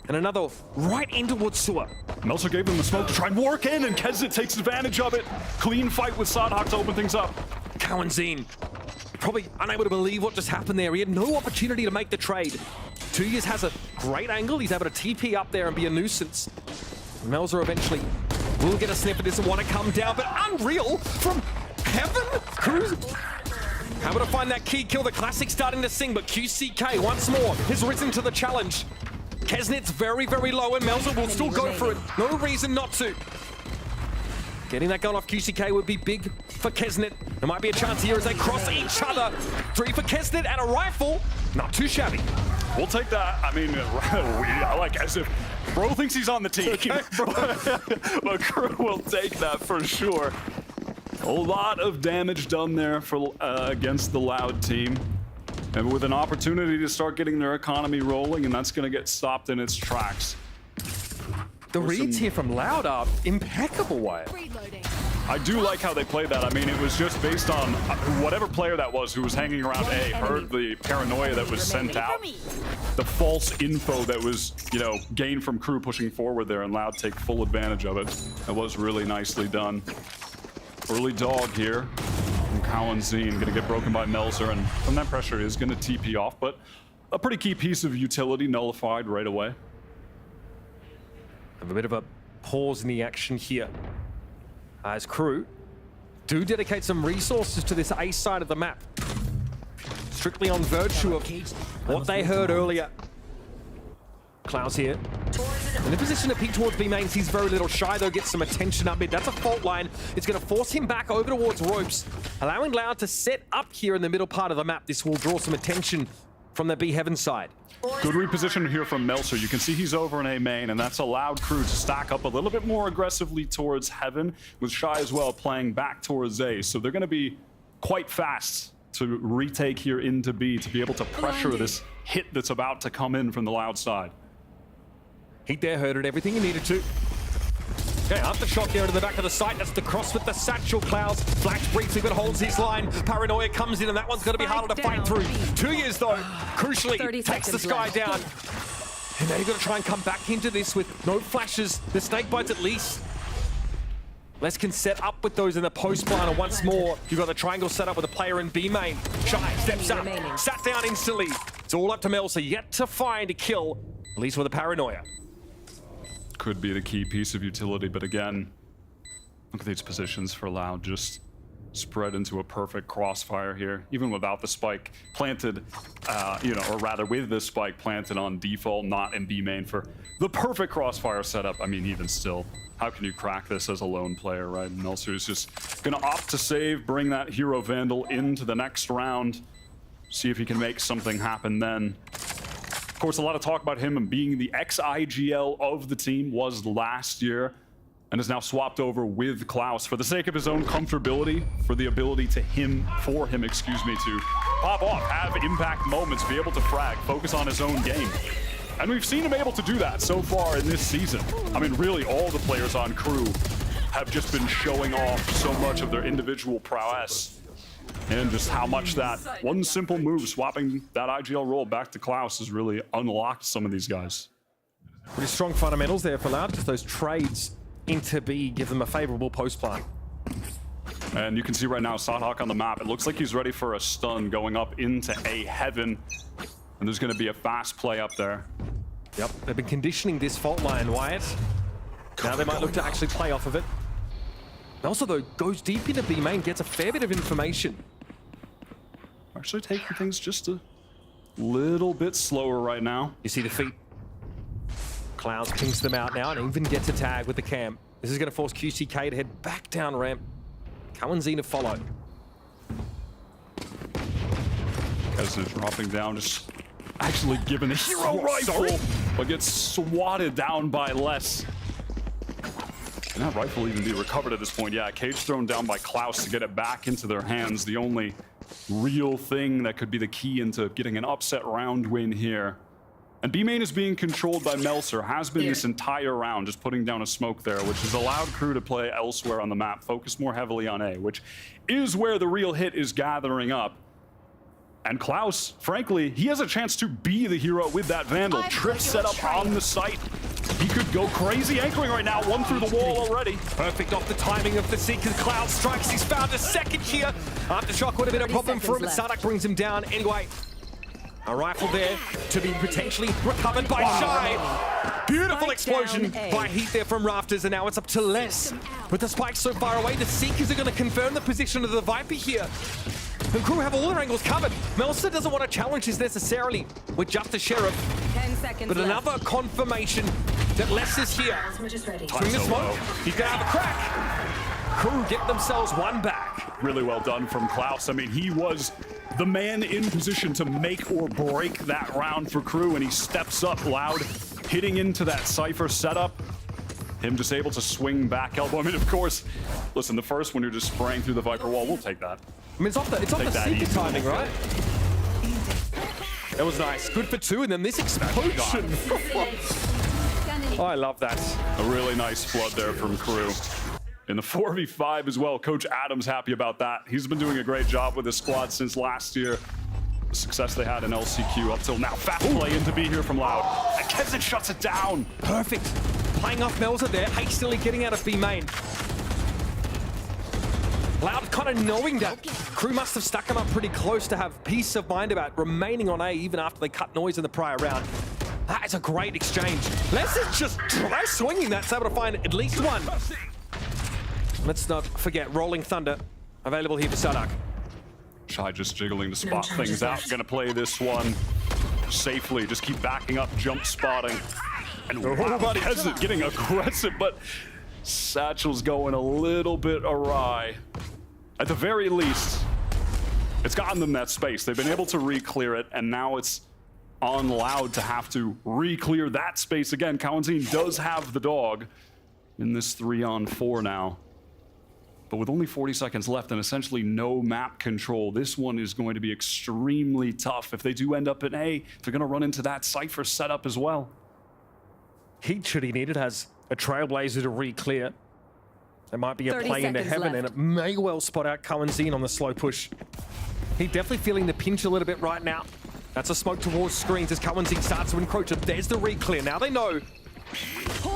and another right in towards sewer. Melser gave them the smoke to try and work in, and Kesnit takes advantage of it. Clean fight with Sadhak to open things up. Cowanzine probably unable to believe what just happened there. He had no opportunity to make the trade. Tuyas has a great angle. He's able to TP up there and be a nuisance. Melzer eventually will get a sniff. It doesn't want to come down, but unreal from heaven. Cruz able to find that key kill. The classic starting to sing, but QCK once more has risen to the challenge. Kesnit's very, very low, and Melzer will still go for it. No reason not to. Getting that gun off QCK would be big for Kesnit. There might be a chance here as they cross each other. 3 for Kesnit and a rifle. Not too shabby. We'll take that. I mean, I like as if bro thinks he's on the team. But Crew will take that for sure. A lot of damage done there for against the Loud team. And with an opportunity to start getting their economy rolling, and that's going to get stopped in its tracks. The reads here from Loud are impeccable, Wyatt. I do like how they played that. I mean, it was just based on whatever player that was who was hanging around A, heard the paranoia that was sent out, the false info that was, you know, gained from Crew pushing forward there, and Loud take full advantage of it. That was really nicely done. Early dog here from Cowanzine, going to get broken by Melzer, and from that pressure is going to TP off, but a pretty key piece of utility nullified right away. Have a bit of a pause in the action here as Crew do dedicate some resources to this A side of the map. Strictly on virtue of what they heard earlier. Klaus here. In a position to peek towards B main, sees very little. Shy though gets some attention up mid. That's a fault line. It's going to force him back over towards ropes, allowing Loud to set up here in the middle part of the map. This will draw some attention from the B Heaven side. Good reposition here from Meltzer. You can see he's over in A main, and that's allowed Crew to stack up a little bit more aggressively towards Heaven, with Shy as well playing back towards A. So they're going to be quite fast to retake here into B to be able to pressure this hit that's about to come in from the Loud side. Heat there, heard it, everything he needed to. Okay, aftershock there to the back of the site. That's the cross with the satchel. Clouds flash briefly, but holds his line. Paranoia comes in, and that one's going to be harder to fight through. 2 years, though, crucially, takes the Sky down. And now you've got to try and come back into this with no flashes. The snake bites at least. Les can set up with those in the post line, and once more, you've got the triangle set up with a player in B main. Shy steps up, sat down instantly. It's all up to Melsa, yet to find a kill, at least with a Paranoia. Could be the key piece of utility, but again, look at these positions for Loud, just spread into a perfect crossfire here, even without the spike planted, or rather with the spike planted on default, not in B main for the perfect crossfire setup. I mean, even still, how can you crack this as a lone player, right? Melser's just gonna opt to save, bring that Hero Vandal into the next round, see if he can make something happen then. Of course, a lot of talk about him being the ex-IGL of the team was last year, and is now swapped over with Klaus for the sake of his own comfortability, for the ability to to pop off, have impact moments, be able to frag, focus on his own game. And we've seen him able to do that so far in this season. I mean, really, all the players on Crew have just been showing off so much of their individual prowess. And just how much that one simple move, swapping that IGL role back to Klaus, has really unlocked some of these guys. Pretty strong fundamentals there for Loud, just those trades into B give them a favorable post plan. And you can see right now, Sadhawk on the map. It looks like he's ready for a stun going up into A Heaven. And there's going to be a fast play up there. Yep, they've been conditioning this fault line, Wyatt. Now they might look to actually play off of it. Also, though, goes deep into B main, gets a fair bit of information. Actually taking things just a little bit slower right now. You see the feet. Clouds pings them out now and even gets a tag with the cam. This is going to force QCK to head back down ramp. Kawanzina follow. Kesna dropping down, just actually given a hero rifle, but gets swatted down by Les. Can that rifle even be recovered at this point? Yeah, cage thrown down by Klaus to get it back into their hands. The only real thing that could be the key into getting an upset round win here. And B main is being controlled by Melser, has been this entire round, just putting down a smoke there, which has allowed Crew to play elsewhere on the map, focus more heavily on A, which is where the real hit is gathering up. And Klaus, frankly, he has a chance to be the hero with that Vandal. Trip set up on the site. He could go crazy anchoring right now, one through the wall already. Perfect off the timing of the Seeker. Cloud strikes, he's found a second here. Aftershock would have been a problem for him, but Sardak brings him down anyway. A rifle there to be potentially recovered by Shy. Beautiful explosion by Heat there from Rafters, and now it's up to Les. With the spike so far away, the Seekers are going to confirm the position of the Viper here. The Crew have all their angles covered. Melsa doesn't want to challenge this necessarily with just the Sheriff. 10 seconds but left. another confirmation that Les is here. Swing the smoke. He's going to have a crack. Crew get themselves one back. Really well done from Klaus. I mean, he was the man in position to make or break that round for Crew, and he steps up Loud, hitting into that Cypher setup. Him just able to swing back elbow. I mean, of course, listen, the first one you're just spraying through the Viper wall, we'll take that. I mean, it's off the Seeker timing, right? That was nice. Good for two, and then this explosion. Oh, I love that. A really nice flood there from Crew. In the 4v5 as well, Coach Adams happy about that. He's been doing a great job with his squad since last year. The success they had in LCQ up till now. Fast play into B here from Loud. And Kesset shuts it down. Perfect. Playing off Melza there, hastily getting out of B main. Loud kind of knowing that Crew must have stuck him up pretty close to have peace of mind about remaining on A even after they cut noise in the prior round. That is a great exchange. Let's just try swinging that, so able to find at least one. Let's not forget Rolling Thunder available here for Sadak. Shy just jiggling to spot things out. Gonna play this one safely. Just keep backing up, jump spotting. And nobody has it getting aggressive, but Satchel's going a little bit awry. At the very least, It's gotten them that space. They've been able to re-clear it, and now it's on Loud to have to re-clear that space again. Kawanzin does have the dog in this 3-on-4 now. But with only 40 seconds left and essentially no map control, this one is going to be extremely tough. If they do end up in A, they're going to run into that Cypher setup as well. Heat should he need it has a Trailblazer to re-clear. There might be a play into heaven, and it may well spot out Kawanzin on the slow push. He's definitely feeling the pinch a little bit right now. That's a smoke towards screens as Kawanzin starts to encroach. There's the re-clear. Now they know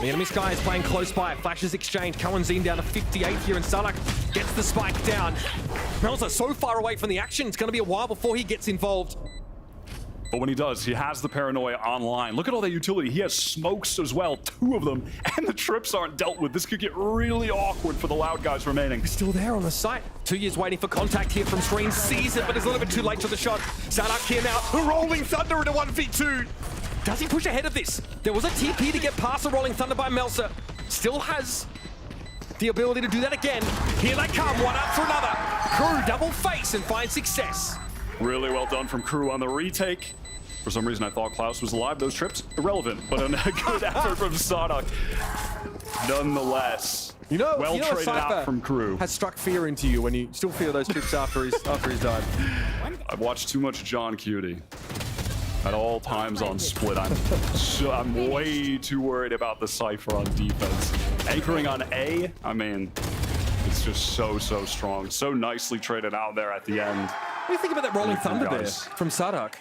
the enemy Sky is playing close by. Flashes exchange. Kawanzin down to 58 here, and Sadak gets the spike down. Melza so far away from the action, it's going to be a while before he gets involved. But when he does, he has the paranoia online. Look at all that utility. He has smokes as well, 2 of them, and the trips aren't dealt with. This could get really awkward for the Loud guys remaining. He's still there on the site. 2 years waiting for contact here from screen. Sees it, but it's a little bit too late to the shot. Sadak here now, the Rolling Thunder into 1v2. Does he push ahead of this? There was a TP to get past the Rolling Thunder by Melsa. Still has the ability to do that again. Here they come, one up for another. Crew double face and finds success. Really well done from Crew on the retake. For some reason, I thought Klaus was alive. Those trips, irrelevant, but a good effort from Sadak. Nonetheless, well traded out from Crew. Has struck fear into you when you still fear those trips after he's died. I've watched too much John Cutie at all times on split. I'm way too worried about the Cypher on defense. Anchoring on A, I mean, it's just so strong. So nicely traded out there at the end. What do you think about that Rolling Thunder there from Sadak?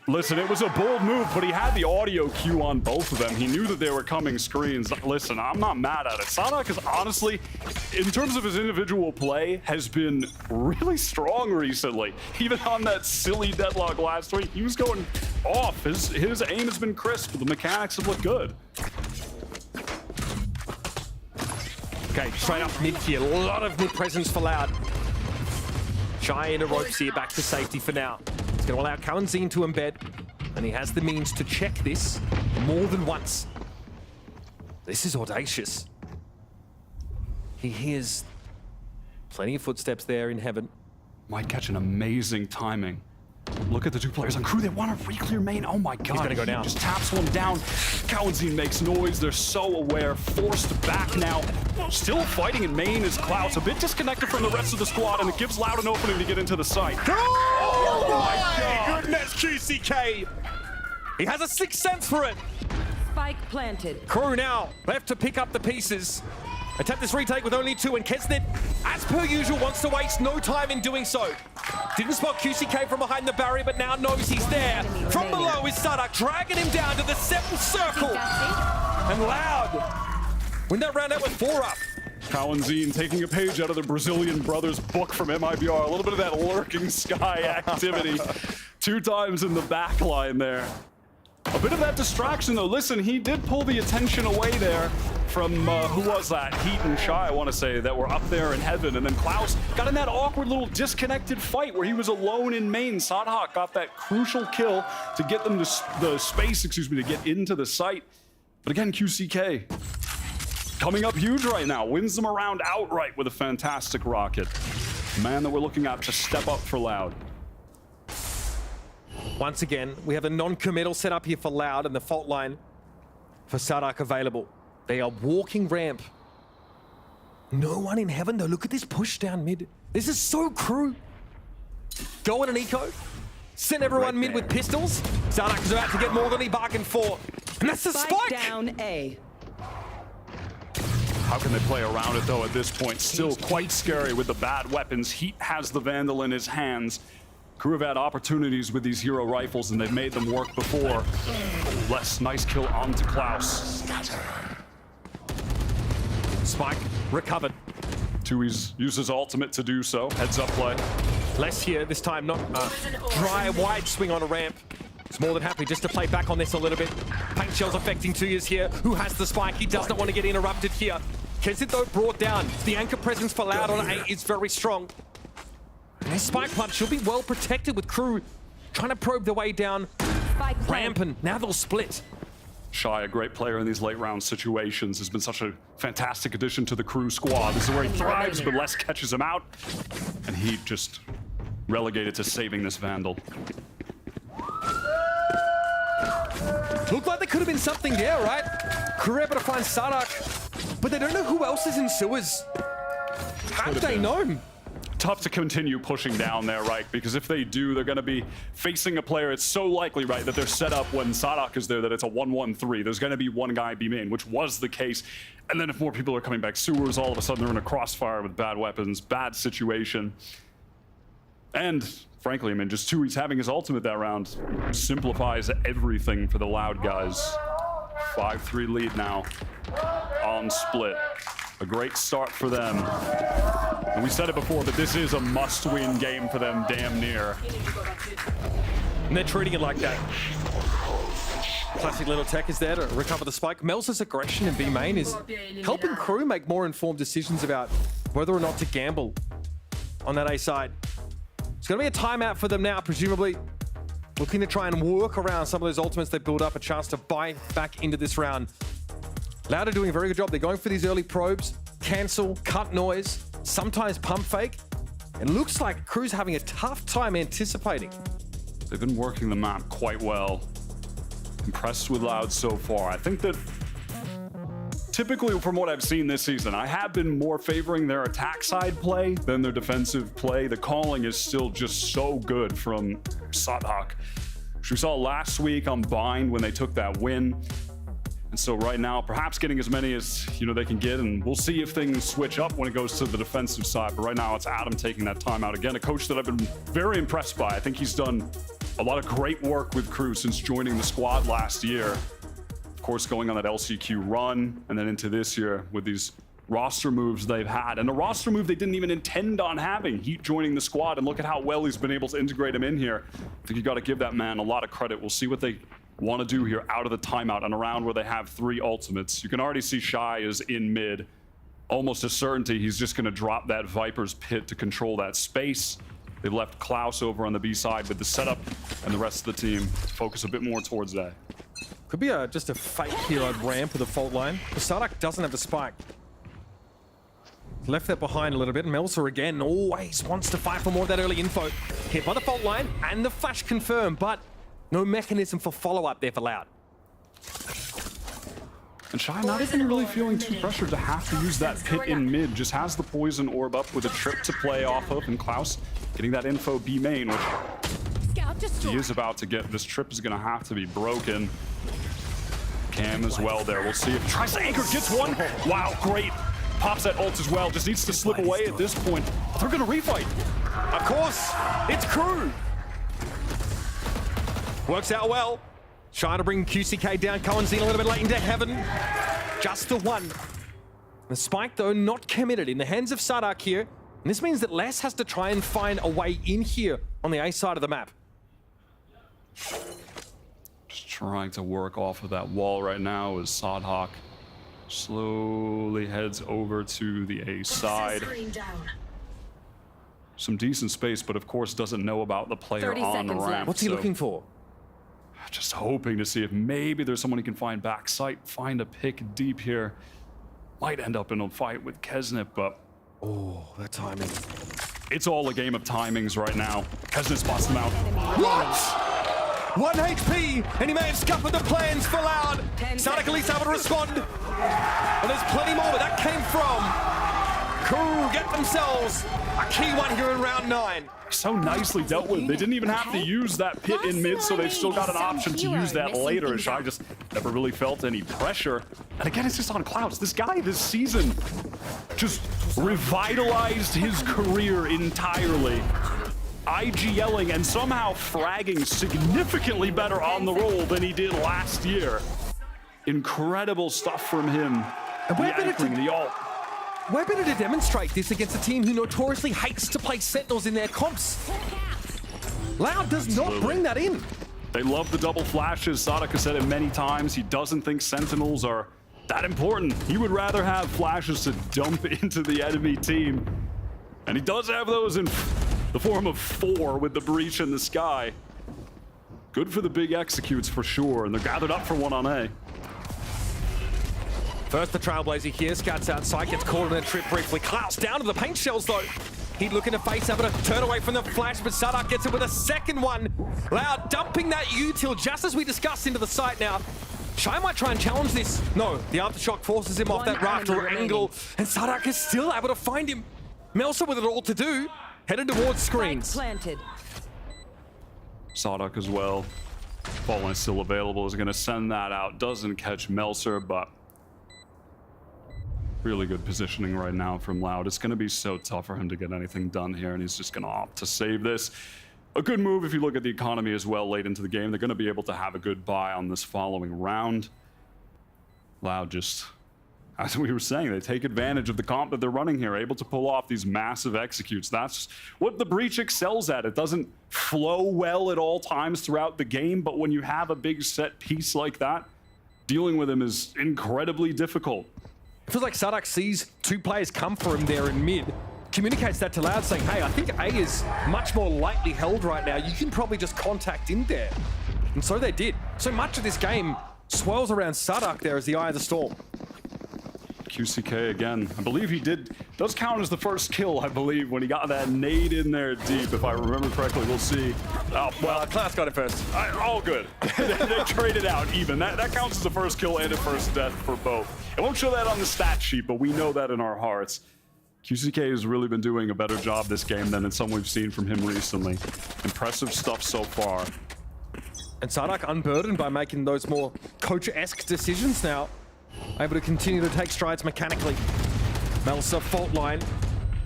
Listen, it was a bold move, but he had the audio cue on both of them. He knew that they were coming screens. Listen, I'm not mad at it. Sadak is honestly, in terms of his individual play, has been really strong recently. Even on that silly deadlock last week, he was going off. His aim has been crisp. The mechanics have looked good. Okay, straight up mid here. A lot of mid presence for Loud. Shy into ropes here, back to safety for now. It's going to allow Kawanzin to embed, and he has the means to check this more than once. This is audacious. He hears plenty of footsteps there in heaven. Might catch an amazing timing. Look at the 2 players on Crew. They want to re-clear main. Oh my god. He's going to go down. Just taps one down. Kawanzin makes noise. They're so aware. Forced back now. Still fighting in main is Klaus. A bit disconnected from the rest of the squad, and it gives Loud an opening to get into the site. Oh my goodness, QCK! He has a sixth sense for it. Spike planted. Crew now left to pick up the pieces. Attempt this retake with only 2, and Kesnet, as per usual, wants to waste no time in doing so. Didn't spot QCK from behind the barrier, but now knows he's there. From below is Sadak, dragging him down to the 7th circle. And Loud win that round out with 4 up. Kawanzin taking a page out of the Brazilian brothers book from MIBR. A little bit of that lurking Sky activity. 2 times in the back line there. A bit of that distraction, though. Listen, he did pull the attention away there from, who was that? Heat and Shy, I want to say, that were up there in heaven. And then Klaus got in that awkward little disconnected fight where he was alone in main. Sadhak got that crucial kill to get them the space, to get into the site. But again, QCK coming up huge right now. Wins them around outright with a fantastic rocket. Man that we're looking at to step up for Loud. Once again, we have a non-committal set up here for Loud and the fault line for Sadak available. They are walking ramp. No one in heaven though. Look at this push down mid. This is so Crew. Go in an eco. Send everyone mid with pistols. Sadak is about to get more than he bargained for. And that's the spike! Down A. How can they play around it though at this point? Still quite scary with the bad weapons. Heat has the Vandal in his hands. Crew have had opportunities with these hero rifles and they've made them work before. Less nice kill onto Klaus. Spike recovered. Tui's used his ultimate to do so. Heads up play. Less here, this time not dry wide swing on a ramp. He's more than happy just to play back on this a little bit. Paint shells affecting 2 years here. Who has the spike? He does not want to get interrupted here. Kezit though brought down. The anchor presence for Loud on A is very strong. And his spike punch should be well protected with Crew trying to probe their way down ramp, and now they'll split. Shy, a great player in these late round situations, has been such a fantastic addition to the Crew squad. This is where he thrives, but Les catches him out. And he just relegated to saving this Vandal. Looked like there could have been something there, right? Crew able to find Sadak, but they don't know who else is in sewers. How do they know? Tough to continue pushing down there, right? Because if they do, they're going to be facing a player. It's so likely, right, that they're set up when Sadak is there that it's a 1-1-3. There's going to be one guy B main, which was the case. And then if more people are coming back sewers, all of a sudden they're in a crossfire with bad weapons, bad situation. And frankly, I mean, just 2 weeks having his ultimate that round simplifies everything for the Loud guys. 5-3 lead now on split. A great start for them. And we said it before, but this is a must-win game for them, damn near. And they're treating it like that. Classic little tech is there to recover the spike. Mel's aggression in B main is helping Crew make more informed decisions about whether or not to gamble on that A side. It's going to be a timeout for them now, presumably. Looking to try and work around some of those ultimates they build up, a chance to buy back into this round. Loud are doing a very good job. They're going for these early probes, cancel, cut noise, sometimes pump fake. It looks like Crew's having a tough time anticipating. They've been working the map quite well. Impressed with Loud so far. I think that typically from what I've seen this season, I have been more favoring their attack side play than their defensive play. The calling is still just so good from Sadak, which we saw last week on Bind when they took that win. And so right now, perhaps getting as many as they can get, and we'll see if things switch up when it goes to the defensive side. But right now, it's Adam taking that time out. Again, a coach that I've been very impressed by. I think he's done a lot of great work with Crew since joining the squad last year. Of course, going on that LCQ run, and then into this year with these roster moves they've had. And a roster move they didn't even intend on having, Heat joining the squad, and look at how well he's been able to integrate him in here. I think you got to give that man a lot of credit. We'll see what they want to do here out of the timeout and around where they have 3 ultimates. You can already see Shy is in mid. Almost a certainty he's just going to drop that Viper's Pit to control that space. They've left Klaus over on the B side with the setup, and the rest of the team focus a bit more towards that. Could be just a fake here on ramp with a fault line. Sadak doesn't have the spike. Left that behind a little bit. Melsa again always wants to fight for more of that early info. Hit by the fault line and the flash confirmed, but no mechanism for follow-up there for Loud. And Shy not even really feeling too pressured to have to use that pit in mid. Just has the poison orb up with a trip to play off of, and Klaus getting that info B main, which he is about to get. This trip is going to have to be broken. Cam as well there. We'll see if he tries to anchor, gets one. Wow, great. Pops that ult as well. Just needs to slip away at this point. They're going to refight. Of course, it's Crew. Works out well. Trying to bring QCK down. Cohen's in a little bit late into heaven. Just the one. The spike, though, not committed in the hands of Sadak here. And this means that Les has to try and find a way in here on the A side of the map. Just trying to work off of that wall right now as Sadak slowly heads over to the A side. Some decent space, but of course doesn't know about the player on the ramp. What's he looking for? Just hoping to see if maybe there's someone he can find backside, find a pick deep here. Might end up in a fight with Kesnip, but oh, that timing. It's all a game of timings right now. Kesnip spots them out. What? 1 HP, and he may have scuppered the plans for Loud. Sadak at least able to respond. And there's plenty more, but that came from Crew. Get themselves a key one here in round 9. So nicely dealt with. They didn't even have to use that pit in mid, so they've still got an option to use that later. And Shy just never really felt any pressure. And again, it's just on Klaus. This guy this season just revitalized his career entirely. IGLing and somehow fragging significantly better on the roll than he did last year. Incredible stuff from him. And we're better to demonstrate this against a team who notoriously hates to play Sentinels in their comps. Loud does not bring that in. They love the double flashes. Sadak has said it many times. He doesn't think Sentinels are that important. He would rather have flashes to dump into the enemy team. And he does have those in the form of 4 with the breach in the sky. Good for the big executes for sure, and they're gathered up for one on A. First the Trailblazer here, scouts outside, gets caught in a trip briefly. Klaus down to the paint shells though. He's looking to face Abba to turn away from the flash, but Sadak gets it with a second one. Loud dumping that util just as we discussed into the site now. Shy might try and challenge this. No, the aftershock forces him off that rafter angle, and Sadak is still able to find him. Melsa with it all to do, headed towards screens. Planted. Sadak as well. Fallen is still available, is going to send that out. Doesn't catch Melser, but really good positioning right now from Loud. It's going to be so tough for him to get anything done here, and he's just going to opt to save this. A good move if you look at the economy as well late into the game. They're going to be able to have a good buy on this following round. Loud just, as we were saying, they take advantage of the comp that they're running here, able to pull off these massive executes. That's what the Breach excels at. It doesn't flow well at all times throughout the game, but when you have a big set piece like that, dealing with him is incredibly difficult. It feels like Sadak sees two players come for him there in mid, communicates that to Loud, saying, hey, I think A is much more lightly held right now. You can probably just contact in there. And so they did. So much of this game swirls around Sadak there as the eye of the storm. QCK again. I believe he does count as the first kill, I believe, when he got that nade in there deep, if I remember correctly. We'll see. Oh, well, Klaus got it first. All good. They traded out even. That counts as the first kill and a first death for both. It won't show that on the stat sheet, but we know that in our hearts. QCK has really been doing a better job this game than in some we've seen from him recently. Impressive stuff so far. And Sadak unburdened by making those more coach-esque decisions now. Able to continue to take strides mechanically. Melsa fault line.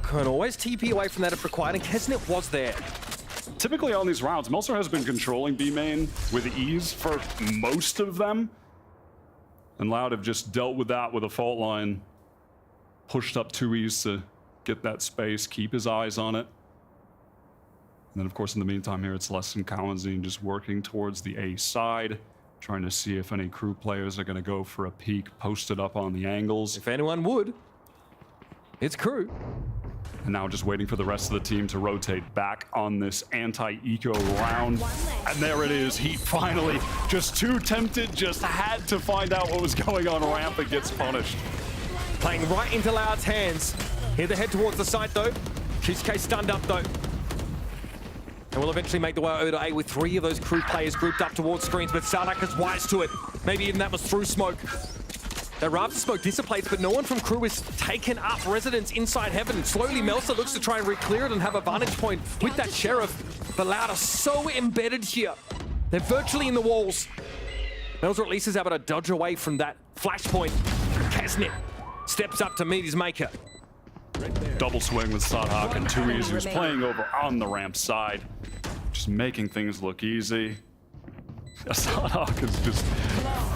Can always TP away from that if required, and Kesnet was there. Typically on these rounds, Melser has been controlling B main with ease for most of them. And Loud have just dealt with that with a fault line. Pushed up 2Es to get that space, keep his eyes on it. And then of course in the meantime here, it's Less and Kawanzine just working towards the A side. Trying to see if any crew players are going to go for a peek, posted up on the angles. If anyone would, it's crew. And now just waiting for the rest of the team to rotate back on this anti-eco round. And there it is, Heat finally. Just too tempted, just had to find out what was going on ramp and gets punished. Playing right into Loud's hands. Here they head towards the site though. QCK stunned up though. And will eventually make the way over to A with 3 of those crew players grouped up towards screens, but Sadak is wise to it. Maybe even that was through smoke. That rafter smoke dissipates, but no one from crew is taken up residence inside heaven. Slowly, Melsa looks to try and re-clear it and have a vantage point with that Sheriff. But Loud are so embedded here. They're virtually in the walls. Melsa at least is able to dodge away from that flashpoint. Kesnet steps up to meet his maker. Double swing with Sadak and 2Es, who's playing over on the ramp side. Just making things look easy. Sadak is just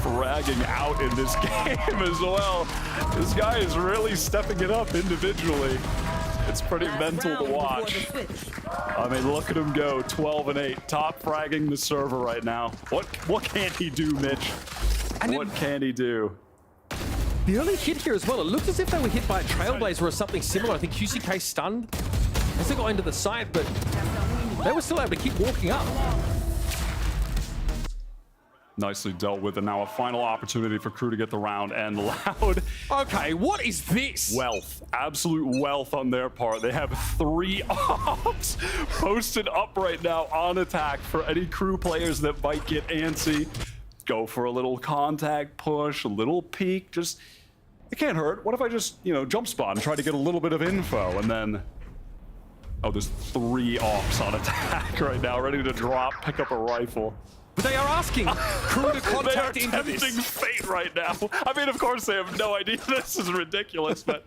fragging out in this game as well. This guy is really stepping it up individually. It's pretty mental to watch. I mean, look at him go, 12 and 8, top fragging the server right now. What can he do, Mitch? What can he do? The early hit here as well, it looked as if they were hit by a Trailblazer or something similar. I think QCK stunned as they got into the site, but they were still able to keep walking up. Nicely dealt with, and now a final opportunity for crew to get the round and Loud. Okay, what is this? Wealth, absolute wealth on their part. They have 3 ops posted up right now on attack for any crew players that might get antsy. Go for a little contact push, a little peek, just, it can't hurt. What if I just, jump spot and try to get a little bit of info, and then, oh, there's 3 ops on attack right now, ready to drop, pick up a rifle. But they are asking crew to contact they are tempting fate right now. I mean, of course, they have no idea this is ridiculous, but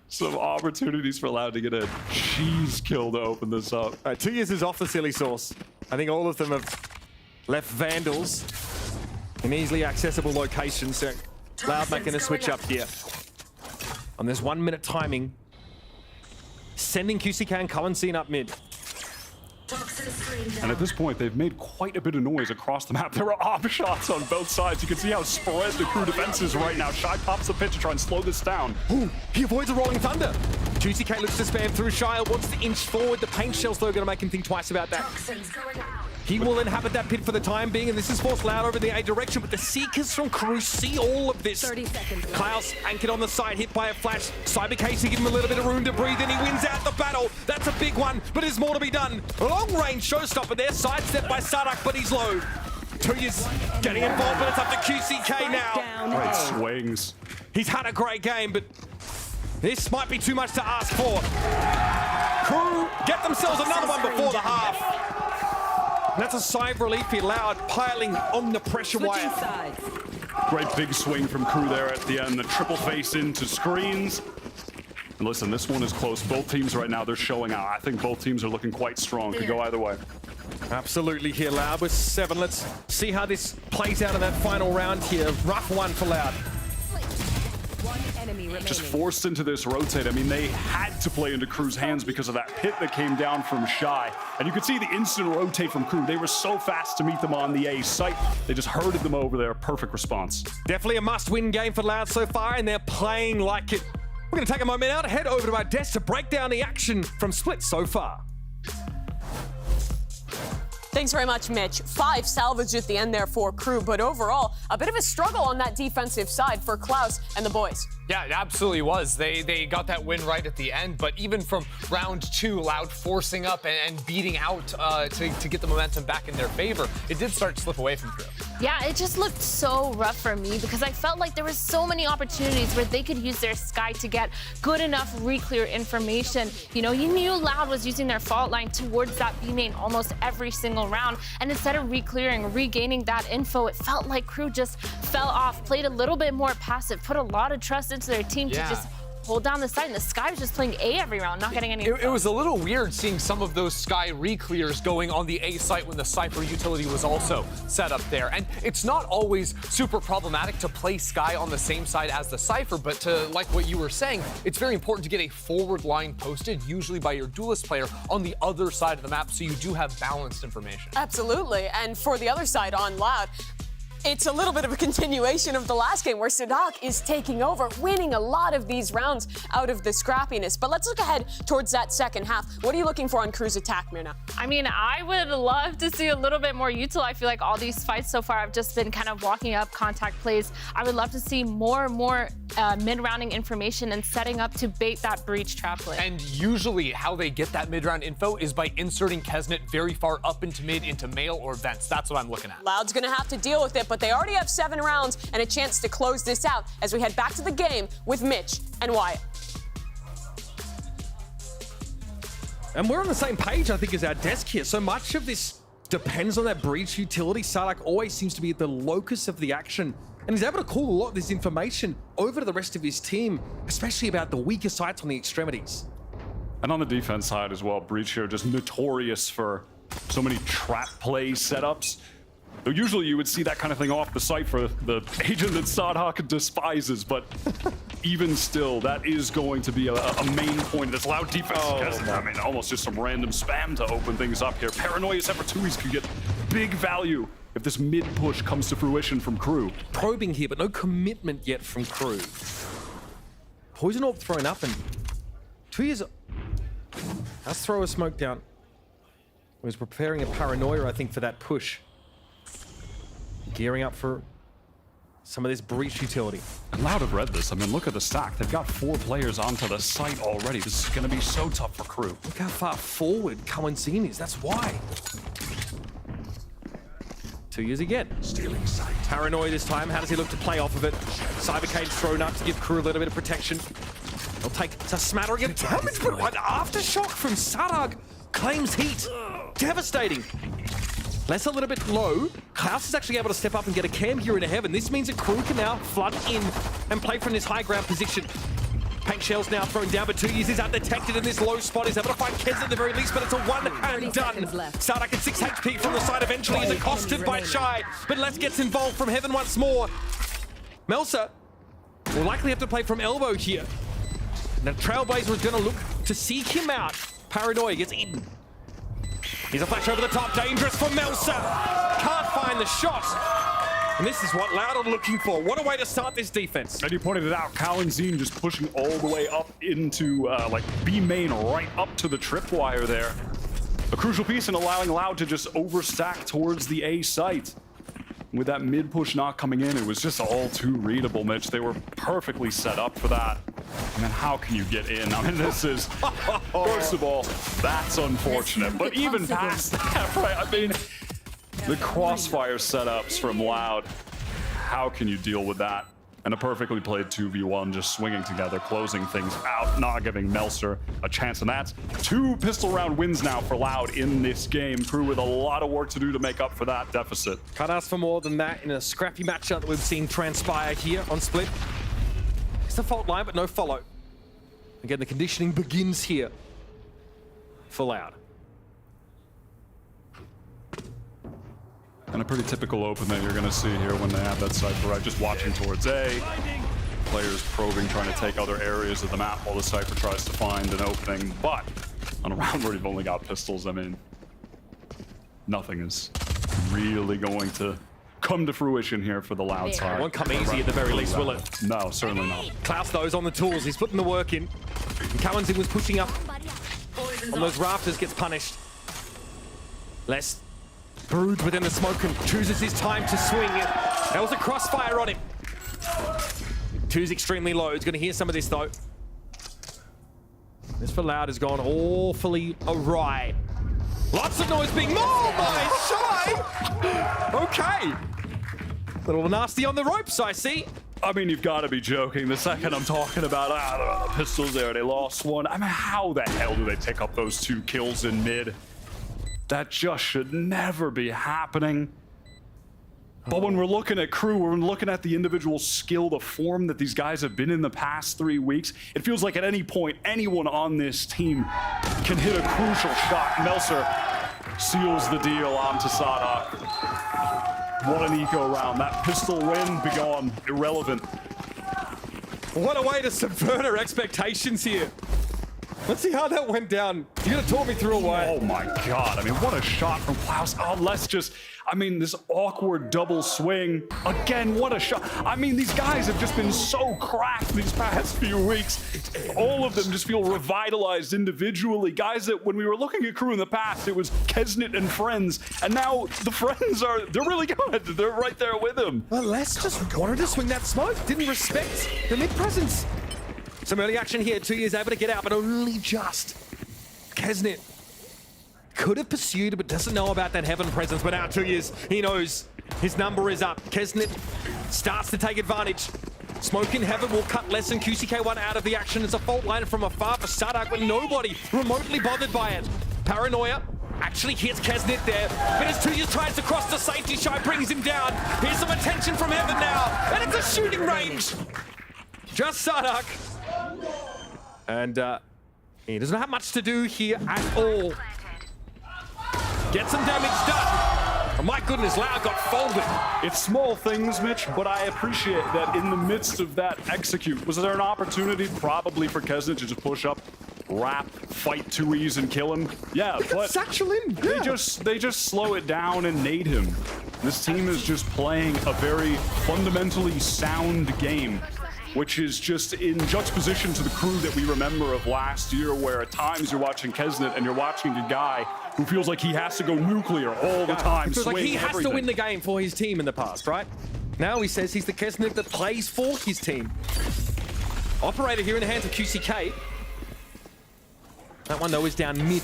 some opportunities for Loud to get a cheese kill to open this up. All right, 2 years is off the silly sauce. I think all of them have left Vandals in easily accessible locations. So Loud making a switch up here. On this 1 minute timing, sending QCK and Kawanzine up mid. And at this point, they've made quite a bit of noise across the map. There are op shots on both sides. You can see how spread the crew defense is right now. Shy pops the pitch to try and slow this down. Ooh, he avoids a rolling thunder. QCK looks to spam through Shy, wants to inch forward. The paint shell's though going to make him think twice about that. He will inhabit that pit for the time being, and this is forced Loud over in the A direction, but the Seekers from Crew see all of this. 30 seconds. Klaus anchored on the side, hit by a flash. Cyber Casey give him a little bit of room to breathe, and he wins out the battle. That's a big one, but there's more to be done. Long-range showstopper there, sidestepped by Sadak, but he's low. Tuyas getting involved, but it's up to QCK now. Great swings. He's had a great game, but this might be too much to ask for. Crew get themselves another one before the half. And that's a sigh of relief here. Loud piling on the pressure wire. Great big swing from Crew there at the end. The triple face into screens. And listen, this one is close. Both teams right now, they're showing out. I think both teams are looking quite strong. Could go either way. Absolutely here, Loud with 7. Let's see how this plays out in that final round here. Rough one for Loud. Just forced into this rotate. I mean, they had to play into Crew's hands because of that pit that came down from Shy. And you could see the instant rotate from Crew. They were so fast to meet them on the A site. They just herded them over there. Perfect response. Definitely a must-win game for Loud so far, and they're playing like it. We're going to take a moment now to head over to our desk to break down the action from Split so far. Thanks very much, Mitch. 5 salvage at the end there for Crew, but overall, a bit of a struggle on that defensive side for Klaus and the boys. Yeah, it absolutely was. They got that win right at the end, but even from round 2, Loud forcing up and beating out to get the momentum back in their favor, it did start to slip away from Crew. Yeah, it just looked so rough for me because I felt like there were so many opportunities where they could use their Sky to get good enough re-clear information. You know, you knew Loud was using their fault line towards that B main almost every single round, and instead of re-clearing, regaining that info, it felt like Crew just fell off, played a little bit more passive, put a lot of trust into their team to just hold down the side, and the Sky was just playing A every round, not getting any. It was a little weird seeing some of those Sky re-clears going on the A site when the Cypher utility was also set up there. And it's not always super problematic to play Sky on the same side as the Cypher, but to, like what you were saying, it's very important to get a forward line posted, usually by your duelist player, on the other side of the map, so you do have balanced information. Absolutely, and for the other side on Loud, it's a little bit of a continuation of the last game where Sadak is taking over, winning a lot of these rounds out of the scrappiness. But let's look ahead towards that second half. What are you looking for on Crew's attack, Mirna? I mean, I would love to see a little bit more util. I feel like all these fights so far have just been kind of walking up contact plays. I would love to see more mid-rounding information and setting up to bait that breach trap play. And usually how they get that mid-round info is by inserting Kesnet very far up into mid, into mail or vents. That's what I'm looking at. Loud's gonna have to deal with it, but they already have 7 rounds and a chance to close this out as we head back to the game with Mitch and Wyatt. And we're on the same page, I think, as our desk here. So much of this depends on that breach utility. Sadak always seems to be at the locus of the action, and he's able to call a lot of this information over to the rest of his team, especially about the weaker sites on the extremities. And on the defense side as well, Breach here just notorious for so many trap play setups. Though usually you would see that kind of thing off the site for the agent that Sadak despises, but even still, that is going to be a main point of this Loud defense. I mean, almost just some random spam to open things up here. Paranoia Separatuis could get big value if this mid-push comes to fruition from Crew. Probing here, but no commitment yet from Crew. Poison Orb thrown up, and 2 years... Let's throw a smoke down. He was preparing a Paranoia, I think, for that push. Gearing up for some of this breach utility. And Loud have read this. I mean, look at the stack. They've got 4 players onto the site already. This is going to be so tough for Crew. Look how far forward Kawanzini is. That's why. 2 years again. Stealing sight. Paranoia this time. How does he look to play off of it? Cybercade thrown up to give Crew a little bit of protection. They'll take a smattering of damage, but an aftershock from Sadak claims heat. Devastating. Less a little bit low. Klaus is actually able to step up and get a cam here into heaven. This means that Crew can now flood in and play from this high ground position. Paint shells now thrown down, but 2 years is undetected in this low spot. He's able to find Kez at the very least, but it's a one-hand done. Sadak at 6 HP from the side eventually is accosted by Shy, but Les gets involved from heaven once more. Melsa will likely have to play from elbow here. Now Trailblazer is going to look to seek him out. Paranoia gets in. Here's a flash over the top, dangerous for Melsa. Can't find the shot. And this is what Loud are looking for. What a way to start this defense. And you pointed it out, Kawanzini just pushing all the way up into like B main, right up to the tripwire there. a crucial piece in allowing Loud to just overstack towards the A site. With that mid push not coming in, it was just all too readable, Mitch. They were perfectly set up for that. And then how can you get in? I mean, this is, first of all, that's unfortunate. But even past that, right? I mean, the crossfire setups from Loud, how can you deal with that? And a perfectly played 2v1 just swinging together, closing things out, not giving Melser a chance. And that's 2 pistol round wins now for Loud in this game. Crew with a lot of work to do to make up for that deficit. Can't ask for more than that in a scrappy matchup that we've seen transpire here on Split. It's a fault line, but no follow. Again, the conditioning begins here for Loud. And a pretty typical open that you're going to see here when they have that Cypher right, just watching towards A. Players probing, trying to take other areas of the map while the Cypher tries to find an opening. But on a round where you've only got pistols, I mean, nothing is really going to come to fruition here for the Loud side. Won't come easy at the very least, will it? No, certainly not. Klaus, though, is on the tools. He's putting the work in. And Kawanzin was pushing up on those rafters, gets punished. Less Brood within the smoke and chooses his time to swing. That was a crossfire on him. 2's extremely low. He's going to hear some of this, though. This for Loud has gone awfully awry. Lots of noise being... Oh, my shy! Okay. A little nasty on the ropes, I see. I mean, you've got to be joking. The second I'm talking about, the pistols there, they lost one. I mean, how the hell do they pick up those 2 kills in mid? That just should never be happening. But when we're looking at Crew, we're looking at the individual skill, the form that these guys have been in the past 3 weeks. It feels like at any point, anyone on this team can hit a crucial shot. Melser seals the deal onto Sadak. What an eco round. That pistol win, begone, irrelevant. What a way to subvert our expectations here. Let's see how that went down. You're gonna talk me through a way. Oh my God, I mean, what a shot from Klaus. Oh, let's just, I mean, this awkward double swing. Again, what a shot. I mean, these guys have just been so cracked these past few weeks. All of them just feel revitalized individually. Guys that when we were looking at Crew in the past, it was Kesnet and friends. And now the friends are, they're really good. They're right there with him. Well, Les just wanted to swing that smoke. Didn't respect the mid-presence. Some early action here. 2 years able to get out, but only just. Kesnet could have pursued, but doesn't know about that heaven presence. But now 2 years, he knows his number is up. Kesnet starts to take advantage. Smoke in heaven will cut less than QCK1 out of the action. It's a fault line from afar for Sadak, but nobody remotely bothered by it. Paranoia actually hits Kesnet there, but as 2 years tries to cross the safety shy, brings him down. Here's some attention from heaven now, and it's a shooting range. Just Sadak. And he doesn't have much to do here at all. Get some damage done. Oh my goodness, Loud got folded. It's small things, Mitch, but I appreciate that in the midst of that execute. Was there an opportunity probably for Kesnet to just push up, wrap, fight 2Es and kill him? Yeah, but satchel in. They just slow it down and nade him. This team is just playing a very fundamentally sound game, which is just in juxtaposition to the Crew that we remember of last year, where at times you're watching Kesnet and you're watching a guy who feels like he has to go nuclear all the time. It feels like he has to win the game for his team in the past, right? Now he says he's the Kesnet that plays for his team. Operator here in the hands of QCK. That one, though, is down mid.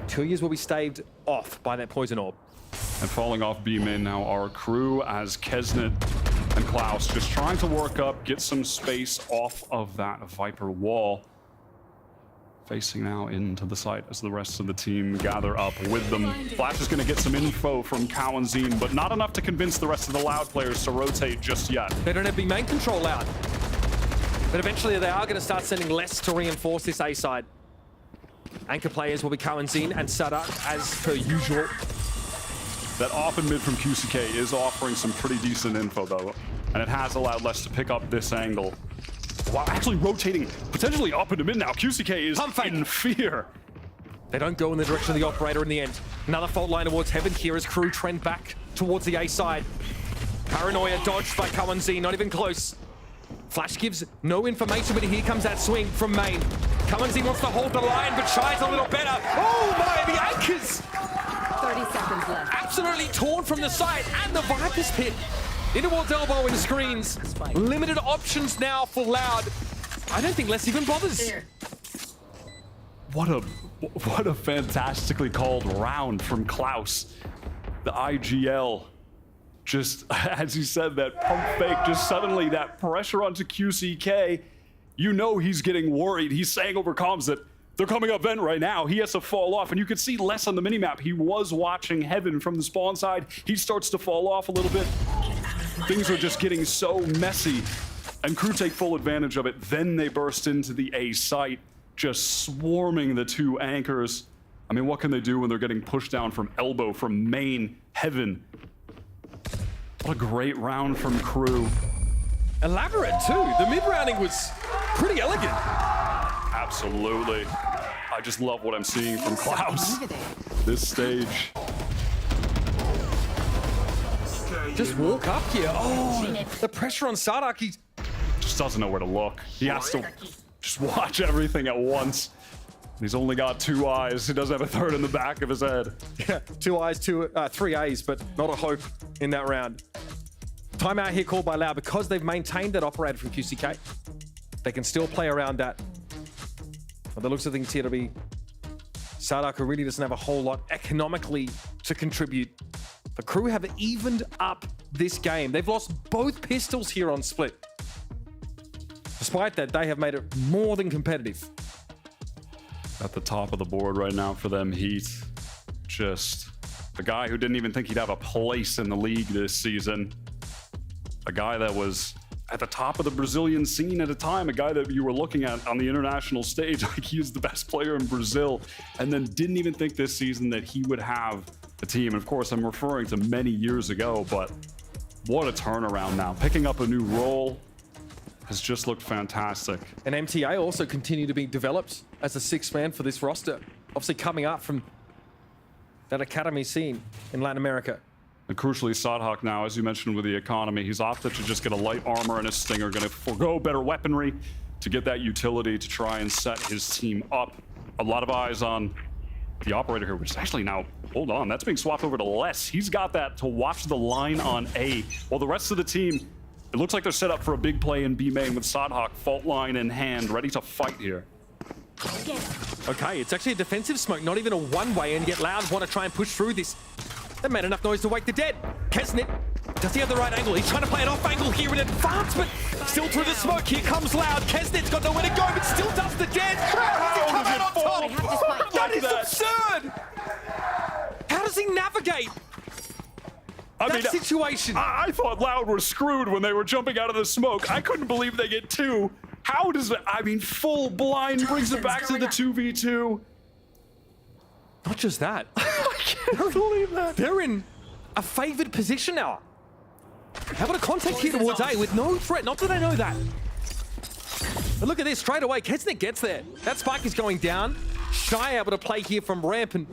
2 years will be staved off by that poison orb. And falling off B main now are Crew as Kesnet and Klaus just trying to work up, get some space off of that Viper wall. Facing now into the site as the rest of the team gather up with them. Flash is going to get some info from Kawanzin, but not enough to convince the rest of the Loud players to rotate just yet. They don't have big main control Loud. But eventually they are going to start sending less to reinforce this A side. Anchor players will be Kawanzin and Sadak as per usual. That off and mid from QCK is offering some pretty decent info though, and it has allowed Les to pick up this angle. While actually rotating potentially up into mid now. QCK is in fear. They don't go in the direction of the operator in the end. Another fault line towards heaven here as Crew trend back towards the A side. Paranoia dodged by Kawanzin, not even close. Flash gives no information, but here comes that swing from main. Cummins, he wants to hold the line, but Shy's a little better. Oh my, the anchors! 30 seconds left. Absolutely torn from the side, and the Viper's pit. Interwall's elbow and screens. Limited options now for Loud. I don't think Les even bothers. What a fantastically called round from Klaus. The IGL, just as he said, that pump fake, just suddenly that pressure onto QCK. You know he's getting worried. He's saying over comms that they're coming up vent right now. He has to fall off, and you can see less on the minimap. He was watching Heaven from the spawn side. He starts to fall off a little bit. Things are just getting so messy, and Crew take full advantage of it. Then they burst into the A site, just swarming the two anchors. I mean, what can they do when they're getting pushed down from elbow, from main, Heaven? What a great round from Crew. Elaborate too. The mid-rounding was pretty elegant. Absolutely. I just love what I'm seeing from Klaus. This stage. Just walk up here. Oh, the pressure on Sardak. He just doesn't know where to look. He has to just watch everything at once. He's only got 2 eyes. He doesn't have a third in the back of his head. Yeah, 2 eyes, 3 A's, but not a hope in that round. Timeout here called by Loud because they've maintained that operator from QCK. They can still play around that. But the looks of things here to be Sardak, who really doesn't have a whole lot economically to contribute. The Crew have evened up this game. They've lost both pistols here on Split. Despite that, they have made it more than competitive. At the top of the board right now for them, Heat. Just a guy who didn't even think he'd have a place in the league this season. A guy that was at the top of the Brazilian scene at a time, a guy that you were looking at on the international stage like he is the best player in Brazil, and then didn't even think this season that he would have a team. And of course, I'm referring to many years ago, but what a turnaround now. Picking up a new role has just looked fantastic. And MTA also continue to be developed as a 6th man for this roster. Obviously coming up from that academy scene in Latin America. And crucially, Sadhak now, as you mentioned with the economy, he's opted to just get a light armor and a stinger, going to forego better weaponry to get that utility to try and set his team up. A lot of eyes on the operator here, which is actually now, hold on, that's being swapped over to Les. He's got that to watch the line on A, while the rest of the team, it looks like they're set up for a big play in B main with Sadhak fault line in hand, ready to fight here. Okay, it's actually a defensive smoke, not even a one-way, and yet Loud want to try and push through this. That made enough noise to wake the dead. Kesnet, does he have the right angle? He's trying to play an off angle here in advance, but still through the smoke. Here comes Loud. Kesnet's got nowhere to go, but still does the dead. How does he come out on top? That is absurd. How does he navigate that situation? I thought Loud were screwed when they were jumping out of the smoke. I couldn't believe they get 2. How does it? I mean, full blind brings it back to the 2v2. Not just that. I can't believe that. They're in a favored position now. How about a contact here towards A with no threat? Not that I know that. But look at this, straight away, Kesnet gets there. That spike is going down. Shy able to play here from ramp, and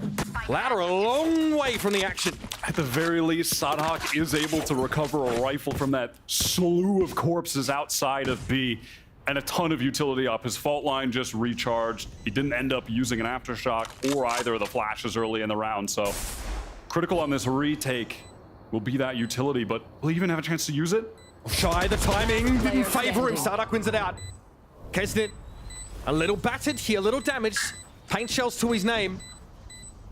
Louder a long way from the action. At the very least, Sadhak is able to recover a rifle from that slew of corpses outside of B. And a ton of utility up. His fault line just recharged. He didn't end up using an aftershock or either of the flashes early in the round. So critical on this retake will be that utility, but will he even have a chance to use it? Shy, the timing didn't favor him. Sardak wins it out. Kesnet, a little battered here, a little damaged. Paint shells to his name.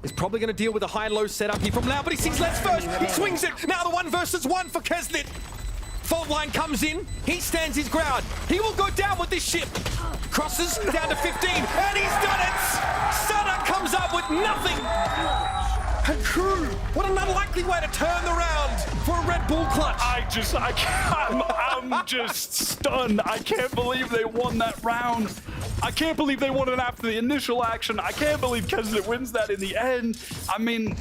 Is probably going to deal with a high-low setup here from Loud, but he sees Les first. He swings it. Now the 1 versus 1 for Kesnet. Fault line comes in, he stands his ground. He will go down with this ship. Crosses down to 15, and he's done it! Sardak comes up with nothing! And Crew, what an unlikely way to turn the round for a Red Bull clutch. I'm just stunned. I can't believe they won that round. I can't believe they won it after the initial action. I can't believe Kesnet wins that in the end. I mean,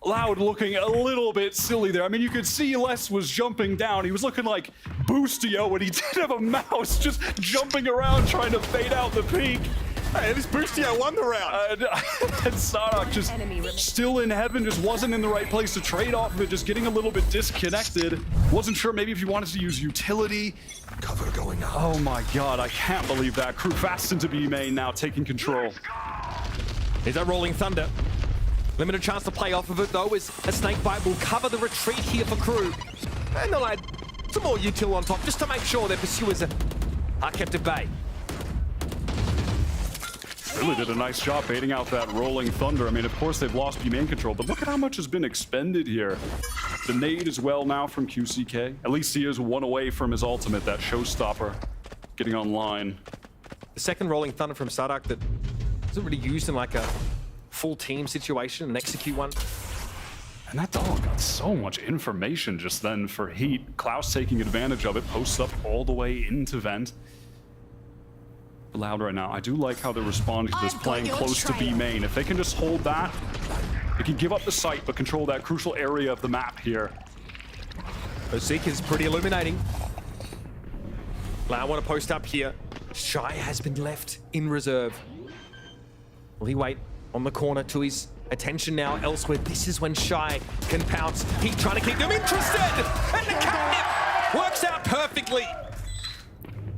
Loud looking a little bit silly there. I mean, you could see Les was jumping down. He was looking like Boostio when he did have a mouse just jumping around trying to fade out the peak. Hey, at least Boostio won the round. And Sadak just still in heaven, just wasn't in the right place to trade off of it, just getting a little bit disconnected. Wasn't sure maybe if he wanted to use utility. Cover going on. Oh my god, I can't believe that. Crew fast into B main now, taking control. Is that Rolling Thunder? Limited chance to play off of it though, as a Snakebite will cover the retreat here for Crew. And they'll add some more util on top, just to make sure their pursuers are kept at bay. Really did a nice job baiting out that Rolling Thunder. I mean, of course, they've lost B-main control, but look at how much has been expended here. The nade as well now from QCK. At least he is one away from his ultimate, that showstopper getting online. The second Rolling Thunder from Sadak that isn't really used in like a full team situation, an execute one. And that dog got so much information just then for Heat. Klaus taking advantage of it, posts up all the way into Vent. Loud right now. I do like how they're responding to this, playing close to B main. If they can just hold that, they can give up the site, but control that crucial area of the map here. Zeke is pretty illuminating. Loud want to post up here. Shy has been left in reserve. Will he wait on the corner to his attention now elsewhere? This is when Shy can pounce. He's trying to keep them interested. And the catnip works out perfectly.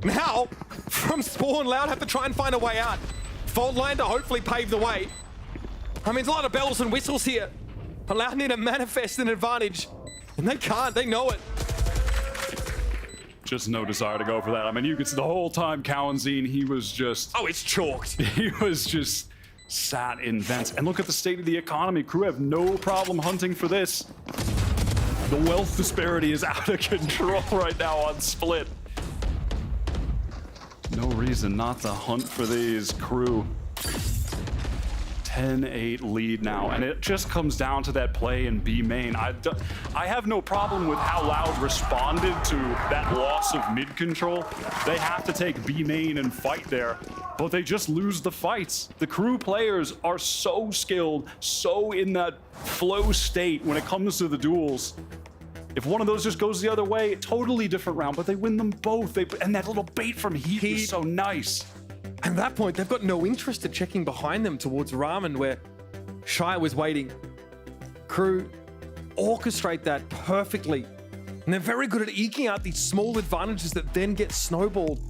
Now, from spawn, Loud have to try and find a way out. Fault line to hopefully pave the way. I mean, there's a lot of bells and whistles here. But Loud need to manifest an advantage. And they can't, they know it. Just no desire to go for that. I mean, you could see the whole time Cowanzine, he was just... Oh, it's chalked. He was just sat in vents. And look at the state of the economy. Crew have no problem hunting for this. The wealth disparity is out of control right now on Split. No reason not to hunt for these. Crew 10-8 lead now, and it just comes down to that play in B main. I have no problem with how Loud responded to that loss of mid control. They have to take B main and fight there, but they just lose the fights. The Crew players are so skilled, so in that flow state when it comes to the duels. If one of those just goes the other way, totally different round, but they win them both. And that little bait from Heat is so nice. At that point, they've got no interest in checking behind them towards Ramen, where Shy was waiting. Crew orchestrate that perfectly. And they're very good at eking out these small advantages that then get snowballed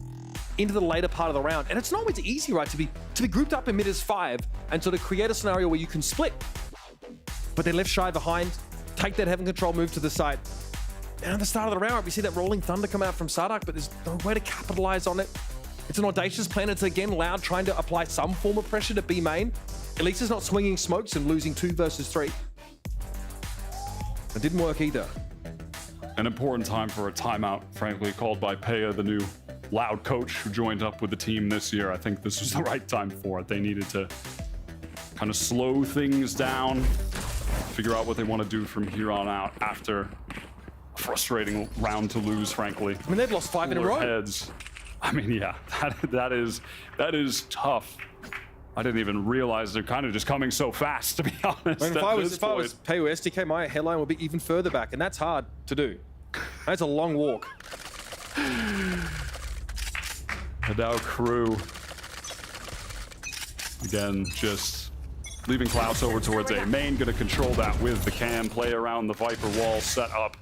into the later part of the round. And it's not always easy, right, to be grouped up in mid as 5 and sort of create a scenario where you can split. But they left Shy behind. Take that heaven control move to the side. And at the start of the round, we see that Rolling Thunder come out from Sadak, but there's no way to capitalize on it. It's an audacious plan. It's again Loud trying to apply some form of pressure to B main. At least it's not swinging smokes and losing 2 versus 3. It didn't work either. An important time for a timeout, frankly, called by Peya, the new Loud coach who joined up with the team this year. I think this was the right time for it. They needed to kind of slow things down, figure out what they want to do from here on out after a frustrating round to lose, frankly. I mean, they've lost 5 in a row. Heads. I mean, yeah, that is tough. I didn't even realize they're kind of just coming so fast, to be honest. I mean, if I was Peyo SDK, my headline would be even further back, and that's hard to do. That's a long walk. And now Crew, again, just leaving Klaus over towards A main, gonna control that with the cam, play around the Viper wall set up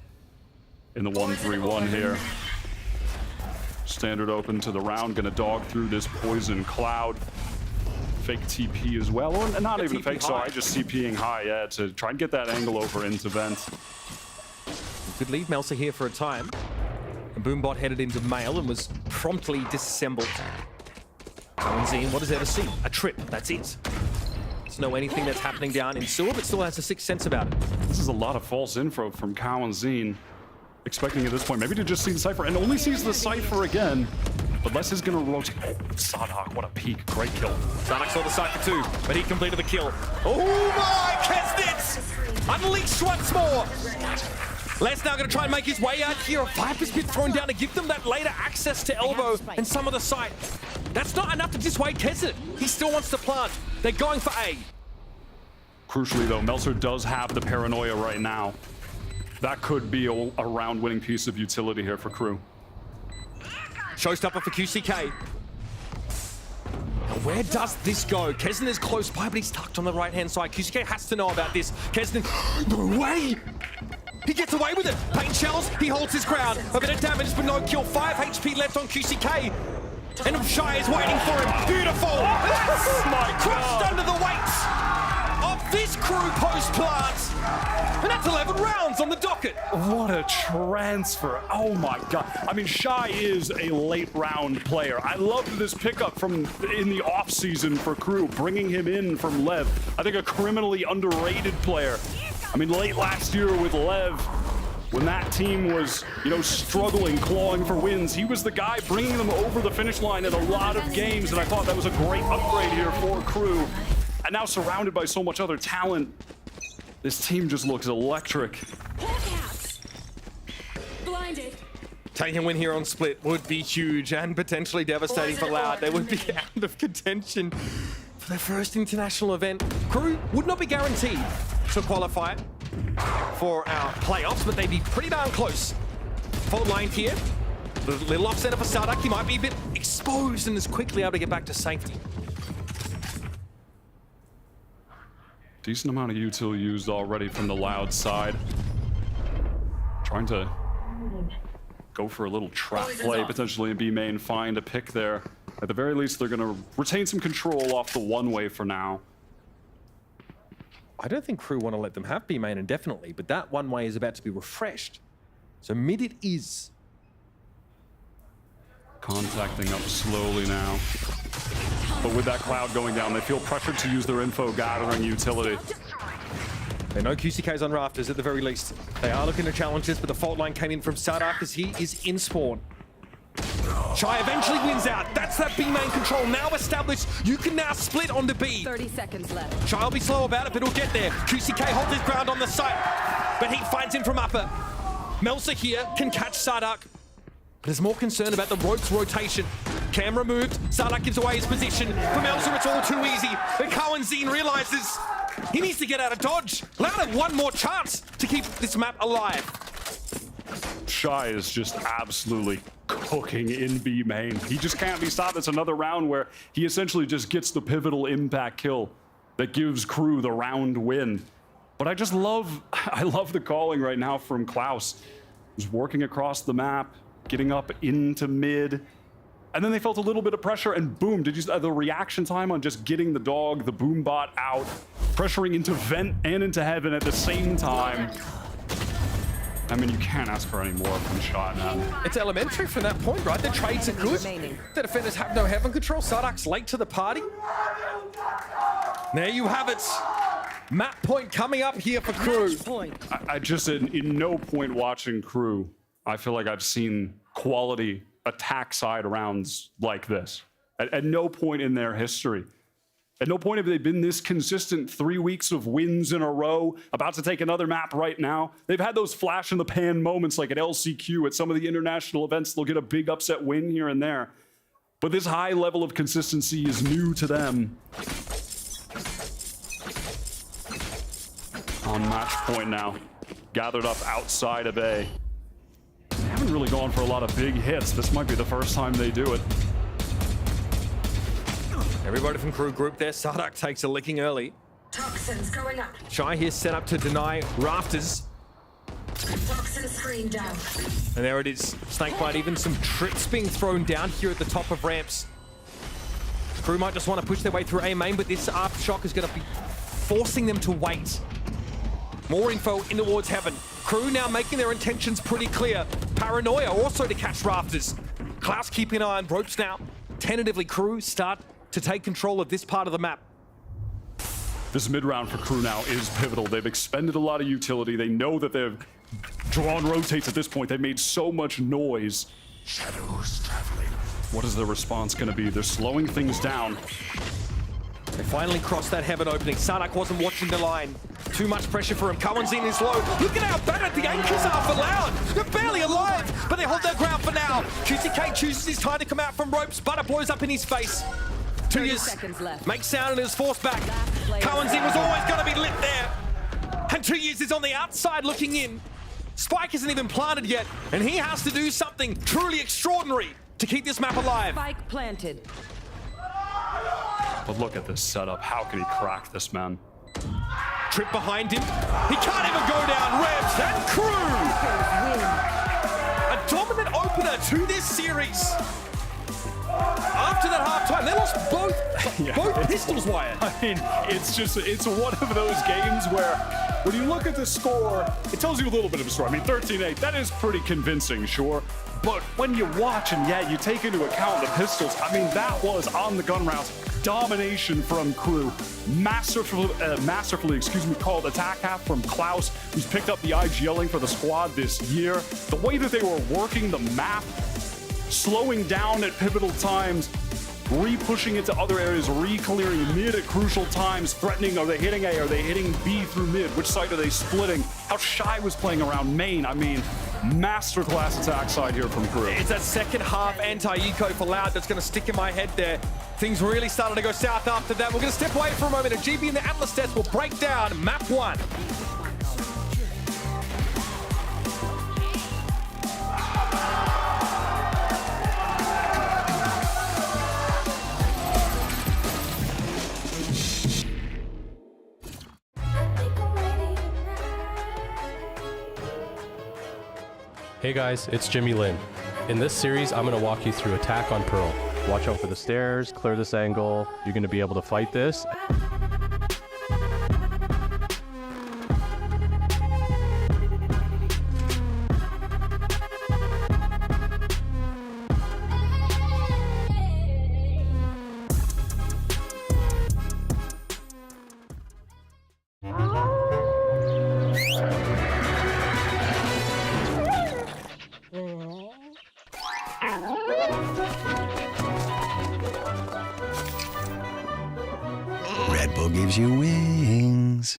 in the 1-3-1 here. Standard open to the round, gonna dog through this poison cloud. Fake TP as well, or not even fake, sorry, just CPing high, yeah, to try and get that angle over into Vent. Could leave Melsa here for a time. And Boombot headed into Mail and was promptly disassembled. Cowanzine, what is there to see? A trip, that's it. Doesn't know anything that's happening down in sewer, but still has a sixth sense about it. This is a lot of false info from Cowanzine. Expecting at this point maybe to just see the Cypher, and only sees the Cypher again. But Les is gonna rotate. Oh, Sadak, what a peek. Great kill. Sadak saw the Cypher too, but he completed the kill. Oh my, Kesnitz! Unleashed once more! Les now gonna try and make his way out here. A Viper's been thrown down to give them that later access to elbow and some of the site. That's not enough to dissuade Kesnit. He still wants to plant. They're going for A. Crucially though, Meltzer does have the paranoia right now. That could be a round-winning piece of utility here for Crew. Showstopper for QCK. Where does this go? Kesnan is close by, but he's tucked on the right-hand side. QCK has to know about this. Kesnan, no way! He gets away with it. Paint shells, he holds his ground. A bit of damage, but no kill. 5 HP left on QCK. And Shy is waiting for him. Beautiful! That's crushed under the weight of this crew post-plant. And that's 11 rounds on the docket. What a transfer. Oh my God. I mean, Shy is a late round player. I love this pickup from in the offseason for Crew, bringing him in from Lev. I think a criminally underrated player. I mean, late last year with Lev, when that team was, you know, struggling, clawing for wins, he was the guy bringing them over the finish line in a lot of games, and I thought that was a great upgrade here for Crew. And now surrounded by so much other talent, this team just looks electric. Blinded. Taking a win here on Split would be huge and potentially devastating for Loud. They would be out of contention for their first international event. Crew would not be guaranteed to qualify for our playoffs, but they'd be pretty darn close. Fault line here. A little off-center for Sardak. He might be a bit exposed and is quickly able to get back to safety. Decent amount of util used already from the Loud side. Trying to go for a little trap play, potentially in B main, find a pick there. At the very least, they're going to retain some control off the one-way for now. I don't think Crew want to let them have B main indefinitely, but that one-way is about to be refreshed. So mid it is. Contacting up slowly now. But with that cloud going down, they feel pressured to use their info gathering utility. They know QCK's on rafters at the very least. They are looking to challenge this, but the fault line came in from Sardak as he is in spawn. Shy eventually wins out. That's that B main control now established. You can now split onto B. 30 seconds left. Shy will be slow about it, but he'll get there. QCK holds his ground on the site, but he finds him from upper. Melsa here can catch Sardak. But is more concerned about the ropes rotation. Cam removed. Sardak gives away his position. For Melsa, it's all too easy. But Cohen Zine realizes he needs to get out of dodge. Allow him one more chance to keep this map alive. Shy is just absolutely cooking in B main. He just can't be stopped. It's another round where he essentially just gets the pivotal impact kill that gives Crew the round win. But I love the calling right now from Klaus. He's working across the map, getting up into mid, and then they felt a little bit of pressure, and boom, did you see the reaction time on just getting the dog, the boom bot out, pressuring into vent and into heaven at the same time. I mean, you can't ask for any more from Shot now. It's elementary from that point, right? The trades are good. The defenders have no heaven control. Sardak's late to the party. There you have it. Map point coming up here for Crew. I just, in no point watching Crew, I feel like I've seen quality attack side rounds like this. At no point in their history. At no point have they been this consistent. 3 weeks of wins in a row, about to take another map right now. They've had those flash in the pan moments like at LCQ, at some of the international events, they'll get a big upset win here and there. But this high level of consistency is new to them. On match point now, gathered up outside of A. They haven't really gone for a lot of big hits. This might be the first time they do it. Everybody from Crew group there. Sardak takes a licking early. Toxins going up. Shy here set up to deny rafters. Toxin screen down. And there it is. Snakebite, even some trips being thrown down here at the top of ramps. Crew might just want to push their way through A main, but this aftershock is going to be forcing them to wait. More info in towards heaven. Crew now making their intentions pretty clear. Paranoia also to catch rafters. Klaus keeping an eye on ropes now. Tentatively, Crew start to take control of this part of the map. This mid-round for Crew now is pivotal. They've expended a lot of utility. They know that they've drawn rotates at this point. They've made so much noise. Shadows traveling. What is their response going to be? They're slowing things down. They finally crossed that heaven opening. Sardak wasn't watching the line. Too much pressure for him. Cohen's is low. Look at how bad the anchors are for Loud. They're barely alive, but they hold their ground for now. QCK chooses his time to come out from ropes. Butter blows up in his face. 2 years. Makes sound and is forced back. Cohen's was always going to be lit there. And 2 years is on the outside looking in. Spike isn't even planted yet, and he has to do something truly extraordinary to keep this map alive. Spike planted. But look at this setup. How can he crack this, man? Trip behind him. He can't even go down. Rebs and Crew. A dominant opener to this series. After that halftime, they lost both pistols, Wyatt. I mean, it's one of those games where when you look at the score, it tells you a little bit of a story. I mean, 13-8, that is pretty convincing, sure. But when you watch and you take into account the pistols, I mean, that was on the gun rounds. Domination from Crew. Masterfully, called attack half from Klaus, who's picked up the IGLing for the squad this year. The way that they were working the map, slowing down at pivotal times, re-pushing into other areas, re-clearing mid at crucial times, threatening, are they hitting A, are they hitting B through mid, which side are they splitting, how Shy was playing around main, I mean, masterclass attack side here from Crew. It's that second half anti-eco for Loud that's going to stick in my head there. Things really started to go south after that. We're going to step away for a moment, and GB and the Atlas stats will break down map 1. Hey guys, it's Jimmy Lin. In this series, I'm going to walk you through attack on Pearl. Watch out for the stairs, clear this angle. You're going to be able to fight this. Red Bull gives you wings.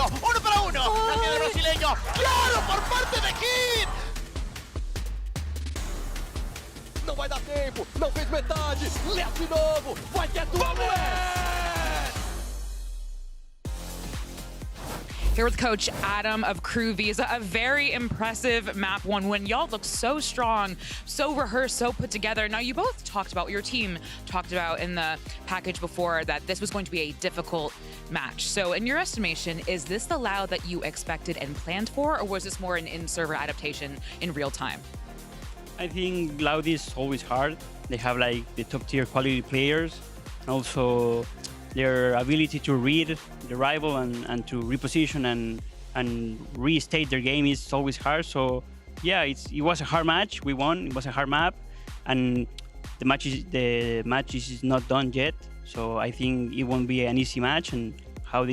Uno para uno. La tiene el brasileño. ¡Claro! Por parte de Kid. Não vai dar tempo. Não fez metade. Left de novo. Vai ter duelete. Here with Coach Adam of Crew Visa, a very impressive map 1 win. Y'all look so strong, so rehearsed, so put together. Now, you both talked about, your team talked about in the package before that this was going to be a difficult match. So in your estimation, is this the Loud that you expected and planned for, or was this more an in-server adaptation in real time? I think Loud is always hard. They have like the top tier quality players. Also, their ability to read the rival and to reposition and restate their game is always hard. So yeah, it was a hard match. We won. It was a hard map, and the match is not done yet. So I think it won't be an easy match. And Loud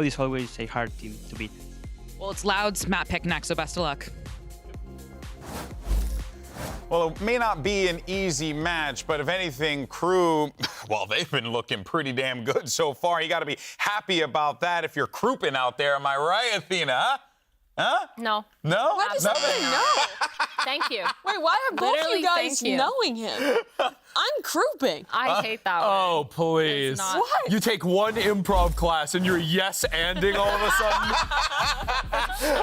is always a hard team to beat. Well, it's Loud's map pick next, so best of luck. Well, it may not be an easy match, but if anything, Crew, well, they've been looking pretty damn good so far. You got to be happy about that if you're crouping out there. Am I right, Athena? Huh? Huh? No. No? Why does he know? Thank you. Wait, why are both Literally, you guys thank you. knowing him? I'm crouping. I hate that one. Oh, please. not. What? You take one improv class and you're yes-anding all of a sudden?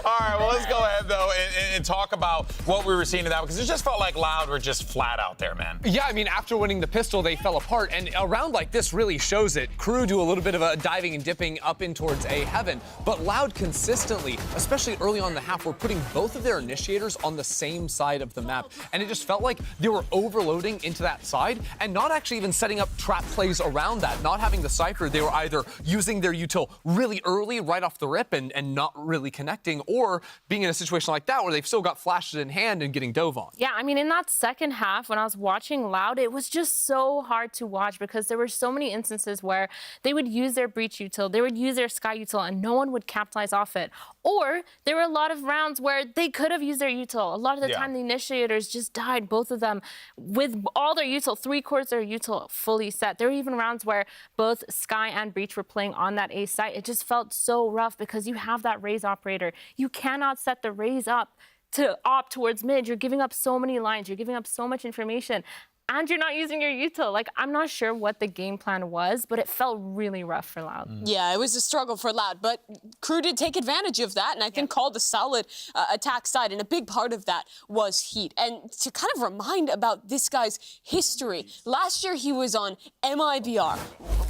All right, well, let's go ahead, though, and talk about what we were seeing in that, because it just felt like Loud were just flat out there, man. Yeah, I mean, after winning the pistol, they fell apart, and a round like this really shows it. Crew do a little bit of a diving and dipping up in towards A heaven, but Loud consistently, especially early on in the half, were putting both of their initiators on the same side of the map, and it just felt like they were overloading into that side and not actually even setting up trap plays around that, not having the Cypher. They were either using their util really early, right off the rip, and not really connecting, or being in a situation like that where they've still got flashes in hand and getting dove on. Yeah, I mean, in that second half, when I was watching Loud, it was just so hard to watch because there were so many instances where they would use their breach util, they would use their sky util, and no one would capitalize off it. Or there were a lot of rounds where they could have used their util. A lot of the time, the initiators just died, both of them, with all their util, 3/4 their util fully set. There were even rounds where both Sky and Breach were playing on that A site. It just felt so rough because you have that Raze operator. You cannot set the Raze up to opt towards mid. You're giving up so many lines. You're giving up so much information. And you're not using your util. Like, I'm not sure what the game plan was, but it felt really rough for Loud. Yeah, it was a struggle for Loud, but Crew did take advantage of that, and I think called a solid attack side, and a big part of that was heat. And to kind of remind about this guy's history, last year he was on MIBR,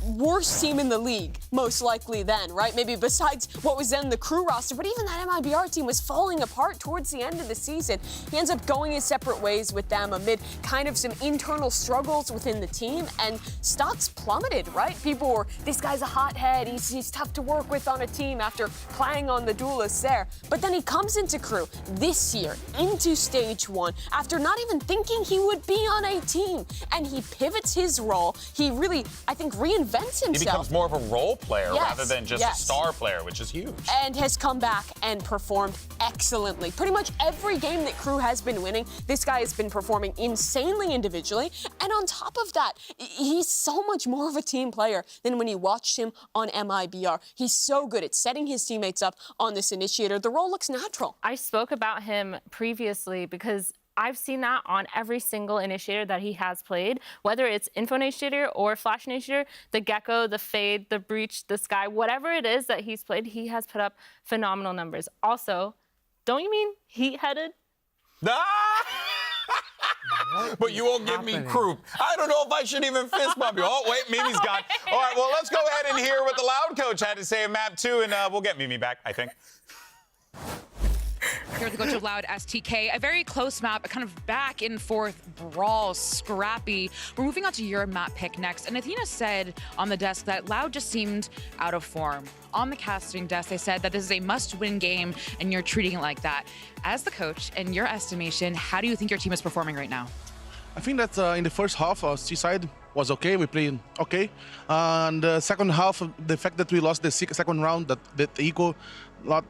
worst team in the league, most likely then, right? Maybe besides what was then the Crew roster, but even that MIBR team was falling apart towards the end of the season. He ends up going his separate ways with them amid kind of some internal struggles within the team, and stocks plummeted, right? People were, this guy's a hothead, he's tough to work with on a team after playing on the duelists there. But then he comes into Crew this year, into stage 1, after not even thinking he would be on a team, and he pivots his role. He really, I think, reinvents himself. He becomes more of a role player rather than just yes. a star player, which is huge. And has come back and performed excellently. Pretty much every game that Crew has been winning, this guy has been performing insanely individually. And on top of that, he's so much more of a team player than when you watched him on MIBR. He's so good at setting his teammates up on this initiator. The role looks natural. I spoke about him previously because I've seen that on every single initiator that he has played, whether it's Info Initiator or Flash Initiator, the Gecko, the Fade, the Breach, the Sky, whatever it is that he's played, he has put up phenomenal numbers. Also, don't you mean heat-headed? But you won't give me croup. I don't know if I should even fist bump you. Oh, wait, Mimi's gone. All right, well, let's go ahead and hear what the Loud coach had to say in map 2, and we'll get Mimi back, I think. Here with the coach of Loud, STK. A very close map, a kind of back and forth brawl, scrappy. We're moving on to your map pick next. And Athena said on the desk that Loud just seemed out of form. On the casting desk, they said that this is a must-win game, and you're treating it like that. As the coach, in your estimation, how do you think your team is performing right now? I think that in the first half, Seaside was okay. We played okay. And the second half, the fact that we lost the second round, that the eco not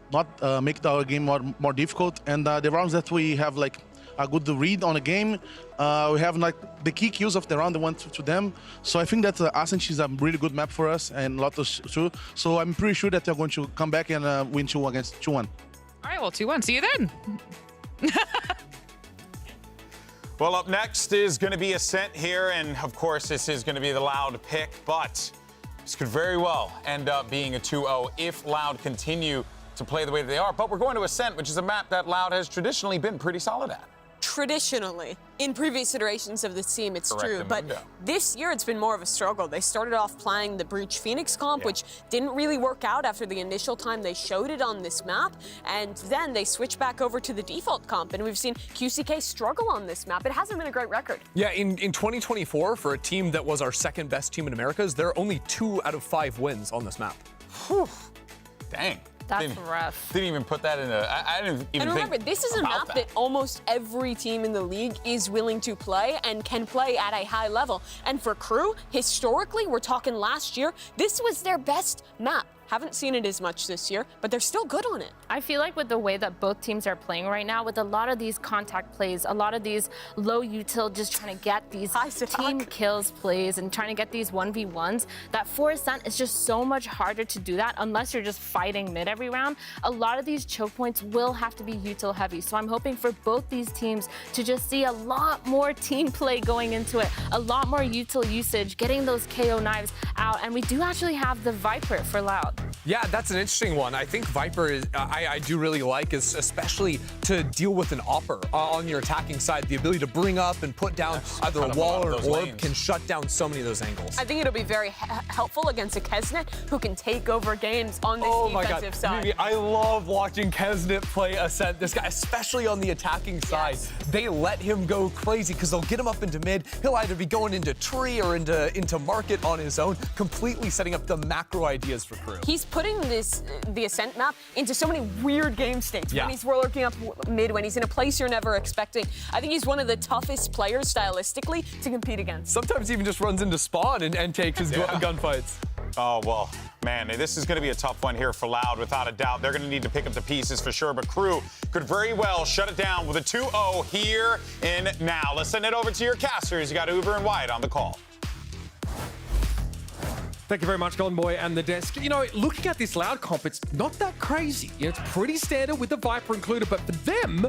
make our game more difficult. And the rounds that we have like a good read on the game. We have like the key kills of the round that went to them. So I think that Ascent is a really good map for us and Lotus too. So I'm pretty sure that they're going to come back and win 2-1 against 2-1. All right, well, 2-1. See you then. Well, up next is going to be Ascent here, and of course, this is going to be the Loud pick, but this could very well end up being a 2-0 if Loud continue to play the way that they are. But we're going to Ascent, which is a map that Loud has traditionally been pretty solid at. Traditionally, in previous iterations of this team, it's true, but Correctamundo. this year it's been more of a struggle. They started off playing the Breach Phoenix comp, which didn't really work out after the initial time they showed it on this map, and then they switched back over to the default comp, and we've seen QCK struggle on this map. It hasn't been a great record. Yeah, in 2024, for a team that was our second best team in Americas, there are only 2 out of 5 wins on this map. Whew. Dang. That's rough. Didn't even put that in a. I didn't even And remember, think this is a about map that almost every team in the league is willing to play and can play at a high level. And for Crew, historically, we're talking last year, this was their best map. Haven't seen it as much this year, but they're still good on it. I feel like with the way that both teams are playing right now, with a lot of these contact plays, a lot of these low util, just trying to get these team kills plays and trying to get these 1v1s, that for Ascent is just so much harder to do that unless you're just fighting mid every round. A lot of these choke points will have to be util heavy. So I'm hoping for both these teams to just see a lot more team play going into it, a lot more util usage, getting those KO knives out. And we do actually have the Viper for Loud. Yeah, that's an interesting one. I think Viper is, I do really like, is especially to deal with an Opper on your attacking side. The ability to bring up and put down either a wall or an orb can shut down so many of those angles. I think it'll be very helpful against a Kesnet who can take over games on this defensive side. Mimi, I love watching Kesnet play Ascent. This guy, especially on the attacking side, they let him go crazy because they'll get him up into mid. He'll either be going into tree or into market on his own, completely setting up the macro ideas for Crew. He's putting the Ascent map into so many weird game states. When he's lurking up mid, when he's in a place you're never expecting. I think he's one of the toughest players stylistically to compete against. Sometimes he even just runs into spawn and takes his gunfights. Oh, well, man, this is going to be a tough one here for Loud, without a doubt. They're going to need to pick up the pieces for sure, but Crew could very well shut it down with a 2-0 here in now. Let's send it over to your casters. You got Uber and Wyatt on the call. Thank you very much, Golden Boy and the desk. You know, looking at this Loud comp, it's not that crazy. You know, it's pretty standard with the Viper included, but for them,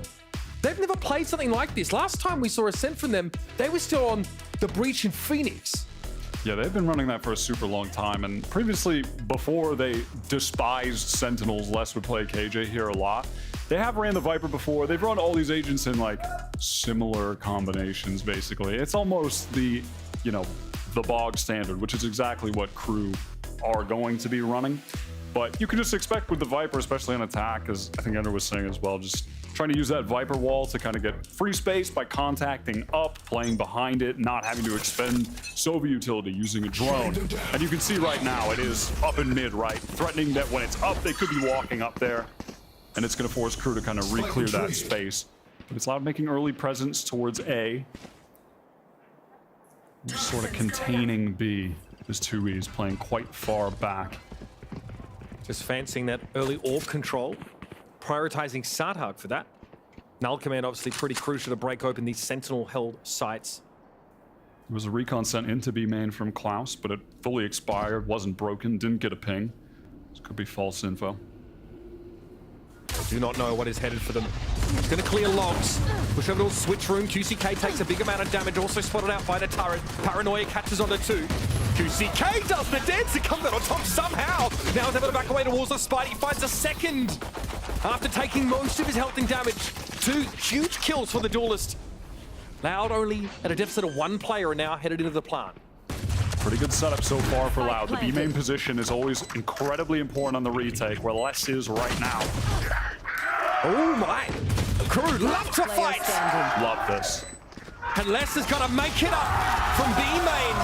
they've never played something like this. Last time we saw Ascent from them, they were still on the Breach in Phoenix. Yeah, they've been running that for a super long time, and previously, before they despised Sentinels, Les would play KJ here a lot. They have ran the Viper before. They've run all these agents in like similar combinations, basically. It's almost the, you know, the bog standard, which is exactly what Crew are going to be running. But you can just expect with the Viper, especially on attack, as I think Ender was saying as well, just trying to use that Viper wall to kind of get free space by contacting up, playing behind it, not having to expend Sova utility, using a drone. And you can see right now it is up in mid, right? Threatening that when it's up, they could be walking up there, and it's going to force Crew to kind of re-clear that space. But it's Loud making early presence towards A. Just sort of containing B as 2E is playing quite far back. Just fancying that early orb control, prioritizing Sarthag for that. Null command obviously pretty crucial to break open these Sentinel-held sites. There was a recon sent into B main from Klaus, but it fully expired, wasn't broken, didn't get a ping. This could be false info. They do not know what is headed for them. He's going to clear logs. Push over to a switch room. QCK takes a big amount of damage, also spotted out by the turret. Paranoia catches onto 2. QCK does the dance and comes out on top somehow. Now he's able to back away towards the spite. He finds a second after taking most of his health and damage. 2 huge kills for the duelist. Loud only at a deficit of 1 player and now headed into the plant. Pretty good setup so far for Loud. The B main position is always incredibly important on the retake, where Les is right now. Oh my! Crew love to fight! Love this. And Les has got to make it up from B main.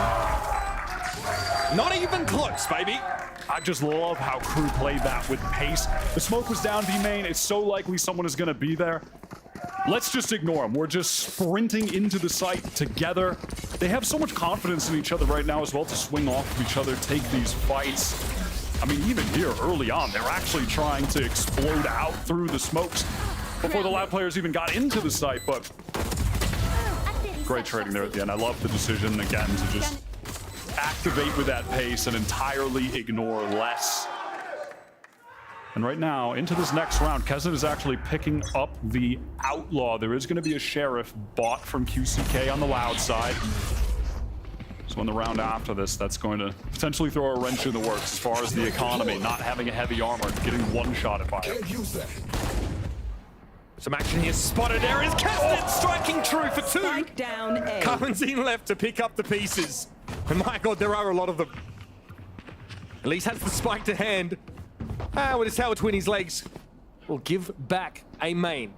Not even close, baby. I just love how Crew played that with pace. The smoke was down B main. It's so likely someone is going to be there. Let's just ignore them. We're just sprinting into the site together. They have so much confidence in each other right now as well to swing off of each other, take these fights. I mean, even here early on, they're actually trying to explode out through the smokes before the Loud players even got into the site, but Great trading there at the end. I love the decision, again, to just activate with that pace and entirely ignore less. And right now, into this next round, Kesnet is actually picking up the Outlaw. There is going to be a Sheriff bought from QCK on the Loud side. So in the round after this, that's going to potentially throw a wrench in the works as far as the economy, not having a heavy armor, getting one shot at fire. Some action here spotted. There is Kesnet striking true for 2. Spike down A. Kamanzine left to pick up the pieces. And my God, there are a lot of them. At least has the spike to hand. With his tower between his legs, will give back a main.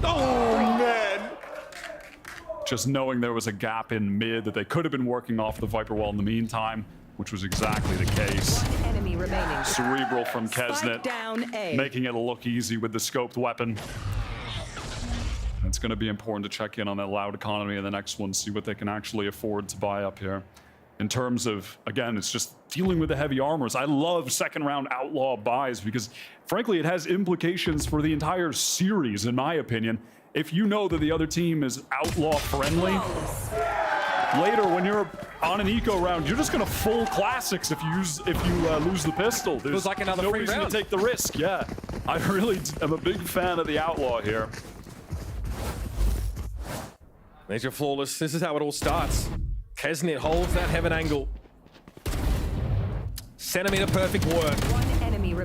Oh, man. Just knowing there was a gap in mid that they could have been working off the Viper wall in the meantime, which was exactly the case. Enemy remaining. Cerebral from Spike Kesnet, down A. making it look easy with the scoped weapon. It's going to be important to check in on that Loud economy in the next one, see what they can actually afford to buy up here. In terms of, again, it's just dealing with the heavy armors. I love second round Outlaw buys because, frankly, it has implications for the entire series, in my opinion. If you know that the other team is Outlaw friendly, later when you're on an eco round, you're just going to full classics if you lose the pistol. There's like another no free reason round. to take the risk. Yeah, I really am a big fan of the Outlaw here. There's your flawless. This is how it all starts. Kesnet holds that heaven angle. Centimeter perfect work. One enemy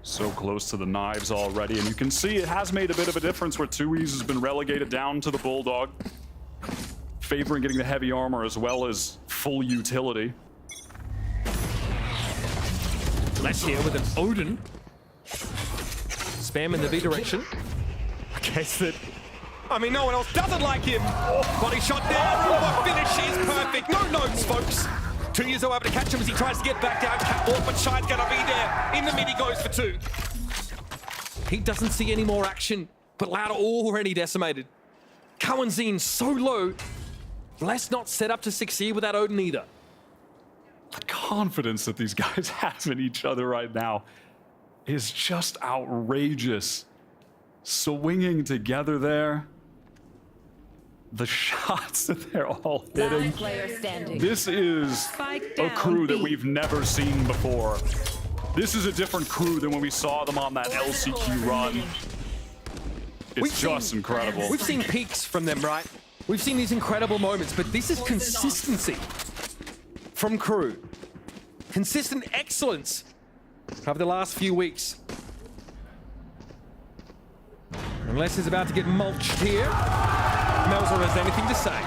So close to the knives already, and you can see it has made a bit of a difference where 2Es has been relegated down to the Bulldog, favoring getting the heavy armor as well as full utility. Less here with an Odin. Spam in the B direction. Kesnet. I mean, no one else doesn't like him. Body shot there. The finish is perfect. No notes, folks. 2 years able to catch him as he tries to get back down catwalk, but Shine's gonna be there. In the mid, he goes for 2. He doesn't see any more action, but Loud already decimated. Kamanzine so low. Bless not set up to succeed with that Odin either. The confidence that these guys have in each other right now is just outrageous. Swinging together there. The shots that they're all hitting. This is a crew that we've never seen before. This is a different crew than when we saw them on that LCQ run. It's just incredible. We've seen peaks from them, right? We've seen these incredible moments, but this is consistency from crew. Consistent excellence over the last few weeks. Unless he's about to get mulched here. Melzer has anything to say.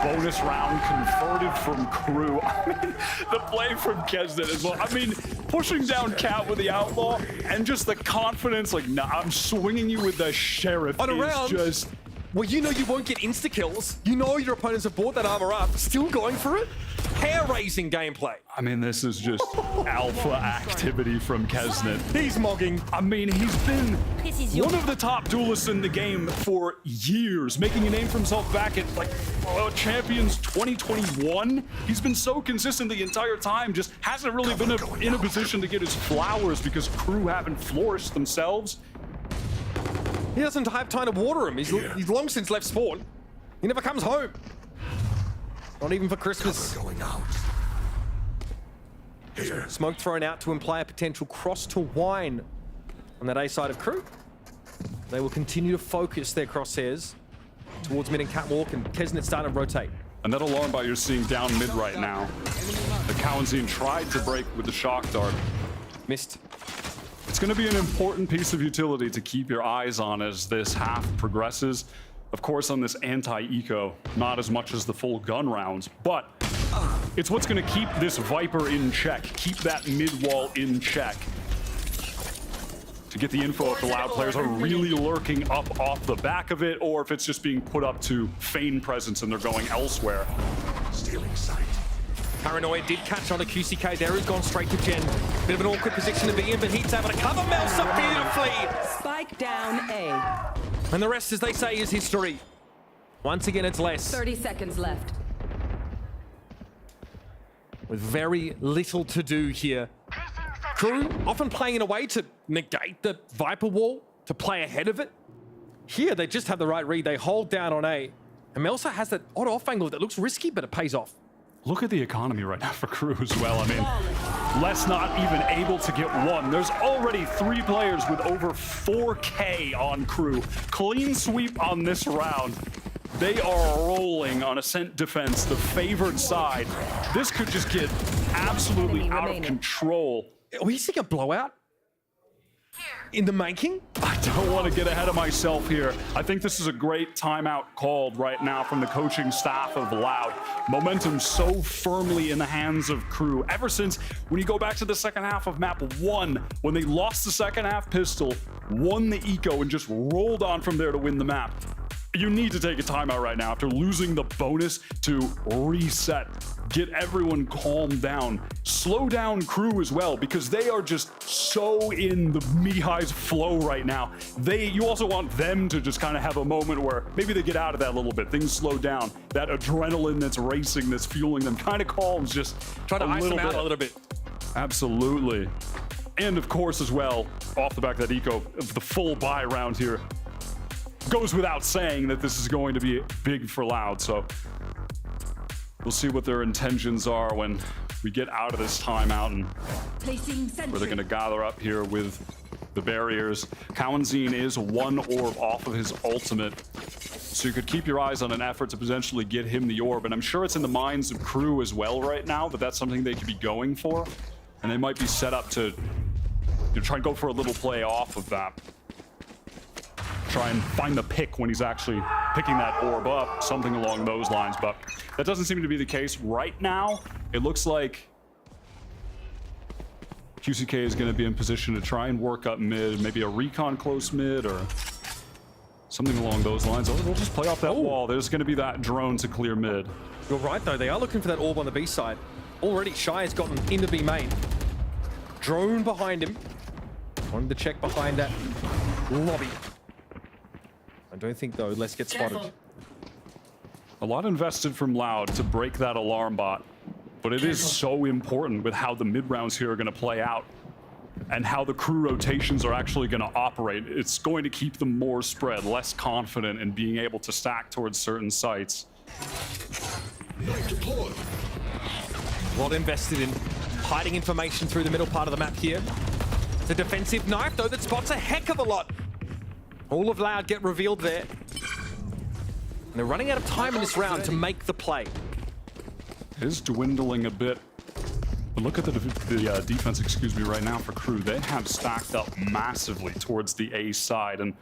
Bonus round converted from crew. I mean, the play from Kesnet as well. I mean, pushing down Cat with the Outlaw and just the confidence, like, nah, I'm swinging you with the Sheriff. On a round, just... well, you know you won't get insta-kills. You know your opponents have bought that armor up. Still going for it? Hair-raising gameplay. I mean, this is just alpha activity from Kesnet. He's mogging. I mean, he's been one of the top duelists in the game for years, making a name for himself back at, like, Champions 2021. He's been so consistent the entire time, just hasn't really been in a position to get his flowers because crew haven't flourished themselves. He doesn't have time to water him. He's long since left spawn. He never comes home. Not even for Christmas. Going out. Here. Smoke thrown out to imply a potential cross to wine on that A side of crew. They will continue to focus their crosshairs towards mid and catwalk, and Kesnet starting to rotate. And that alarm bot you're seeing down mid right now. The Kamanzine tried to break with the shock dart. Missed. It's going to be an important piece of utility to keep your eyes on as this half progresses. Of course, on this anti-eco, not as much as the full gun rounds, but it's what's going to keep this Viper in check, keep that mid-wall in check. To get the info if the Loud players are really lurking up off the back of it, or if it's just being put up to feign presence and they're going elsewhere. Stealing sight. Paranoia did catch on a QCK there, who's gone straight to Gen. Bit of an awkward position to be in, but he's able to cover Melsa beautifully. Spike down A. And the rest, as they say, is history. Once again, it's less. 30 seconds left. With very little to do here. Crew often playing in a way to negate the Viper wall, to play ahead of it. Here, they just have the right read. They hold down on A. And Melsa has that odd off angle that looks risky, but it pays off. Look at the economy right now for Crew as well. I mean, Les not even able to get one. There's already 3 players with over 4K on Crew. Clean sweep on this round. They are rolling on Ascent defense, the favored side. This could just get absolutely out of control. Are we seeing a blowout in the making? I don't want to get ahead of myself here. I think this is a great timeout called right now from the coaching staff of Loud. Momentum so firmly in the hands of Crew. Ever since when you go back to the second half of map 1, when they lost the second half pistol, won the eco, and just rolled on from there to win the map. You need to take a timeout right now after losing the bonus to reset. Get everyone calmed down. Slow down Crew as well, because they are just so in the Mihai's flow right now. You also want them to just kind of have a moment where maybe they get out of that a little bit. Things slow down. That adrenaline that's racing, that's fueling them, kind of calms just try to ice them out a little bit. Absolutely. And of course as well, off the back of that eco, of the full buy round here, goes without saying that this is going to be big for Loud, so we'll see what their intentions are when we get out of this timeout and where they're going to gather up here with the barriers. Cowanzine is 1 orb off of his ultimate, so you could keep your eyes on an effort to potentially get him the orb, and I'm sure it's in the minds of Crew as well right now that that's something they could be going for, and they might be set up to try and go for a little play off of that. Try and find the pick when he's actually picking that orb up, something along those lines, but that doesn't seem to be the case right now. It looks like QCK is going to be in position to try and work up mid, maybe a recon close mid or something along those lines. They'll just play off that wall. There's going to be that drone to clear mid. You're right, though. They are looking for that orb on the B side. Already, Shy has gotten into B main. Drone behind him. Wanted to check behind that lobby. I don't think, though, let's get spotted. A lot invested from Loud to break that alarm bot, but it is so important with how the mid rounds here are going to play out and how the Crew rotations are actually going to operate. It's going to keep them more spread, less confident in being able to stack towards certain sites. A lot invested in hiding information through the middle part of the map here. It's a defensive knife, though, that spots a heck of a lot. All of Loud get revealed there. And they're running out of time in this round to make the play. It is dwindling a bit. But look at the defense, excuse me, right now for Crew. They have stacked up massively towards the A side. And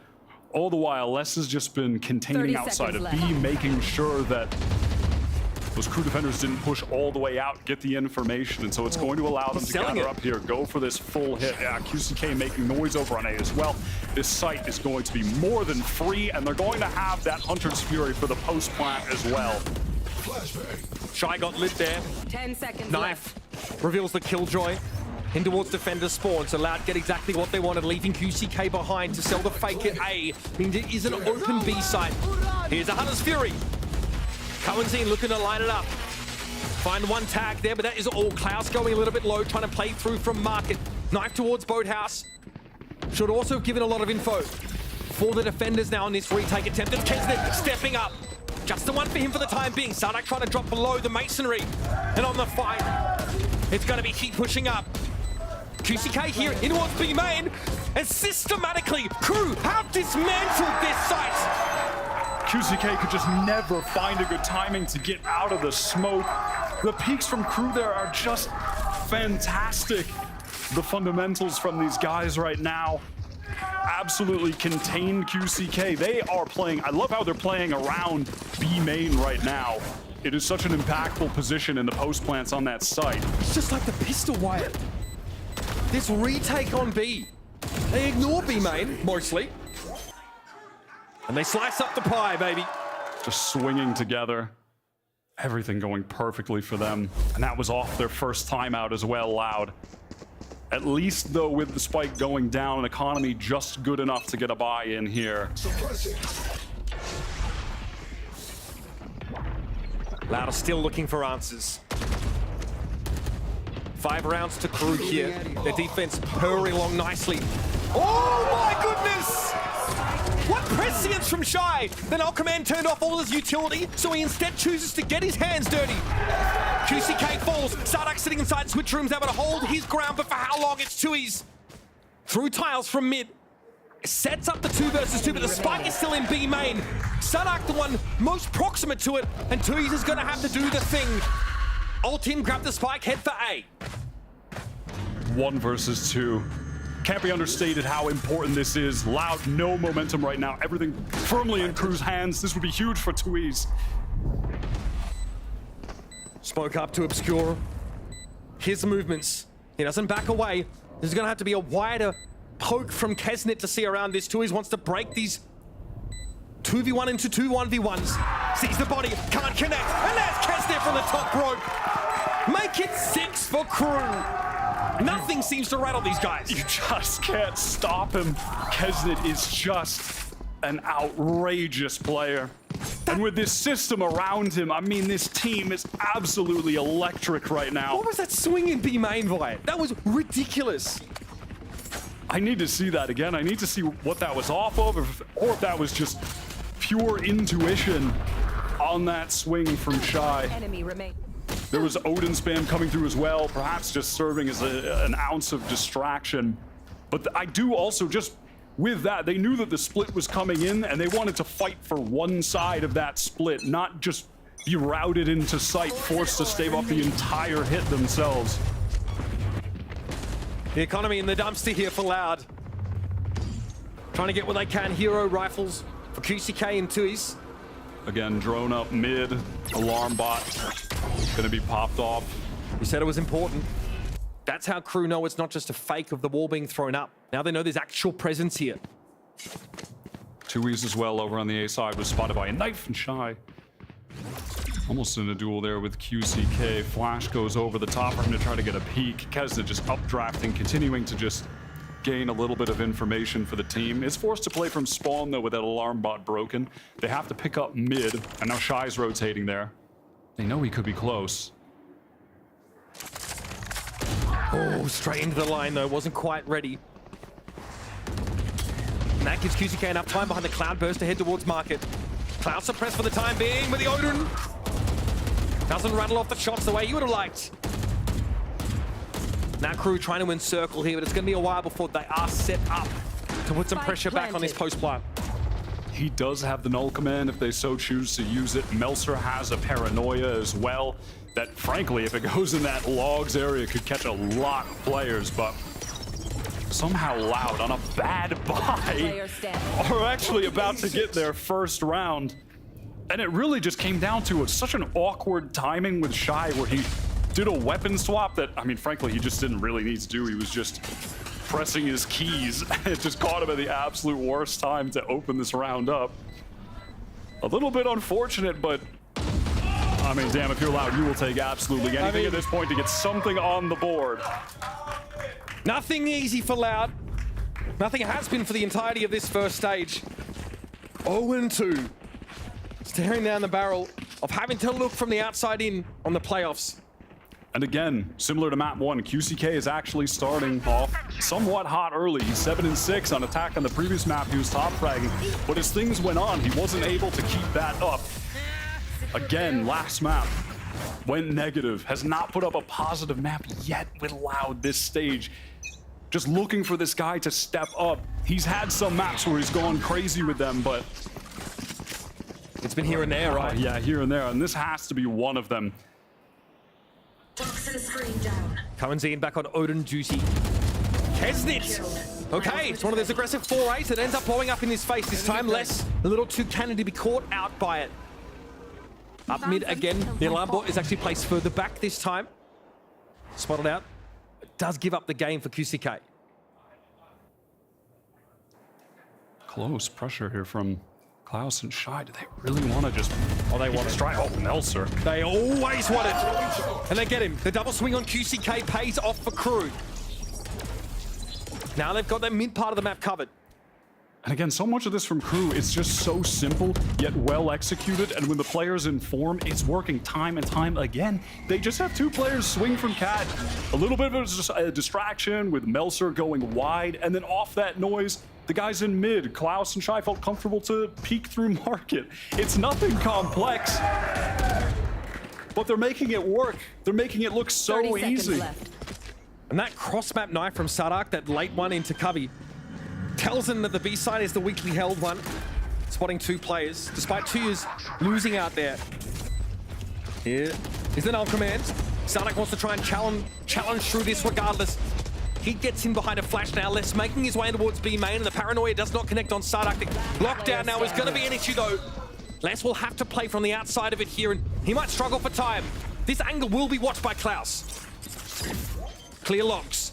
all the while, Les has just been containing outside of B, making sure that those Crew defenders didn't push all the way out, get the information, and so it's going to allow them to gather up here, go for this full hit. Yeah, QCK making noise over on A as well. This site is going to be more than free, and they're going to have that Hunter's Fury for the post plant as well. Shy got lit there. 10 seconds Knife reveals the Killjoy. In towards defender spawn, so Loud get exactly what they wanted, leaving QCK behind to sell the fake at A. Means it is an open B site. Here's a Hunter's Fury. Cowanzine looking to line it up. Find one tag there, but that is all. Klaus going a little bit low, trying to play through from Market. Knife towards Boathouse. Should also have given a lot of info for the defenders now on this retake attempt. And Kesnet stepping up. Just the one for him for the time being. Sardak trying to drop below the masonry. And on the fight, it's going to be Heat pushing up. QCK here in towards B main. And systematically, Crew have dismantled this site. QCK could just never find a good timing to get out of the smoke. The peaks from Crew there are just fantastic. The fundamentals from these guys right now absolutely contain QCK. They are playing, I love how they're playing around B main right now. It is such an impactful position in the post plants on that site. It's just like the pistol wire. This retake on B. They ignore B main, mostly. And they slice up the pie, baby. Just swinging together. Everything going perfectly for them. And that was off their first timeout as well, Loud. At least, though, with the spike going down, economy just good enough to get a buy in here. Loud are still looking for answers. 5 rounds to Crew here. Their defense purring along nicely. Oh my goodness! What prescience from Shy. Then Alcoman turned off all his utility, so he instead chooses to get his hands dirty. QCK falls. Sardak sitting inside switch rooms, able to hold his ground, but for how long? It's Tui's. Through tiles from mid. Sets up the 2 versus 2, but the spike is still in B main. Sardak the one most proximate to it, and Tui's is gonna have to do the thing. Ult in, grab the spike, head for A. 1 versus 2. Can't be understated how important this is. Loud, no momentum right now. Everything firmly in Crew's hands. This would be huge for Tui's. Smoke up to obscure. Here's the movements. He doesn't back away. There's gonna have to be a wider poke from Kesnet to see around this. Tui's wants to break these 2v1 into 2 1v1s. Sees the body, can't connect, and there's Kesnet from the top rope. Make it 6 for Crew. Nothing seems to rattle these guys. You just can't stop him. Kesnet is just an outrageous player. And with this system around him, I mean, this team is absolutely electric right now. What was that swing in B main, Wyatt? That was ridiculous. I need to see that again. I need to see what that was off of, or if that was just pure intuition on that swing from Shy. Enemy remain. There was Odin spam coming through as well, perhaps just serving as an ounce of distraction. But I do also just, with that, they knew that the split was coming in, and they wanted to fight for one side of that split, not just be routed into sight, forced to stave off the entire hit themselves. The economy in the dumpster here for Loud. Trying to get what they can. Hero rifles for QCK and Tui's. Again, drone up mid, alarm bot gonna be popped off. You said it was important. That's how Crew know it's not just a fake of the wall being thrown up. Now they know there's actual presence here. Tui's as well over on the A side was spotted by a knife and Shy. Almost in a duel there with QCK. Flash goes over the top for him to try to get a peek. Kesnet just updrafting, continuing to just gain a little bit of information for the team. Is forced to play from spawn though with that alarm bot broken. They have to pick up mid, and now Shy's rotating there. They know he could be close. Oh, straight into the line though, wasn't quite ready. And that gives QCK enough time behind the Cloud burst to head towards market. Cloud suppressed for the time being, but the Odin doesn't rattle off the shots the way you would have liked. Now Crew trying to encircle here, but it's going to be a while before they are set up to put some pressure back on this post plant. He does have the null command if they so choose to use it. Melser has a paranoia as well that, frankly, if it goes in that logs area, could catch a lot of players, but somehow Loud on a bad buy are actually about to get their first round. And it really just came down to such an awkward timing with Shy where he did a weapon swap that, I mean, frankly, he just didn't really need to do. He was just pressing his keys. It just caught him at the absolute worst time to open this round up. A little bit unfortunate, but I mean, damn, if you're Loud, you will take absolutely anything at this point to get something on the board. Nothing easy for Loud. Nothing has been for the entirety of this first stage. 0-2. Staring down the barrel of having to look from the outside in on the playoffs. And again, similar to map 1, QCK is actually starting off somewhat hot early. He's 7-6 on attack on the previous map. He was top fragging, but as things went on, he wasn't able to keep that up. Again, last map went negative, has not put up a positive map yet with Loud this stage. Just looking for this guy to step up. He's had some maps where he's gone crazy with them, but it's been here and there, right? Yeah, here and there, and this has to be one of them. Toxin screen down. Cohen's in back on Odin Juicy. Kesnet! Okay, it's one of those aggressive 4-8s that ends up blowing up in his face this time. Less, a little too cannon to be caught out by it. Up mid again. The alarm bot is actually placed further back this time. Spotted out. It does give up the game for QCK. Close pressure here from Klaus and Shy. Do they really want to just... Oh, they want to try. Oh, Melser. They always want it. And they get him. The double swing on QCK pays off for Crew. Now they've got that mid part of the map covered. And again, so much of this from Crew is just so simple, yet well executed. And when the player's in form, it's working time and time again. They just have 2 players swing from Cat. A little bit of a distraction with Melser going wide, and then off that noise, The guys in mid, Klaus and Shy, felt comfortable to peek through market. It's nothing complex, but they're making it work. They're making it look so easy. And that cross-map knife from Sadak, that late one into Cubby, tells them that the B side is the weakly held one. Spotting 2 players, despite 2 years losing out there. Here is the null command. Sadak wants to try and challenge through this regardless. He gets in behind a flash now. Les making his way towards B main, and the paranoia does not connect on Sadak. The lockdown now is going to be an issue though. Les will have to play from the outside of it here, and he might struggle for time. This angle will be watched by Klaus. Clear locks.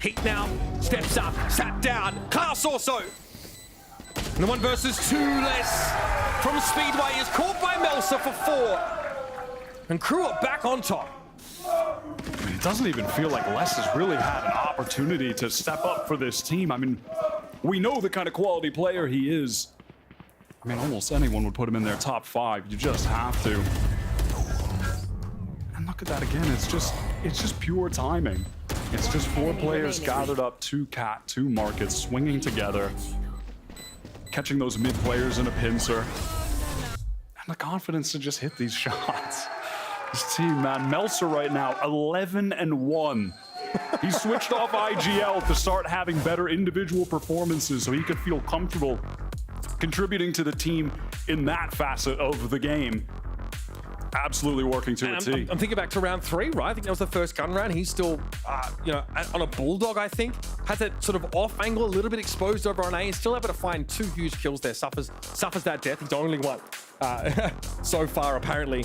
Heat now, steps up, sat down. Klaus also. And the 1 versus 2 Les from Speedway is caught by Melsa for 4. And Crew are back on top. I mean, it doesn't even feel like Les has really had an opportunity to step up for this team. I mean, we know the kind of quality player he is. I mean, almost anyone would put him in their top 5. You just have to. And look at that again. It's just pure timing. It's just 4 players gathered up, 2 cat, 2 markets, swinging together, catching those mid players in a pincer, and the confidence to just hit these shots. This team, man, Melsa right now, 11-1. He switched off IGL to start having better individual performances so he could feel comfortable contributing to the team in that facet of the game. Absolutely working to a T. I'm thinking back to round 3, right? I think that was the first gun round. He's still, you know, on a bulldog, I think. Has that sort of off angle, a little bit exposed over on A. He's still able to find 2 huge kills there. Suffers that death. He's the only one so far, apparently.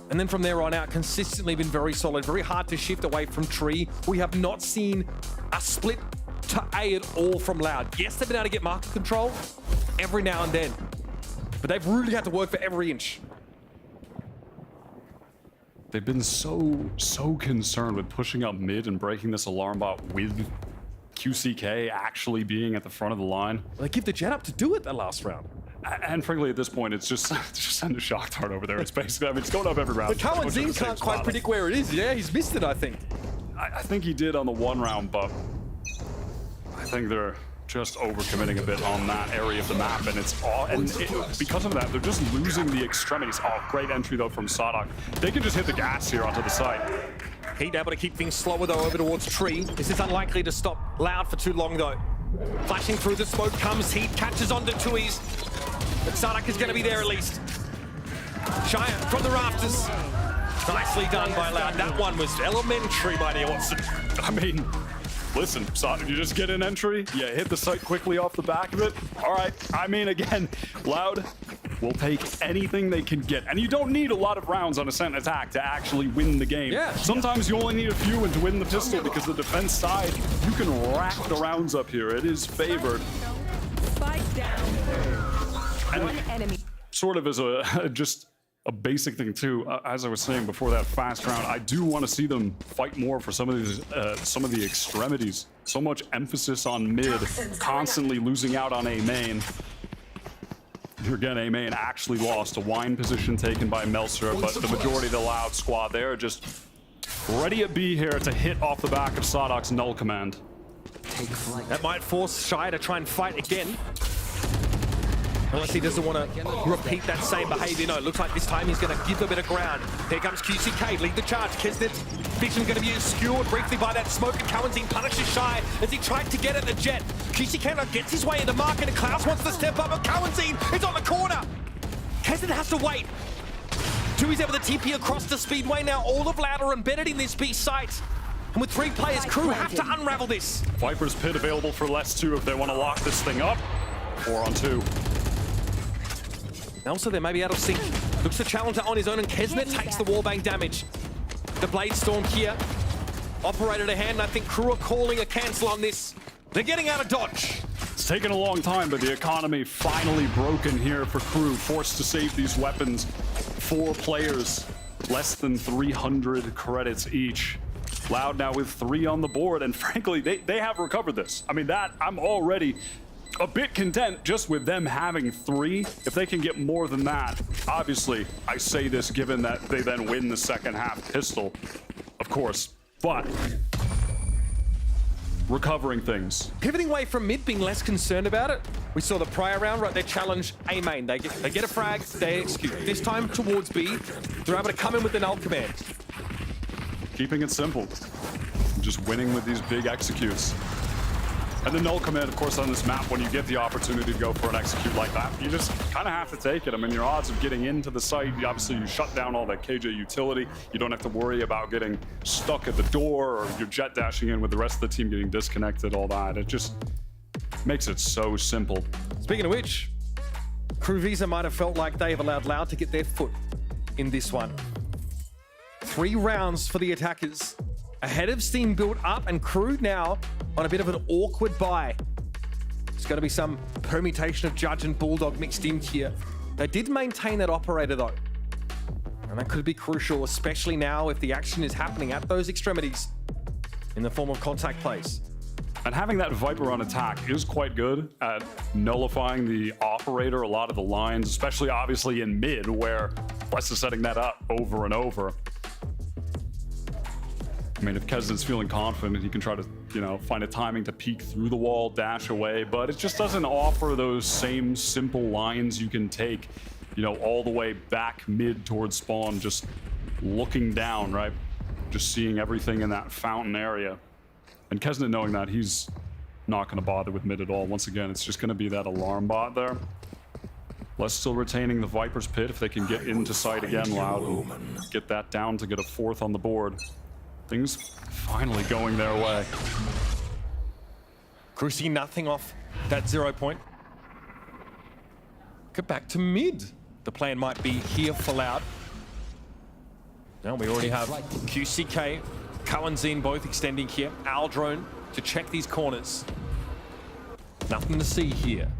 And then from there on out, consistently been very solid. Very hard to shift away from Tree. We have not seen a split to A at all from Loud. Yes, they've been able to get market control every now and then, but they've really had to work for every inch. They've been so concerned with pushing up mid and breaking this alarm bot with QCK actually being at the front of the line. They give the jet up to do it that last round. And frankly, at this point, it's just send a shock dart over there. It's basically, I mean, it's going up every round. But Cowanzine can't quite predict where it is. Yeah, he's missed it, I think. I think he did on the 1 round, but I think they're just overcommitting a bit on that area of the map, and it's all, because of that, they're just losing the extremities. Oh, great entry though from Sadak. They can just hit the gas here onto the site. Heat able to keep things slower though over towards Tree. This is unlikely to stop Loud for too long though. Flashing through the smoke comes Heat, catches onto Tui's, but Sadak is going to be there at least. Shire from the rafters. Nicely done by Loud. That one was elementary, my dear Watson. I mean, listen, Sadak, you just get an entry, you hit the site quickly off the back of it. All right, I mean, again, Loud will take anything they can get. And you don't need a lot of rounds on a sent attack to actually win the game. Yeah. Sometimes you only need a few and to win the pistol, because the defense side, you can rack the rounds up here. It is favored. Spike down. And One enemy. sort of as a just a basic thing too, as I was saying before that fast round, I do want to see them fight more for some of the extremities. So much emphasis on mid, constantly losing out on A main. Here again, A main actually lost a wine position taken by Melser, but the majority of the Loud squad there just ready at B here to hit off the back of Sadak's null command. That might force Shy to try and fight again. Unless he doesn't want to repeat that same behavior. No, it looks like this time he's going to give a bit of ground. Here comes QCK, lead the charge. Kesnet's vision going to be obscured briefly by that smoke, and Cowanzine punishes Shy as he tried to get at the jet. QCK now gets his way into market, and Klaus wants to step up, but Cowanzine is on the corner. Kesnet has to wait. Tui's able to TP across the Speedway now. All of Loud are embedded in this B site. And with 3 players, Crew have to unravel this. Viper's Pit available for less too if they want to lock this thing up. 4 on 2. Also, they may be out of sync. Looks to challenger on his own, and Kesnet takes the wallbang damage. The Blade Storm here. Operated a hand, and I think Crew are calling a cancel on this. They're getting out of dodge. It's taken a long time, but the economy finally broken here for Crew. Forced to save these weapons. 4 players, less than 300 credits each. Loud now with 3 on the board, and frankly, they have recovered this. I mean, that I'm already a bit content just with them having 3. If they can get more than that, obviously, I say this given that they then win the second half pistol, of course. But recovering things. Pivoting away from mid, being less concerned about it. We saw the prior round, right? They challenge A main. They get a frag, they execute. This time towards B, they're able to come in with the null command. Keeping it simple. Just winning with these big executes. And the null command, of course, on this map, when you get the opportunity to go for an execute like that, you just kind of have to take it. I mean, your odds of getting into the site, obviously you shut down all that KJ utility. You don't have to worry about getting stuck at the door or you're jet dashing in with the rest of the team getting disconnected, all that. It just makes it so simple. Speaking of which, Crew Visa might have felt like they've allowed Loud to get their foot in this one. 3 rounds for the attackers. Ahead of steam built up, and Crew now on a bit of an awkward bye. There's going to be some permutation of Judge and Bulldog mixed in here. They did maintain that operator though, and that could be crucial, especially now if the action is happening at those extremities in the form of contact plays. And having that Viper on attack is quite good at nullifying the operator a lot of the lines, especially obviously in mid where West is setting that up over and over. I mean, if Kesnet's feeling confident, he can try to, you know, find a timing to peek through the wall, dash away, but it just doesn't offer those same simple lines you can take, you know, all the way back mid towards spawn, just looking down, right? Just seeing everything in that fountain area. And Kesnet knowing that, he's not going to bother with mid at all. Once again, it's just going to be that alarm bot there. Les still retaining the Viper's Pit if they can get into sight again, Loud, and get that down to get a 4th on the board. Things finally going their way. Crew see nothing off that 0 point. Get back to mid. The plan might be here for Loud. Now we already have QCK, Kawanzin both extending here. Aldrone to check these corners. Nothing to see here.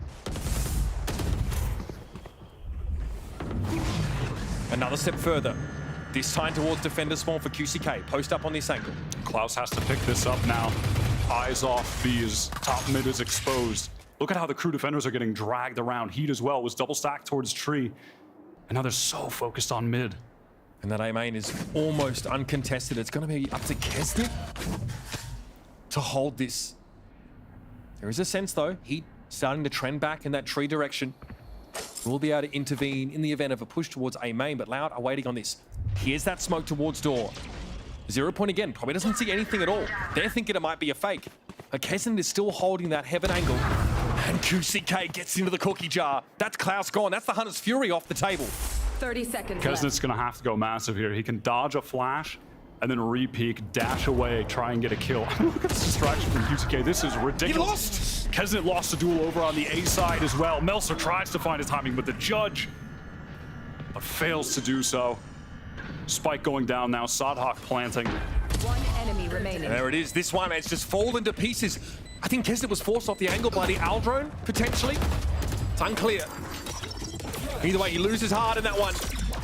Another step further. This time towards defender spawn for QCK. Post up on this angle. Klaus has to pick this up now. Eyes off B as top mid is exposed. Look at how the Crew defenders are getting dragged around. Heat as well was double stacked towards tree. And now they're so focused on mid. And that A main is almost uncontested. It's going to be up to Kesnet to hold this. There is a sense though, Heat starting to trend back in that tree direction. We'll be able to intervene in the event of a push towards A main, but Loud are waiting on this. Here's that smoke towards door. 0 point again, probably doesn't see anything at all. They're thinking it might be a fake. But Kesnet is still holding that heaven angle. And QCK gets into the cookie jar. That's Klaus gone. That's the Hunter's Fury off the table. 30 seconds Kesnet's left. gonna have to go massive here. He can dodge a flash and then re-peek, dash away, try and get a kill. Look at this distraction from QCK. This is ridiculous. He lost! Kesnet lost a duel over on the A side as well. Melser tries to find his timing with the Judge, but fails to do so. Spike going down now, Sodhawk planting. One enemy remaining. And there it is. This one, it's just fallen to pieces. I think Kesnet was forced off the angle by the Aldrone, potentially. It's unclear. Either way, he loses hard in that one.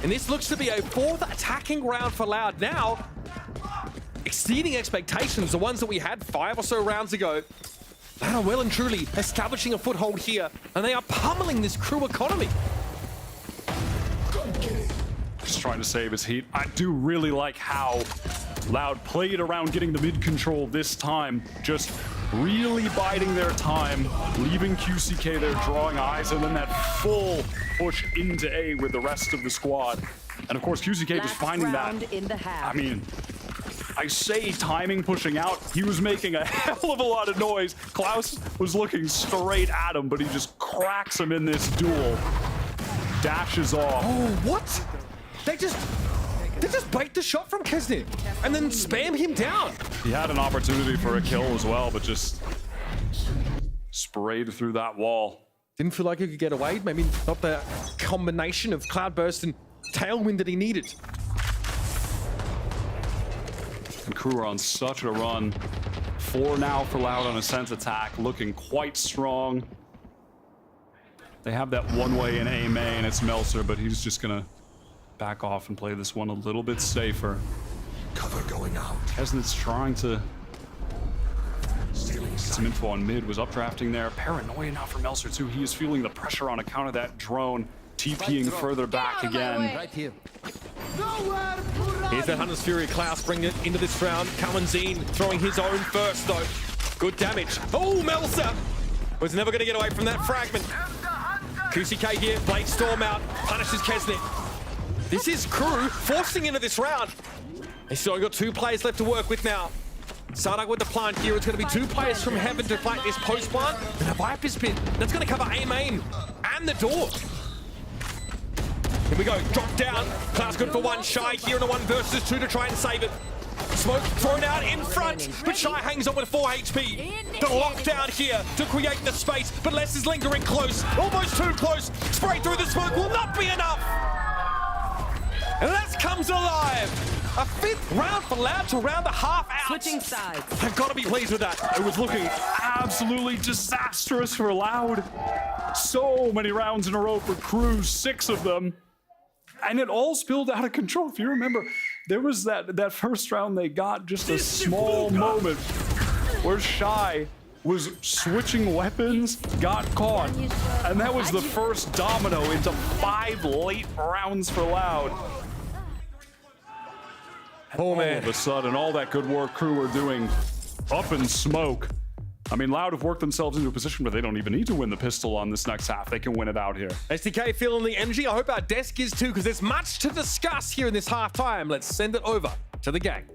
And this looks to be a 4th attacking round for Loud now. Exceeding expectations, the ones that we had 5 or so rounds ago. Loud are well and truly establishing a foothold here, and they are pummeling this Crew economy. Just trying to save his heat. I do really like how Loud played around getting the mid control this time, just really biding their time, leaving QCK there drawing eyes, and then that full push into A with the rest of the squad. And of course, QCK just finding that. I mean, I say timing pushing out, he was making a hell of a lot of noise. Klaus was looking straight at him, but he just cracks him in this duel. Dashes off. Oh, what? They just bait the shot from Kesnet and then spam him down. He had an opportunity for a kill as well, but just sprayed through that wall. Didn't feel like he could get away. Maybe not the combination of Cloudburst and Tailwind that he needed. And Crew are on such a run. 4 now for Loud on a sense attack, looking quite strong. They have that one-way in A main, it's Melser, but he's just gonna back off and play this one a little bit safer. Cover going out. Kesnet's trying to get some info on mid, was updrafting there. Paranoia now for Melser too. He is feeling the pressure on account of that drone. TPing further back again. Right here. Here's that Hunter's Fury. Klaus bringing it into this round. Kawanzin throwing his own first though. Good damage. Oh, Melsa was never going to get away from that fragment. QCK here, Blade Storm out, punishes Kesnet. This is Crew forcing into this round. They still only got 2 players left to work with now. Sardak with the plant here. It's going to be 2 players from Heaven to fight this post plant. And a Viper's Pit. That's going to cover aim and the door. Here we go. Drop down. Cloud's good for 1. Shy here in a 1 versus 2 to try and save it. Smoke thrown out in front, but Shy hangs on with 4 HP. The lockdown here to create the space, but Les is lingering close. Almost too close. Spray through the smoke will not be enough. And Les comes alive. A 5th round for Loud to round the half out. Switching sides. I've got to be pleased with that. It was looking absolutely disastrous for Loud. So many rounds in a row for Crew, 6 of them. And it all spilled out of control. If you remember, there was that first round they got just a small moment where Shy was switching weapons, got caught, and that was the first domino into 5 late rounds for Loud. Oh man. All of a sudden, all that good work Crew were doing up in smoke. I mean, Loud have worked themselves into a position where they don't even need to win the pistol on this next half. They can win it out here. SDK feeling the energy. I hope our desk is too, because there's much to discuss here in this halftime. Let's send it over to the gang.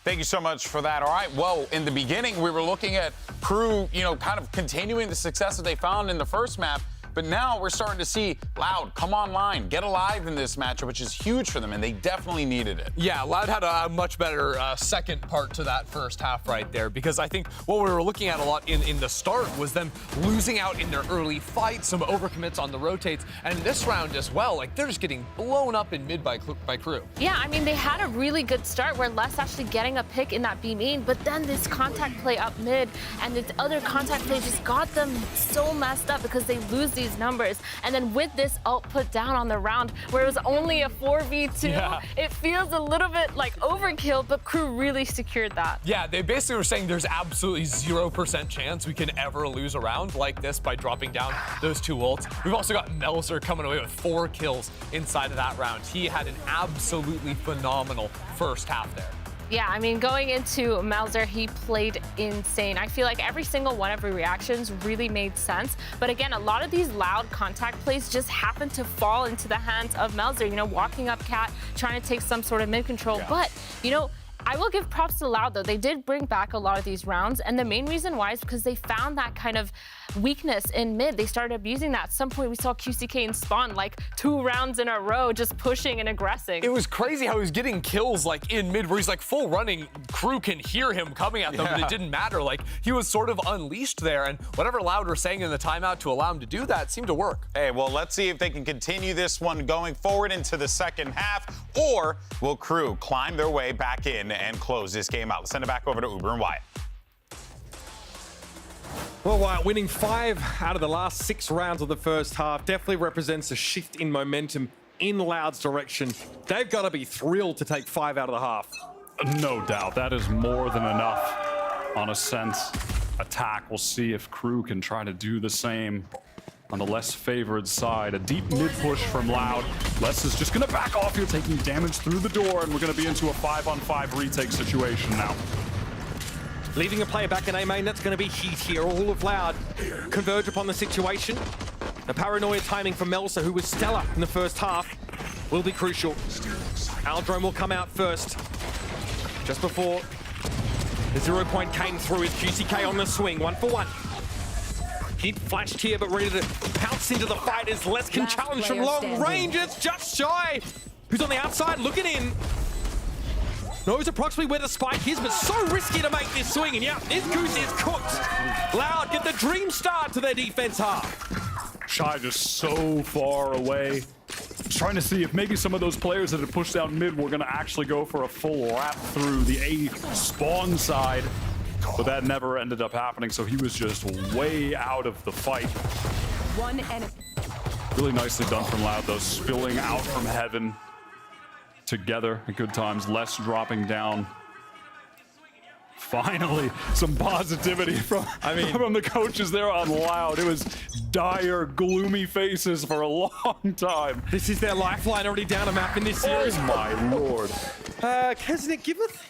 Thank you so much for that. All right, well, in the beginning, we were looking at Crew, kind of continuing the success that they found in the first map. But now we're starting to see Loud come online, get alive in this matchup, which is huge for them, and they definitely needed it. Yeah, Loud had a much better second part to that first half right there, because I think what we were looking at a lot in the start was them losing out in their early fights, some overcommits on the rotates, and in this round as well, like they're just getting blown up in mid by Crew. Yeah, I mean, they had a really good start where Les actually getting a pick in that B main, but then this contact play up mid and this other contact play just got them so messed up because they lose these numbers. And then with this ult put down on the round where it was only a 4v2, it feels a little bit like overkill, but Crew really secured that. Yeah, they basically were saying there's absolutely 0% chance we can ever lose a round like this by dropping down those 2 ults. We've also got Melzer coming away with 4 kills inside of that round. He had an absolutely phenomenal first half there. Yeah, I mean, going into Melzer, he played insane. I feel like every single one of his reactions really made sense. But again, a lot of these Loud contact plays just happen to fall into the hands of Melzer, walking up cat, trying to take some sort of mid control. Yeah. But, I will give props to Loud, though. They did bring back a lot of these rounds, and the main reason why is because they found that kind of weakness in mid. They started abusing that. At some point, we saw QCK and Spawn like 2 rounds in a row just pushing and aggressing. It was crazy how he was getting kills like in mid where he's like full running. Crew can hear him coming at them, but it didn't matter. Like he was sort of unleashed there, and whatever Loud were saying in the timeout to allow him to do that seemed to work. Hey, well, let's see if they can continue this one going forward into the second half, or will Crew climb their way back in and close this game out? Let's send it back over to Uber and Wyatt. Well, Wyatt, winning 5 out of the last 6 rounds of the first half definitely represents a shift in momentum in Loud's direction. They've got to be thrilled to take 5 out of the half. No doubt. That is more than enough on a sense attack. We'll see if Crew can try to do the same on the less favored side. A deep mid push from Loud. Les is just going to back off here, taking damage through the door, and we're going to be into a 5-on-5 retake situation now. Leaving a player back in A main, that's going to be heat here. All of Loud converge upon the situation. The paranoia timing from Melsa, who was stellar in the first half, will be crucial. Aldrome will come out first. Just before the 0 point came through is QCK on the swing, 1 for 1. Hit flashed here, but ready to pounce into the fight as Les can challenge from long range. It's just Shy, who's on the outside looking in. Knows approximately where the spike is, but so risky to make this swing. And yeah, this goose is cooked. Loud get the dream start to their defense half. Shy just so far away. Trying to see if maybe some of those players that had pushed down mid were going to actually go for a full wrap through the A spawn side. But that never ended up happening, so he was just way out of the fight. 1 enemy. Really nicely done from Loud, though, spilling out from Heaven together at good times. Les dropping down. Finally, some positivity from the coaches there on Loud. It was dire, gloomy faces for a long time. This is their lifeline, already down a map in this series. Oh my lord. Kesnet giveth,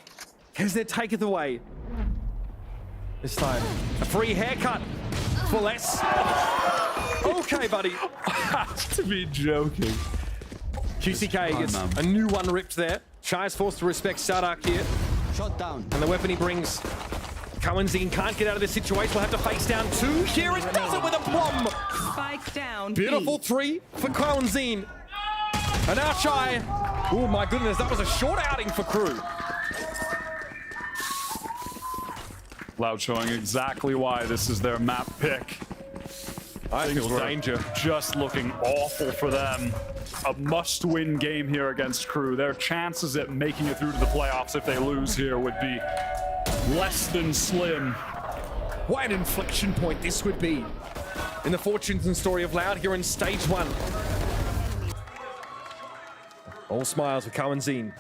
Kesnet taketh away. This time, a free haircut for less. Okay, buddy. To be joking. QCK gets a new one ripped there. Shy is forced to respect Sadak here. Shot down. And the weapon he brings, Cohen's can't get out of this situation. We'll have to face down 2 here. It does it with a bomb. Spike down. Beautiful 3 for Cohen's. And now Shy. Oh my goodness, that was a short outing for Crew. Loud showing exactly why this is their map pick. I feel danger. Just looking awful for them. A must-win game here against Crew. Their chances at making it through to the playoffs if they lose here would be less than slim. What an inflection point this would be in the fortunes and story of Loud here in stage 1. All smiles with Cohen's. And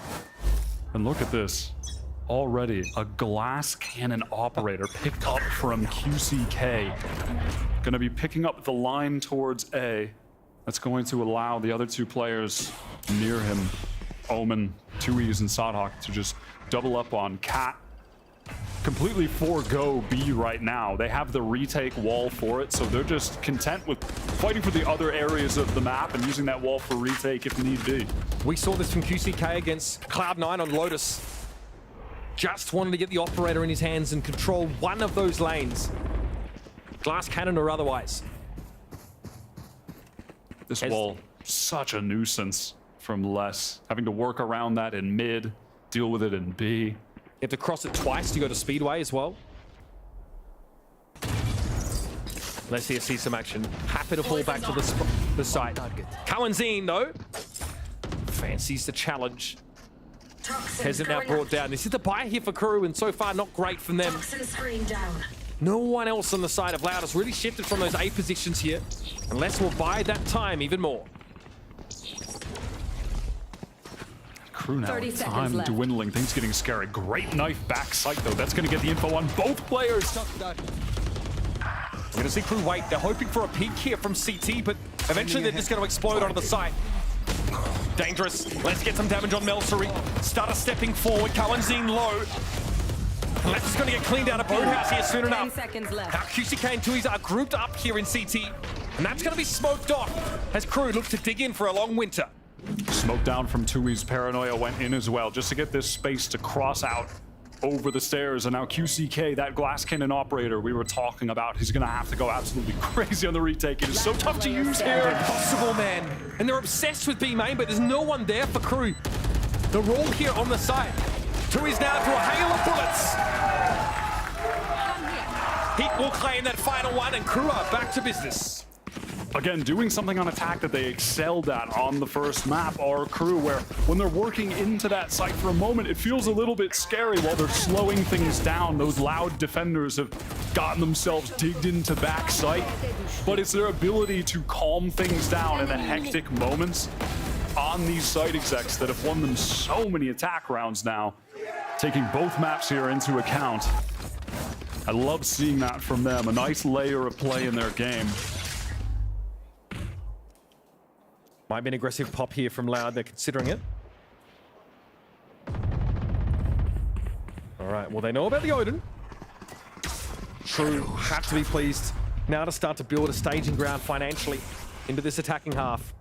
look at this. Already a glass cannon operator picked up from QCK. Gonna be picking up the line towards A. That's going to allow the other 2 players near him, Omen, 2Es, and Sadhawk, to just double up on Cat. Completely forego B right now. They have the retake wall for it, so they're just content with fighting for the other areas of the map and using that wall for retake if need be. We saw this from QCK against Cloud9 on Lotus. Just wanted to get the operator in his hands and control one of those lanes. Glass cannon or otherwise. This wall, such a nuisance from Les. Having to work around that in mid, deal with it in B. You have to cross it twice to go to Speedway as well. Let's see some action. Happy to fall back to the site. Cohen's though, fancies the challenge. Hasn't now brought down. This is the buy here for Crew, and so far not great from them. No one else on the side of Loud has really shifted from those A positions here. Unless we'll buy that time even more. Crew now, time dwindling, things getting scary. Great knife back sight though. That's gonna get the info on both players. We're gonna see Crew wait. They're hoping for a peek here from CT, but eventually they're just gonna explode onto the site. Dangerous. Let's get some damage on Melsery. Starter stepping forward. Cohen's low. Let's just going to get cleaned out of Boathouse here soon enough. 10 seconds left. Now QCK and 2Es are grouped up here in CT. And that's going to be smoked off as Crew look to dig in for a long winter. Smoke down from 2Es. Paranoia went in as well, just to get this space to cross out over the stairs. And now QCK, that glass cannon operator we were talking about, he's going to have to go absolutely crazy on the retake. It is so tough to use here. Impossible, man. And they're obsessed with B main, but there's no one there for Crew. The roll here on the side. 2Es now through a hail of bullets. Heat will claim that final one, and Crew are back to business. Again, doing something on attack that they excelled at on the first map are Crew, where when they're working into that site for a moment, it feels a little bit scary while they're slowing things down. Those Loud defenders have gotten themselves digged into back site, but it's their ability to calm things down in the hectic moments on these site execs that have won them so many attack rounds now, taking both maps here into account. I love seeing that from them, a nice layer of play in their game. Might be an aggressive pop here from Loud. They're considering it. All right, well, they know about the Odin. Crew have to be pleased now to start to build a staging ground financially into this attacking half.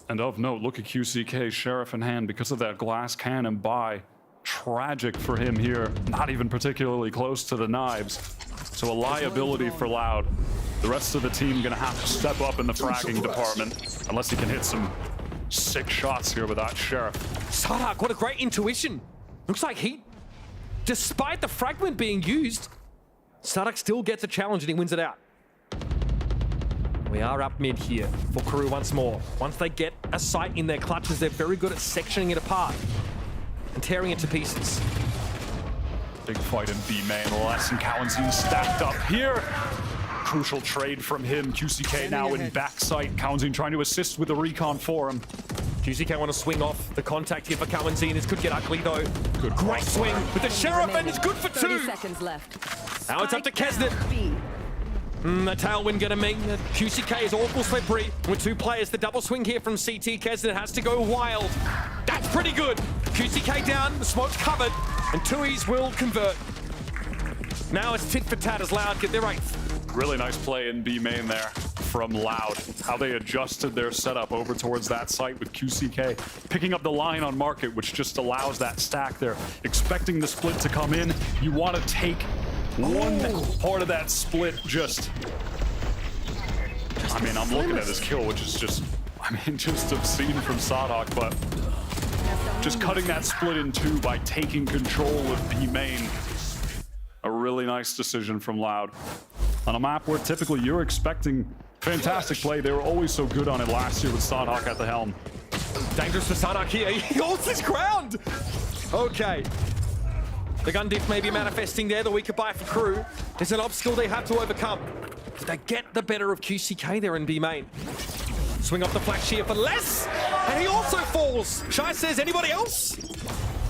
And of note, look at QCK, Sheriff in hand because of that glass cannon buy. Tragic for him here, not even particularly close to the knives. So a liability for Loud. The rest of the team gonna have to step up in the fragging department, unless he can hit some sick shots here with that Sheriff. Sadak, what a great intuition. Looks like he, despite the fragment being used, Sadak still gets a challenge and he wins it out. We are up mid here for Crew once more. Once they get a site in their clutches, they're very good at sectioning it apart and tearing it to pieces. Big fight in B main. Les and Cohen's stacked up here. Crucial trade from him. QCK now in backside. Cohen's trying to assist with the recon for him. QCK want to swing off the contact here for Cohen's. This could get ugly though. Good great swing with the Sheriff, and it's good for 2. 30 seconds left. Now it's up to Kesnet. The tailwind gonna mean that QCK is awful slippery. With 2 players, the double swing here from CT. Kesnet has to go wild. That's pretty good. QCK down, the smoke's covered, and 2Es will convert. Now it's tit for tat as Loud get their 8th. Really nice play in B main there from Loud. How they adjusted their setup over towards that site with QCK. Picking up the line on market, which just allows that stack there. Expecting the split to come in. You want to take one part of that split just... I mean, I'm looking at this kill, which is just... I mean, just obscene from Sadok, but... Just cutting that split in two by taking control of B main. A really nice decision from Loud. On a map where typically you're expecting fantastic play. They were always so good on it last year with Sadok at the helm. Dangerous for Sadok here. He holds his ground. Okay. The gun diff may be manifesting there. The weaker buy for Crew. There's an obstacle they have to overcome. Did they get the better of QCK there in B main? Swing off the flash here for less. And he also falls. Shy says, anybody else?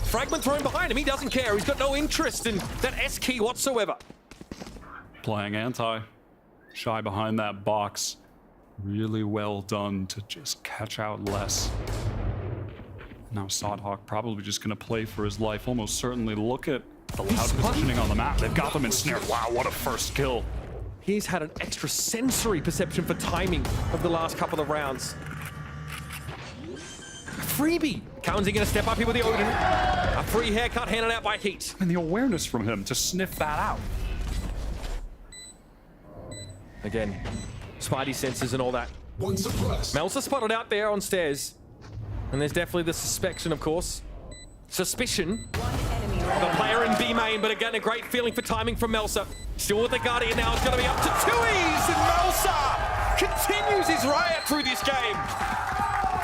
Fragment thrown behind him. He doesn't care. He's got no interest in that S key whatsoever. Playing anti. Shy behind that box. Really well done to just catch out less. Now Sadhawk probably just going to play for his life. Almost certainly. Look at the Loud positioning on the map. They've got them ensnared. Wow, what a first kill. He's had an extra sensory perception for timing of the last couple of rounds. Freebie. Cowan's going to step up here with the Odin. A free haircut handed out by Heat. And the awareness from him to sniff that out. Again, Spidey senses and all that. Melsa spotted out there on stairs. And there's definitely the suspicion, of course. Suspicion. The player in B main, but again, a great feeling for timing from Melsa. Still with the Guardian now. It's going to be up to 2Es, and Melsa continues his riot through this game.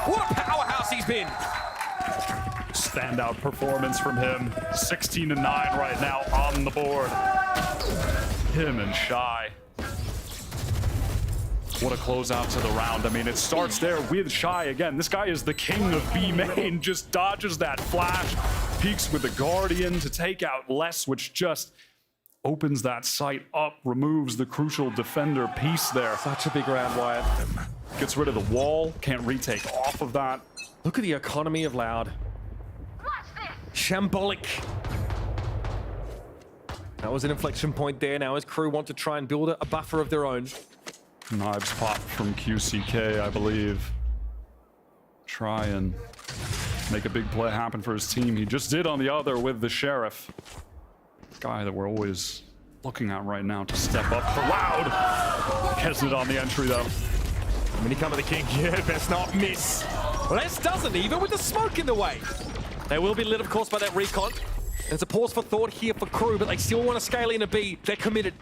What a powerhouse he's been. Standout performance from him. 16-9 right now on the board. Him and Shy. What a closeout to the round. I mean, it starts there with Shy again. This guy is the king of B main. Just dodges that flash. Peeks with the Guardian to take out Less, which just opens that site up, removes the crucial defender piece there. Such a big round, Wyatt. Gets rid of the wall. Can't retake off of that. Look at the economy of Loud. Shambolic. That was an inflection point there. Now his Crew want to try and build a buffer of their own. Knives pop from QCK, I believe. Try and make a big play happen for his team. He just did on the other with the Sheriff. Guy that we're always looking at right now to step up for Loud. Kesnit on the entry, though. When he come to the king, yeah, best not miss. Les doesn't, even with the smoke in the way. They will be lit, of course, by that recon. There's a pause for thought here for Crew, but they still want to scale in a B. They're committed.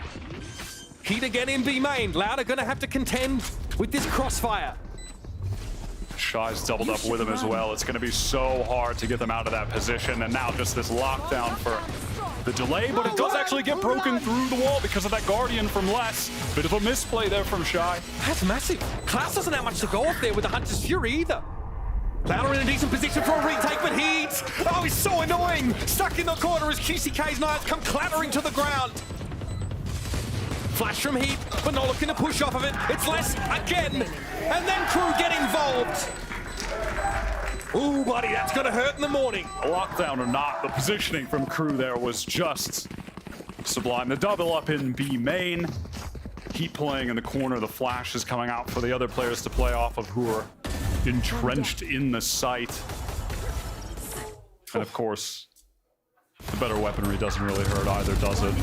Heat again in B main. Loud are going to have to contend with this crossfire. Shy's doubled up with him as well. It's going to be so hard to get them out of that position. And now just this lockdown for the delay, but it does actually get broken through the wall because of that Guardian from Less. Bit of a misplay there from Shy. That's massive. Klaus doesn't have much to go off there with the Hunter's Fury either. Loud are in a decent position for a retake, but Heat, oh, he's so annoying. Stuck in the corner as QCK's knives come clattering to the ground. Flash from Heat, but not looking to push off of it. It's Less again, and then Crew get involved. Ooh, buddy, that's gonna hurt in the morning. Lockdown or not, the positioning from Crew there was just sublime. The double up in B main. Heat playing in the corner. The flash is coming out for the other players to play off of who are entrenched in the site. And of course, the better weaponry doesn't really hurt either, does it?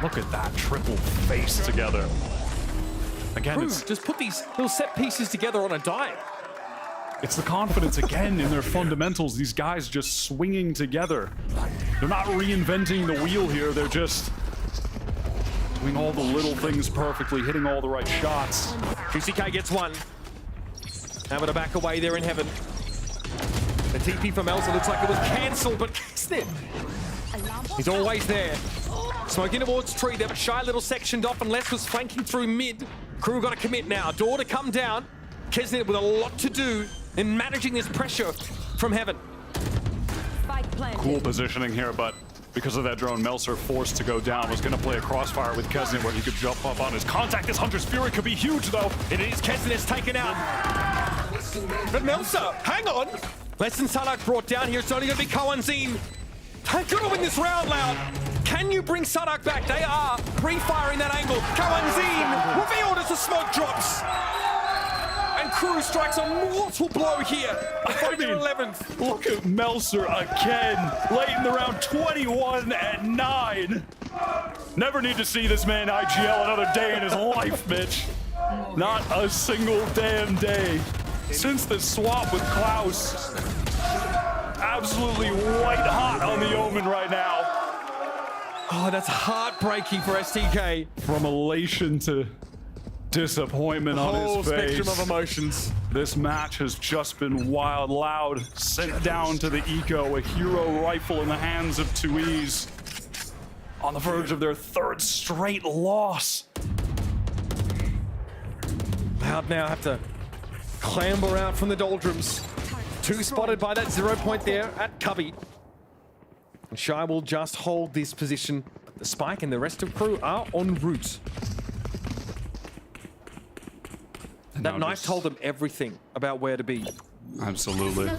Look at that triple face together. Again, it's just put these little set pieces together on a dime. It's the confidence again in their fundamentals. These guys just swinging together. They're not reinventing the wheel here. They're just doing all the little things perfectly, hitting all the right shots. QCK gets one. Having to back away there in heaven. The TP from Elsa looks like it was cancelled, but Kesnit, he's always there. Smoking towards tree there, but Shy little sectioned off and Les was flanking through mid. Crew got to commit now. Door to come down. Kesnit with a lot to do in managing this pressure from heaven. Cool positioning here, but because of that drone, Melser forced to go down. Was going to play a crossfire with Kesnit where he could jump up on his contact. This Hunter's Fury could be huge, though. It is. Kesnit's taken out. But Melser, hang on. Less than Sadak brought down here. It's only going to be Kawanzin. They're going to win this round, Loud. Can you bring Sadak back? They are pre-firing that angle. Kawanzin revealed as the smoke drops. And Crew strikes a mortal blow here. I mean, 11th. Look at Melser again, late in the round, 21 at 9. Never need to see this man IGL another day in his life, Mitch. Not a single damn day. Since the swap with Klaus. Absolutely white hot on the Omen right now. Oh, that's heartbreaking for STK. From elation to disappointment on his face. Whole spectrum of emotions. This match has just been wild. Loud sent down to the eco, a hero rifle in the hands of 2Es. On the verge of their 3rd straight loss. Loud now have to clamber out from the doldrums. 2 spotted by that 0 point there at Cubby. And Shy will just hold this position. The Spike and the rest of Crew are en route. And that knife told them everything about where to be. Absolutely.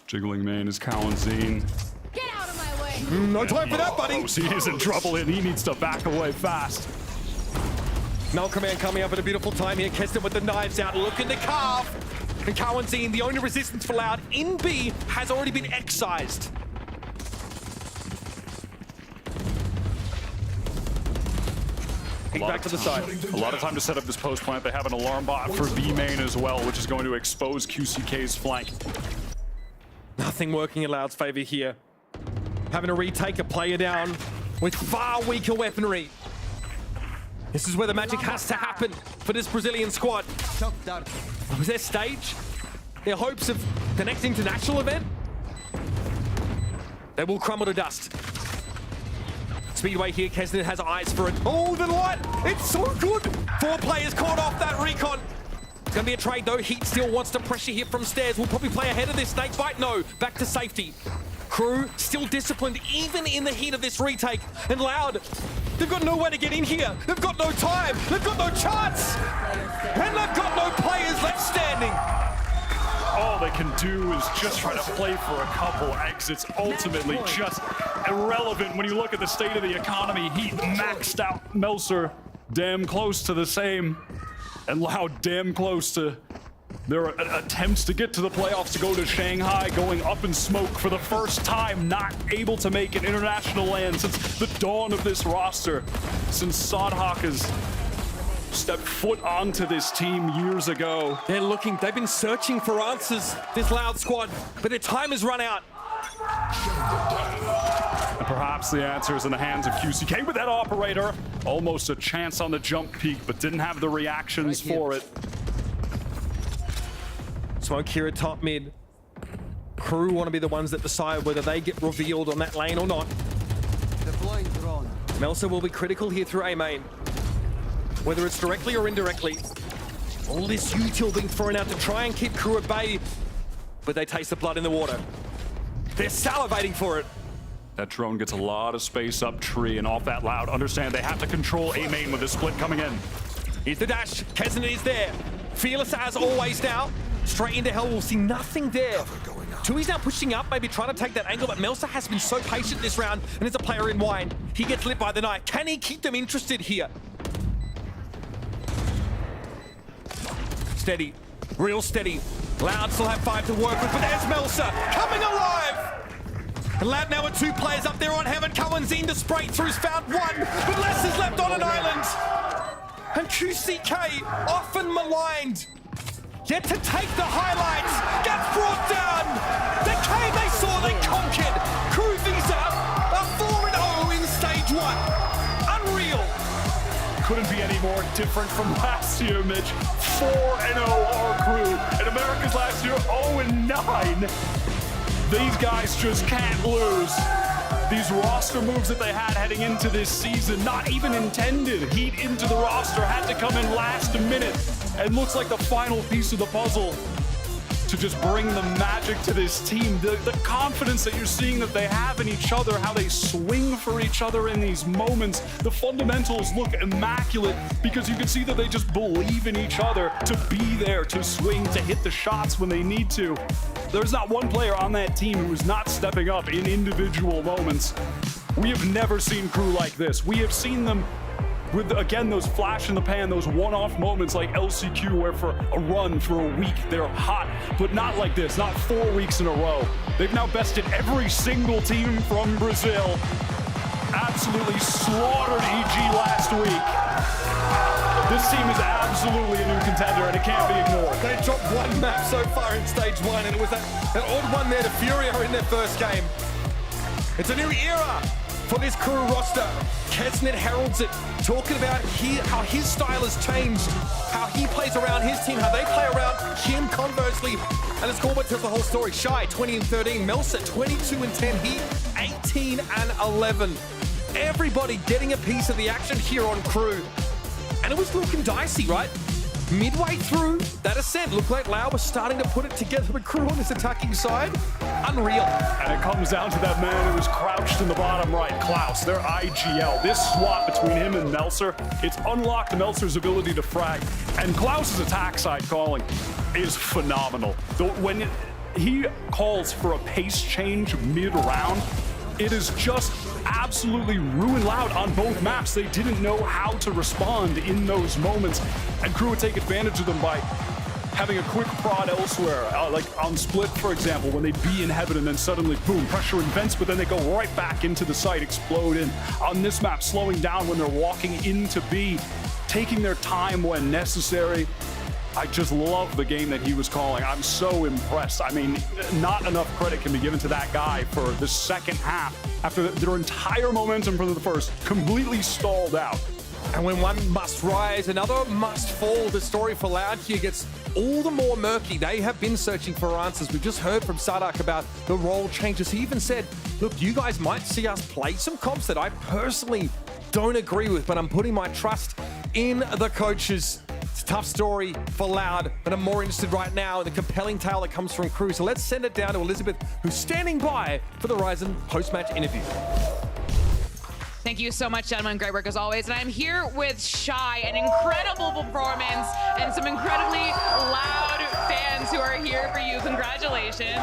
Jiggling main is Kawanzin. Get out of my way! No time for that, buddy! He is in trouble and he needs to back away fast. Null Command coming up at a beautiful time here. Keston with the knives out, looking to carve. And Kawanzin, the only resistance for Loud in B, has already been excised. Back to the side. A lot of time to set up this post plant. They have an alarm bot for B main as well, which is going to expose QCK's flank. Nothing working in Loud's favor here. Having to retake a player down with far weaker weaponry. This is where the magic has to happen for this Brazilian squad. Was their stage? Their hopes of the next international event? They will crumble to dust. Speedway here, Keston has eyes for it. Oh, the light! It's so good! 4 players caught off that recon. It's gonna be a trade though. Heat still wants to pressure here from stairs. We'll probably play ahead of this snake bite. No, back to safety. Crew still disciplined even in the heat of this retake. And Loud, they've got nowhere to get in here. They've got no time. They've got no chance. And they've got no players left standing. All they can do is just try to play for a couple exits. Ultimately just irrelevant when you look at the state of the economy. Heat maxed out. Melser damn close to the same. And Loud damn close to their attempts to get to the playoffs, to go to Shanghai, going up in smoke for the first time, not able to make an international land since the dawn of this roster, since Sadhak has stepped foot onto this team years ago. They're looking, they've been searching for answers, this Loud squad, but their time has run out. And perhaps the answer is in the hands of QCK with that operator. Almost a chance on the jump peak, but didn't have the reactions for it. Smoke here at top mid. Crew want to be the ones that decide whether they get revealed on that lane or not. Melsa will be critical here through A main. Whether it's directly or indirectly. All this util being thrown out to try and keep Crew at bay, but they taste the blood in the water. They're salivating for it. That drone gets a lot of space up tree and off that Loud. Understand they have to control A main with the split coming in. Here's the dash. Keston is there. Fearless as always now. Straight into hell, we'll see nothing there. 2E's now pushing up, maybe trying to take that angle, but Melsa has been so patient this round, and is a player in wine. He gets lit by the knife. Can he keep them interested here? Steady, real steady. Loud still have 5 to work with, but there's Melsa coming alive! And Loud now with 2 players up there on heaven. Kawanzin to spray through's found 1, but less is left on an island. And QCK, often maligned, yet to take the highlights, gets brought down. They came, they saw, they conquered. Crew Visa are 4-0 in stage 1. Unreal. Couldn't be any more different from last year, Mitch. 4-0 our Crew. And America's last year 0-9. These guys just can't lose. These roster moves that they had heading into this season, not even intended. Heat into the roster, had to come in last minute. And looks like the final piece of the puzzle to just bring the magic to this team. The confidence that you're seeing that they have in each other, how they swing for each other in these moments. The fundamentals look immaculate because you can see that they just believe in each other to be there, to swing, to hit the shots when they need to. There's not one player on that team who is not stepping up in individual moments. We have never seen crew like this. We have seen them with, again, those flash in the pan, those one-off moments like LCQ, where for a run for a week, they're hot, but not like this, not 4 weeks in a row. They've now bested every single team from Brazil. Absolutely slaughtered EG last week. This team is absolutely a new contender, and it can't be ignored. They dropped one map so far in stage one, and it was that odd one there to Furia in their first game. It's a new era for this crew roster. Kesnet heralds it, talking about how his style has changed, how he plays around his team, how they play around him conversely. And the scoreboard tells the whole story. Shy, 20 and 13. Melsa, 22 and 10. He, 18 and 11. Everybody getting a piece of the action here on crew. And it was looking dicey, right? Midway through that ascent, looked like Lau was starting to put it together with crew on this attacking side. Unreal. And it comes down to that man who was crouched in the bottom right, Klaus, their IGL. This swap between him and Melser, it's unlocked Melser's ability to frag. And Klaus's attack side calling is phenomenal. When he calls for a pace change mid-round, it is just absolutely ruined loud on both maps. They didn't know how to respond in those moments, and crew would take advantage of them by having a quick prod elsewhere, like on Split, for example, when they'd be in heaven and then suddenly, boom, pressure and vents, but then they go right back into the site, explode in. On this map, slowing down when they're walking into B, taking their time when necessary. I just love the game that he was calling. I'm so impressed. I mean, not enough credit can be given to that guy for the second half after their entire momentum from the first completely stalled out. And when one must rise, another must fall. The story for Loud here gets all the more murky. They have been searching for answers. We've just heard from Sadak about the role changes. He even said, look, you guys might see us play some comps that I personally don't agree with, but I'm putting my trust in the coaches. It's a tough story for Loud, but I'm more interested right now in the compelling tale that comes from crew. So let's send it down to Elizabeth, who's standing by for the Ryzen post-match interview. Thank you so much, gentlemen. Great work as always. And I'm here with Shy, an incredible performance, and some incredibly loud fans who are here for you. Congratulations.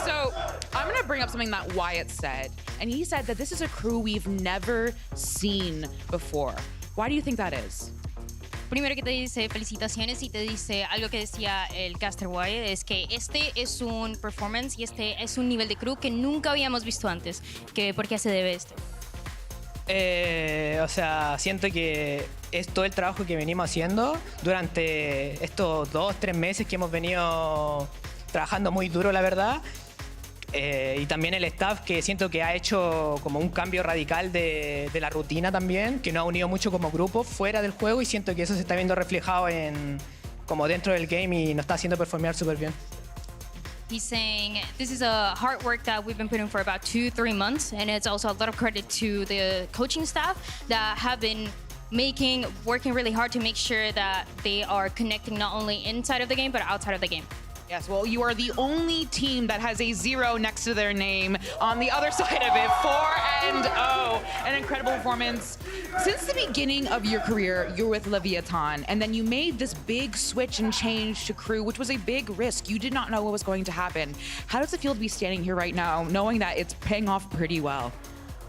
So I'm going to bring up something that Wyatt said. And he said that this is a crew we've never seen before. Why do you think that is? Primero que te dice felicitaciones y te dice algo que decía el caster Wyatt, es que este es un performance y este es un nivel de crew que nunca habíamos visto antes. Que, ¿por qué se debe esto? O sea, siento que es todo el trabajo que venimos haciendo durante estos 2-3 meses que hemos venido trabajando muy duro, la verdad. Y también el staff, que siento que ha hecho como un cambio radical de la rutina también, que nos ha unido mucho como grupo fuera del juego, y siento que eso se está viendo reflejado como dentro del game y nos está haciendo performear súper bien. He's saying this is a hard work that we've been putting for about 2-3 months, and it's also a lot of credit to the coaching staff that have been working really hard to make sure that they are connecting not only inside of the game but outside of the game. Yes, well, you are the only team that has a 0 next to their name on the other side of it. 4-0, an incredible performance. Since the beginning of your career, you're with Leviathan, and then you made this big switch and change to crew, which was a big risk. You did not know what was going to happen. How does it feel to be standing here right now, knowing that it's paying off pretty well?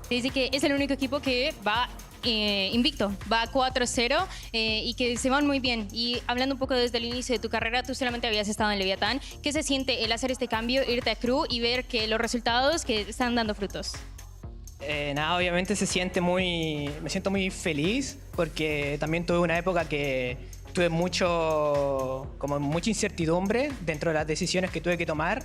Dice que es el único equipo que va invicto, va 4-0 y que se van muy bien. Y hablando un poco desde el inicio de tu carrera, tú solamente habías estado en Leviathan. ¿Qué se siente el hacer este cambio, irte a crew y ver que los resultados que están dando frutos? Nada, obviamente me siento muy feliz, porque también tuve una época que tuve mucha incertidumbre dentro de las decisiones que tuve que tomar,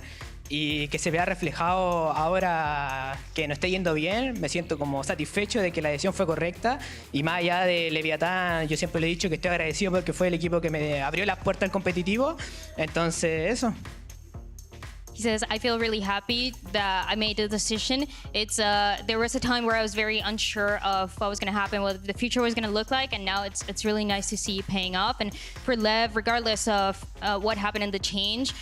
y que se vea reflejado ahora que nos esté yendo bien. Me siento como satisfecho de que la decisión fue correcta, y más allá de Leviathan, yo siempre le he dicho que estoy agradecido porque fue el equipo que me abrió las puertas al competitivo. Entonces, eso. He says, I feel really happy that I made the decision. There was a time where I was very unsure of what was going to happen, what the future was going to look like, and now it's really nice to see it paying off. And for Lev, regardless of what happened in the change,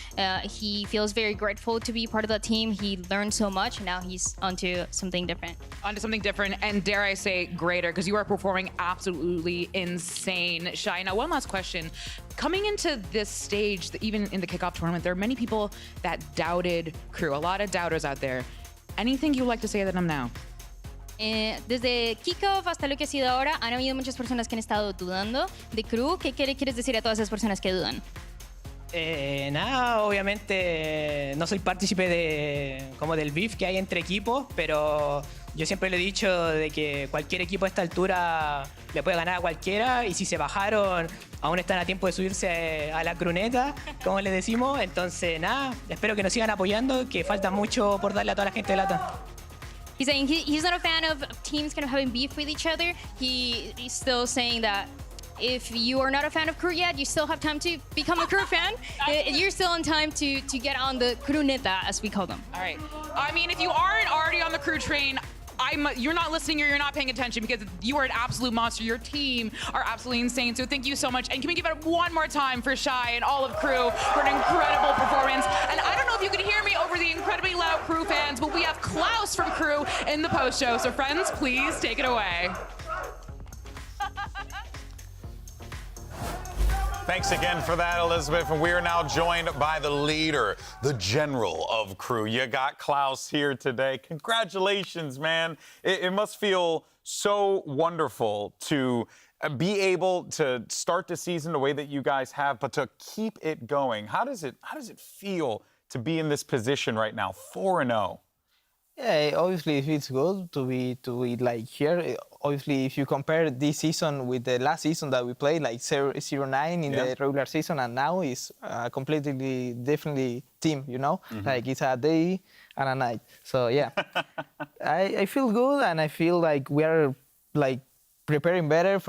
he feels very grateful to be part of that team. He learned so much, and now he's onto something different. Onto something different, and dare I say greater, because you are performing absolutely insane. Shai, now one last question. Coming into this stage, even in the kickoff tournament, there are many people that doubted Crew. A lot of doubters out there. Anything you'd like to say to them now? Desde Kickoff hasta lo que ha sido ahora, han habido muchas personas que han estado dudando de Crew. ¿Qué quieres decir a todas esas personas que dudan? Nada, obviamente no soy partícipe del beef que hay entre equipos, pero yo siempre le he dicho de que cualquier equipo a esta altura le puede ganar a cualquiera y si se bajaron aún están a tiempo de subirse a la cruneta, como le decimos. Entonces nada, espero que nos sigan apoyando, que falta mucho por darle a toda la gente de LATAM. He's saying he's not a fan of teams kind of having beef with each other. He's still saying that if you are not a fan of Crew yet, you still have time to become a Crew fan. You're still in time to get on the Cruneta, as we call them. All right. I mean, if you aren't already on the Crew train, you're not listening or you're not paying attention because you are an absolute monster. Your team are absolutely insane. So thank you so much. And can we give it one more time for Shy and all of Crew for an incredible performance? And I don't know if you can hear me over the incredibly loud Crew fans, but we have Klaus from Crew in the post show. So friends, please take it away. Thanks again for that, Elizabeth. And we are now joined by the leader, the general of Crew. You got Klaus here today. Congratulations, man. It must feel so wonderful to be able to start the season the way that you guys have, but to keep it going. How does it feel to be in this position right now, 4-0? Yeah, obviously it feels good to be like here. Obviously, if you compare this season with the last season that we played, like 0-9 in the regular season, and now it's a completely different team, you know? Like it's a day and a night. So yeah, I feel good, and I feel like we are like preparing better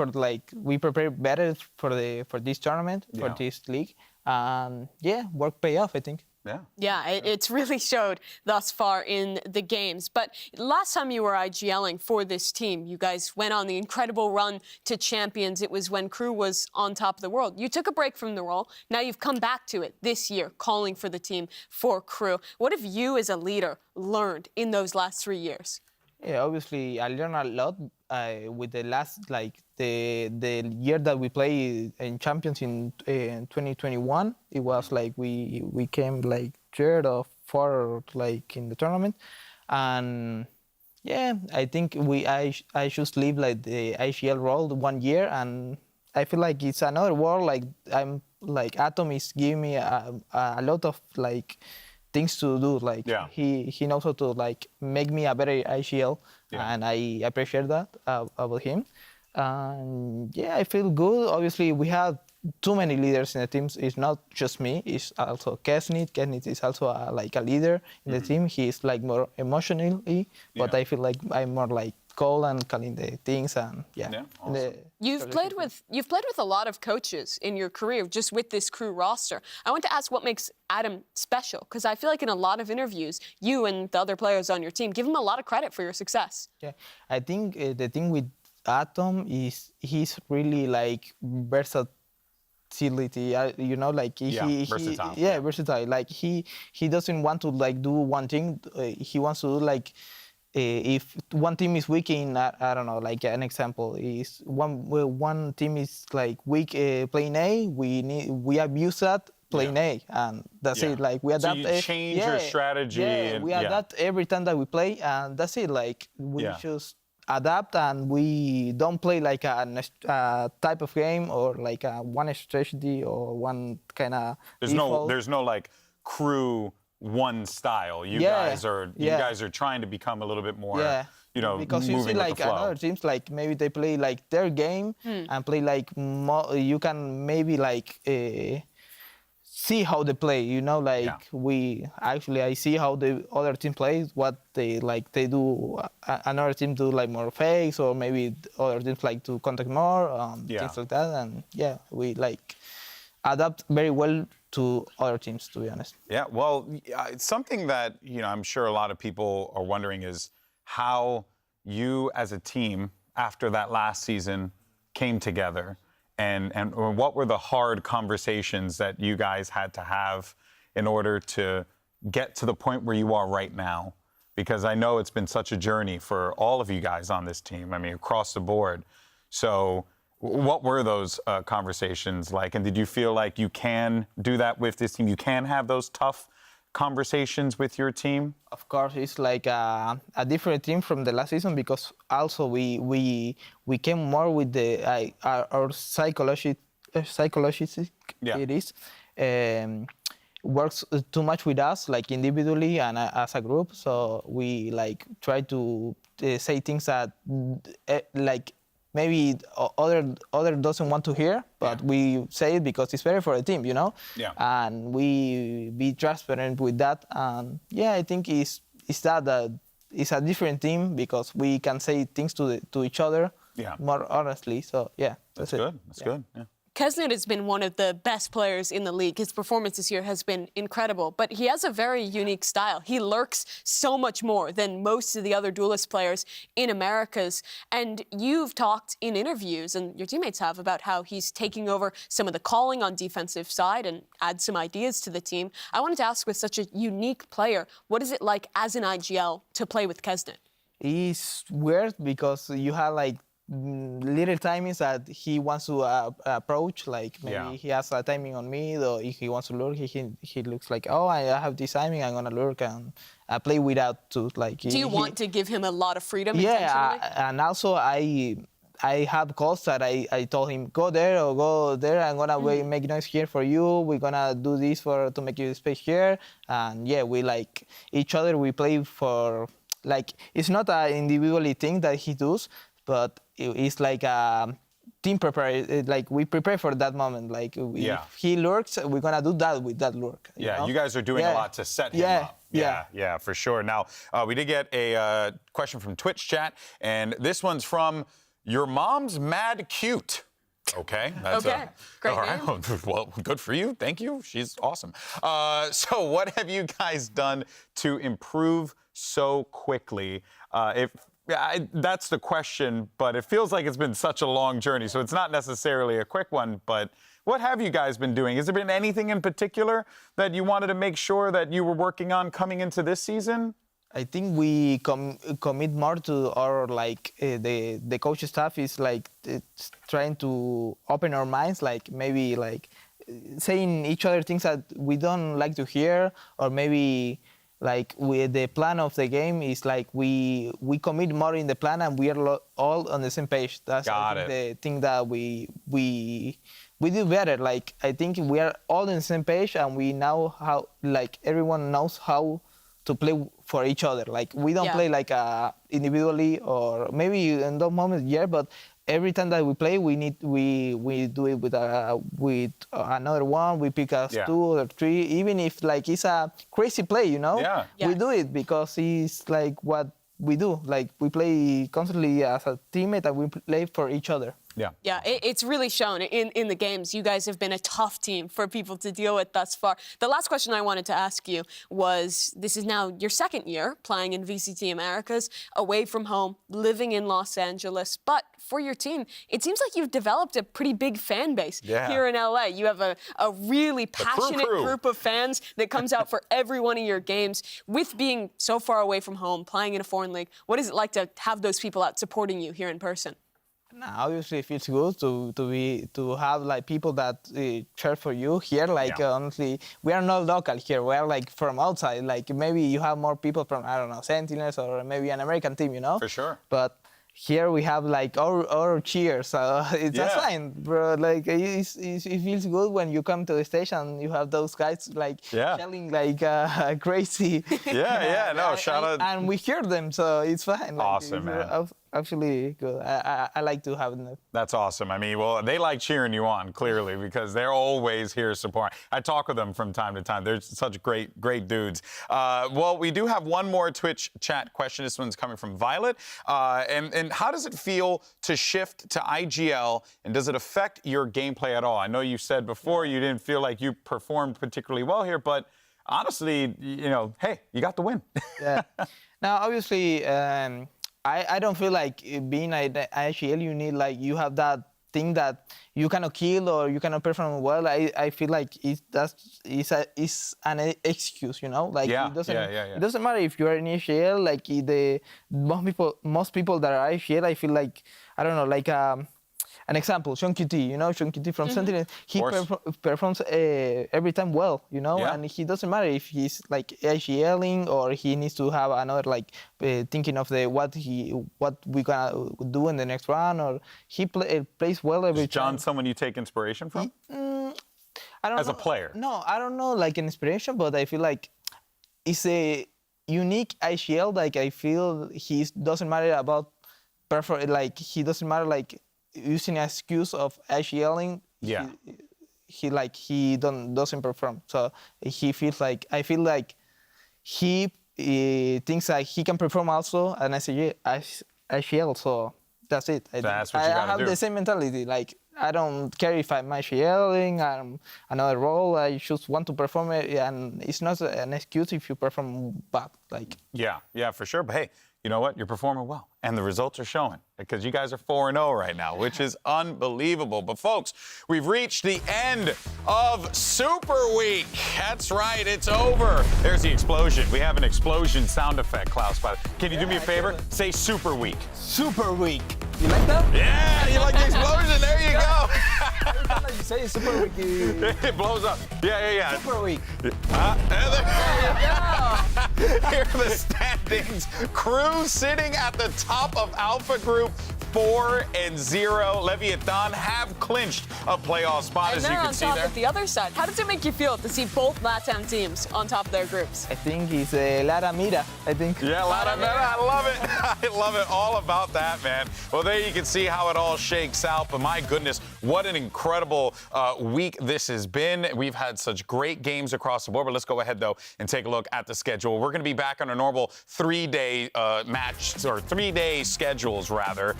we prepare better for this tournament, for this league, and yeah, work pay off, I think. Yeah, it's really showed thus far in the games. But last time you were IGLing for this team, you guys went on the incredible run to Champions. It was when Crew was on top of the world. You took a break from the role. Now you've come back to it this year, calling for the team for Crew. What have you as a leader learned in those last 3 years? Yeah, obviously I learned a lot with the last, the year that we played in Champions in 2021. It was like we came like third or fourth in the tournament, and yeah, I think I should leave the IGL role 1 year, and I feel like it's another world. I'm Atom is giving me a lot of things to do. He knows how to make me a better IGL, and I appreciate that about him. And yeah, I feel good. Obviously, we have too many leaders in the teams. It's not just me. It's also Kesnit. Kesnit is also a leader in the team. He's more emotionally, but I feel like I'm more cold and calling the things, and awesome. You've played with a lot of coaches in your career, just with this Crew roster. I want to ask what makes Adam special, because I feel like in a lot of interviews, you and the other players on your team give him a lot of credit for your success. Yeah, I think the thing with Atom is he's really versatility. You know, versatile. Versatile. He doesn't want to do one thing. He wants to do if one team is weak in, I don't know, an example is one team is weak playing A, we abuse that playing A, and that's it. We adapt. So you change your strategy. Yeah, we adapt every time that we play, and that's it. We just adapt, and we don't play a type of game or one strategy or one kind of. There's no Crew one style. You guys are trying to become a little bit more, because you see moving with the flow. Other teams maybe they play their game and play you can maybe see how they play, you know, I see how the other team plays, what they they do. Another team do more fakes, or maybe other teams to contact more, things like that, and we adapt very well to other teams, to be honest. Yeah, well, it's something that, I'm sure a lot of people are wondering is how you as a team, after that last season, came together, and what were the hard conversations that you guys had to have in order to get to the point where you are right now? Because I know it's been such a journey for all of you guys on this team, I mean, across the board. So What were those conversations like? And did you feel like you can do that with this team? You can have those tough conversations with your team? Of course, it's like a different team from the last season because also we came more with our psychology it is works too much with us, like individually and as a group. So we like try to say things that like maybe other doesn't want to hear, but we say it because it's better for the team, you know. Yeah. And we be transparent with that. And yeah, I think it's a different team because we can say things to each other more honestly. So yeah, that's good. That's good. Yeah. Kesnet has been one of the best players in the league. His performance this year has been incredible, but he has a very unique style. He lurks so much more than most of the other duelist players in Americas. And you've talked in interviews, and your teammates have, about how he's taking over some of the calling on defensive side and add some ideas to the team. I wanted to ask, with such a unique player, what is it like as an IGL to play with Kesnet? It's weird because you have like little timings that he wants to approach, like maybe he has a timing on me, or if he wants to lurk, he looks like, oh, I have this timing, I'm gonna lurk and play without to like. Do you want to give him a lot of freedom? Yeah, and also I have calls that I told him, go there or go there, I'm gonna make noise here for you, we're gonna do this to make you space here, and yeah, we like each other, we play for, like, it's not an individually thing that he does, but it's like a team prepare. Like we prepare for that moment. Like if he lurks, we're gonna do that with that lurk. You guys are doing a lot to set him up. Yeah, for sure. Now we did get a question from Twitch chat, and this one's from your mom's mad cute. Okay, that's great all right. name. Well, good for you. Thank you. She's awesome. So what have you guys done to improve so quickly? That's the question, but it feels like it's been such a long journey, so it's not necessarily a quick one, but what have you guys been doing? Has there been anything in particular that you wanted to make sure that you were working on coming into this season? I think we commit more to our, like, the coach staff is like it's trying to open our minds, like maybe like saying each other things that we don't like to hear, or maybe like the plan of the game is like we commit more in the plan and we are all on the same page. That's the thing that we do better. Like I think we are all on the same page and we know how, like everyone knows how to play for each other. Like we don't play like individually, or maybe in those moments, but every time that we play, we do it with another one. We pick us 2 or 3, even if like it's a crazy play, you know. We do it because it's like what we do. Like we play constantly as a teammate and we play for each other. Yeah, it's really shown in the games. You guys have been a tough team for people to deal with thus far. The last question I wanted to ask you was, this is now your second year playing in VCT Americas, away from home, living in Los Angeles. But for your team, it seems like you've developed a pretty big fan base here in LA. You have a really passionate group of fans that comes out for every one of your games. With being so far away from home, playing in a foreign league, what is it like to have those people out supporting you here in person? Obviously, it feels good to have like people that cheer for you here. Like honestly, we are not local here. We are like from outside. Like maybe you have more people from, I don't know, Sentinels or maybe an American team, you know. For sure. But here we have like our cheers. So it's a sign, bro. Like it feels good when you come to the station and you have those guys like yelling like crazy. Shout out. And we hear them, so it's fine. Like, awesome, man. Actually good. I like to have them. That's awesome. I mean, well, they like cheering you on, clearly, because they're always here supporting. I talk with them from time to time. They're such great dudes. Well, we do have one more Twitch chat question. This one's coming from Violet. And how does it feel to shift to IGL, and does it affect your gameplay at all? I know you said before you didn't feel like you performed particularly well here, but honestly, you know, hey, you got the win. Now, obviously, I don't feel like being at IGL, you need like, you have that thing that you cannot kill or you cannot perform well. I feel like it's an excuse, you know. Like it doesn't matter if you are in IGL. Like most people that are IGL, I feel like, I don't know, like an example, Sean QT, you know, Sean QT from Sentinel, he performs every time well, you know, and he doesn't matter if he's like AGLing or he needs to have another like thinking of what we gonna do in the next round, or he plays well every time. Is John someone you take inspiration from? I don't As a player? No, I don't know like an inspiration, but I feel like it's a unique IGL. Like I feel he doesn't matter about like he doesn't matter like using an excuse of IGLing. Yeah. He doesn't perform. So he feels like I feel like he thinks that he can perform also an IGL. So that's it. That's what you gotta I have do. the same mentality. Like I don't care if I'm IGLing, I'm another role. I just want to perform it, and it's not an excuse if you perform bad. Like Yeah, for sure. But hey, you know what? You're performing well, and the results are showing because you guys are 4-0 right now, which is unbelievable. But folks, we've reached the end of Super Week. That's right, it's over. There's the explosion. We have an explosion sound effect, Klaus. Can you do me a favor? Say Super Week. Super Week. You like that? Yeah, you like the explosion? There you go. Every time you say Super Week, it blows up. Yeah. Super Week. Here are the standings. Crew sitting at the top of Alpha Group, 4-0. Leviathan have clinched a playoff spot, as you can see there. And they're on top of the other side. How does it make you feel to see both LATAM teams on top of their groups? I think it's LATAM Mira. I think. Yeah, LATAM Mira. I love it. I love it. All about that, man. Well, there you can see how it all shakes out. But my goodness, what an incredible week this has been. We've had such great games across the board. But let's go ahead, though, and take a look at the schedule. We're going to be back on our normal 3-day match, or 3-day schedules, rather.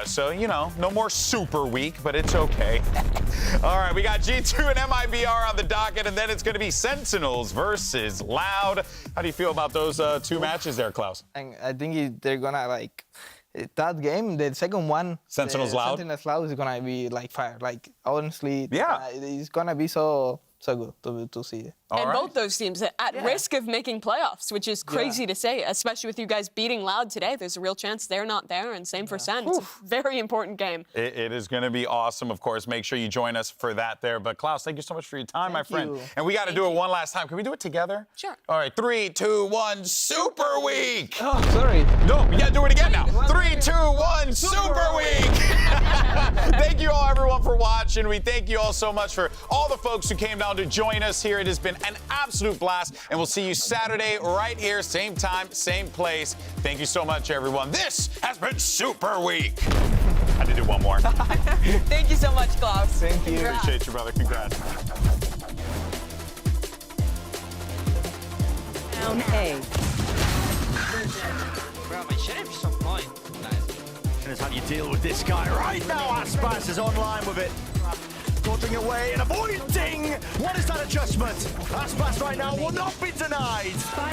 So, you know, no more Super Week, but it's okay. All right, we got G2 and MIBR on the docket, and then it's going to be Sentinels versus Loud. How do you feel about those two matches there, Klaus? I think they're gonna like that game. The second one, Sentinels Loud. Sentinels Loud is gonna be like fire. Like honestly, yeah, it's gonna be so good to see it. And both those teams at risk of making playoffs, which is crazy to say, especially with you guys beating Loud today. There's a real chance they're not there, and same for Sen. It's a very important game. It is going to be awesome, of course. Make sure you join us for that there. But Klaus, thank you so much for your time, my friend. And we got to do it one last time. Can we do it together? Sure. All right, 3, 2, 1, Super Week. Oh, sorry. No, we got to do it again now. 3, 2, 1, Super Week. Thank you all, everyone, for watching. We thank you all so much for all the folks who came down to join us here. It has been an absolute blast, and we'll see you Saturday right here, same time, same place. Thank you so much, everyone. This has been Super Week. I had to do one more. Thank you so much, Klaus. Thank you. Congrats. Appreciate you, brother. Congrats. Down A. Bro, my sheriff's on point, guys. Here's how you deal with this guy right now. Aspas is online with it. Dodging away and avoiding. What is that adjustment? Aspas right now will not be denied.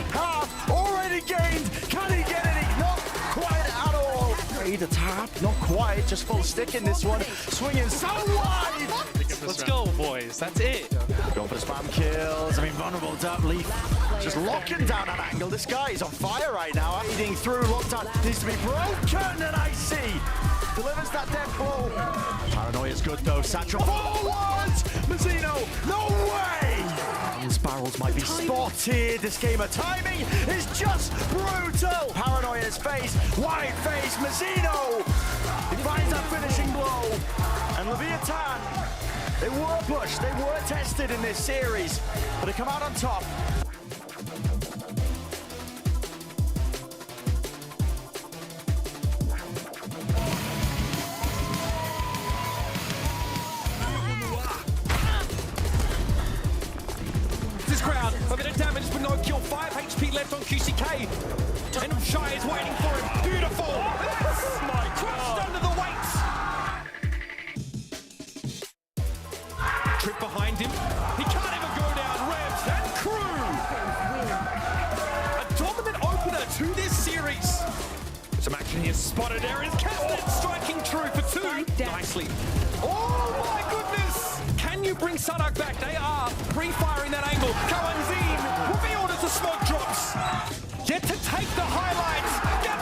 Half already gained. Can he get it? Not quite at all. The tap, not quite. Just full stick in this one. Swinging so wide. Let's go, boys. That's it. Going for the spam kills. I mean, vulnerable Dub Leaf just locking down that angle. This guy is on fire right now. Leading through. Lockdown needs to be broken, and I see. Delivers that death blow. Paranoia is good though. Satchel forwards. Mazzino, no way. These barrels might be spotted. This game of timing is just brutal. Paranoia in his face. Wide face. Mazzino. He finds that finishing blow. And Leviathan, they were pushed. They were tested in this series, but they come out on top. This crowd, a bit of damage but no kill. 5 HP left on QCK. And Shy is waiting for him. Beautiful. Oh my God. Crushed under the weights. Trip behind him. He can't even go down. Revs and Crew. A dominant opener to this series. Some action here spotted. There is Cabinet striking true for 2. Nicely. Oh my goodness. Can you bring Sadak back? They are pre-firing that angle. Kawanzin revealed as the smoke drops. Yet to take the highlights. Get